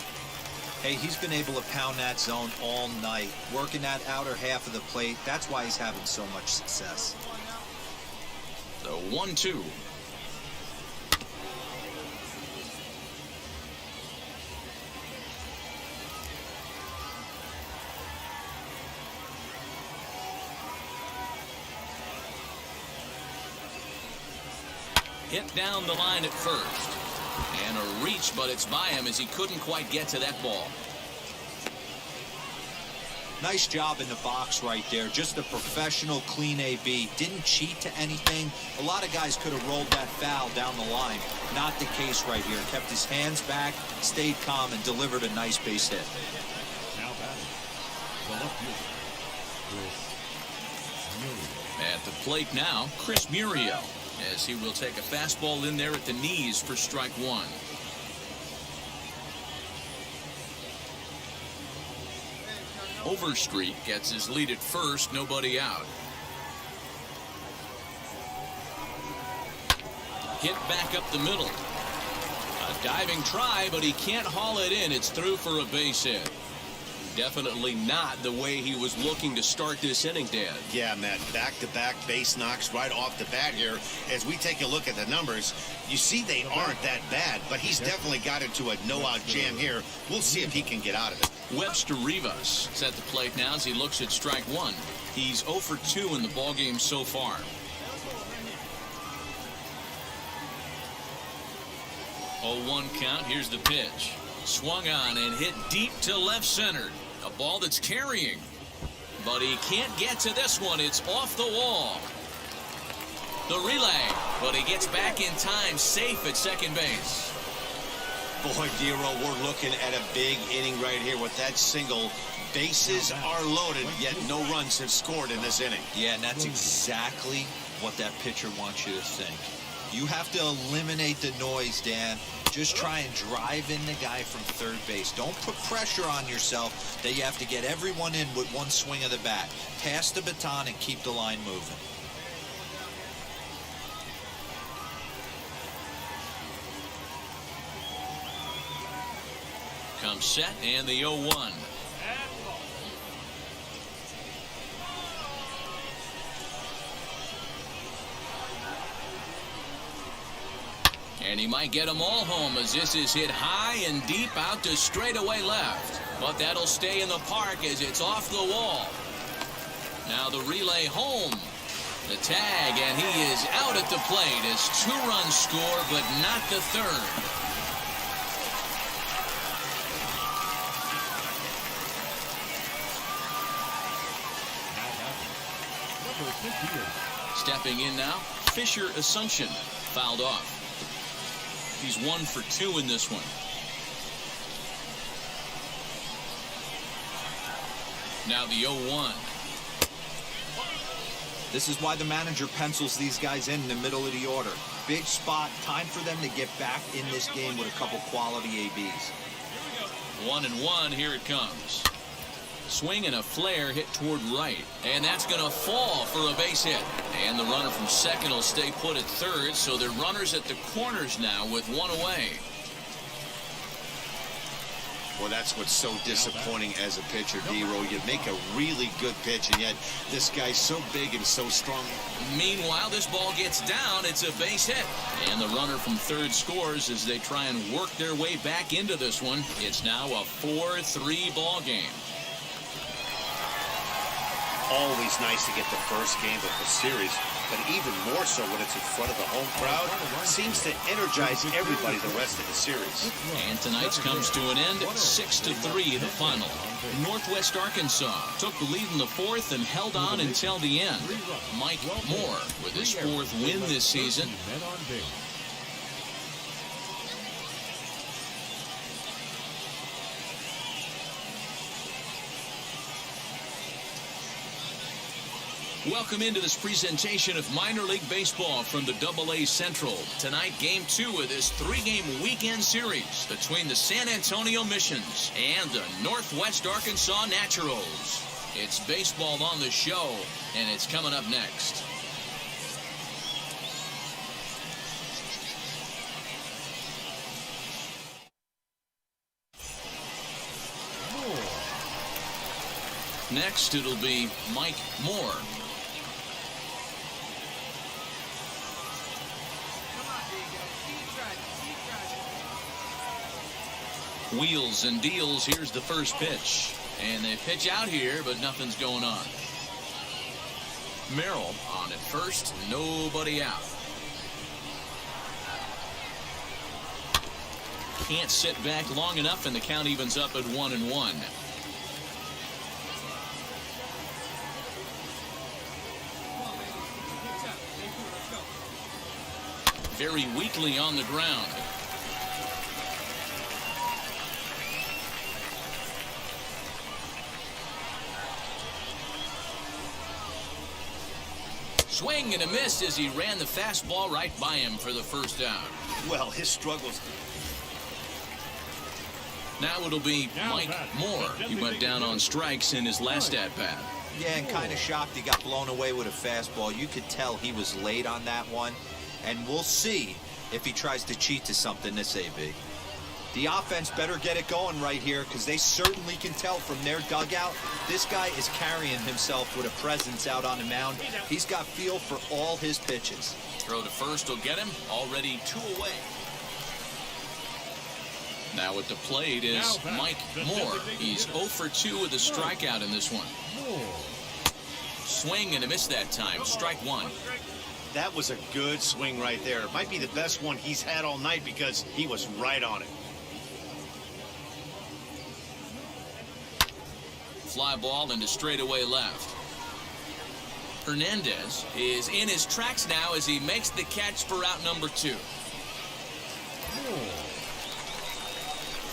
Hey, he's been able to pound that zone all night, working that outer half of the plate. That's why he's having so much success. The 1-2. Hit down the line at first. And a reach, but it's by him as he couldn't quite get to that ball. Nice job in the box right there. Just a professional, clean AB. Didn't cheat to anything. A lot of guys could have rolled that foul down the line. Not the case right here. Kept his hands back, stayed calm, and delivered a nice base hit. Now batting, the left fielder, Chris Muriel. At the plate now, Chris Muriel, as he will take a fastball in there at the knees for strike 1. Overstreet gets his lead at first, nobody out. Hit back up the middle. A diving try, but he can't haul it in. It's through for a base hit. Definitely not the way he was looking to start this inning, Dan. Yeah, Matt, back-to-back base knocks right off the bat here. As we take a look at the numbers, you see they aren't that bad, but he's definitely got into a no-out jam here. We'll see if he can get out of it. Webster Rivas is at the plate now as he looks at strike 1. He's 0 for 2 in the ballgame so far. Oh, 1 count. Here's the pitch. Swung on and hit deep to left center. A ball that's carrying. But he can't get to this one. It's off the wall. The relay. But he gets back in time, safe at second base. Boy, Dero, we're looking at a big inning right here with that single. Bases are loaded, yet no runs have scored in this inning. Yeah, and that's exactly what that pitcher wants you to think. You have to eliminate the noise, Dan. Just try and drive in the guy from third base. Don't put pressure on yourself that you have to get everyone in with one swing of the bat. Pass the baton and keep the line moving. Comes set and the 0-1. And he might get them all home as this is hit high and deep out to straightaway left. But that'll stay in the park as it's off the wall. Now the relay home. The tag, and he is out at the plate as 2 runs score, but not the third. Stepping in now, Fisher Assumption fouled off. He's 1 for 2 in this one. Now the 0-1. This is why the manager pencils these guys in the middle of the order. Big spot, time for them to get back in this game with a couple quality ABs. 1-1, here it comes. Swing and a flare hit toward right. And that's going to fall for a base hit. And the runner from second will stay put at third, so they're runners at the corners now with 1 away. Well, that's what's so disappointing as a pitcher, D-Roll. You make a really good pitch, and yet this guy's so big and so strong. Meanwhile, this ball gets down. It's a base hit. And the runner from third scores as they try and work their way back into this one. It's now a 4-3 ball game. Always nice to get the first game of the series, but even more so when it's in front of the home crowd. Seems to energize everybody the rest of the series. And tonight's comes to an end, 6-3 the final. Northwest Arkansas took the lead in the fourth and held on until the end. Mike Moore with his 4th win this season. Welcome into this presentation of minor league baseball from the AA Central. Tonight, game 2 of this 3-game weekend series between the San Antonio Missions and the Northwest Arkansas Naturals. It's baseball on the show, and it's coming up next. Next, it'll be Mike Moore. Wheels and deals. Here's the first pitch. And they pitch out here, but nothing's going on. Merrill on at first. Nobody out. Can't sit back long enough, and the count evens up at 1-1. Very weakly on the ground. Swing and a miss as he ran the fastball right by him for the first down. Well, his struggles. Now it'll be Mike Moore. He went down on strikes in his last at-bat. Yeah, and kind of shocked he got blown away with a fastball. You could tell he was late on that one. And we'll see if he tries to cheat to something this AB. The offense better get it going right here, because they certainly can tell from their dugout this guy is carrying himself with a presence out on the mound. He's got feel for all his pitches. Throw to first will get him. Already 2 away. Now at the plate is Mike Moore. He's 0 for 2 with a strikeout in this one. Swing and a miss that time. Strike 1. That was a good swing right there. It might be the best one he's had all night because he was right on it. Fly ball into straightaway left. Hernandez is in his tracks now as he makes the catch for out number 2.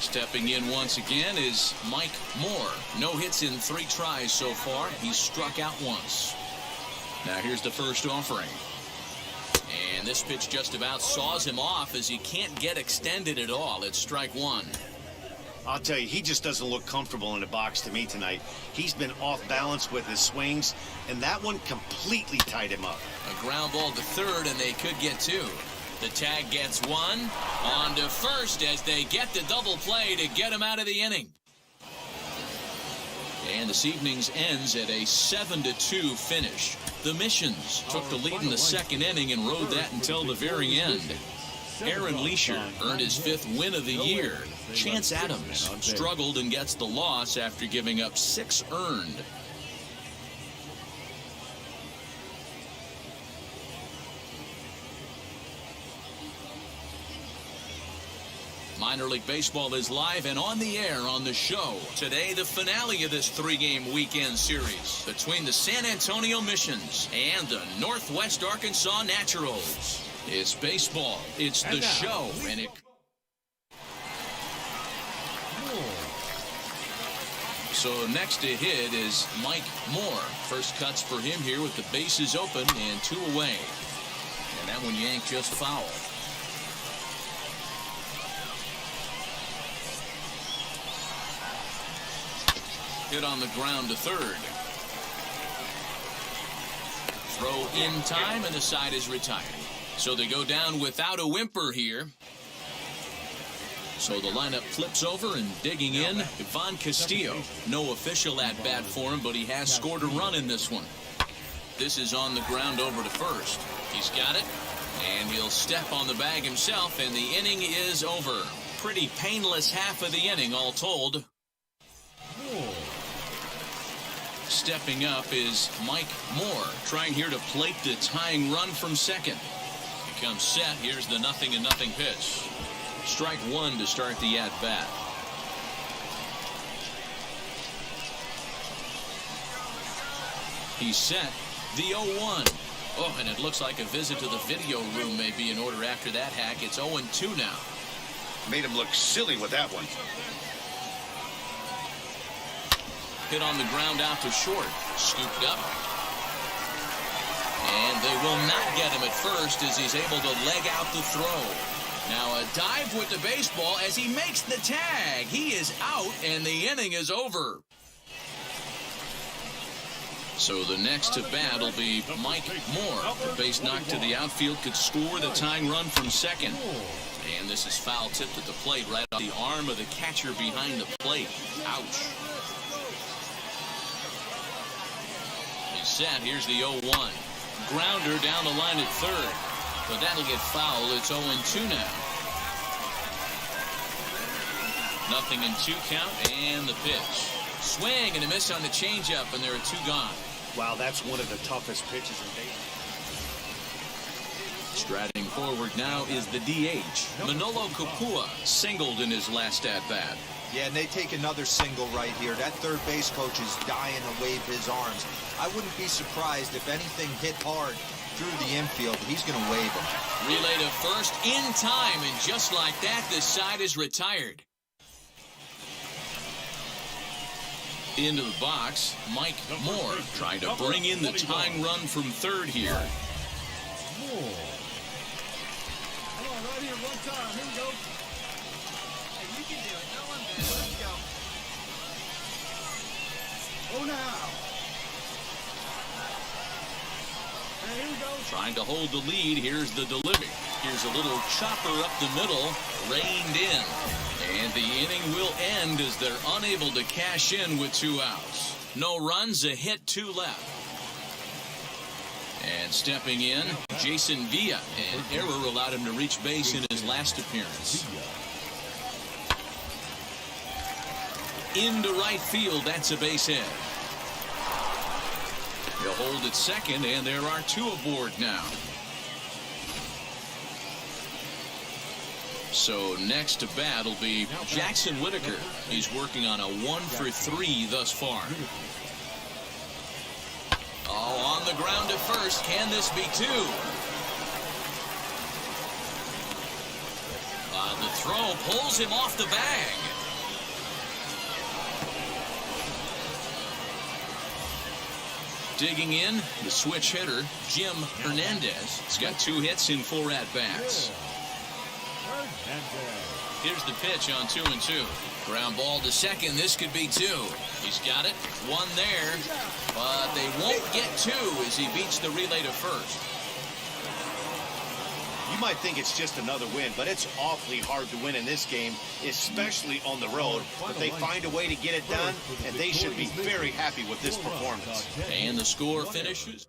Stepping in once again is Mike Moore. No hits in 3 tries so far. He's struck out once. Now here's the first offering. And this pitch just about saws him off as he can't get extended at all. It's strike 1. I'll tell you, he just doesn't look comfortable in the box to me tonight. He's been off balance with his swings, and that one completely tied him up. A ground ball to third, and they could get 2. The tag gets 1. On to first as they get the double play to get him out of the inning. And this evening's ends at a 7-2 finish. The Missions took the lead in the second inning and rode that until the very end. Aaron Leisure earned his 5th win of the year. Chance Adams struggled and gets the loss after giving up 6 earned. Minor League Baseball is live and on the air on the show. Today, the finale of this 3-game weekend series between the San Antonio Missions and the Northwest Arkansas Naturals. It's baseball. It's the show, and it. So next to hit is Mike Moore. First cuts for him here with the bases open and 2 away. And that one yanked just foul. Hit on the ground to third. Throw in time, and the side is retired. So they go down without a whimper here. So the lineup flips over, and digging in, Ivan Castillo. No official at-bat for him, but he has scored a run in this one. This is on the ground over to first. He's got it, and he'll step on the bag himself, and the inning is over. Pretty painless half of the inning, all told. Stepping up is Mike Moore, trying here to plate the tying run from second. He comes set. Here's the 0-0 pitch. Strike 1 to start the at-bat. He's set. The 0-1. Oh, and it looks like a visit to the video room may be in order after that hack. It's 0-2 now. Made him look silly with that one. Hit on the ground out to short. Scooped up. And they will not get him at first as he's able to leg out the throw. Now a dive with the baseball as he makes the tag. He is out, and the inning is over. So the next to bat will be Mike Moore. The base knock to the outfield could score the tying run from second. And this is foul tipped at the plate right on the arm of the catcher behind the plate. Ouch. He's set. Here's the 0-1. Grounder down the line at third. But that'll get fouled. It's 0-2 now. 0-2 count, and the pitch. Swing and a miss on the changeup, and there are 2 gone. Wow, that's one of the toughest pitches in baseball. Striding forward now is the DH. Manolo Capua singled in his last at-bat. Yeah, and they take another single right here. That third base coach is dying to wave his arms. I wouldn't be surprised if anything hit hard through the infield. He's going to wave him. Relay to first in time, and just like that, this side is retired. Into the box, Mike Moore trying to bring in the tying run from third here. Come on, right here, one time. Here we go. Hey, you can do it. No one better. Let's go. Oh, now. And here we go. Trying to hold the lead. Here's the delivery. Here's a little chopper up the middle, reined in. And the inning will end as they're unable to cash in with 2 outs. No runs, a hit, 2 left. And stepping in, Jason Villa. An error allowed him to reach base in his last appearance. Into right field, that's a base hit. He'll hold at second, and there are 2 aboard now. So next to bat will be Jackson Whitaker. He's working on a 1-for-3 thus far. Oh, on the ground to first. Can this be 2? The throw pulls him off the bag. Digging in, the switch hitter, Jim Hernandez. He's got 2 hits in 4 at-bats. Here's the pitch on 2-2. Ground ball to second. This could be 2. He's got it. 1 there. But they won't get 2 as he beats the relay to first. You might think it's just another win, but it's awfully hard to win in this game, especially on the road. But they find a way to get it done, and they should be very happy with this performance. And the score finishes.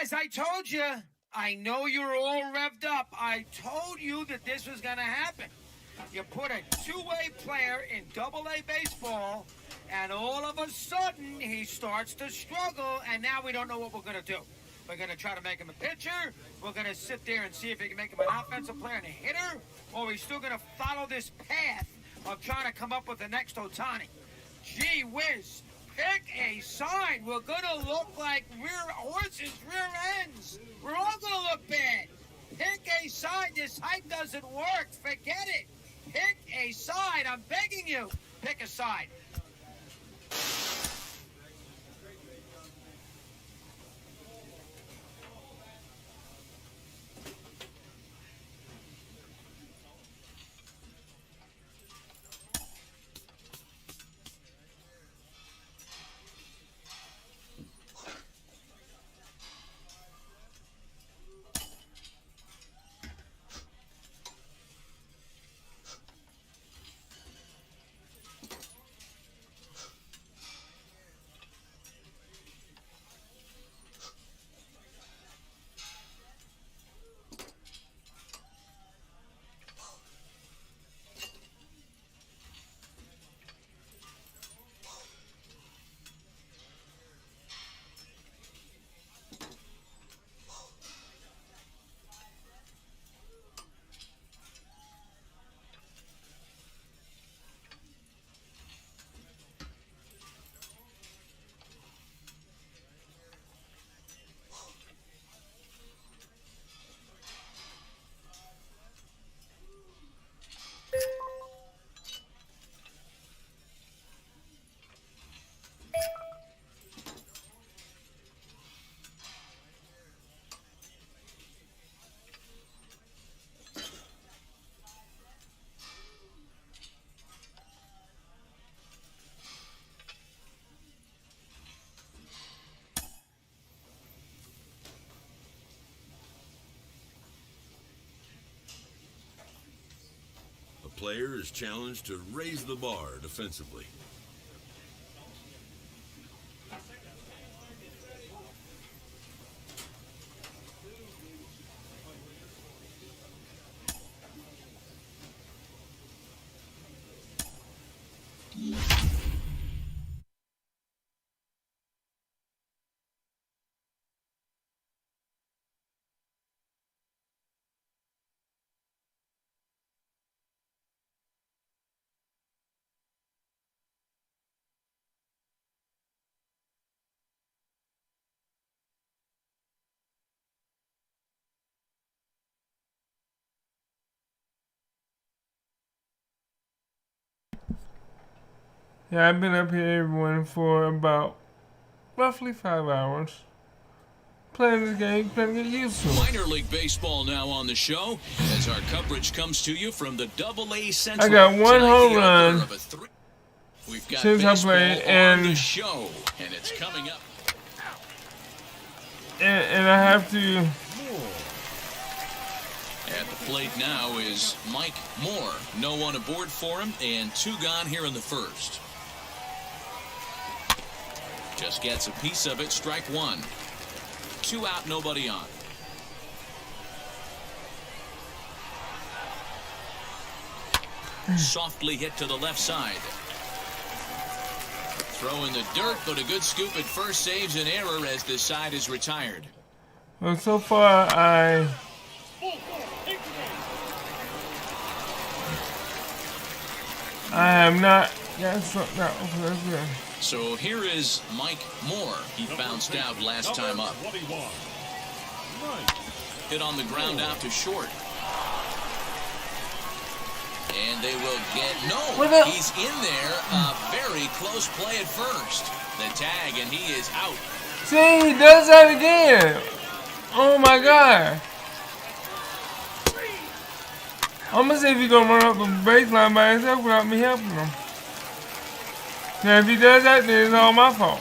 Guys, I told you. I know you're all revved up. I told you that this was going to happen. You put a two-way player in Double-A baseball, and all of a sudden he starts to struggle, and now we don't know what we're going to do. We're going to try to make him a pitcher. We're going to sit there and see if we can make him an offensive player and a hitter, or we're still going to follow this path of trying to come up with the next Ohtani. Gee whiz. Pick a side. We're going to look like horses, rear ends. We're all going to look bad. Pick a side. This hype doesn't work. Forget it. Pick a side. I'm begging you. Pick a side. Player is challenged to raise the bar defensively. Yeah, I've been up here, everyone, for about roughly 5 hours. Playing this game, playing to get used to it. Minor League Baseball now on the show as our coverage comes to you from the Double-A Central. I got one home run We've got since I played, on the show, and it's coming up. And I have to... At the plate now is Mike Moore. No one aboard for him, and 2 gone here in the first. Just gets a piece of it, strike 1. 2 out, nobody on. Softly hit to the left side. Throw in the dirt, but a good scoop at first saves an error as this side is retired. Well, so far, I have not got something out. That's good. So here is Mike Moore. He bounced out last time up. Hit on the ground out to short. And they will get he's in there. A very close play at first. The tag, and he is out. See, he does that again. Oh my God. I'm gonna see if he's gonna run up the baseline by himself without me helping him. Now, if he does that, then it's all my fault.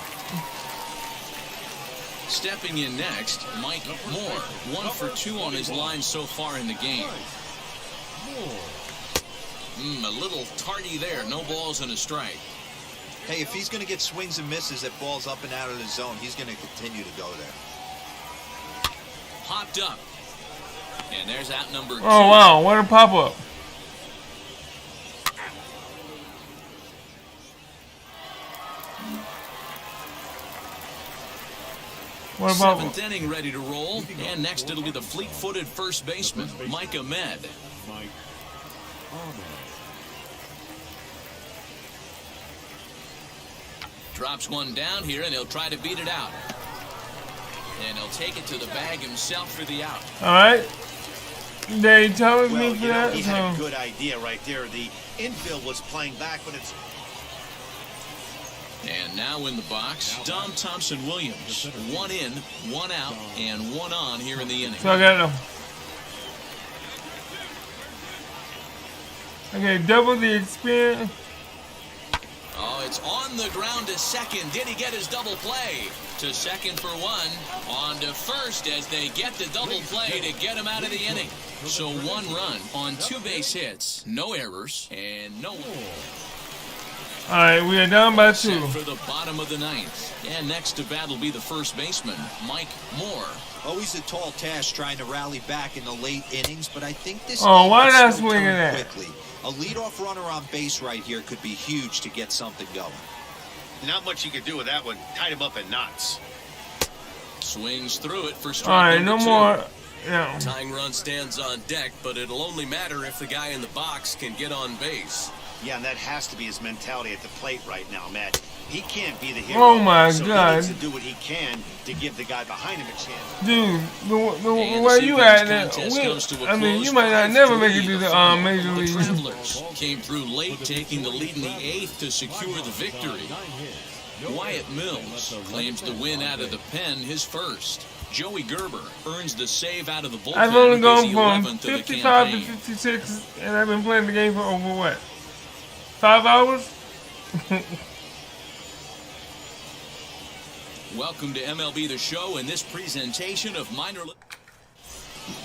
Stepping in next, Mike Moore. 1 for 2 on his line so far in the game. A little tardy there. No balls and a strike. Hey, if he's going to get swings and misses at balls up and out of the zone, he's going to continue to go there. popped up. And there's out number 2. Oh, wow. What a pop-up. What about 7th inning ready to roll. And next it'll be the fleet-footed first baseman, Mlb. Drops one down here, and he'll try to beat it out. And he'll take it to the bag himself for the out. All right. They telling me for that. He had a good idea right there. The infield was playing back, but it's... And now in the box, Dom Thompson-Williams. 1 in, 1 out, and 1 on here in the inning. So I got them. Okay, double the experience. Oh, it's on the ground to second. Did he get his double play? To second for 1. On to first as they get the double play to get him out of the inning. So 1 run on 2 base hits, no errors, and no... All right, we are down by 2. Set for the bottom of the 9th. And next to bat will be the first baseman, Mike Moore. Always a tall task trying to rally back in the late innings, but I think this Oh, why game not can still swing turn at that? quickly. A leadoff runner on base right here could be huge to get something going. Not much you could do with that one. Tied him up in knots. Swings through it for strike All right, number no 2. more. Yeah. Tying run stands on deck, but it'll only matter if the guy in the box can get on base. Yeah, and that has to be his mentality at the plate right now, Matt. He can't be the hero. Oh, my so God. He needs to do what he can to give the guy behind him a chance. Dude, the And way this you evening's at that, contest comes to a I mean, close. you might not never make it 5-3 to the final. Major The League. Travelers came through late, taking the lead in the 8th to secure the victory. Wyatt Mills claims the win out of the pen, his first. Joey Gerber earns the save out of the bullpen. I've only with gone his from 11th of the 55 to campaign. 56, and I've been playing the game for over what? 5 hours? Welcome to MLB The Show and this presentation of minor league.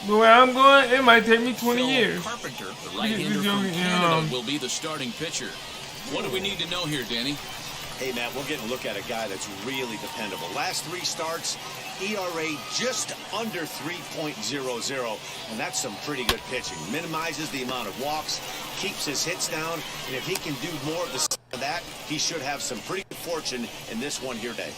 The way I'm going, it might take me 20 Phil years. Carpenter, the right-hander from Canada, will be the starting pitcher. What do we need to know here, Danny? Hey, Matt, we're getting a look at a guy that's really dependable. Last 3 starts, ERA just under 3.00, and that's some pretty good pitching. Minimizes the amount of walks, keeps his hits down, and if he can do more of that, he should have some pretty good fortune in this one here day.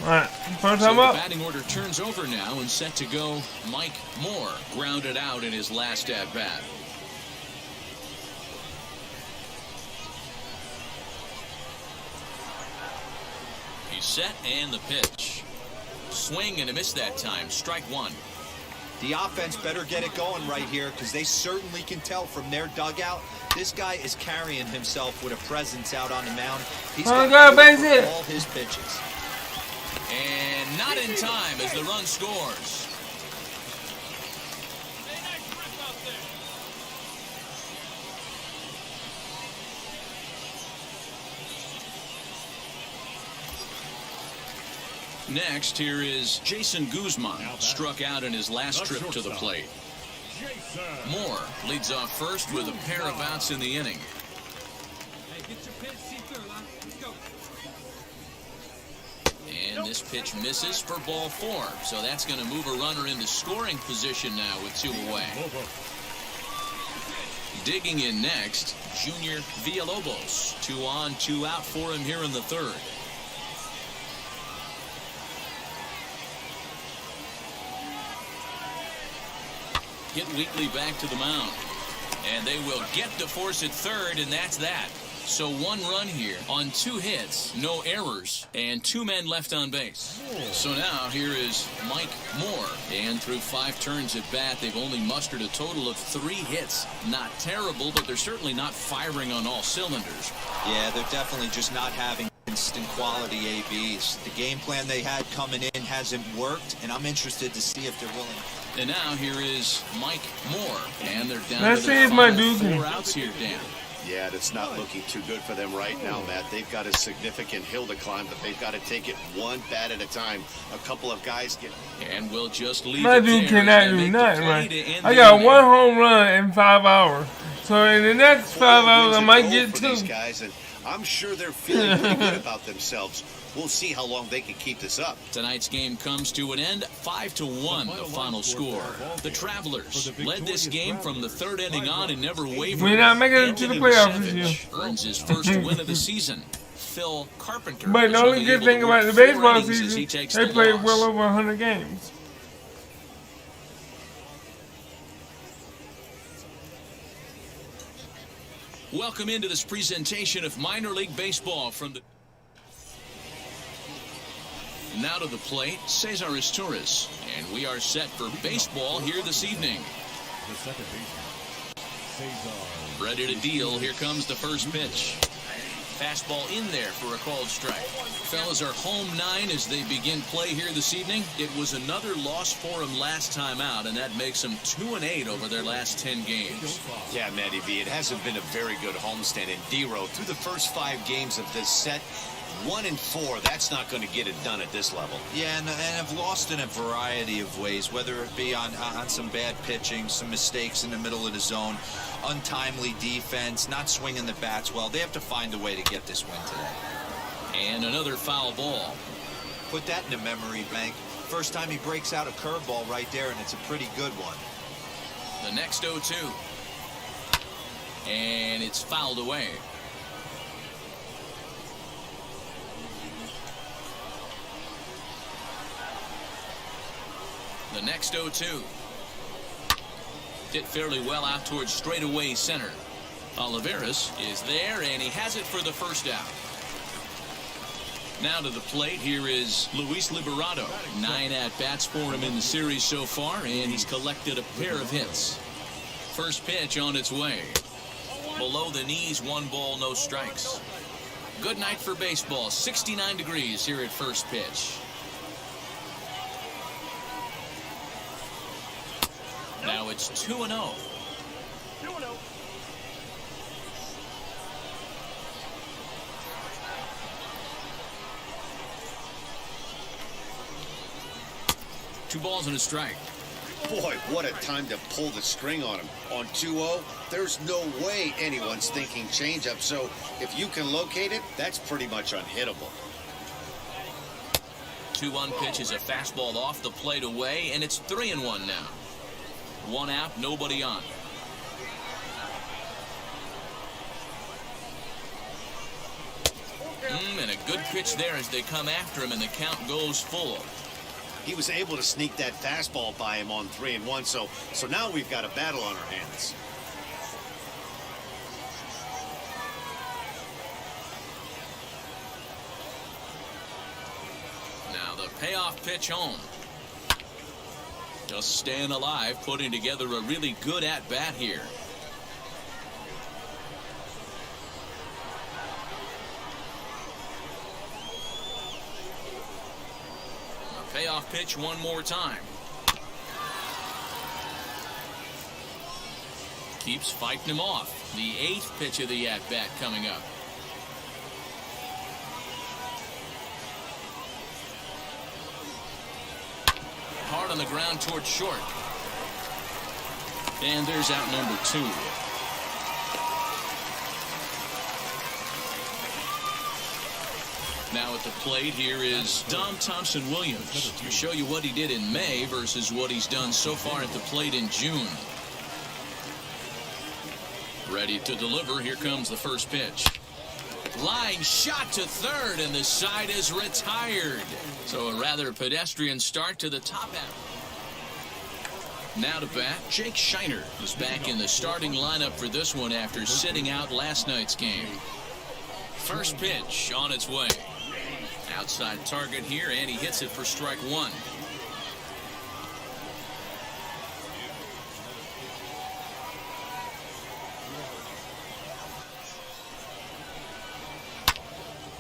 All right, first So time the up. batting order turns over now and set to go Mike Moore, grounded out in his last at-bat. He's set and the pitch. Swing and a miss that time. Strike 1. The offense better get it going right here because they certainly can tell from their dugout this guy is carrying himself with a presence out on the mound. He's got base for hit. all his pitches. And not in time as the run scores. Next, here is Jason Guzman, struck out in his last trip to the plate. Moore leads off first with a pair of outs in the inning. And this pitch misses for ball 4, so that's going to move a runner into scoring position now with 2 away. Digging in next, Junior Villalobos. 2 on, 2 out for him here in the 3rd. Get Wheatley back to the mound. And they will get to force at 3rd, and that's that. So 1 run here on 2 hits, no errors, and 2 men left on base. So now here is Mike Moore. And through 5 turns at bat, they've only mustered a total of 3 hits. Not terrible, but they're certainly not firing on all cylinders. Yeah, they're definitely just not having instant quality ABs. The game plan they had coming in hasn't worked, and I'm interested to see if they're willing. And now here is Mike Moore. And they're down Let's to see their if my final dude can- 4 outs here, Dan. Yeah, that's not looking too good for them right now, Matt. They've got a significant hill to climb, but they've got to take it one bat at a time. A couple of guys get... And we'll just leave My it dude there cannot as they do make the nothing play right. to end I the got inning. 1 home run in 5 hours. So in the next 5 hours, I might get for 2. these guys, and I'm sure they're feeling pretty good about themselves. We'll see how long they can keep this up. Tonight's game comes to an end, 5-1, the final score. The Travelers led this game from the third inning on and never wavered. We're not making it to the playoffs this year. Earns his first win of the season. Phil Carpenter. But the only good thing about the baseball season, they played well over 100 games. Welcome into this presentation of minor league baseball from the... Now to the plate, Cesar Torres, and we are set for baseball here this evening. The second baseman, Cesar. Ready to deal. Here comes the first pitch. Fastball in there for a called strike. Fellas are home 9 as they begin play here this evening. It was another loss for them last time out, and that makes them 2-8 over their last 10 games. Yeah, Matty V, it hasn't been a very good homestand. And D-Row, through the first 5 games of this set, 1-4, that's not going to get it done at this level. Yeah, and have lost in a variety of ways, whether it be on some bad pitching, some mistakes in the middle of the zone, untimely defense, not swinging the bats well. They have to find a way to get this win today. And another foul ball. Put that in the memory bank. First time he breaks out a curveball right there, and it's a pretty good one. The next 0-2. And it's fouled away. The next 0-2. Hit fairly well out towards straightaway center. Olivares is there, and he has it for the first out. Now to the plate, here is Luis Liberato. 9 at-bats for him in the series so far, and he's collected a pair of hits. First pitch on its way. Below the knees, 1 ball, no strikes. Good night for baseball. 69 degrees here at first pitch. Now it's 2-0. 2-0. Two balls and a strike. Boy, what a time to pull the string on him. On 2-0, there's no way anyone's thinking changeup, so if you can locate it, that's pretty much unhittable. 2-1 pitch is a fastball off the plate away, and it's 3-1 now. 1 out, nobody on. And a good pitch there as they come after him, and the count goes full. He was able to sneak that fastball by him on 3-1, so now we've got a battle on our hands. Now the payoff pitch home. Just staying alive, putting together a really good at-bat here. A payoff pitch one more time. Keeps fighting him off. The 8th pitch of the at-bat coming up. Hard on the ground towards short. And there's out number 2. Now at the plate, here is Dom Thompson-Williams to show you what he did in May versus what he's done so far at the plate in June. Ready to deliver. Here comes the first pitch. Line shot to third, and the side is retired. So a rather pedestrian start to the top half. Now to bat, Jake Shiner is back in the starting lineup for this one after sitting out last night's game. First pitch on its way. Outside target here, and he hits it for strike 1.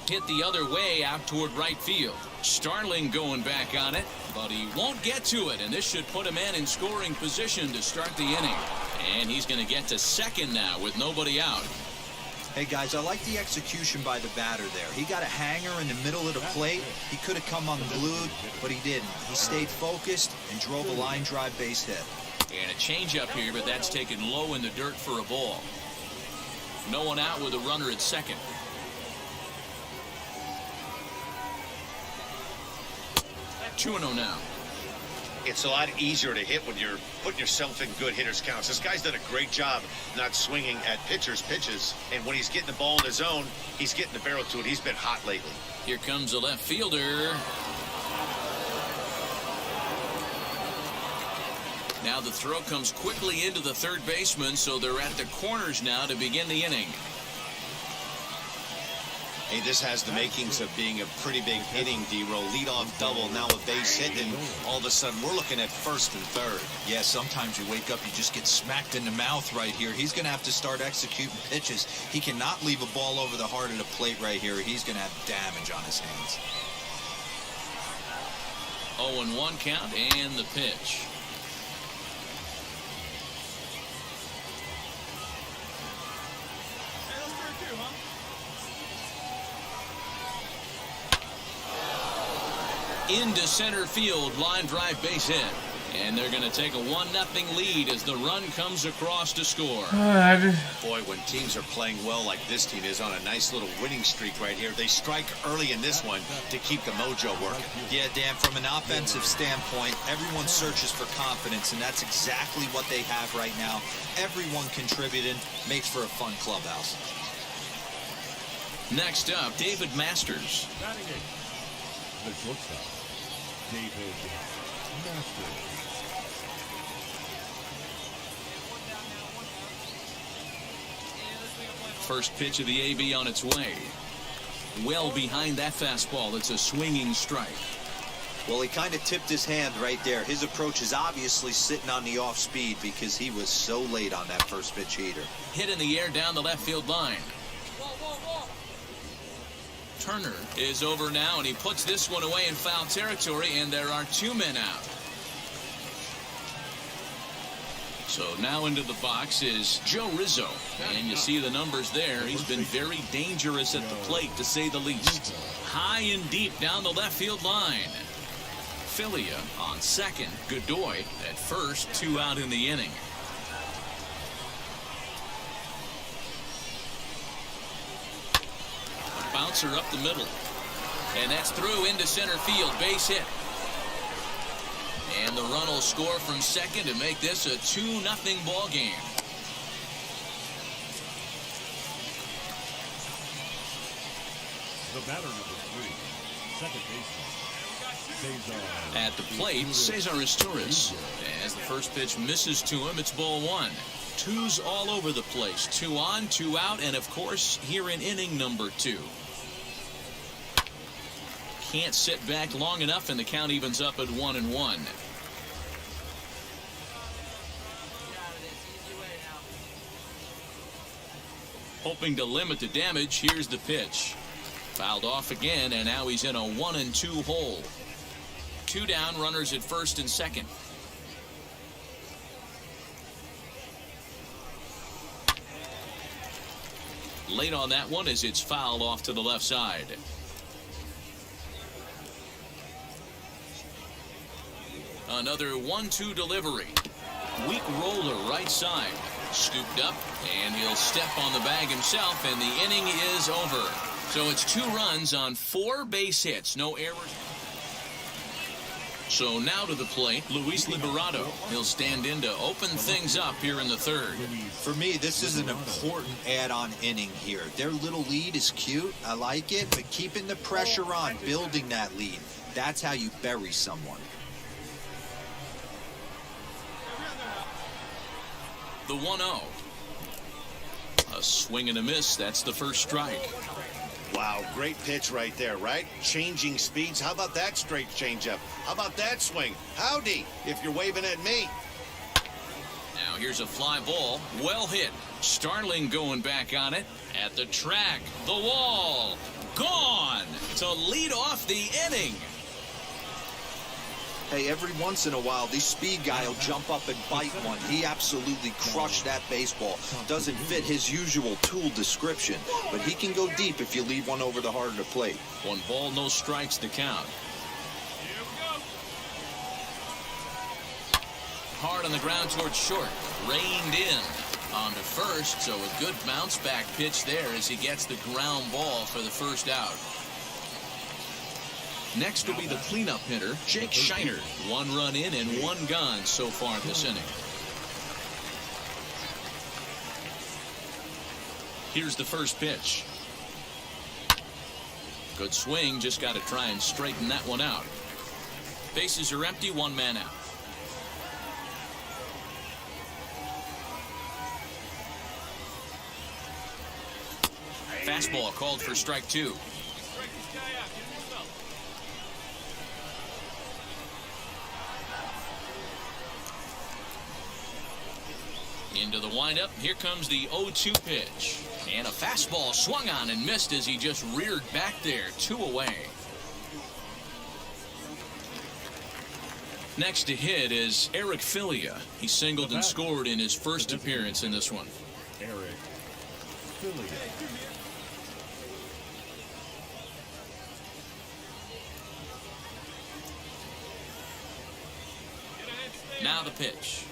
Hit the other way out toward right field. Starling going back on it, but he won't get to it, and this should put a man in scoring position to start the inning. And he's going to get to second now with nobody out. Hey, guys, I like the execution by the batter there. He got a hanger in the middle of the plate. He could have come unglued, but he didn't. He stayed focused and drove a line drive base hit. And a changeup here, but that's taken low in the dirt for a ball. No one out with a runner at second. 2-0 now. It's a lot easier to hit when you're putting yourself in good hitters' counts. This guy's done a great job not swinging at pitchers' pitches. And when he's getting the ball in his zone, he's getting the barrel to it. He's been hot lately. Here comes the left fielder. Now the throw comes quickly into the third baseman, so they're at the corners now to begin the inning. Hey, this has the makings of being a pretty big inning, D-Roll. Leadoff double, now a base hit, and all of a sudden we're looking at first and third. Yeah, sometimes you wake up, you just get smacked in the mouth right here. He's going to have to start executing pitches. He cannot leave a ball over the heart of the plate right here. He's going to have damage on his hands. 0-1 count and the pitch. Into center field, line drive, base hit. And they're going to take a 1-0 lead as the run comes across to score. Boy, when teams are playing well like this team is on a nice little winning streak right here, they strike early in this one to keep the mojo working. Yeah, Dan, from an offensive standpoint, everyone searches for confidence, and that's exactly what they have right now. Everyone contributing makes for a fun clubhouse. Next up, David Masters. The shortstop, David Masters. First pitch of the AB on its way. Well behind that fastball. It's a swinging strike. Well, he kind of tipped his hand right there. His approach is obviously sitting on the off speed because he was so late on that first pitch heater. Hit in the air down the left field line. Turner is over now, and he puts this one away in foul territory, and there are 2 men out. So now into the box is Joe Rizzo, and you see the numbers there. He's been very dangerous at the plate, to say the least. High and deep down the left field line. Filia on second. Godoy at first. 2 out in the inning. Bouncer up the middle, and that's through into center field, base hit, and the run will score from second to make this a 2-0 ball game. The batter number 3, second baseman, Cesar. At the plate, Cesar Torres. As the first pitch misses to him, it's ball 1. 2s all over the place. 2 on, 2 out, and of course, here in inning number 2. Can't sit back long enough, and the count evens up at 1-1. Hoping to limit the damage, here's the pitch. Fouled off again, and now he's in a 1-2 hole. 2 down, runners at first and second. Late on that one as it's fouled off to the left side. Another 1-2 delivery. Weak roller right side. Scooped up, and he'll step on the bag himself, and the inning is over. So it's 2 runs on 4 base hits. No errors. So now to the plate, Luis Liberato. He'll stand in to open things up here in the third. For me, this is an important add-on inning here. Their little lead is cute. I like it, but keeping the pressure on, building that lead, that's how you bury someone. The 1-0. A swing and a miss. That's the first strike. Wow, great pitch right there, right? Changing speeds. How about that straight changeup? How about that swing? Howdy, if you're waving at me. Now here's a fly ball. Well hit. Starling going back on it. At the track. The wall. Gone to lead off the inning. Hey, every once in a while, this speed guy will jump up and bite one. He absolutely crushed that baseball. Doesn't fit his usual tool description, but he can go deep if you leave one over the heart of the plate. 1 ball, no strikes to count. Hard on the ground towards short. Reined in. On to first, so a good bounce back pitch there as he gets the ground ball for the first out. Next will be the cleanup hitter, Jake Shiner. 1 run in and 1 gone so far this inning. Here's the first pitch. Good swing, just got to try and straighten that one out. Bases are empty, 1 man out. Fastball called for strike 2. Into the windup. Here comes the 0-2 pitch. And a fastball swung on and missed as he just reared back there. 2 away. Next to hit is Eric Filia. He singled and scored in his first appearance in this one. Eric Filia. Now the pitch.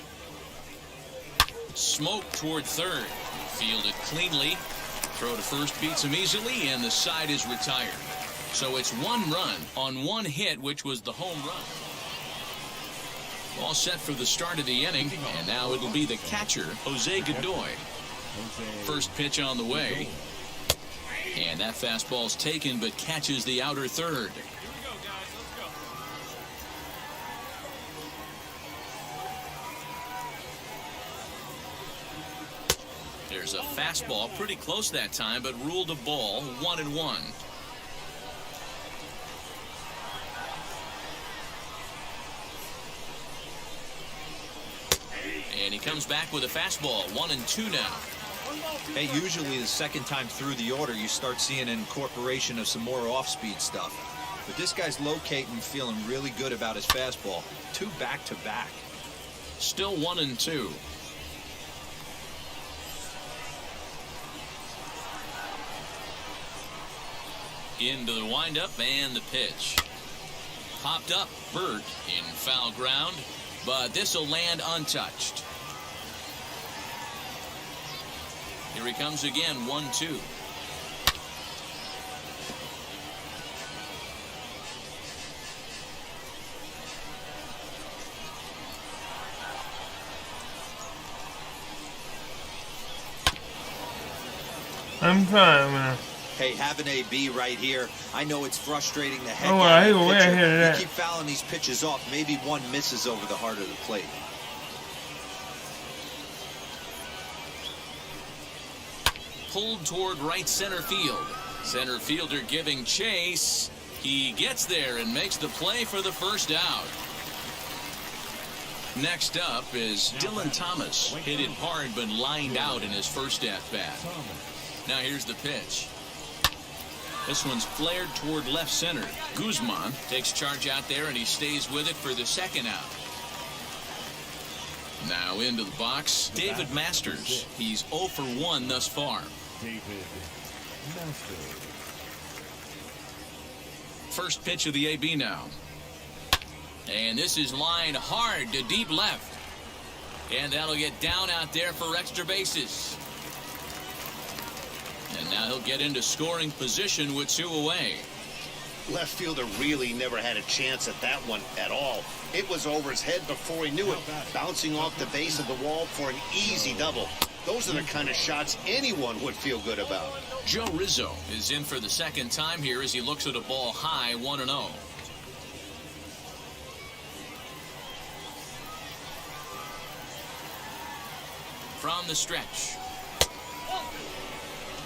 Smoke toward third. Fielded cleanly. Throw to first beats him easily, and the side is retired. So it's 1 run on 1 hit, which was the home run. All set for the start of the inning, and now it'll be the catcher, Jose Godoy. First pitch on the way. And that fastball's taken, but catches the outer third. There's a fastball pretty close that time, but ruled a ball. 1-1. And he comes back with a fastball. 1-2 now. Hey, usually the second time through the order, you start seeing an incorporation of some more off-speed stuff. But this guy's locating, feeling really good about his fastball. 2 back-to-back. Still 1-2. Into the windup and the pitch. Popped up, Burt in foul ground, but this will land untouched. Here he comes again, 1-2. I'm trying, man. Hey, have an AB right here. I know it's frustrating the heck Oh, out of the I pitcher. hear that. You keep fouling these pitches off. Maybe one misses over the heart of the plate. Pulled toward right center field. Center fielder giving chase. He gets there and makes the play for the first out. Next up is Dylan Thomas. Hit it hard but lined out in his first at-bat. Now here's the pitch. This one's flared toward left center. Guzman takes charge out there, and he stays with it for the second out. Now into the box, David Masters. He's 0 for 1 thus far. David Masters. First pitch of the AB now. And this is lined hard to deep left. And that'll get down out there for extra bases. And now he'll get into scoring position with 2 away. Left fielder really never had a chance at that one at all. It was over his head before he knew it, bouncing off the base of the wall for an easy double. Those are the kind of shots anyone would feel good about. Joe Rizzo is in for the second time here as he looks at a ball high, 1-0. From the stretch.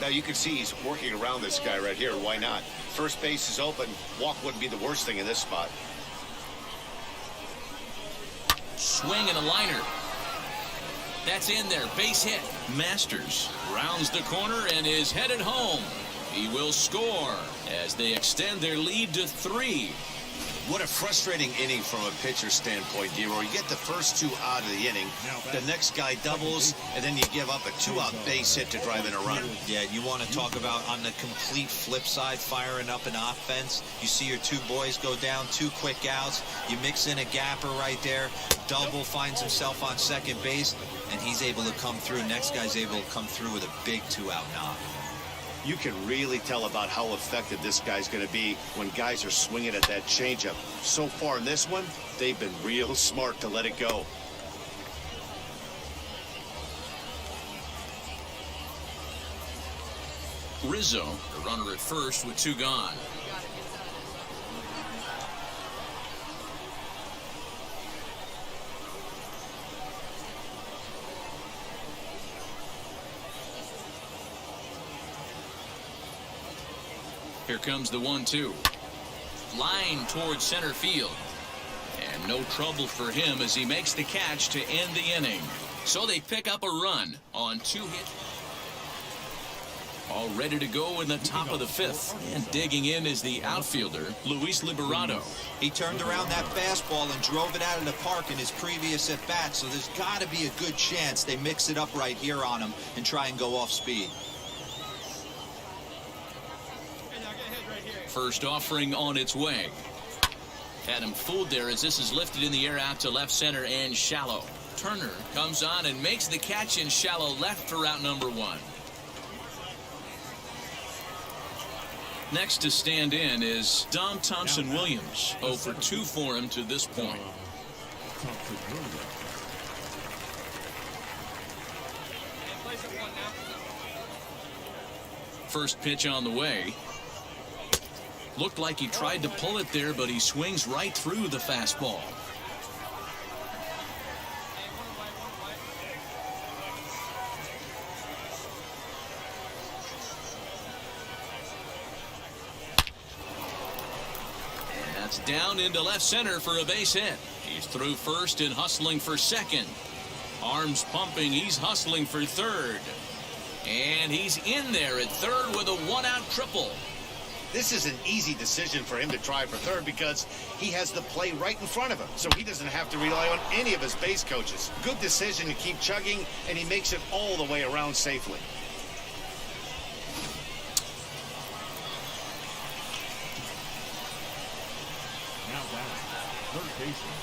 Now you can see he's working around this guy right here. Why not? First base is open. Walk wouldn't be the worst thing in this spot. Swing and a liner. That's in there. Base hit. Masters rounds the corner and is headed home. He will score as they extend their lead to 3. What a frustrating inning from a pitcher standpoint, D-Roy. You get the first 2 out of the inning. The next guy doubles, and then you give up a 2-out base hit to drive in a run. Yeah, you want to talk about on the complete flip side, firing up an offense. You see your 2 boys go down, 2 quick outs. You mix in a gapper right there. Double finds himself on second base, and he's able to come through. Next guy's able to come through with a big 2-out knock. You can really tell about how effective this guy's going to be when guys are swinging at that changeup. So far in this one, they've been real smart to let it go. Rizzo, the runner at first with 2 gone. Here comes the 1-2. Line towards center field. And no trouble for him as he makes the catch to end the inning. So they pick up a run on 2 hits. All ready to go in the top of the 5th. And digging in is the outfielder, Luis Liberato. He turned around that fastball and drove it out of the park in his previous at-bat, so there's got to be a good chance they mix it up right here on him and try and go off speed. First offering on its way. Had him fooled there as this is lifted in the air out to left center and shallow. Turner comes on and makes the catch in shallow left for out number 1. Next to stand in is Dom Thompson-Williams. 0 for 2 for him to this point. First pitch on the way. Looked like he tried to pull it there, but he swings right through the fastball. That's down into left center for a base hit. He's through first and hustling for second. Arms pumping, he's hustling for third. And he's in there at third with a 1-out triple. This is an easy decision for him to try for third because he has the play right in front of him, so he doesn't have to rely on any of his base coaches. Good decision to keep chugging, and he makes it all the way around safely. Now back, third baseman,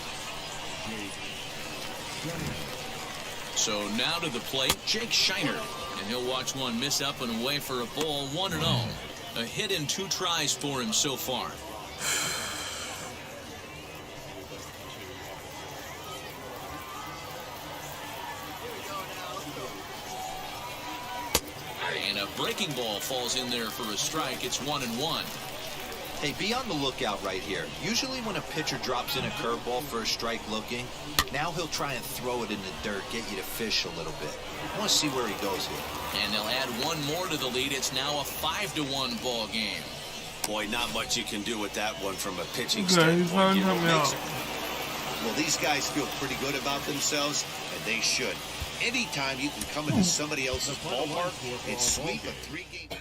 Jake Shiner. So now to the plate, Jake Shiner. And he'll watch one miss up and away for a ball, 1-0. A hit in 2 tries for him so far. And a breaking ball falls in there for a strike. It's 1-1. Hey, be on the lookout right here. Usually when a pitcher drops in a curveball for a strike looking, now he'll try and throw it in the dirt, get you to fish a little bit. I want to see where he goes here. And they'll add one more to the lead. It's now a 5-1 ball game. Boy, not much you can do with that one from a pitching Okay, standpoint. Well, these guys feel pretty good about themselves, and they should. Anytime you can come into somebody else's ballpark and sweep a 3-game...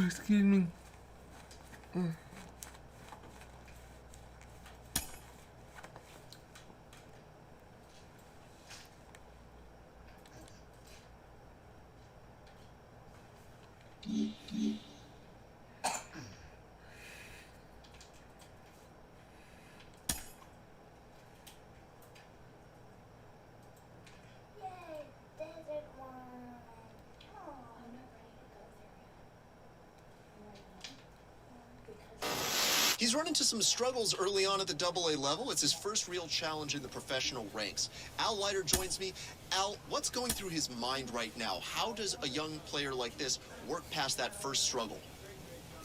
Excuse me. He's run into some struggles early on at the AA level. It's his first real challenge in the professional ranks. Al Leiter joins me. Al, what's going through his mind right now? How does a young player like this work past that first struggle?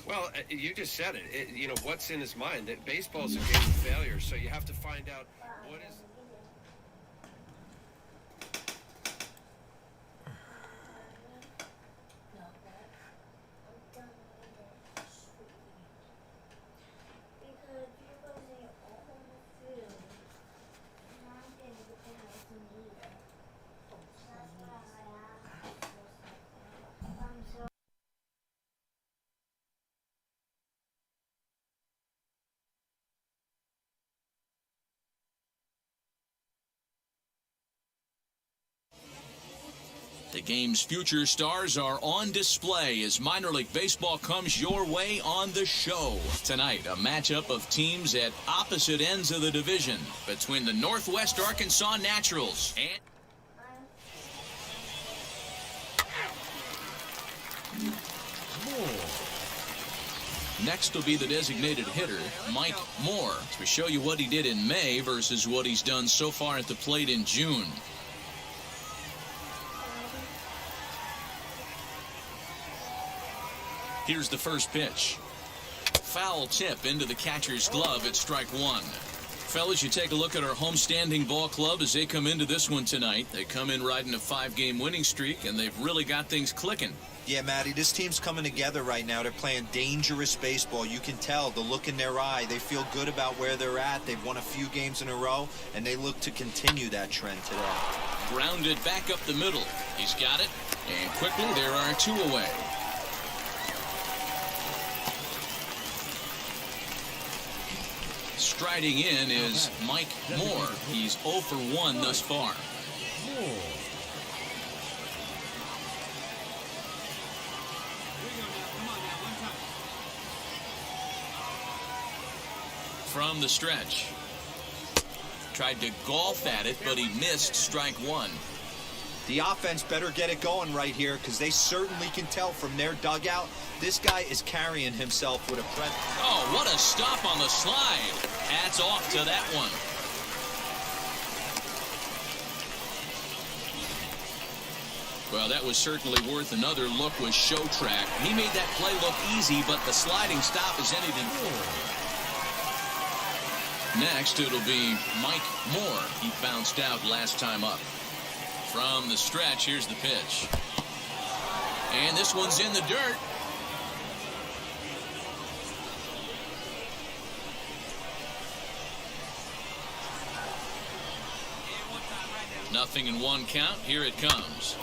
Well, you just said it. You know, what's in his mind? That baseball's a game of failure, so you have to find out what is... The game's future stars are on display as minor league baseball comes your way on the show. Tonight, a matchup of teams at opposite ends of the division between the Northwest Arkansas Naturals and... Next will be the designated hitter, Mike Moore, as we show you what he did in May versus what he's done so far at the plate in June. Here's the first pitch. Foul tip into the catcher's glove at strike one. Fellas, you take a look at our homestanding ball club as they come into this one tonight. They come in riding a 5-game winning streak, and they've really got things clicking. Yeah, Matty, this team's coming together right now. They're playing dangerous baseball. You can tell the look in their eye. They feel good about where they're at. They've won a few games in a row, and they look to continue that trend today. Grounded back up the middle. He's got it, and quickly there are 2 away. Striding in is Mike Moore. He's 0 for 1 thus far. From the stretch. Tried to golf at it, but he missed strike one. The offense better get it going right here because they certainly can tell from their dugout this guy is carrying himself with a press. Oh, what a stop on the slide. Hats off to that one. Well, that was certainly worth another look with Show Track. He made that play look easy, but the sliding stop is anything. Next, it'll be Mike Moore. He bounced out last time up. From the stretch, here's the pitch. And this one's in the dirt. Nothing in 1 count. Here it comes.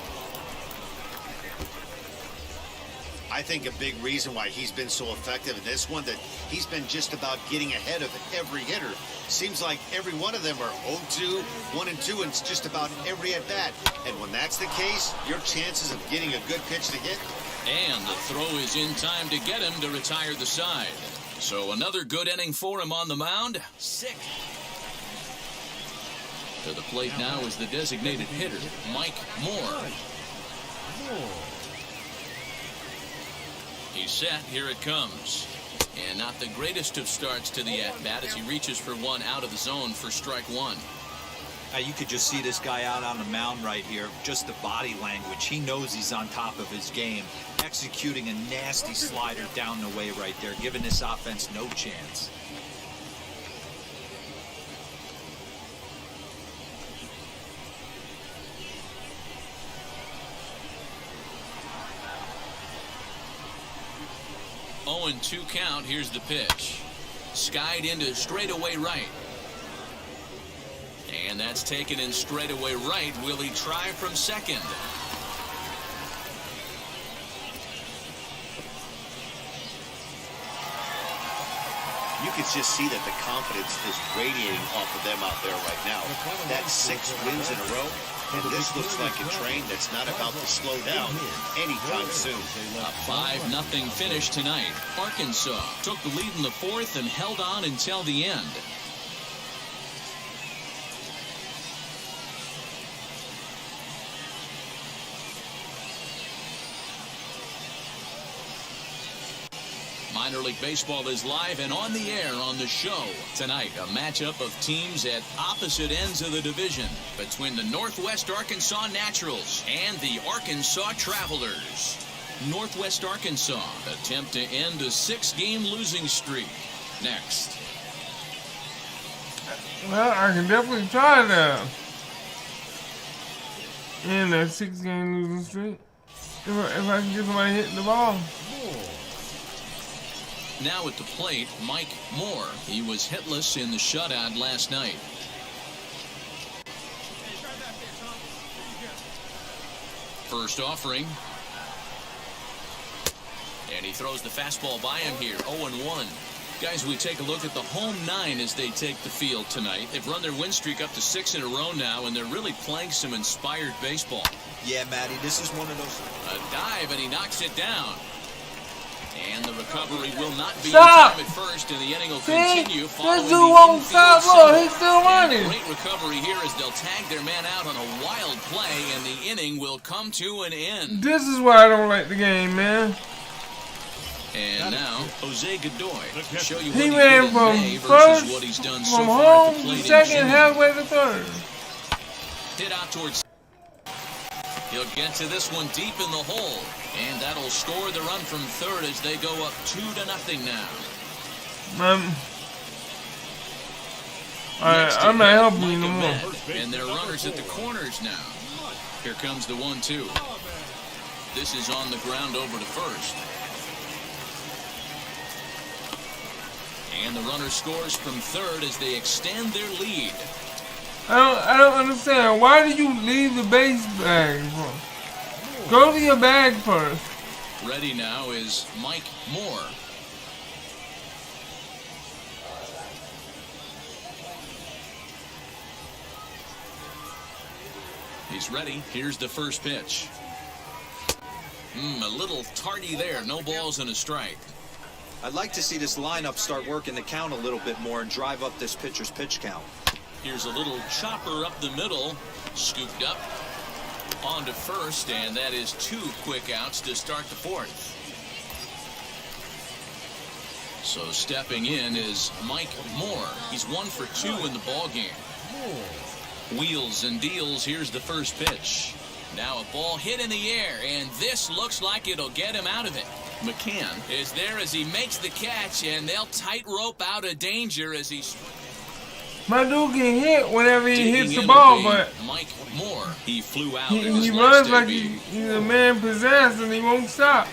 I think a big reason why he's been so effective in this one, that he's been just about getting ahead of every hitter. Seems like every one of them are 0-2, 1-2, and it's just about every at-bat. And when that's the case, your chances of getting a good pitch to hit. And the throw is in time to get him to retire the side. So another good inning for him on the mound. 6. To the plate now is the designated hitter, Mike Moore. He's set. Here it comes. And not the greatest of starts to the at-bat as he reaches for one out of the zone for strike one. You could just see this guy out on the mound right here. Just the body language. He knows he's on top of his game. Executing a nasty slider down the way right there, giving this offense no chance. Oh, and 2 count. Here's the pitch. Skied into straightaway right. And that's taken in straightaway right. Will he try from second? You can just see that the confidence is radiating off of them out there right now. That's 6 wins in a row, and this looks like a train that's not about to slow down anytime soon. A 5-0 finish tonight. Arkansas took the lead in the 4th and held on until the end. Minor League Baseball is live and on the air on the show. Tonight, a matchup of teams at opposite ends of the division between the Northwest Arkansas Naturals and the Arkansas Travelers. Northwest Arkansas attempt to end a 6-game losing streak. Next. Well, I can definitely try to end that 6-game losing streak if I can get somebody hitting the ball. Now at the plate, Mike Moore. He was hitless in the shutout last night. First offering. And he throws the fastball by him here. 0-1. Guys, we take a look at the home 9 as they take the field tonight. They've run their win streak up to 6 in a row now, and they're really playing some inspired baseball. Yeah, Matty, this is one of those. A dive, and he knocks it down. And the recovery will not be Stop! in time at first, and the inning will See? continue This following dude the won't infield stop. single. Look, he's still running. And great recovery here as they'll tag their man out on a wild play, and the inning will come to an end. This is why I don't like the game, man. And now, Jose Godoy to show you He what ran he did in from May versus first, what he's done from so far at home the to plate in second, June. halfway to third. Hit out towards. He'll get to this one deep in the hole, and that'll score the run from third as they go up 2-0 now. I'm not helping you no more. And they're runners at the corners now. Here comes the 1-2. This is on the ground over to first. And the runner scores from third as they extend their lead. I don't understand. Why do you leave the base bag for? Go to your bag first. Ready now is Mike Moore. He's ready. Here's the first pitch. A little tardy there. No balls and a strike. I'd like to see this lineup start working the count a little bit more and drive up this pitcher's pitch count. Here's a little chopper up the middle. Scooped up. On to first, and that is 2 quick outs to start the fourth. So stepping in is Mike Moore. He's 1 for 2 in the ball game. Wheels and deals. Here's the first pitch. Now a ball hit in the air, and this looks like it'll get him out of it. McCann is there as he makes the catch, and they'll tightrope out of danger as he... My dude can hit whenever he hits the ball, but Mike Moore. He flew out. he runs like he's a man possessed and he won't stop.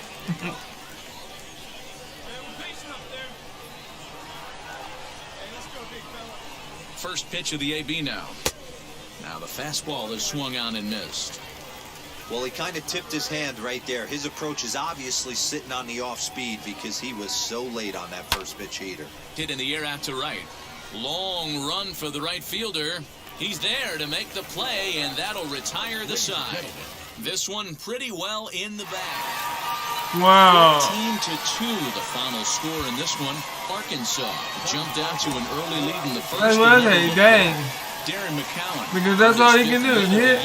First pitch of the AB now. Now the fastball is swung on and missed. Well, he kind of tipped his hand right there. His approach is obviously sitting on the off speed because he was so late on that first pitch heater. Hit in the air out to right. Long run for the right fielder. He's there to make the play, and that'll retire the side. This one pretty well in the bag. Wow. 14-2, the final score in this one. Arkansas jumped out to an early lead in the first. That's what I say, dang. Darren McCowan. Because that's all he can do is hit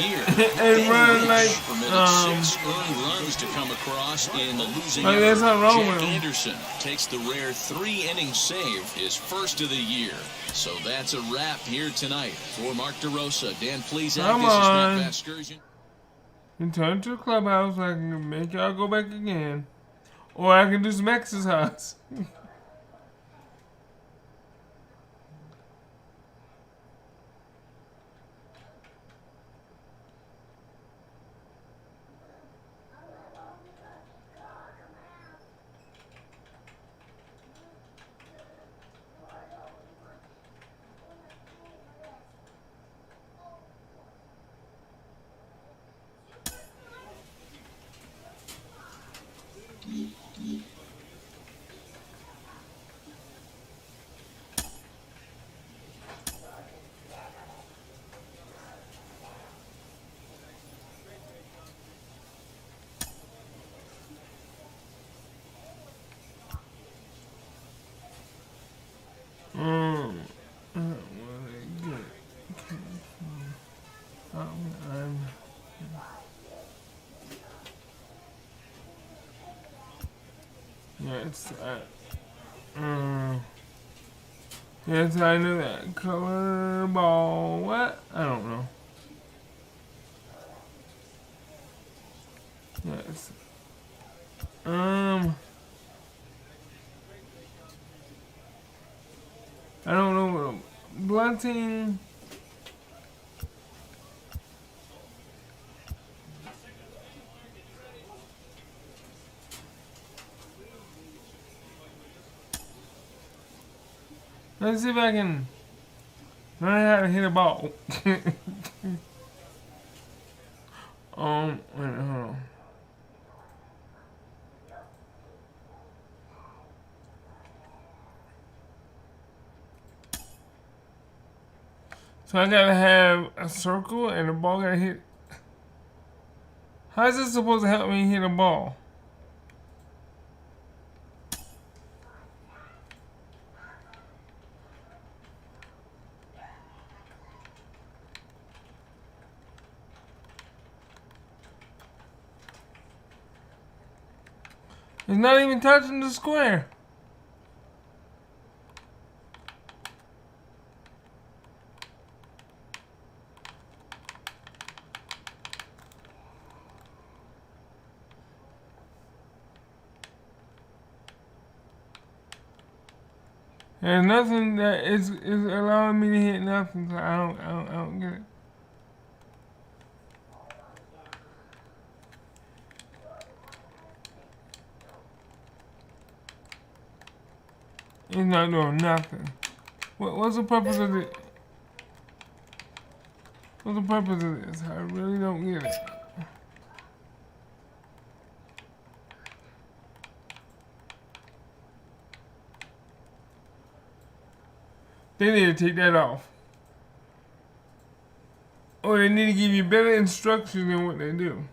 and run like 6 earned runs to come across in the losing like there's something wrong Jack with him. Anderson takes the rare 3-inning save, his first of the year. So that's a wrap here tonight. For Mark DeRosa, Dan Plezak, Come this is on. Matt Vasgersian. Return to the clubhouse so I can make y'all go back again. Or I can do some exercise. Yes, yes, I knew that. Color ball. What? I don't know. Yes. I don't know. Blunting. Let's see if I can learn how to hit a ball. Wait, hold on. So I gotta have a circle and the ball gotta hit. How's this supposed to help me hit a ball? It's not even touching the square. There's nothing that is allowing me to hit nothing, so I don't get it. It's not doing nothing. What's the purpose of it? What's the purpose of this? I really don't get it. They need to take that off. Or they need to give you better instructions than what they do.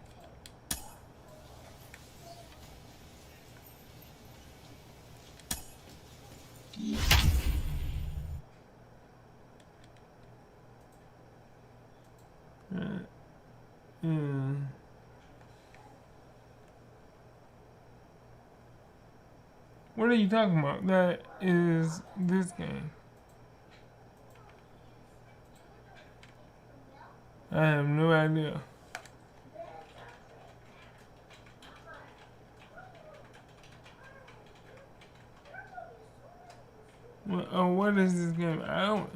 What are you talking about? That is this game. I have no idea. What is this game? I don't.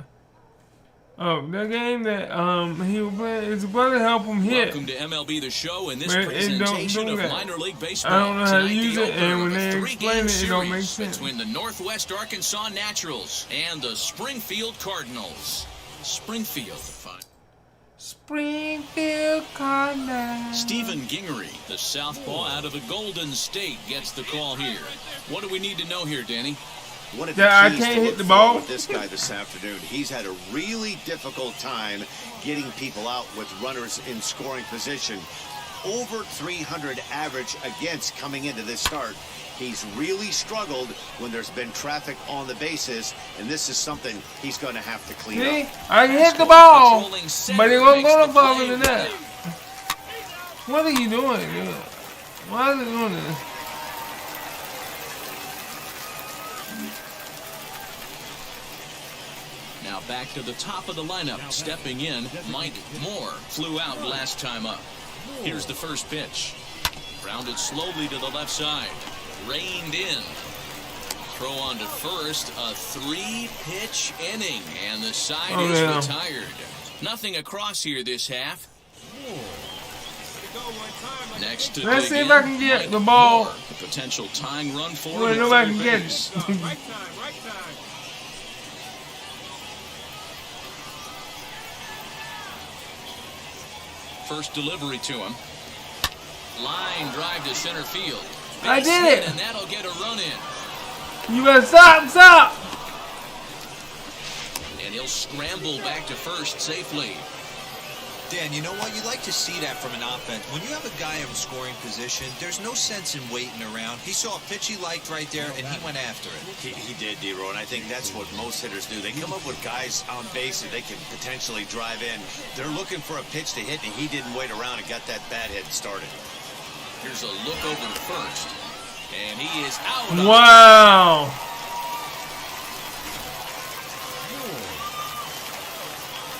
Oh, the game that he was playing is supposed to help him hit. Welcome to MLB The Show and this But presentation don't of that. minor league baseball. I don't know how to Tonight, use the it, and when opener of a they three-game explain it, it don't make series sense. between the Northwest Arkansas Naturals and the Springfield Cardinals. Springfield. Springfield Cardinals. Stephen Gingery, the southpaw out of the Golden State, gets the call here. What do we need to know here, Danny? One of Yeah, I the keys can't to hit look the for ball. with this guy this afternoon. He's had a really difficult time getting people out with runners in scoring position. Over 300 average against coming into this start. He's really struggled when there's been traffic on the bases, and this is something he's going to have to clean See, up. I hit the ball, but it won't go no farther than that. What are you doing, dude? Why is it doing this? Now back to the top of the lineup. Stepping in, Mike Moore flew out last time up. Here's the first pitch. Rounded slowly to the left side. Reined in. Throw on to first. A three-pitch inning. And the side is retired. Nothing across here this half. Next to Let's see if I can get the ball. A potential tying run for him. Well, at nobody third can get base. it. First delivery to him. Line drive to center field. I Base did hit, it. and that'll get a run in. You better stop. And he'll scramble back to first safely. Dan, you know what? You like to see that from an offense. When you have a guy in scoring position, there's no sense in waiting around. He saw a pitch he liked right there, and he went after it. He did, D-Row, and I think that's what most hitters do. They come up with guys on base that they can potentially drive in. They're looking for a pitch to hit, and he didn't wait around and got that bat hit started. Here's a look over to first. And he is out. Wow.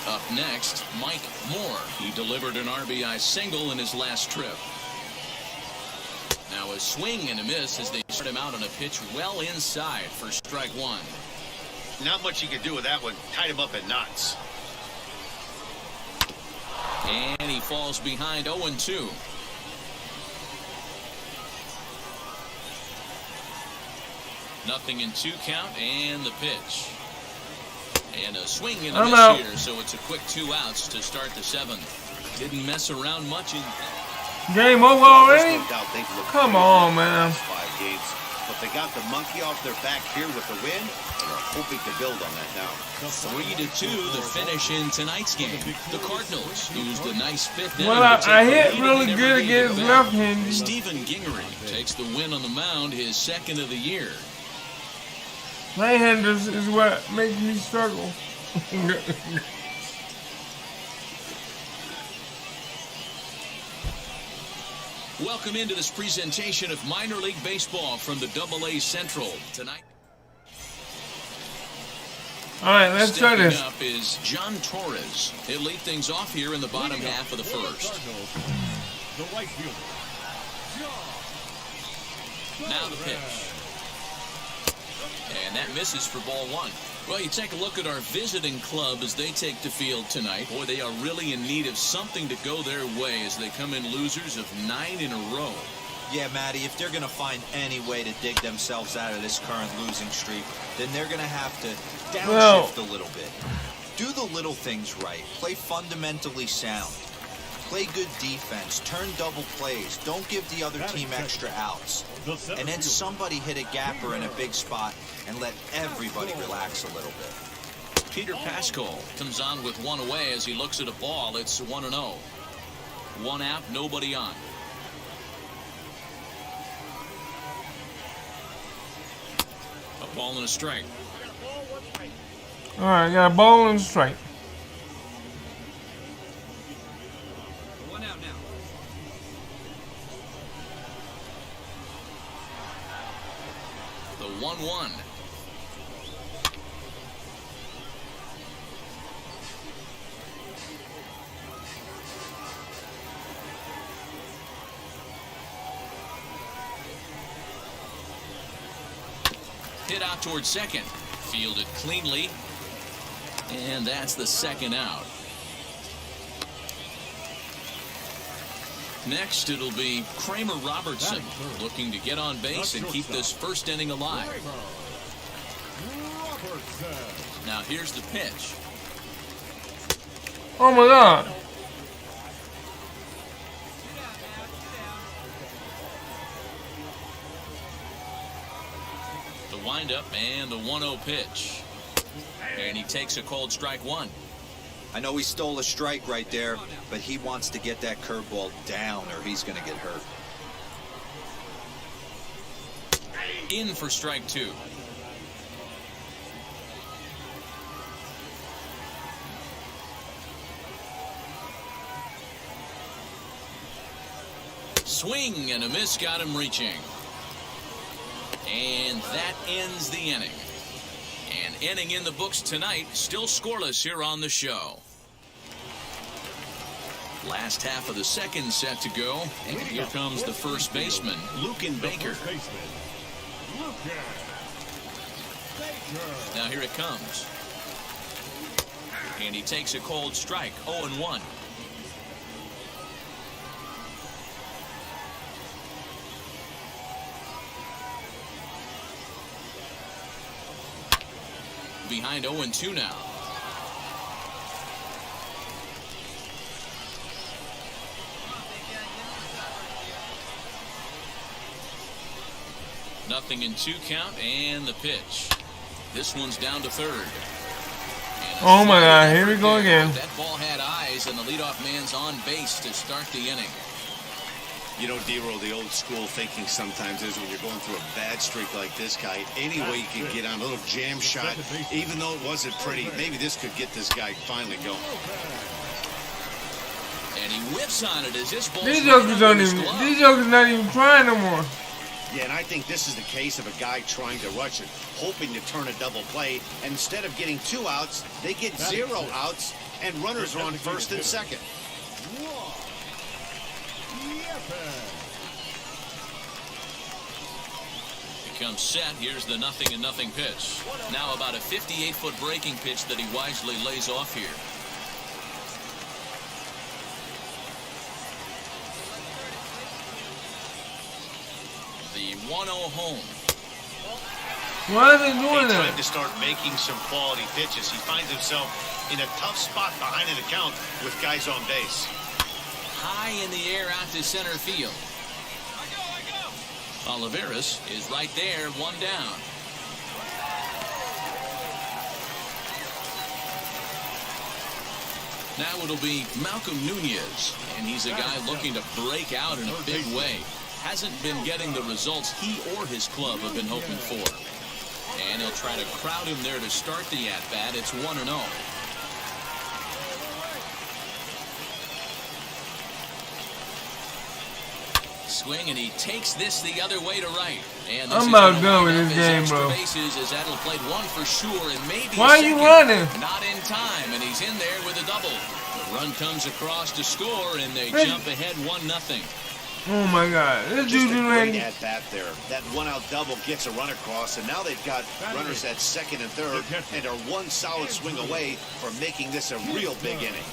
Up next, Mike Moore. He delivered an RBI single in his last trip. Now a swing and a miss as they start him out on a pitch well inside for strike one. Not much you can do with that one. Tied him up in knots. And he falls behind 0-2. Nothing in 2 count and the pitch. And a swing and a miss here, so it's a quick 2 outs to start the 7th. Didn't mess around much in Game over already? Come on, man. 5 games. but they got the monkey off their back here with the win, and are hoping to build on that now. 3-2, the finish in tonight's game. The Cardinals used a nice fifth inning. Well, to I take the hit lead really and never good gave it against back. left-handed. Stephen Gingery takes the win on the mound, his second of the year. Right-handers is what makes me struggle. Welcome into this presentation of minor league baseball from the AA Central tonight. All right, let's try Stepping this. up is John Torres. He'll lead things off here in the bottom half of the first. The right fielder. Now the pitch. And that misses for ball one. Well, you take a look at our visiting club as they take the field tonight. Boy, they are really in need of something to go their way as they come in losers of 9 in a row. Yeah, Matty, if they're going to find any way to dig themselves out of this current losing streak, then they're going to have to downshift a little bit. Do the little things right. Play fundamentally sound. Play good defense. Turn double plays. Don't give the other team extra outs. And then somebody hit a gapper in a big spot and let everybody relax a little bit. Peter Pascal comes on with one away as he looks at a ball. It's 1-0. One out, nobody on. A ball and a strike. All right, I got a ball and a strike. One out now. The 1-1. Hit out towards second. Fielded cleanly. And that's the second out. Next, it'll be Kramer Robertson looking to get on base and keep this first inning alive. Now here's the pitch. Oh my God. The windup and the 1-0 pitch. And he takes a cold strike one. I know he stole a strike right there, but he wants to get that curveball down or he's going to get hurt. In for strike two. Swing and a miss got him reaching. And that ends the inning. An inning in the books tonight, still scoreless here on the show. Last half of the second set to go, and here comes the first baseman, Lucan Baker. Now here it comes. And he takes a cold strike, 0-1. Behind 0-2 now. Nothing in 2 count and the pitch. This one's down to third. Oh my God, here we go again. That ball had eyes and the leadoff man's on base to start the inning. You know, D-Roll, the old school thinking sometimes is when you're going through a bad streak like this guy, any way you can get on a little jam shot, even though it wasn't pretty, maybe this could get this guy finally going. And he whips on it as this ball. These jokers not even trying no more. Yeah, and I think this is the case of a guy trying to rush it, hoping to turn a double play. And instead of getting 2 outs, they get 0 outs, and runners are on first and second. Becomes set. Here's the 0-0 pitch. Now about a 58-foot breaking pitch that he wisely lays off here. The 1-0 home. Why are they doing that? Time to start making some quality pitches. He finds himself in a tough spot behind an account with guys on base. High in the air out to center field. Oliveras is right there, one down. Now it'll be Malcolm Nunez, and he's a guy looking to break out in a big way. Hasn't been getting the results he or his club have been hoping for. And he'll try to crowd him there to start the at-bat. It's 1-0. Swing, and he takes this the other way to right. And I'm about done with this game, bro. Bases as that'll played one for sure, and maybe why are you running? Not in time, and he's in there with a double. The run comes across to score, and they jump ahead 1-0. Oh my God! This Just dude a ready. great at bat there. That one-out double gets a run across, and now they've got runners at second and third, and are one solid swing away from making this a real big inning.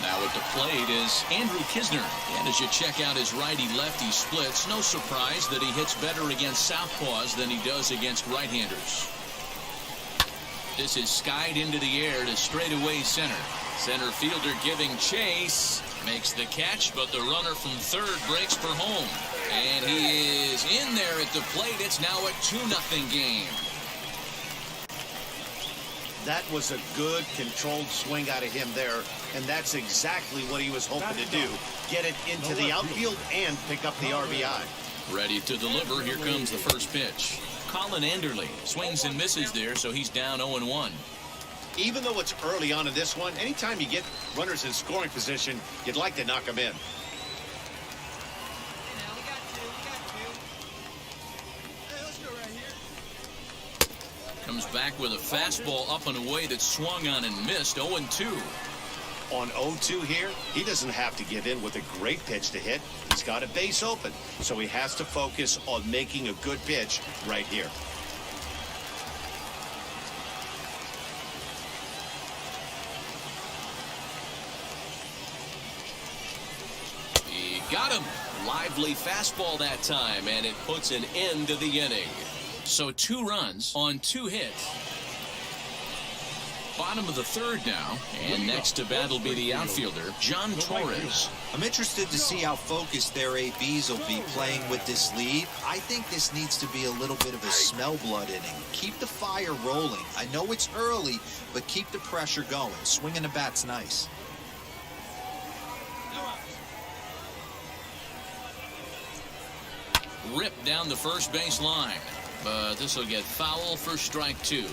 Now at the plate is Andrew Kisner. And as you check out his righty-lefty splits, no surprise that he hits better against southpaws than he does against right-handers. This is skied into the air to straightaway center. Center fielder giving chase. Makes the catch, but the runner from third breaks for home. And he is in there at the plate. It's now a 2-0 game. That was a good, controlled swing out of him there, and that's exactly what he was hoping to do. Get it into the outfield and pick up the RBI. Ready to deliver. Here comes the first pitch. Colin Anderley swings and misses there, so he's down 0-1. Even though it's early on in this one, anytime you get runners in scoring position, you'd like to knock them in. Comes back with a fastball up and away that swung on and missed. 0-2. On 0-2 here, he doesn't have to give in with a great pitch to hit. He's got a base open, so he has to focus on making a good pitch right here. He got him. Lively fastball that time, and it puts an end to the inning. So 2 runs on 2 hits. Bottom of the third now, and next to bat will be the outfielder, John Torres. I'm interested to see how focused their ABs will be playing with this lead. I think this needs to be a little bit of a smell blood inning. Keep the fire rolling. I know it's early, but keep the pressure going. Swinging the bat's nice. Ripped down the first base line, but this will get foul for strike 2.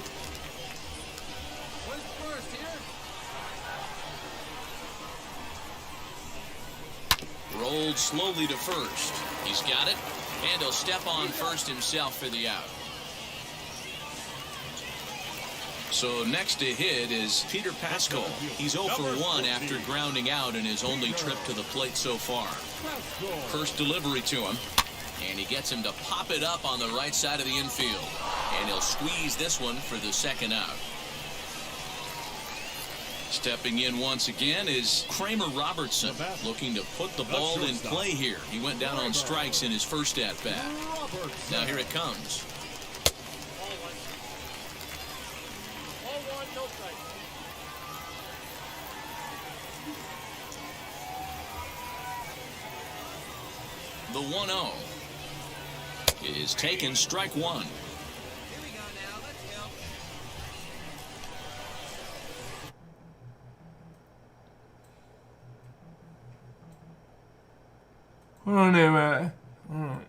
Rolled slowly to first. He's got it, and he'll step on first himself for the out. So next to hit is Peter Pascal. He's 0 for 1 after grounding out in his only trip to the plate so far. First delivery to him, and he gets him to pop it up on the right side of the infield. And he'll squeeze this one for the second out. Stepping in once again is Kramer Robertson, looking to put the ball in play here. He went down on strikes in his first at-bat. Now here it comes. The 1-0 is taken, strike 1. Hold on there, man. Hold on.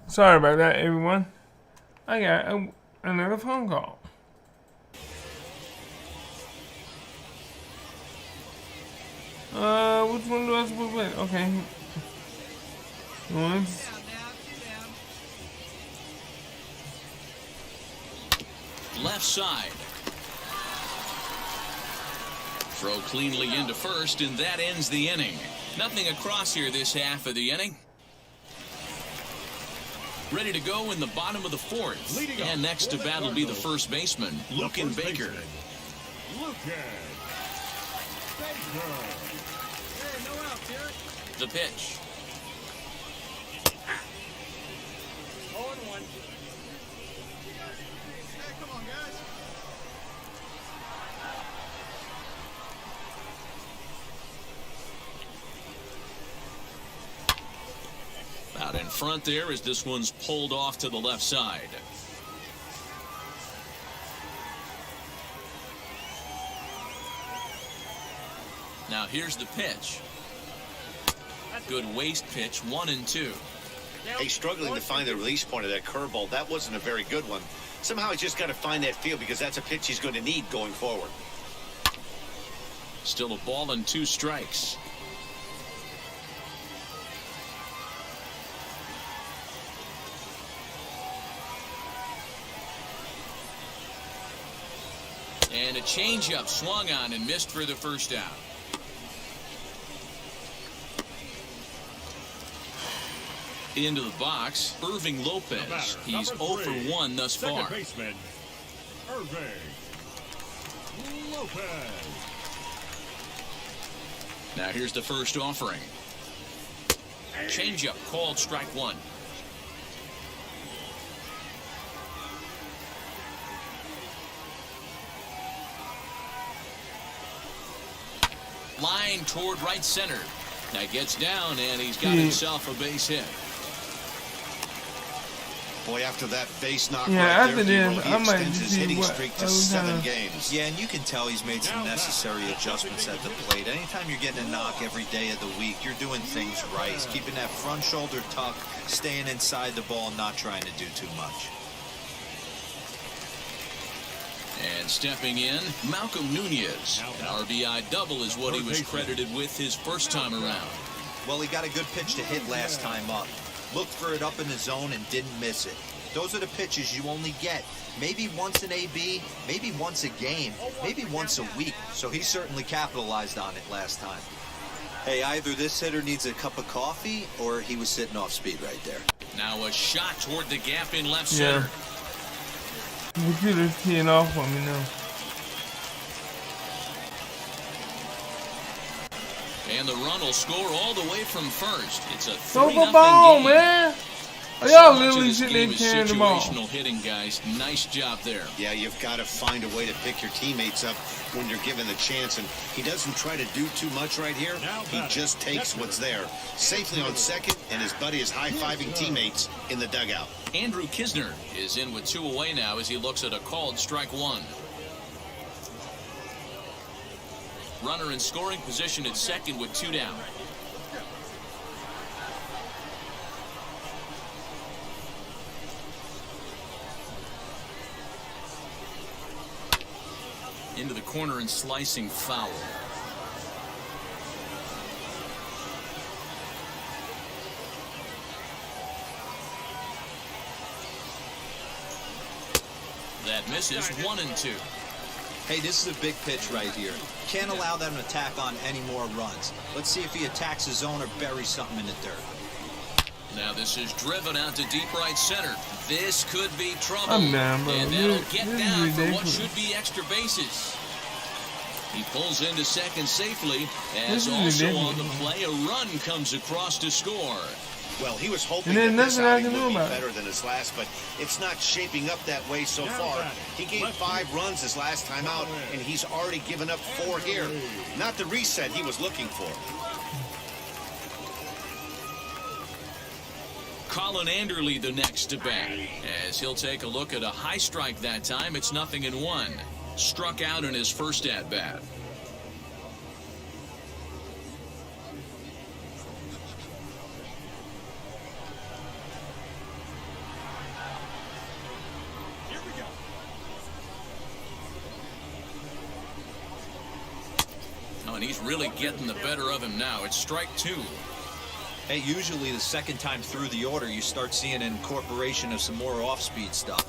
Sorry about that, everyone. I got another phone call. Which one do I supposed to play? Okay. Once. Left side. Throw cleanly into first, and that ends the inning. Nothing across here this half of the inning. Ready to go in the bottom of the fourth. And next to bat will be the first baseman, Lucan Baker. The pitch. 0-1. Hey, come on, guys. Out in front there as this one's pulled off to the left side. Now here's the pitch. Good waist pitch, 1-2. Hey, struggling to find the release point of that curveball. That wasn't a very good one. Somehow he's just got to find that feel because that's a pitch he's going to need going forward. Still a ball and 2 strikes. And a changeup swung on and missed for the first out. Into the box, Irving Lopez. He's 0 for 1 thus far. Second baseman, Irving Lopez. Now here's the first offering. Changeup called strike 1. Line toward right center. Now gets down and he's got himself a base hit. Boy, after that base knock Yeah, right after there, this, he I might extends his see hitting what streak to other 7 time. games. Yeah, and you can tell he's made some necessary adjustments at the plate. Anytime you're getting a knock every day of the week, you're doing things right. He's keeping that front shoulder tucked, staying inside the ball, not trying to do too much. And stepping in, Malcolm Nunez. An RBI double is what he was credited with his first time around. Well, he got a good pitch to hit last time up. Looked for it up in the zone and didn't miss it. Those are the pitches you only get maybe once an AB, maybe once a game, maybe once a week. So he certainly capitalized on it last time. Hey, either this hitter needs a cup of coffee or he was sitting off speed right there. Now a shot toward the gap in left center. The computer's teeing off on me now. And the run will score all the way from first. It's a 3-0 Throw the ball, game. man. So Y'all much of literally this sitting game there is carrying the ball. situational hitting, guys. Nice job there. Yeah, you've got to find a way to pick your teammates up when you're given the chance, and he doesn't try to do too much right here. He just takes what's there. Safely on second, and his buddy is high-fiving teammates in the dugout. Andrew Kisner is in with 2 away now as he looks at a called strike 1. Runner in scoring position at second with 2 down. Into the corner and slicing foul. That misses. 1-2. Hey, this is a big pitch right here. Can't allow them to tack on any more runs. Let's see if he attacks his zone or buries something in the dirt. Now this is driven out to deep right center. This could be trouble. I'm down, bro. And that'll This get is down for what ridiculous. should be extra bases. He pulls into second safely This as is also on ridiculous. the play a run comes across to score. Well, he was hoping And there's that this nothing I outing can do would be about it. better than his last, but it's not shaping up that way so far. He gave 5 runs his last time out, and he's already given up 4 here. Not the reset he was looking for. Colin Anderle the next to bat as he'll take a look at a high strike that time. It's 0-1. Struck out in his first at bat. and he's really getting the better of him now. It's strike 2. Hey, usually the second time through the order, you start seeing an incorporation of some more off-speed stuff.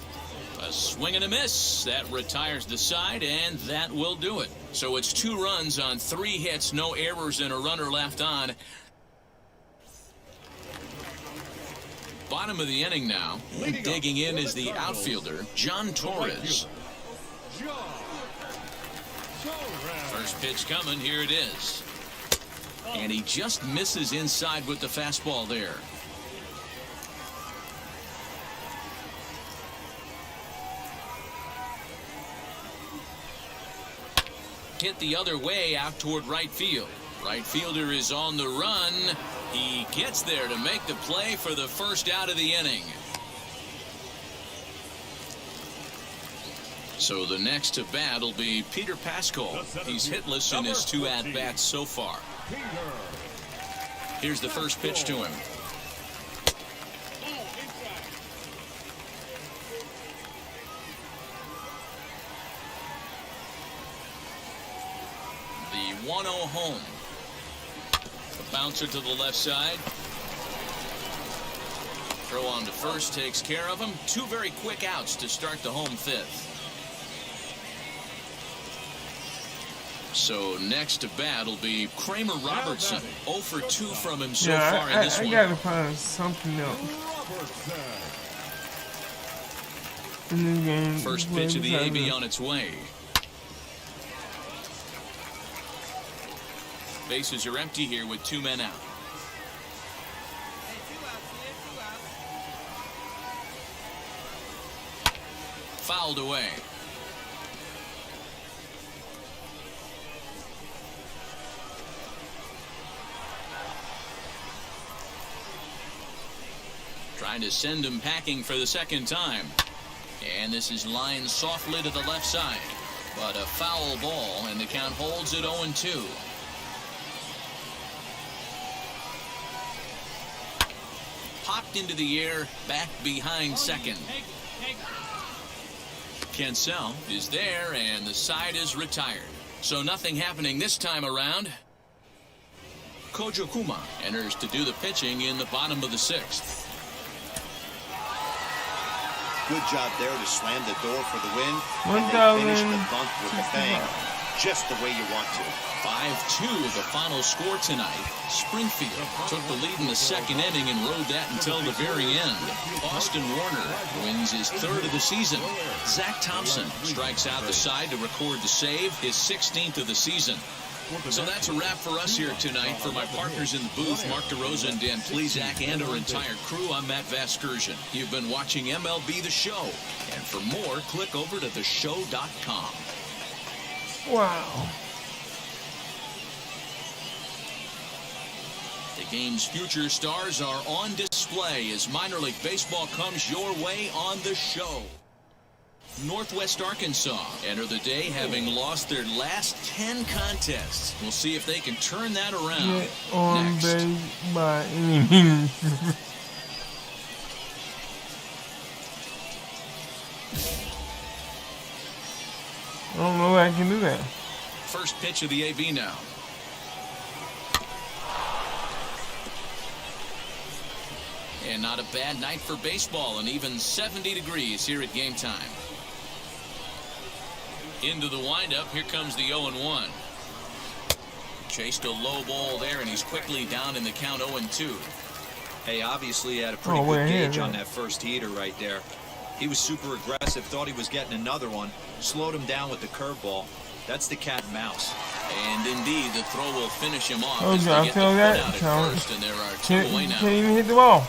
A swing and a miss. That retires the side, and that will do it. So it's 2 runs on 3 hits, no errors, and a runner left on. Bottom of the inning now. Digging in is the outfielder, John Torres. First pitch coming. Here it is. And he just misses inside with the fastball there. Hit the other way out toward right field. Right fielder is on the run. He gets there to make the play for the first out of the inning. So the next to bat will be Peter Pascal. He's hitless in his 2 at-bats so far. Here's the first pitch to him. The 1-0 home. A bouncer to the left side. Throw on to first takes care of him. 2 very quick outs to start the home 5th. So next to bat will be Kramer Robertson. 0 for 2 from him so far in this one. I gotta find something else. In this game. First pitch of the AB on its way. Bases are empty here with 2 men out. Fouled away. Trying to send him packing for the second time. And this is lined softly to the left side. But a foul ball, and the count holds at 0-2. Popped into the air, back behind second. Cancel is there, and the side is retired. So nothing happening this time around. Kojo Kuma enters to do the pitching in the bottom of the 6th. Good job there to slam the door for the win. And they finish the bunt with a bang, just the way you want to. 5-2 the final score tonight. Springfield took the lead in the second inning and rode that until the very end. Austin Warner wins his 3rd of the season. Zach Thompson strikes out the side to record the save, his 16th of the season. So that's a wrap for us here tonight. For my partners in the booth, Mark DeRosa and Dan Plezak, and our entire crew, I'm Matt Vasgersian. You've been watching MLB The Show. And for more, click over to theshow.com. Wow. The game's future stars are on display as minor league baseball comes your way on The Show. Northwest Arkansas enter the day having lost their last 10 contests. We'll see if they can turn that around. Get on next. base by any means. I don't know if I can do that. First pitch of the AB now. And not a bad night for baseball, and even 70 degrees here at game time. Into the windup, here comes the 0-1. Chased a low ball there, and he's quickly down in the count 0-2. Hey, obviously he had a pretty good gauge on that first heater right there. He was super aggressive, thought he was getting another one, slowed him down with the curveball. That's the cat and mouse. And indeed, the throw will finish him off. Oh, as they I get feel the that. put out at first, and there are 2 away now. Can't even hit the ball.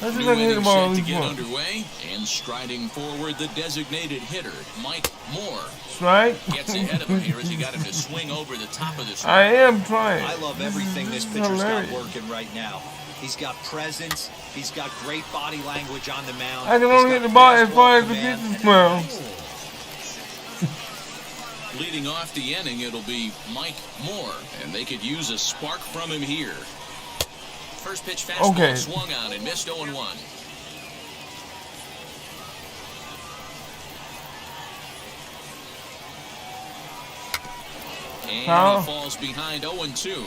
Let's see if I can hit the ball. To get underway, and striding forward, the designated hitter, Mike Moore. Strike. Gets ahead of him here as he got him to swing over the top of the swing. I am trying. I love everything this pitcher's got working right now. He's got presence. He's got great body language on the mound. I can only hit the ball as far as the pitch is well. Leading off the inning, it'll be Mike Moore, and they could use a spark from him here. First pitch fastball swung on and missed 0-1. And Foul. he falls behind 0-2.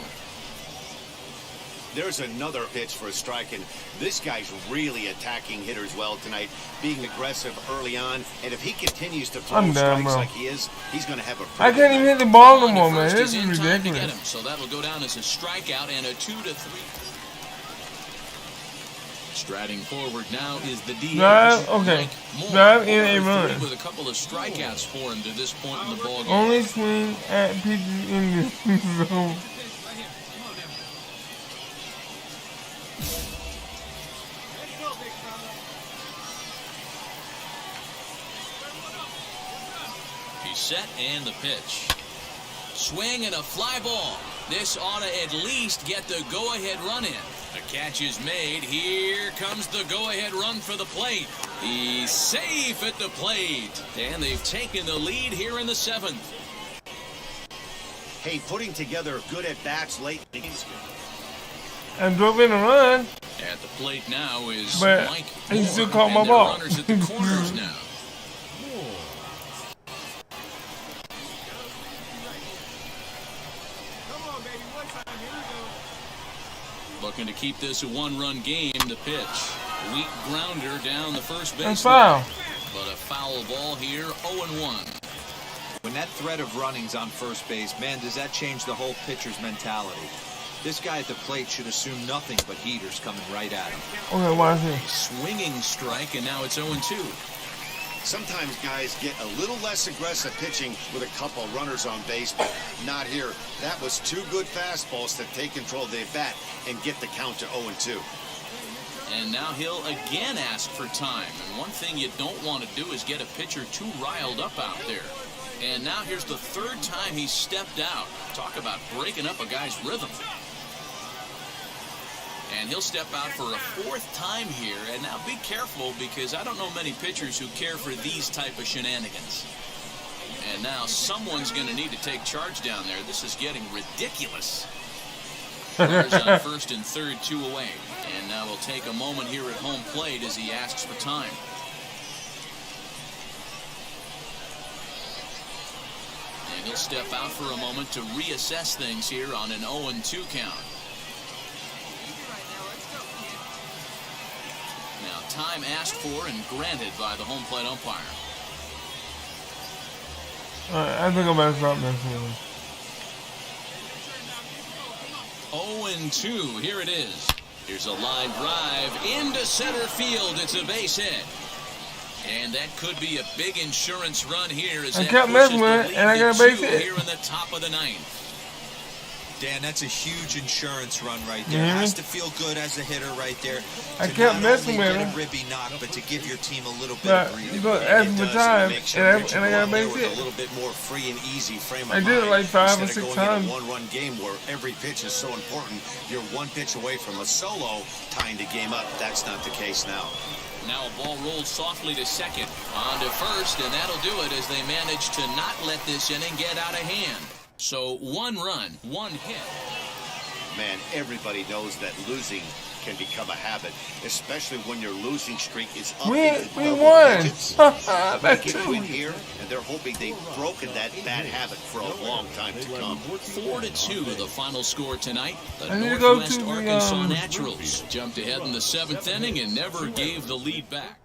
There's another pitch for a strike, and this guy's really attacking hitters well tonight, being aggressive early on. And if he continues to throw I'm done, strikes bro. like he is, he's going to have a I pretty can't even night. hit the ball no On to more, man. first This is is in time to get ridiculous. him, so that'll go down as a strikeout and a 2-3. Striding forward now is the DH. Drive, okay. Mike Moore, Drive in a 4-3 run. with a couple of strikeouts for him to this point in the ball game. Only swing at pitches in this zone. He's set and the pitch. Swing and a fly ball. This ought to at least get the go-ahead run in. The catch is made. Here comes the go-ahead run for the plate. He's safe at the plate. And they've taken the lead here in the 7th. Hey, putting together good at-bats late. And drove in a run, At the plate now is but Mike he Moore, still caught my and there ball. are runners at the corners now. Looking to keep this a one-run game. The pitch. Weak grounder down the first base. That's foul. But a foul ball here, 0-1. When that threat of running's on first base, man, does that change the whole pitcher's mentality? This guy at the plate should assume nothing but heaters coming right at him. Okay, watch this. Swinging strike, and now it's 0-2. Sometimes guys get a little less aggressive pitching with a couple runners on base, but not here. That was two good fastballs to take control of the at-bat and get the count to 0-2. And now he'll again ask for time. And one thing you don't want to do is get a pitcher too riled up out there. And now here's the third time he's stepped out. Talk about breaking up a guy's rhythm. And he'll step out for a fourth time here. And now be careful, because I don't know many pitchers who care for these type of shenanigans. And now someone's going to need to take charge down there. This is getting ridiculous. Runners on first and third, 2 away. And now we'll take a moment here at home plate as he asks for time. And he'll step out for a moment to reassess things here on an 0-2 count. Now time asked for and granted by the home plate umpire. Alright, I think I'm about to stop messing with him. 0-2, here it is. Here's a line drive into center field. It's a base hit. And that could be a big insurance run here as I that kept pushes messing the with it, lead and I got a to base 2 hit. here in the top of the 9th. Dan, that's a huge insurance run right You there. hear me? Has to feel good as a hitter right there. I to kept not messing only with get him. a ribby knock, but to give your team a little bit But of breathing. you go ask him for time, Make sure and pitching I got a along there base with a hit. little bit more free and easy frame of I did it mind, like 5 or instead 6 of going times. in a one-run game where every pitch is so important. You're one pitch away from a solo tying the game up. That's not the case now. Now a ball rolled softly to second. On to first, and that'll do it as they manage to not let this inning get out of hand. So 1 run, 1 hit. Man, everybody knows that losing can become a habit, especially when your losing streak is up We into double won. digits. That's They get a true. win here, and they're hoping they've broken that bad habit for a long time to come. 4-2 the final score tonight. The I need to go Northwest to the, Arkansas Naturals jumped ahead in the 7th inning and never gave the lead back.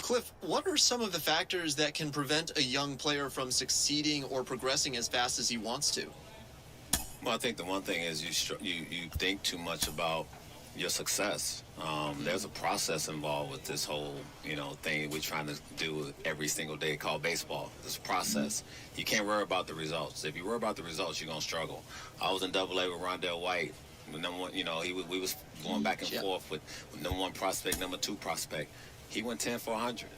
Cliff, what are some of the factors that can prevent a young player from succeeding or progressing as fast as he wants to? Well, I think the one thing is you think too much about, your success. There's a process involved with this whole, thing we're trying to do every single day called baseball. There's a process. You can't worry about the results. If you worry about the results, you're gonna struggle. I was in Double-A with Rondell White. Number one, we was going back and forth with number one prospect, number two prospect. He went 10 for 100.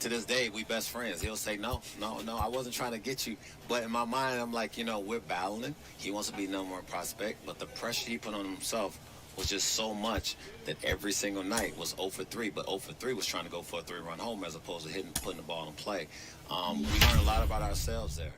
To this day, we best friends. He'll say, no, I wasn't trying to get you. But in my mind, I'm like, we're battling. He wants to be number one prospect, but the pressure he put on himself was just so much that every single night was 0 for 3. But 0 for 3 was trying to go for a 3-run home as opposed to putting the ball in play. We learned a lot about ourselves there.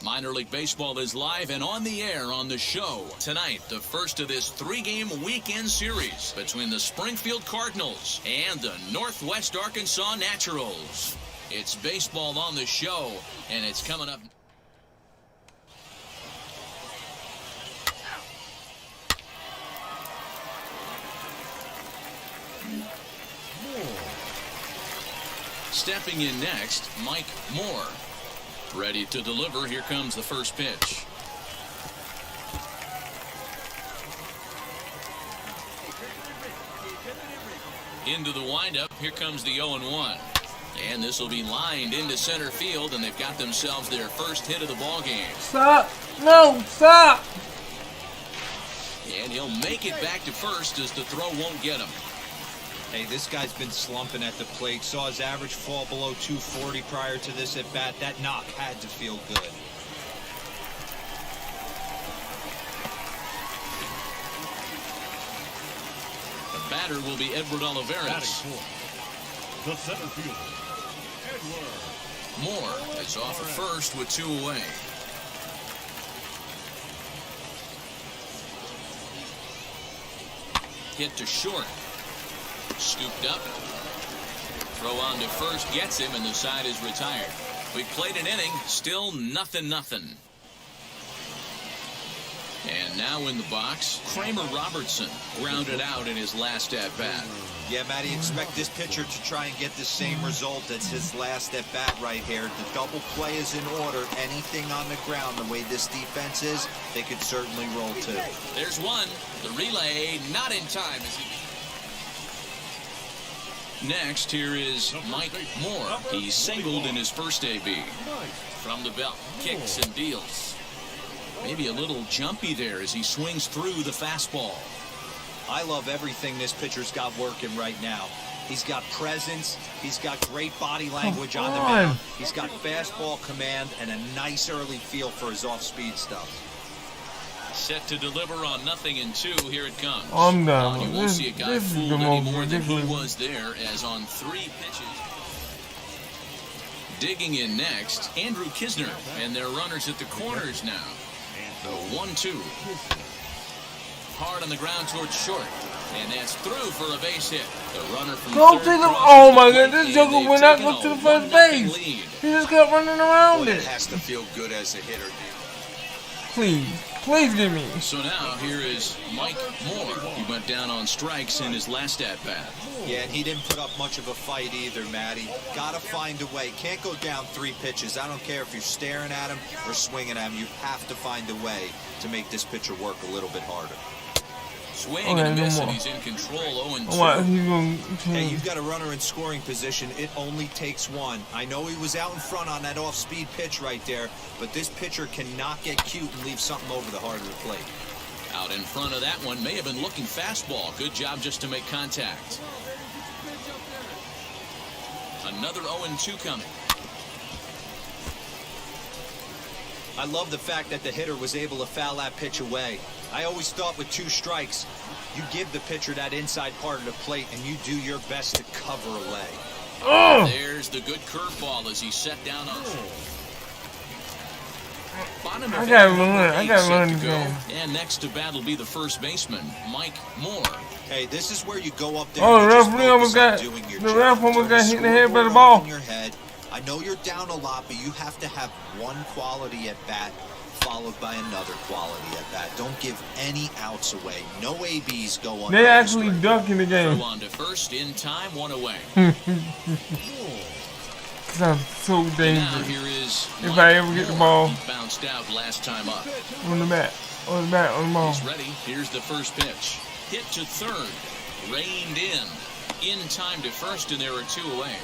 Minor League Baseball is live and on the air on the show. Tonight, the first of this 3-game weekend series between the Springfield Cardinals and the Northwest Arkansas Naturals. It's baseball on the show, and it's coming up. Stepping in next, Mike Moore. Ready to deliver. Here comes the first pitch. Into the windup. Here comes the 0-1. And this will be lined into center field, and they've got themselves their first hit of the ball game. Stop! No, stop! And he'll make it back to first as the throw won't get him. Hey, this guy's been slumping at the plate. Saw his average fall below 240 prior to this at bat. That knock had to feel good. The batter will be Edward Olivares. The center fielder, Edward. Moore is off at first with 2 away. Hit to short. Scooped up. Throw on to first gets him, and the side is retired. We played an inning, still 0-0. And now in the box, Kramer Robertson grounded out in his last at-bat. Yeah, Matty, expect this pitcher to try and get the same result as his last at-bat right here. The double play is in order. Anything on the ground, the way this defense is, they could certainly roll too. There's one. The relay not in time as he... Next, here is Mike Moore. He singled in his first AB. From the belt, kicks and deals. Maybe a little jumpy there as he swings through the fastball. I love everything this pitcher's got working right now. He's got presence. He's got great body language on the mound. He's got fastball command and a nice early feel for his off-speed stuff. Set to deliver on 0-2. Here it comes. I'm done. You won't see a guy fooled any more than he was there, as on 3 pitches. Digging in next, Andrew Kisner, and their runners at the corners now. The 1-2. Hard on the ground towards short, and that's through for a base hit. The runner from Go third to the... crosses Oh my the god, plate, this joker and will they've not taken go to a the first 1-0 base. lead. He just kept running around It it. has to feel good as a hitter. Please give me. So now here is Mike Moore. He went down on strikes in his last at-bat. Yeah, and he didn't put up much of a fight either, Matty. Gotta find a way. Can't go down 3 pitches. I don't care if you're staring at him or swinging at him. You have to find a way to make this pitcher work a little bit harder. Swing and a miss, and he's in control. 0-2. Hey, you've got a runner in scoring position. It only takes one. I know he was out in front on that off-speed pitch right there, but this pitcher cannot get cute and leave something over the heart of the plate. Out in front of that one, may have been looking fastball. Good job just to make contact. Another 0-2 coming. I love the fact that the hitter was able to foul that pitch away. I always thought with 2 strikes, you give the pitcher that inside part of the plate and you do your best to cover away. There's the good curveball as he set down on. bottom I of gotta inning learn. number I 8 gotta set learn to this go. game. And next to bat will be the first baseman, Mike Moore. Hey, this is where you go up there. Oh, the and just referee almost focus on got doing your the job. ref almost Turn got the hit in the head by the scoreboard ball. off in your head. I know you're down a lot, but you have to have one quality at bat followed by another quality at bat. Don't give any outs away. No ABs go on. They actually ducking the game. Throw on to first in time, one away. Sounds so Now dangerous. here is If Mike I ever get the Moore. ball He bounced out last time up. on the mat, on the mat, on the ball. He's ready. Here's the first pitch. Hit to third. Reined in. In time to first, and there are 2 away.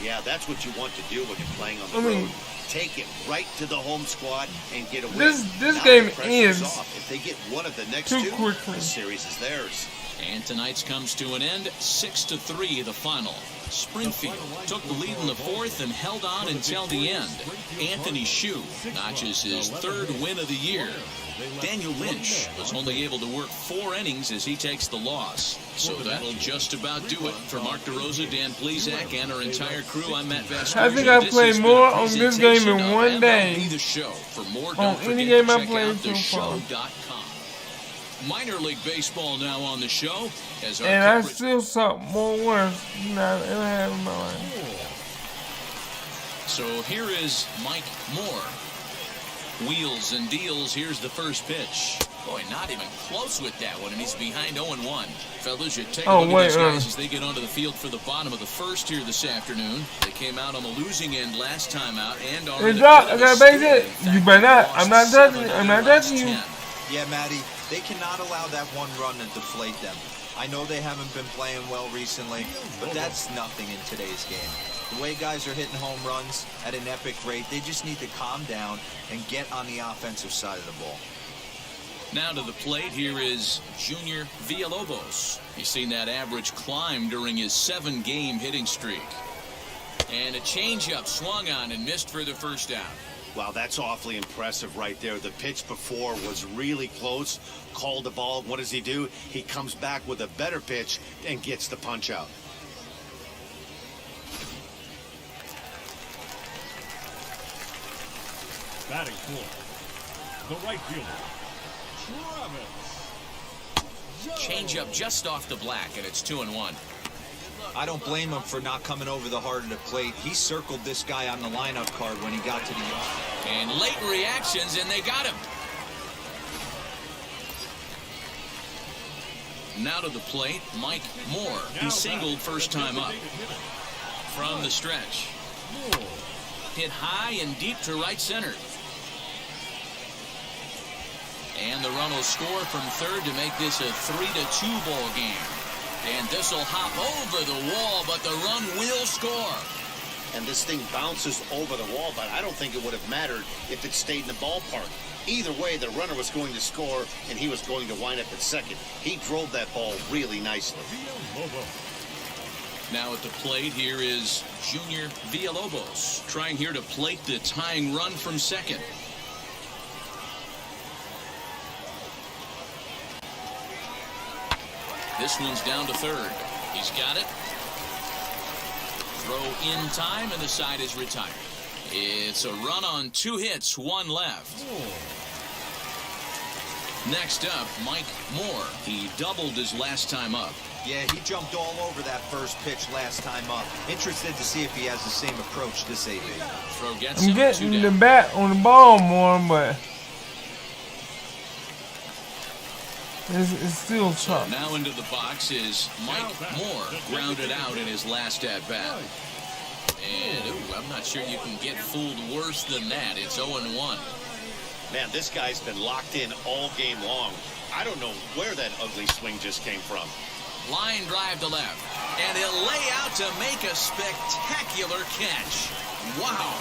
Yeah, that's what you want to do when you're playing on the I mean, road. Take it right to the home squad and get a win. This Now game the pressure's ends off. If they get one of the next too 2, quickly. the series is theirs. And tonight's comes to an end, 6-3 the final. Springfield took the lead in the 4th and held on until the end. Anthony Shue notches his 3rd win of the year. Daniel Lynch was only able to work 4 innings as he takes the loss. So that'll just about do it. For Mark DeRosa, Dan Plezak, and our entire crew, I'm Matt Vasquez. I think I played more on this game in one day MLB The Show. For more, on don't any forget game I to check played out so far. theshow.com. Minor League Baseball now on the show. As our And I coverage still saw more worse than I've ever had in my life. So here is Mike Moore. Wheels and deals. Here's the first pitch. Boy, not even close with that one, and he's behind 0-1. Fellas, you take a look at these guys as they get onto the field for the bottom of the first here this afternoon. They came out on the losing end last time out and are It's up. I got a base hit. You better not. I'm not touching it. I'm not touching you. Yeah, Matty, they cannot allow that one run to deflate them. I know they haven't been playing well recently, but that's nothing in today's game. The way guys are hitting home runs at an epic rate, they just need to calm down and get on the offensive side of the ball. Now to the plate, here is Junior Villalobos. He's seen that average climb during his 7-game hitting streak. And a changeup swung on and missed for the first out. Wow, that's awfully impressive right there. The pitch before was really close. Called the ball. What does he do? He comes back with a better pitch and gets the punch out. Batting fourth, the right fielder, Travis. Changeup just off the black, and it's 2-1. I don't blame him for not coming over the heart of the plate. He circled this guy on the lineup card when he got to the yard. And late reactions, and they got him. Now to the plate, Mike Moore. He singled first time up. From the stretch. Hit high and deep to right center. And the run will score from third to make this a 3-2 ball game. And this will hop over the wall, but the run will score. And this thing bounces over the wall, but I don't think it would have mattered if it stayed in the ballpark. Either way, the runner was going to score, and he was going to wind up at second. He drove that ball really nicely. Now at the plate, here is Junior Villalobos, trying here to plate the tying run from second. This one's down to third. He's got it. Throw in time, and the side is retired. It's a run on 2 hits, 1 left. Next up, Mike Moore. He doubled his last time up. Yeah, he jumped all over that first pitch last time up. Interested to see if he has the same approach this AB. Throw gets I'm him, getting 2 the down. bat on the ball more, but it's still tough. Now into the box is Mike Moore, grounded out in his last at-bat. And, I'm not sure you can get fooled worse than that. It's 0-1. Man, this guy's been locked in all game long. I don't know where that ugly swing just came from. Line drive to left. And he'll lay out to make a spectacular catch. Wow.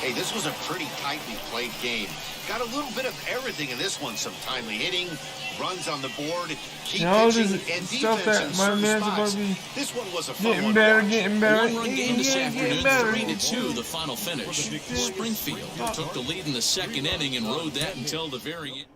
Hey, this was a pretty tightly played game. Got a little bit of everything in this one. Some timely hitting, runs on the board, key pitching, and stuff defense that in my certain man's spots. supposed to be This one was a fun getting one better, to watch. getting better. One-run game this afternoon, better. 3-2, the final finish. Springfield took the lead in the second inning and rode that until the very end.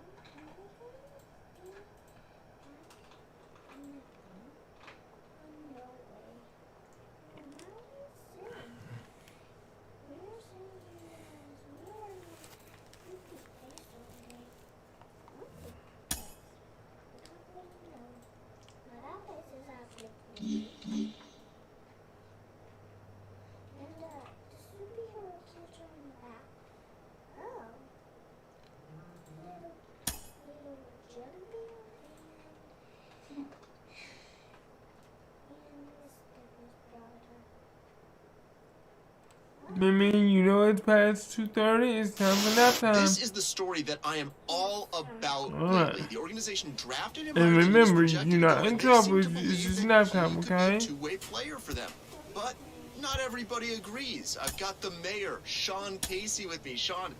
Mimi, you know it's past 2:30. It's time for nap time. This is the story that I am all about Alright. lately. The organization drafted him. And remember, you're not in trouble. It's just nap time, okay? Two-way player for them, but not everybody agrees. I've got the mayor, Sean Casey, with me. Sean,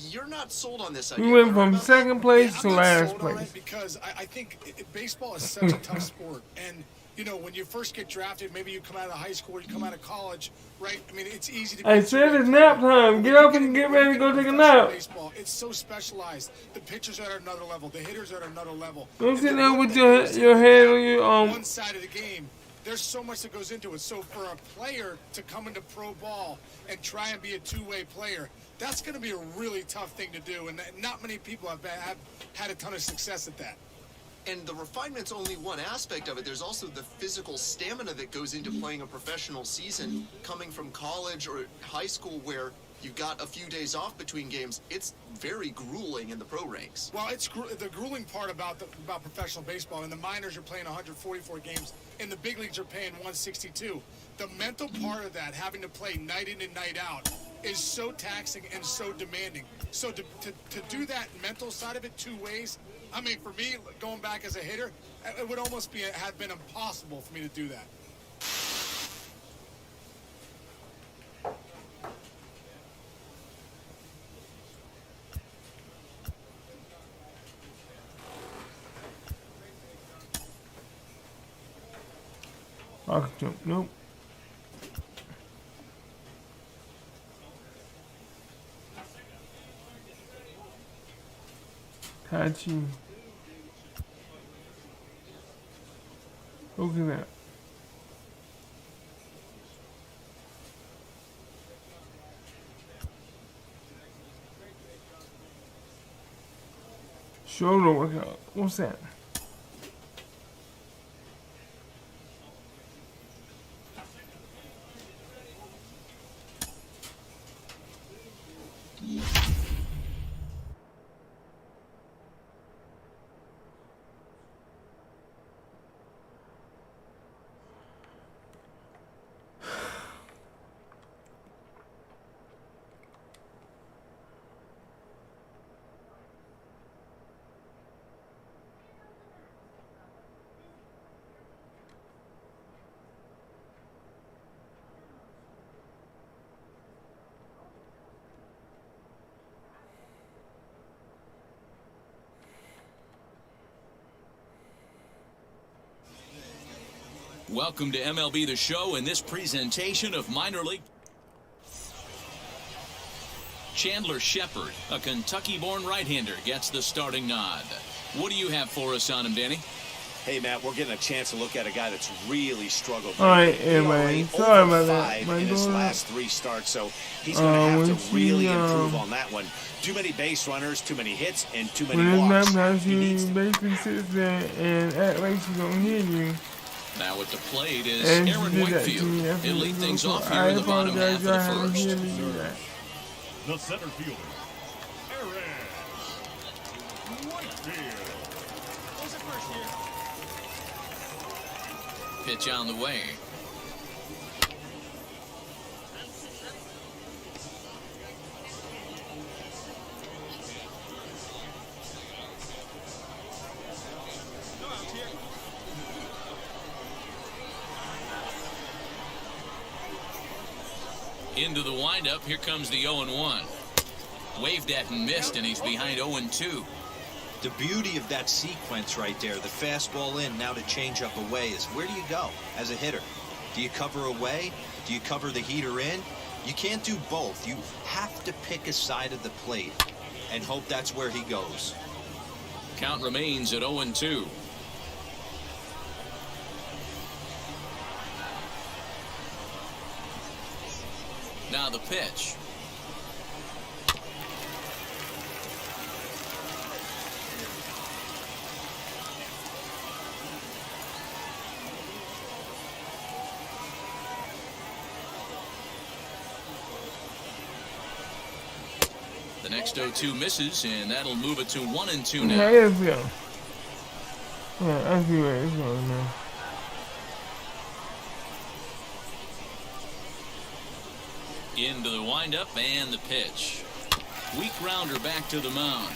you're not sold on this idea. We went from second place Yeah, to I'm not last sold on place. it because I think baseball is such a tough sport. And, you know, when you first get drafted, maybe you come out of high school, you come out of college, right? I mean, it's easy to I said it's nap time. Get up and get ready to go take a nap. baseball. It's so specialized. The pitchers are at another level. The hitters are at another level. Don't sit there with your head on your One side of the game. There's so much that goes into it. So for a player to come into pro ball and try and be a two-way player, that's going to be a really tough thing to do. And not many people have had a ton of success at that. And the refinement's only one aspect of it. There's also the physical stamina that goes into playing a professional season, coming from college or high school where you've got a few days off between games. It's very grueling in the pro ranks. Well, it's the grueling part about professional baseball. In the minors, you're playing 144 games. In the big leagues, you're playing 162. The mental part of that, having to play night in and night out, is so taxing and so demanding. So to do that mental side of it two ways, I mean, for me, going back as a hitter, it would almost have been impossible for me to do that. Box jump, nope. Tachi. Look at that. Shoulder workout. What's that? Welcome to MLB The Show and this presentation of minor league. Chandler Shepard, a Kentucky-born right-hander, gets the starting nod. What do you have for us on him, Danny? Hey, Matt, we're getting a chance to look at a guy that's really struggled. All right, everybody. Sorry about that. In his last 3 starts, so he's going to have to really improve on that one. Too many base runners, too many hits, and too many walks. She basically sits there and act like she don't hear you. Now at the plate is Aaron Wakefield. He'll lead things off here in the bottom half of the first. The center fielder, Aaron Wakefield. Pitch on the way. Into the windup. Here comes the 0-1. Waved at and missed, and he's behind 0-2. The beauty of that sequence right there, the fastball in, now to change up away, is where do you go as a hitter? Do you cover away? Do you cover the heater in? You can't do both. You have to pick a side of the plate and hope that's where he goes. Count remains at 0-2. Now the pitch. The next 0-2 misses, and that'll move it to 1-2 now. Yeah, let's go. Yeah, I see where it's going now. Into the windup and the pitch. Weak grounder back to the mound.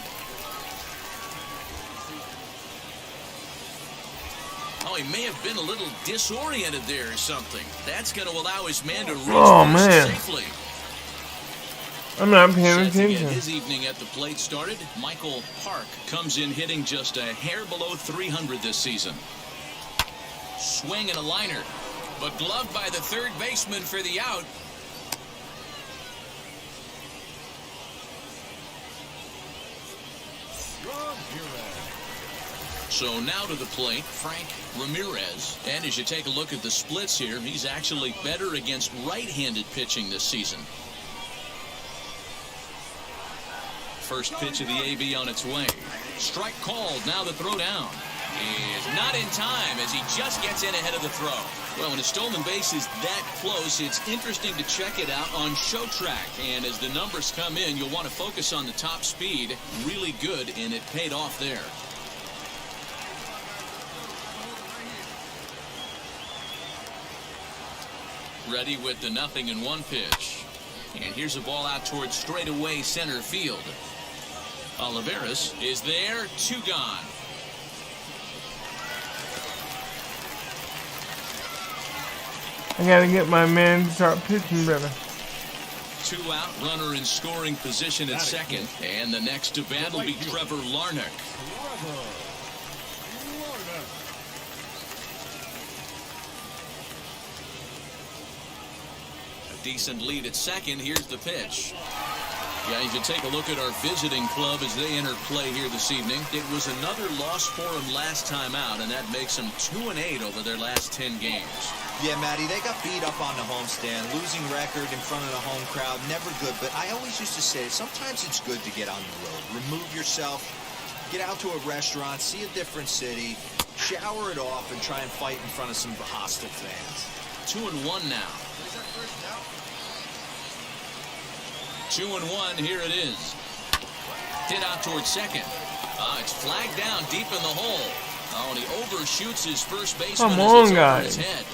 Oh, he may have been a little disoriented there or something. That's going to allow his man to reach first safely. I'm not paying Set to get attention. his evening at the plate started. Michael Park comes in hitting just a hair below 300 this season. Swing and a liner, but gloved by the third baseman for the out. So now to the plate, Frank Ramirez. And as you take a look at the splits here, he's actually better against right-handed pitching this season. First pitch of the AB on its way. Strike called. Now the throw down is not in time as he just gets in ahead of the throw. Well, when a stolen base is that close, it's interesting to check it out on Show Track. And as the numbers come in, you'll want to focus on the top speed. Really good, and it paid off there. Ready with the 0-1 pitch. And here's a ball out towards straightaway center field. Olivares is there, 2 gone. I gotta get my man to start pitching better. 2 out, runner in scoring position at second. And the next to bat will be Trevor Larnach. Decent lead at second. Here's the pitch. Yeah, you should take a look at our visiting club as they enter play here this evening. It was another loss for them last time out, and that makes them 2-8 over their last 10 games. Yeah, Matty, they got beat up on the homestand. Losing record in front of the home crowd, never good. But I always used to say, sometimes it's good to get on the road. Remove yourself, get out to a restaurant, see a different city, shower it off, and try and fight in front of some hostile fans. 2-1 now. 2-1, here it is. Hit out towards second. It's flagged down deep in the hole. Oh, and he overshoots his first baseman Come as on, it's over guys. his head.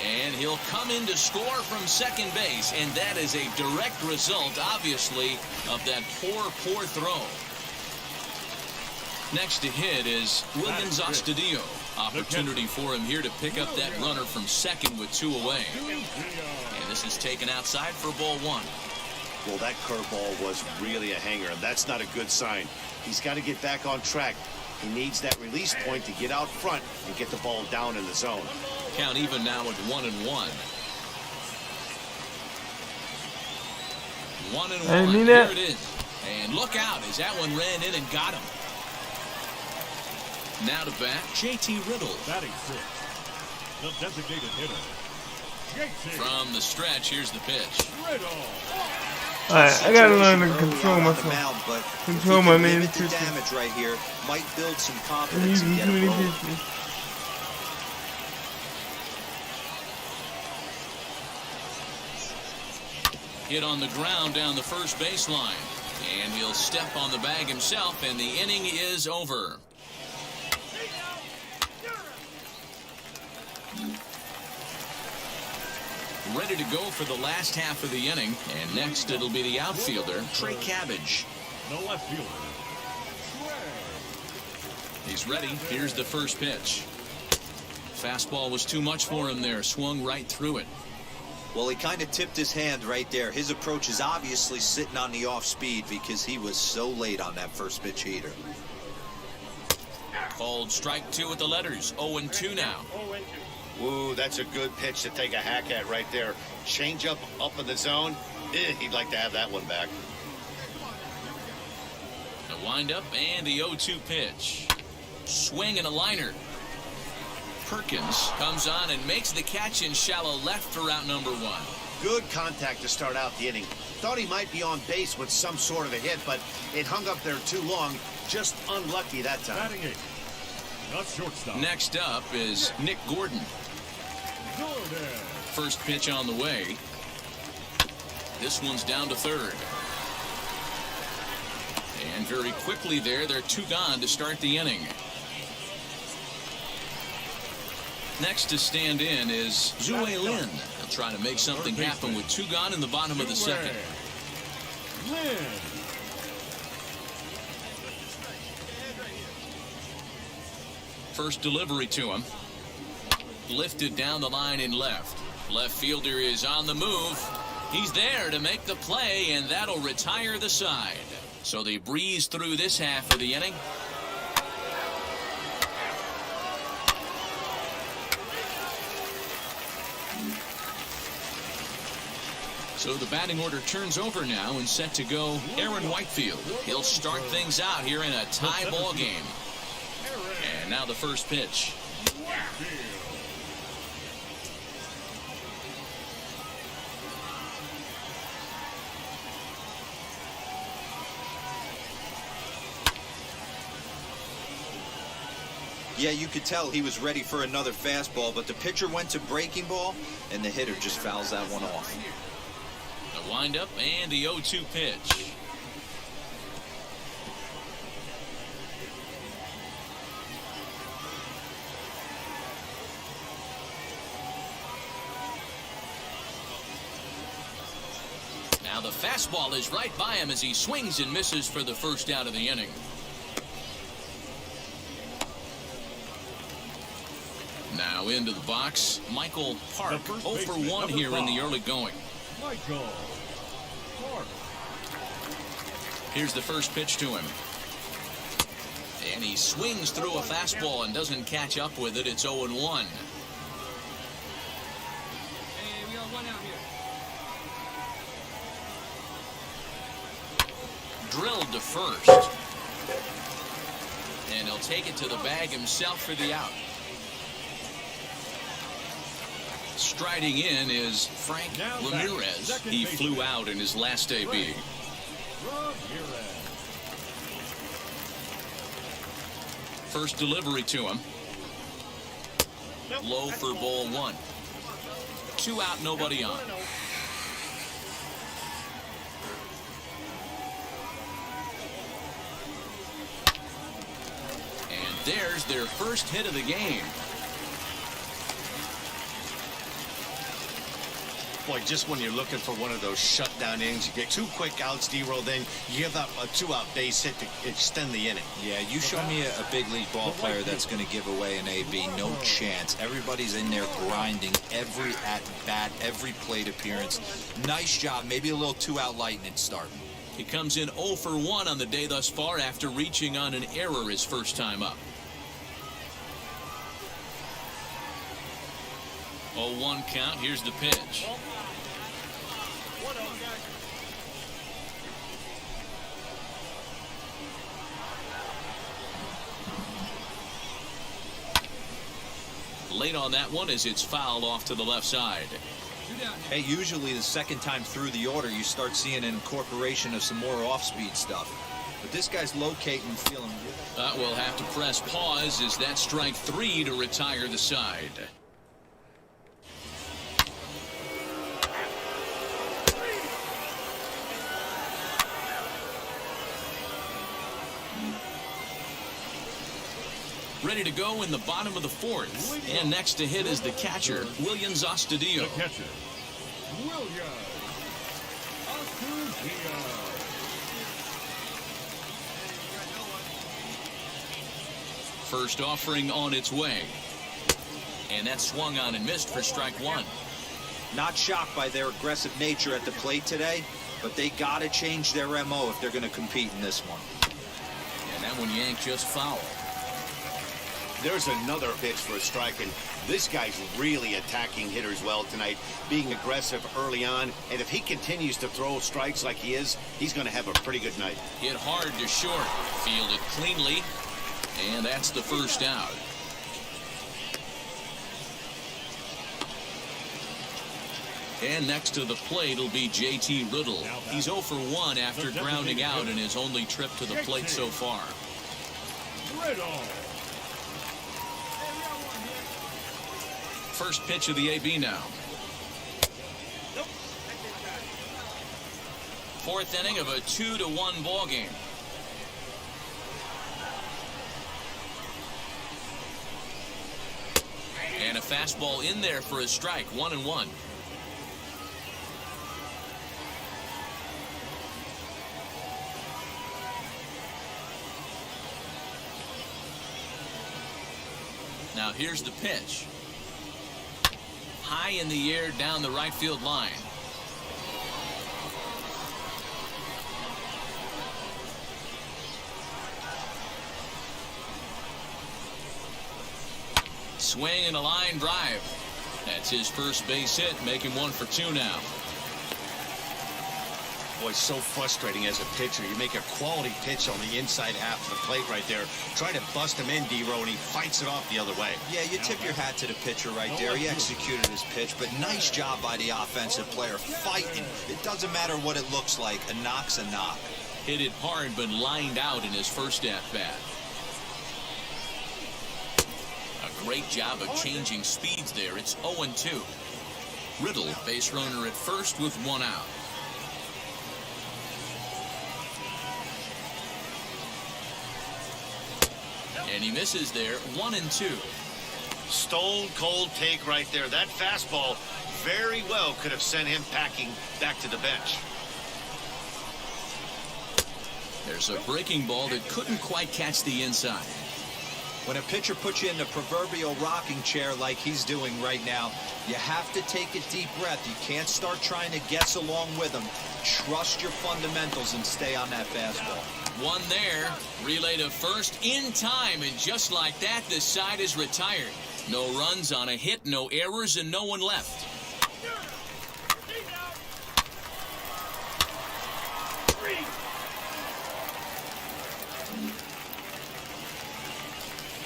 And he'll come in to score from second base, and that is a direct result, obviously, of that poor throw. Next to hit is Williams Astudillo. Opportunity for him here to pick up that runner from second with 2 away. And this is taken outside for ball 1. Well, that curveball was really a hanger, and that's not a good sign. He's got to get back on track. He needs that release point to get out front and get the ball down in the zone. Count even now at 1-1. 1-1. Here it is. And look out as that one ran in and got him. Now to bat, J.T. Riddle. Batting 6, the designated hitter. From the stretch, here's the pitch. Alright, I gotta learn to control myself. Mound, but Control my main limit the pitches. damage right here, might build some I'm confidence and using get too it many rolling. pitches. Hit on the ground down the first baseline. And he'll step on the bag himself, and the inning is over. Ready to go for the last half of the inning. And next it'll be the outfielder, Trey Cabbage. The left fielder. He's ready. Here's the first pitch. Fastball was too much for him there. Swung right through it. Well, he kind of tipped his hand right there. His approach is obviously sitting on the off speed because he was so late on that first pitch heater. Called strike 2 with the letters. 0-2 now. Ooh, that's a good pitch to take a hack at right there. Change up in the zone. He'd like to have that one back. The windup and the 0-2 pitch. Swing and a liner. Perkins comes on and makes the catch in shallow left for out number 1. Good contact to start out the inning. Thought he might be on base with some sort of a hit, but it hung up there too long. Just unlucky that time. Batting 8, not shortstop. Next up is Nick Gordon. First pitch on the way. This one's down to third. And very quickly there, they're 2 gone to start the inning. Next to stand in is Zue Lin. He'll try to make something happen with 2 gone in the bottom of the second. First delivery to him. Lifted down the line in left. Left fielder is on the move. He's there to make the play, and that'll retire the side. So they breeze through this half of the inning. So the batting order turns over now and set to go Aaron Whitefield. He'll start things out here in a tie ball game. And now the first pitch. Yeah, you could tell he was ready for another fastball, but the pitcher went to breaking ball, and the hitter just fouls that one off. The windup and the 0-2 pitch. Now the fastball is right by him as he swings and misses for the first out of the inning. Now into the box, Michael Park, 0 for 1 here in the early going. Michael Park. Here's the first pitch to him. And he swings through a fastball and doesn't catch up with it. It's 0-1. Hey, we got 1 out here. Drilled to first. And he'll take it to the bag himself for the out. Striding in is Frank Ramirez. He flew out in his last AB. First delivery to him. Low for ball 1. 2 out, nobody on. And there's their first hit of the game. Boy, just when you're looking for one of those shutdown innings, you get 2 quick outs, D-roll, then you give up a 2-out base hit to extend the inning. Yeah, you show me a big league ball player that's going to give away an AB, no chance. Everybody's in there grinding every at-bat, every plate appearance. Nice job. Maybe a little 2-out lightning start. He comes in 0 for 1 on the day thus far after reaching on an error his first time up. 0-1 count. Here's the pitch. Late on that one as it's fouled off to the left side. Hey, usually the second time through the order, you start seeing an incorporation of some more off-speed stuff. But this guy's locating, feeling good. We'll have to press pause as that strike 3 to retire the side. Ready to go in the bottom of the 4th. And next to hit is the catcher, William Astudillo. The catcher, William Astudillo. First offering on its way. And that swung on and missed for strike 1. Not shocked by their aggressive nature at the plate today, but they got to change their MO if they're going to compete in this one. And that one yanked just foul. There's another pitch for a strike, and this guy's really attacking hitters well tonight, being aggressive early on, and if he continues to throw strikes like he is, he's going to have a pretty good night. Hit hard to short, fielded cleanly, and that's the first out. And next to the plate will be J.T. Riddle. He's 0 for 1 after grounding out in his only trip to the plate so far. Riddle. First pitch of the AB now. 4th inning of a 2-1 ball game. And a fastball in there for a strike, 1-1. Now here's the pitch. High in the air down the right field line. Swing and a line drive. That's his first base hit, making 1 for 2 now. Boy, it's so frustrating as a pitcher. You make a quality pitch on the inside half of the plate right there. Try to bust him in, D-Row, and he fights it off the other way. Yeah, you tip your hat to the pitcher right there. He executed his pitch, but nice job by the offensive player fighting. It doesn't matter what it looks like. A knock's a knock. Hit it hard, but lined out in his first at-bat. A great job of changing speeds there. It's 0-2. Riddle, base runner at first with 1 out. And he misses there, 1-2. Stone cold take right there. That fastball very well could have sent him packing back to the bench. There's a breaking ball that couldn't quite catch the inside. When a pitcher puts you in the proverbial rocking chair like he's doing right now, you have to take a deep breath. You can't start trying to guess along with him. Trust your fundamentals and stay on that fastball. One there, relay to first in time, and just like that, the side is retired. No runs on a hit, no errors, and no one left.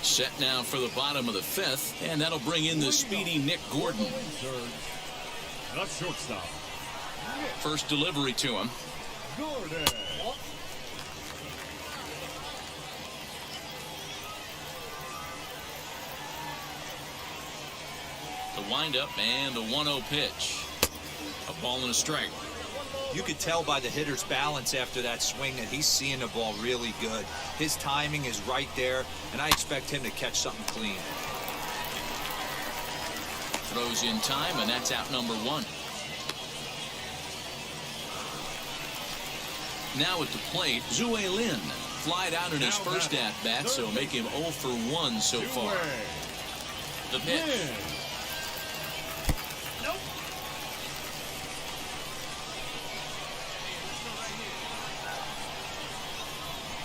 Set now for the bottom of the 5th, and that'll bring in the speedy Nick Gordon. The shortstop. First delivery to him. Gordon. The windup and the 1-0 pitch. A ball and a strike. You could tell by the hitter's balance after that swing that he's seeing the ball really good. His timing is right there, and I expect him to catch something clean. Throws in time, and that's out number 1. Now at the plate, Zue Lin flied out in his first at-bat, so make him 0 for 1 so far. The pitch.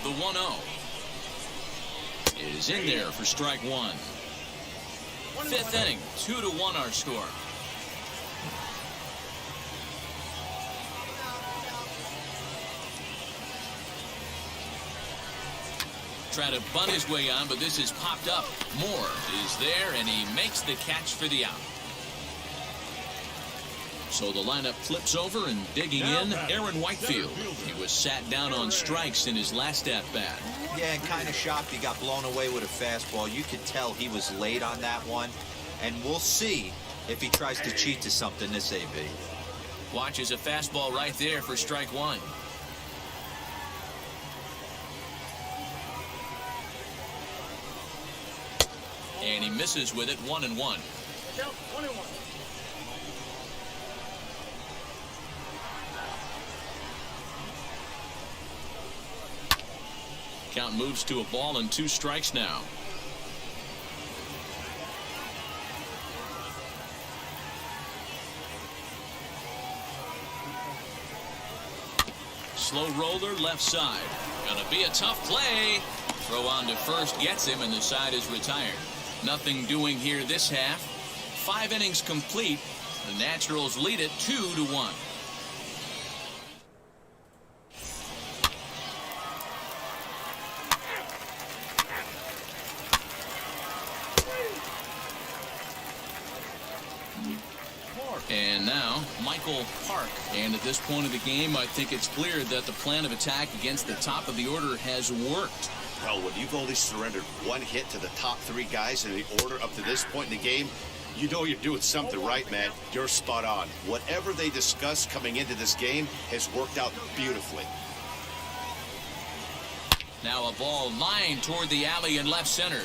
The 1-0 is in there for strike 1. 5th inning, 2-1 our score. Try to bunt his way on, but this is popped up. Moore is there, and he makes the catch for the out. So the lineup flips over, and digging in, Aaron Whitefield. He was sat down on strikes in his last at-bat. Yeah, and kind of shocked he got blown away with a fastball. You could tell he was late on that one, and we'll see if he tries to cheat to something this AB. Watches a fastball right there for strike 1. And he misses with it, 1-1. Count moves to a ball and 2 strikes now. Slow roller left side. Gonna be a tough play. Throw on to first gets him, and the side is retired. Nothing doing here this half. 5 innings complete. The Naturals lead it 2-1. And now, Michael Park. And at this point of the game, I think it's clear that the plan of attack against the top of the order has worked. Well, when you've only surrendered 1 hit to the top 3 guys in the order up to this point in the game, you know you're doing something right, man. You're spot on. Whatever they discussed coming into this game has worked out beautifully. Now a ball lined toward the alley in left center.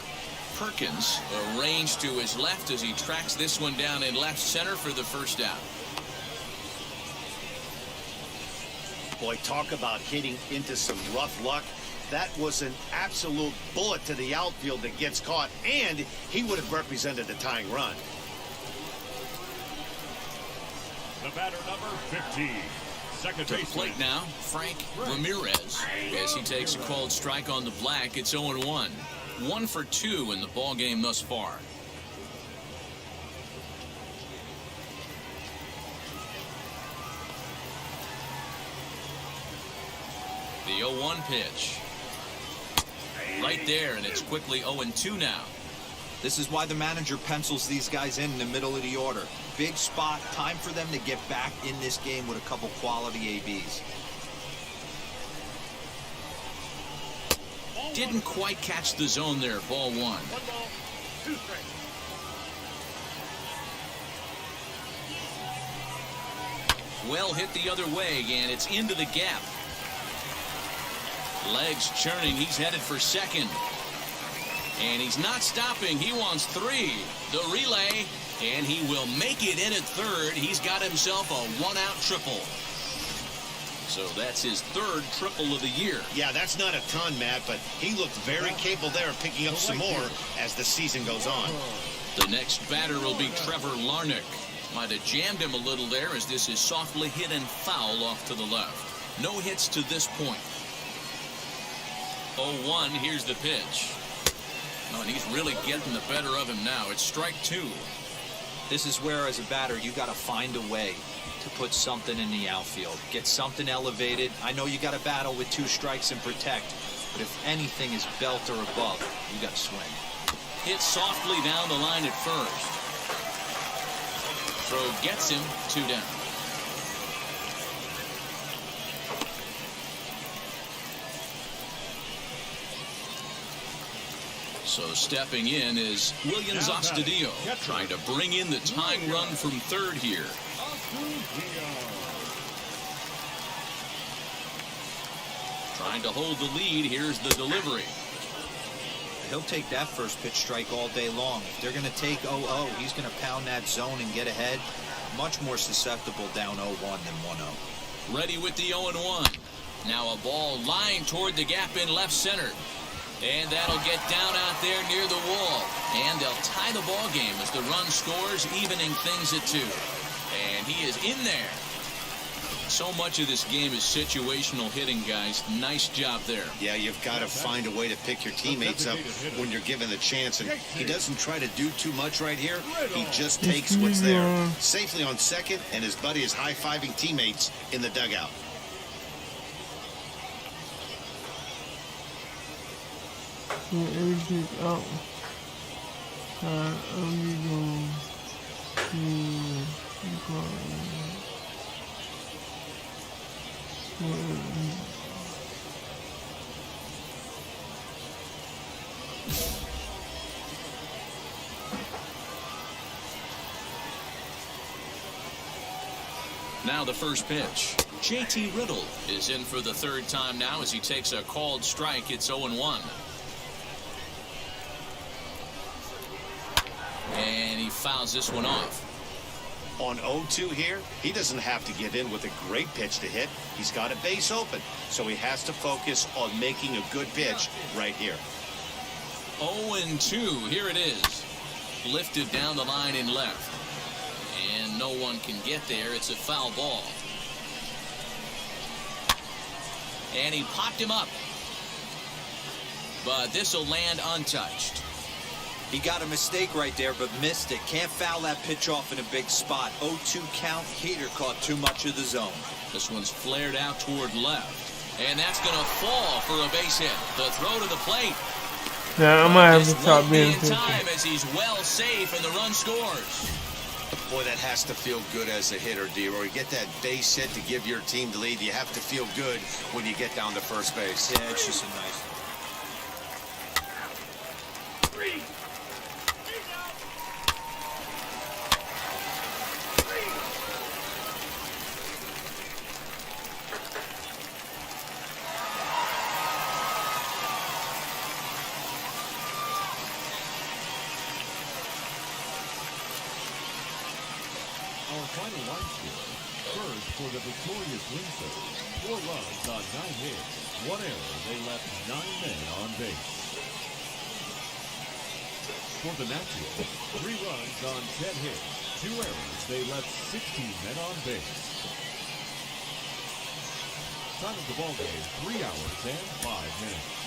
Perkins arranged to his left as he tracks this one down in left center for the first down. Boy, talk about hitting into some rough luck. That was an absolute bullet to the outfield that gets caught, and he would have represented a tying run. The batter, number 15. Second To the baseman. plate now, Frank Ramirez. As he takes a called strike on the black, it's 0-1. 1 for 2 in the ball game thus far. The 0-1 pitch. Right there, and it's quickly 0-2 now. This is why the manager pencils these guys in the middle of the order. Big spot, time for them to get back in this game with a couple quality ABs. Didn't quite catch the zone there, ball 1. 1 ball, 2 strikes. Well hit the other way, and it's into the gap. Legs churning, he's headed for second. And he's not stopping, he wants 3. The relay, and he will make it in at third. He's got himself a 1-out triple. So that's his 3rd triple of the year. Yeah, that's not a ton, Matt, but he looked very capable there of picking up some more as the season goes on. The next batter will be Trevor Larnach. Might have jammed him a little there as this is softly hit and foul off to the left. No hits to this point. 0-1, here's the pitch. Oh, and he's really getting the better of him now. It's strike 2. This is where, as a batter, you got to find a way to put something in the outfield. Get something elevated. I know you got to battle with 2 strikes and protect, but if anything is belt or above, you got to swing. Hit softly down the line at first. Throw gets him 2 down. So stepping in is Williams Astudillo, trying to bring in the tying run from third here. Trying to hold the lead. Here's the delivery. He'll take that first pitch strike all day long. If they're going to take 0-0, he's going to pound that zone and get ahead. Much more susceptible down 0-1 than 1-0. Ready with the 0-1. Now a ball lined toward the gap in left center. And that'll get down out there near the wall. And they'll tie the ball game as the run scores, evening things at 2. And he is in there. So much of this game is situational hitting, guys. Nice job there. Yeah, you've got to find a way to pick your teammates up when you're given the chance. And he doesn't try to do too much right here. He just takes what's there. Safely on second, and his buddy is high-fiving teammates in the dugout. Everything out. I'm Now the first pitch. JT Riddle is in for the 3rd time now as he takes a called strike. It's 0-1. And he fouls this one off. On 0-2 here, he doesn't have to get in with a great pitch to hit. He's got a base open, so he has to focus on making a good pitch right here. 0-2, here it is. Lifted down the line in left. And no one can get there. It's a foul ball. And he popped him up. But this will land untouched. He got a mistake right there, but missed it. Can't foul that pitch off in a big spot. 0-2 count. Heater caught too much of the zone. This one's flared out toward left. And that's going to fall for a base hit. The throw to the plate. Yeah, I might have to stop being in time as he's well safe and the run scores. Boy, that has to feel good as a hitter, D-Roy. You get that base hit to give your team the lead. You have to feel good when you get down to first base. Yeah, it's just a nice. action. First, for the victorious Windsors, 4 runs on 9 hits, 1 error. They left 9 men on base. For the Naturals, 3 runs on 10 hits, 2 errors. They left 16 men on base. Time of the ball game, 3 hours and 5 minutes.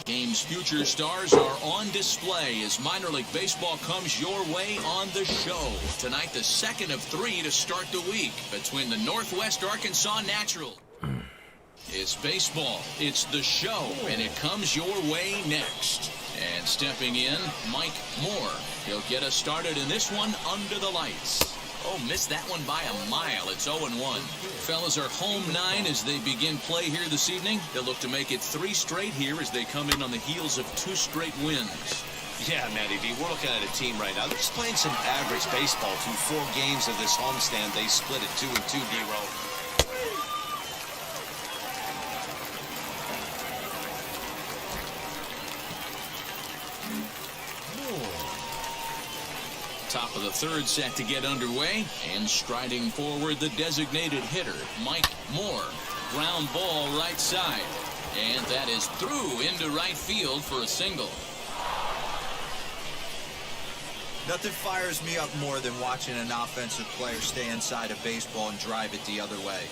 Game's future stars are on display as minor league baseball comes your way on the show. Tonight, the second of 3 to start the week between the Northwest Arkansas Naturals. It's baseball, it's the show, and it comes your way next. And stepping in, Mike Moore. He'll get us started in this one under the lights. Oh, missed that one by a mile. It's 0-1. Fellas are home 9 as they begin play here this evening. They'll look to make it 3 straight here as they come in on the heels of 2 straight wins. Yeah, Matty B, we're looking at a team right now. They're just playing some average baseball through 4 games of this homestand. They split it 2-2, D-Row. Top of the 3rd set to get underway, and striding forward the designated hitter, Mike Moore. Ground ball right side, and that is through into right field for a single. Nothing fires me up more than watching an offensive player stay inside of baseball and drive it the other way.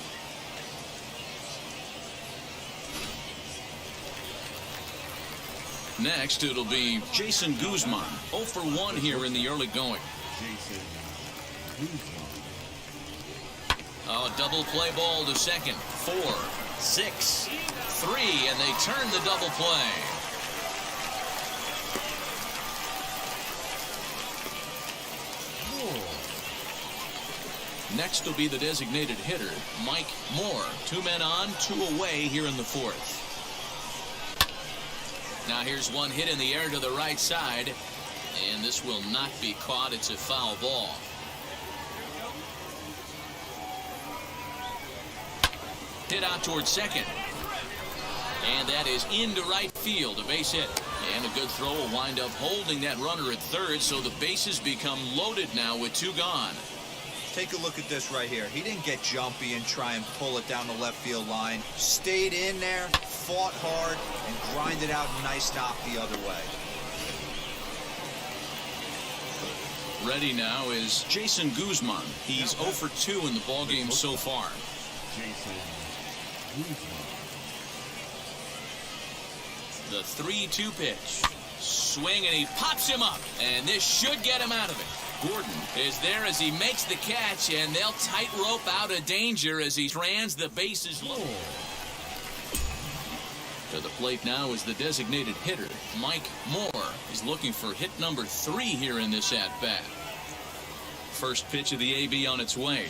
Next, it'll be Jason Guzman, 0 for 1 here in the early going. Jason Guzman. Oh, double play ball to second. 4, 6, 3, and they turn the double play. Next will be the designated hitter, Mike Moore. 2 men on, 2 away here in the 4th. Now here's one hit in the air to the right side, and this will not be caught. It's a foul ball. Hit out towards second, and that is into right field, a base hit. And a good throw will wind up holding that runner at 3rd, so the bases become loaded now with 2 gone. Take a look at this right here. He didn't get jumpy and try and pull it down the left field line. Stayed in there, fought hard, and grinded out a nice knock the other way. Ready now is Jason Guzman. He's 0 for 2 in the ballgame so far. Jason Guzman. The 3-2 pitch. Swing, and he pops him up. And this should get him out of it. Gordon is there as he makes the catch, and they'll tightrope out of danger as he strands the bases low. To the plate now is the designated hitter, Mike Moore. He's looking for hit number 3 here in this at-bat. First pitch of the AB on its way.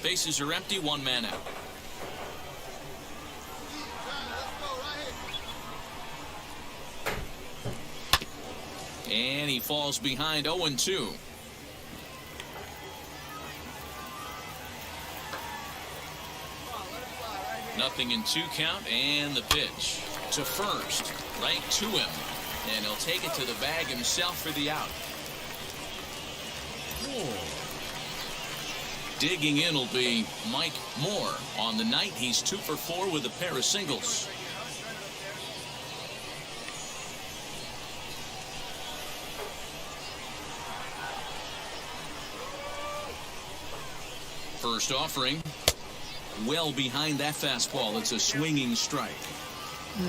Bases are empty, 1 man out. And he falls behind 0-2. Nothing in 2 count, and the pitch to first, right to him, and he'll take it to the bag himself for the out. Digging in will be Mike Moore. On the night, he's 2 for 4 with a pair of singles. First offering, well behind that fastball. It's a swinging strike.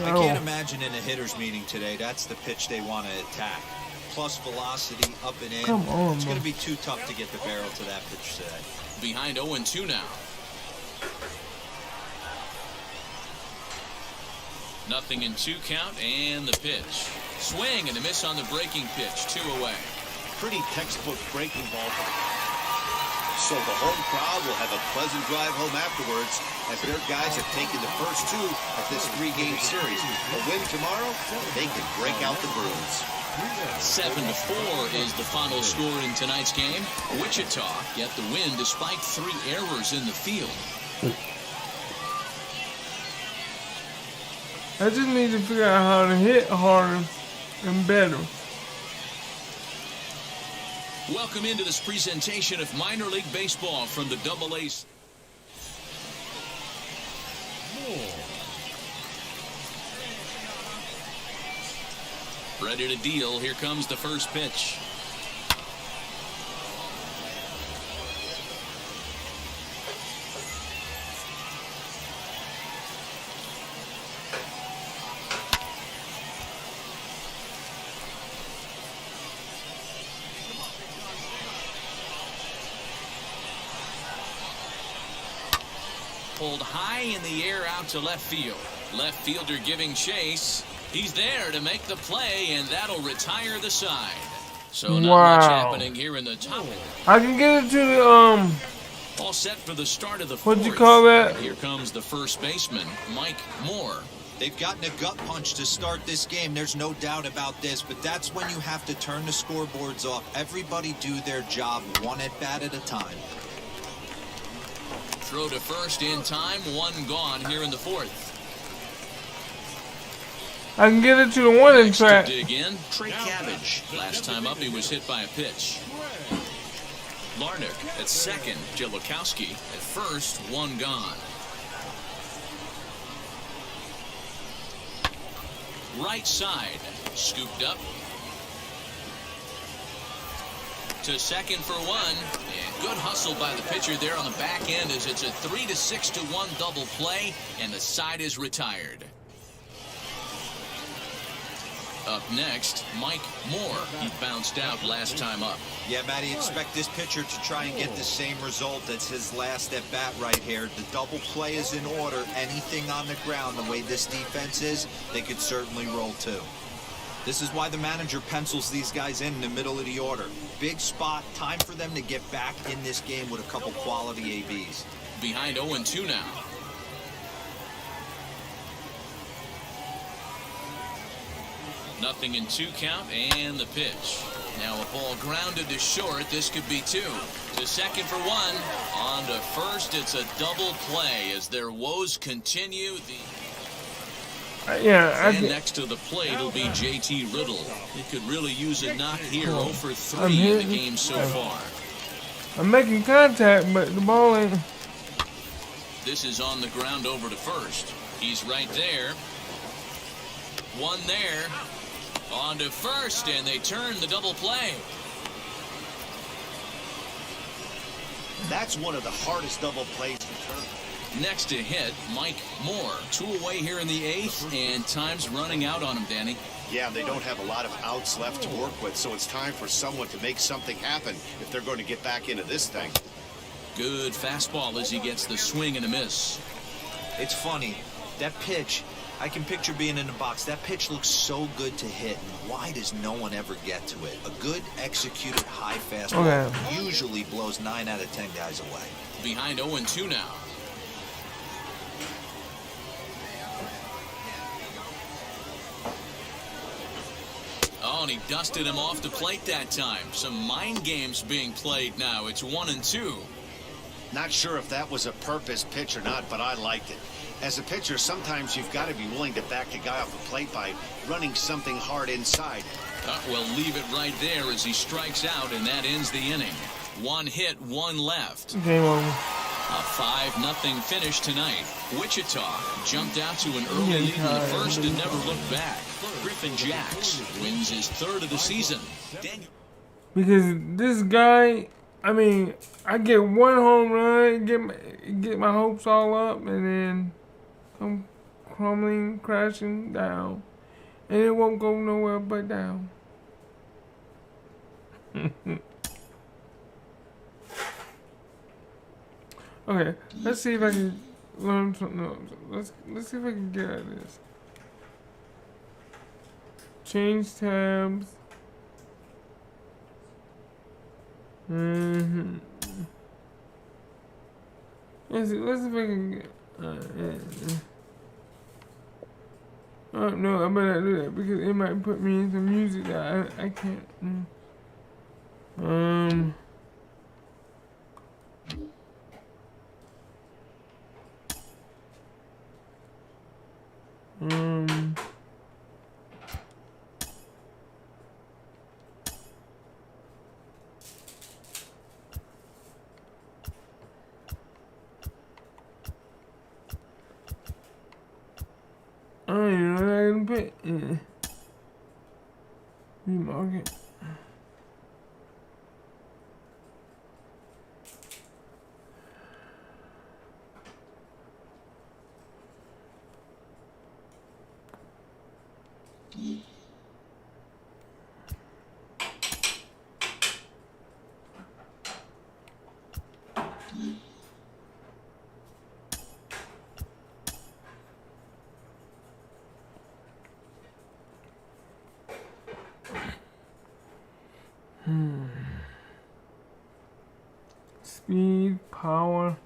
I can't imagine in a hitter's meeting today that's the pitch they want to attack. Plus velocity, up and in. Come on, it's going to be too tough to get the barrel to that pitch today. Behind 0-2 now. Nothing in 2 count, and the pitch. Swing and a miss on the breaking pitch. 2 away. Pretty textbook breaking ball. So the home crowd will have a pleasant drive home afterwards as their guys have taken the first 2 of this 3-game series. A win tomorrow, they can break out the brooms. 7-4 is the final score in tonight's game. Wichita get the win despite 3 errors in the field. I just need to figure out how to hit harder and better. Welcome into this presentation of minor league baseball from the AA. Ready to deal. Here comes the first pitch. Pulled high in the air out to left field. Left fielder giving chase. He's there to make the play, and that'll retire the side. So not much happening here in the top. I can get it to the all set for the start of the what'd fourth. you call that? Here comes the first baseman, Mike Moore. They've gotten a gut punch to start this game. There's no doubt about this, but that's when you have to turn the scoreboards off. Everybody do their job one at bat at a time. Throw to first in time, 1 gone here in the fourth. I can get it to the warning track. Dig in, Trey Cabbage. Last time up, he was hit by a pitch. Larnick at second, Jelokowski at first, 1 gone. Right side, scooped up. To second for 1, and good hustle by the pitcher there on the back end as it's a 3-6-1 double play, and the side is retired. Up next, Mike Moore. He bounced out last time up. Yeah, Matty, expect this pitcher to try and get the same result as his last at bat right here. The double play is in order. Anything on the ground, the way this defense is, they could certainly roll too. This is why the manager pencils these guys in the middle of the order. Big spot, time for them to get back in this game with a couple quality ABs. Behind 0-2 now. Nothing in 2 count, and the pitch. Now a ball grounded to short. This could be 2. To second for 1. On to first. It's a double play as their woes continue. And next to the plate will be JT Riddle. He could really use a knock here. 0 for 3 in the game so far. I'm making contact, but the ball ain't. This is on the ground over to first. He's right there. 1 there. On to first, and they turn the double play. That's one of the hardest double plays to turn. Next to hit, Mike Moore. 2 away here in the 8th, and time's running out on him, Danny. Yeah, they don't have a lot of outs left to work with, so it's time for someone to make something happen if they're going to get back into this thing. Good fastball as he gets the swing and a miss. It's funny, that pitch, I can picture being in the box. That pitch looks so good to hit, and why does no one ever get to it? A good executed high fastball usually blows 9 out of 10 guys away. Behind 0-2 now. Oh, and he dusted him off the plate that time. Some mind games being played now. It's 1-2. Not sure if that was a purpose pitch or not, but I liked it. As a pitcher, sometimes you've got to be willing to back the guy off the plate by running something hard inside. Well, leave it right there as he strikes out, and that ends the inning. 1 hit, 1 left. Game over. A 5-0 finish tonight. Wichita jumped out to an early lead in the first and never looked back. Griffin Jacks wins his 3rd of the season. Because this guy, I mean, I get 1 home run, get my hopes all up, and then come crumbling, crashing down, and it won't go nowhere but down. Okay, let's see if I can learn something else. Let's see if I can get at this. Change tabs. Let's see if I can get. No, I better not do that because it might put me in some music that I can't. I don't even know what I can put. Remarket. Speed, power.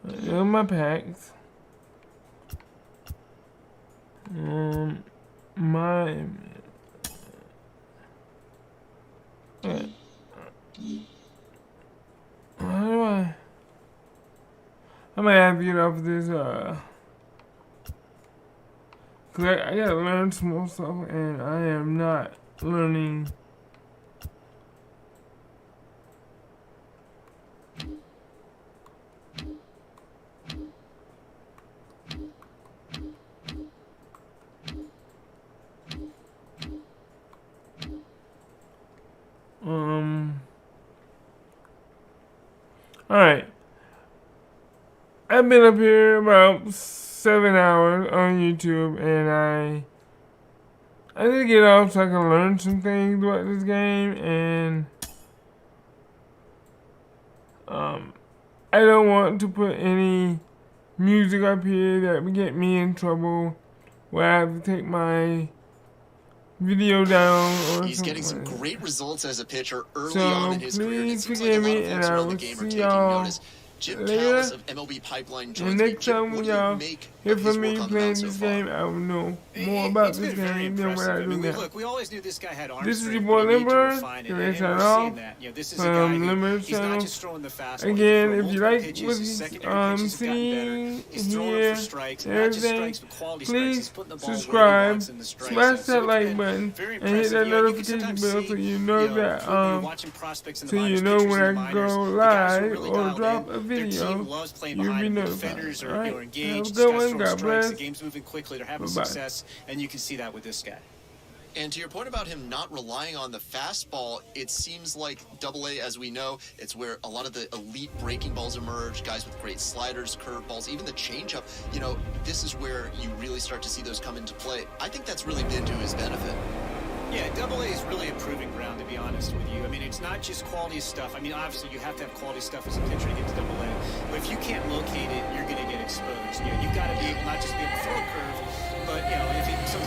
There are my packs. How do I might have to get off this, cause I gotta learn some more stuff and I am not learning. Alright. I've been up here about 7 hours on YouTube and I need to get off so I can learn some things about this game and I don't want to put any music up here that would get me in trouble where I have to take my video down or He's getting some like great results as a pitcher early so on in his career. It seems like a forgive lot me of and folks I around the will game are see taking y'all notice. Jim later. Callis of MLB Pipeline And joins me. next Jim, time what when do you y'all make hear of his from me work on the playing mound so this far? game, I will know more about It's this been very game than what impressive. I I do mean, now. look, we always knew this guy had arm This is strength, your boy but he needed to Limber. refine it, Give and it a shout we're seeing out. that. You know, this is a guy who, Limber he's not channel. just throwing the fastball. Again, he if can you throw like multiple what pitches. His he's secondary pitches have gotten better. seeing He's throwing them here for strikes, and not just everything, strikes, but quality strikes. He's please putting the ball where he subscribe, wants in the strike smash zone. So that it's like been button, very and hit that impressive. You know, you can notification sometimes bell see, so you know that when you're watching prospects in the so you minors, know pitchers when in I the minors, go the guys who are live really or dialed drop in, a their video, team loves playing you'll behind be them. The notified. defenders are, Alright, are engaged. have a This good guy's one. throwing God strikes. The bless. game's moving quickly. They're having Bye-bye. success, and you can see that with this guy. And to your point about him not relying on the fastball, it seems like Double-A, as we know, it's where a lot of the elite breaking balls emerge, guys with great sliders, curveballs, even the changeup. You know, this is where you really start to see those come into play. I think that's really been to his benefit. Yeah, Double-A is really a proving ground, to be honest with you. I mean, it's not just quality stuff. I mean, obviously, you have to have quality stuff as a pitcher to get to Double-A. But if you can't locate it, you're going to get exposed. You know, you've got to be able, not just be able to throw a curve, but, you know, if it, sometimes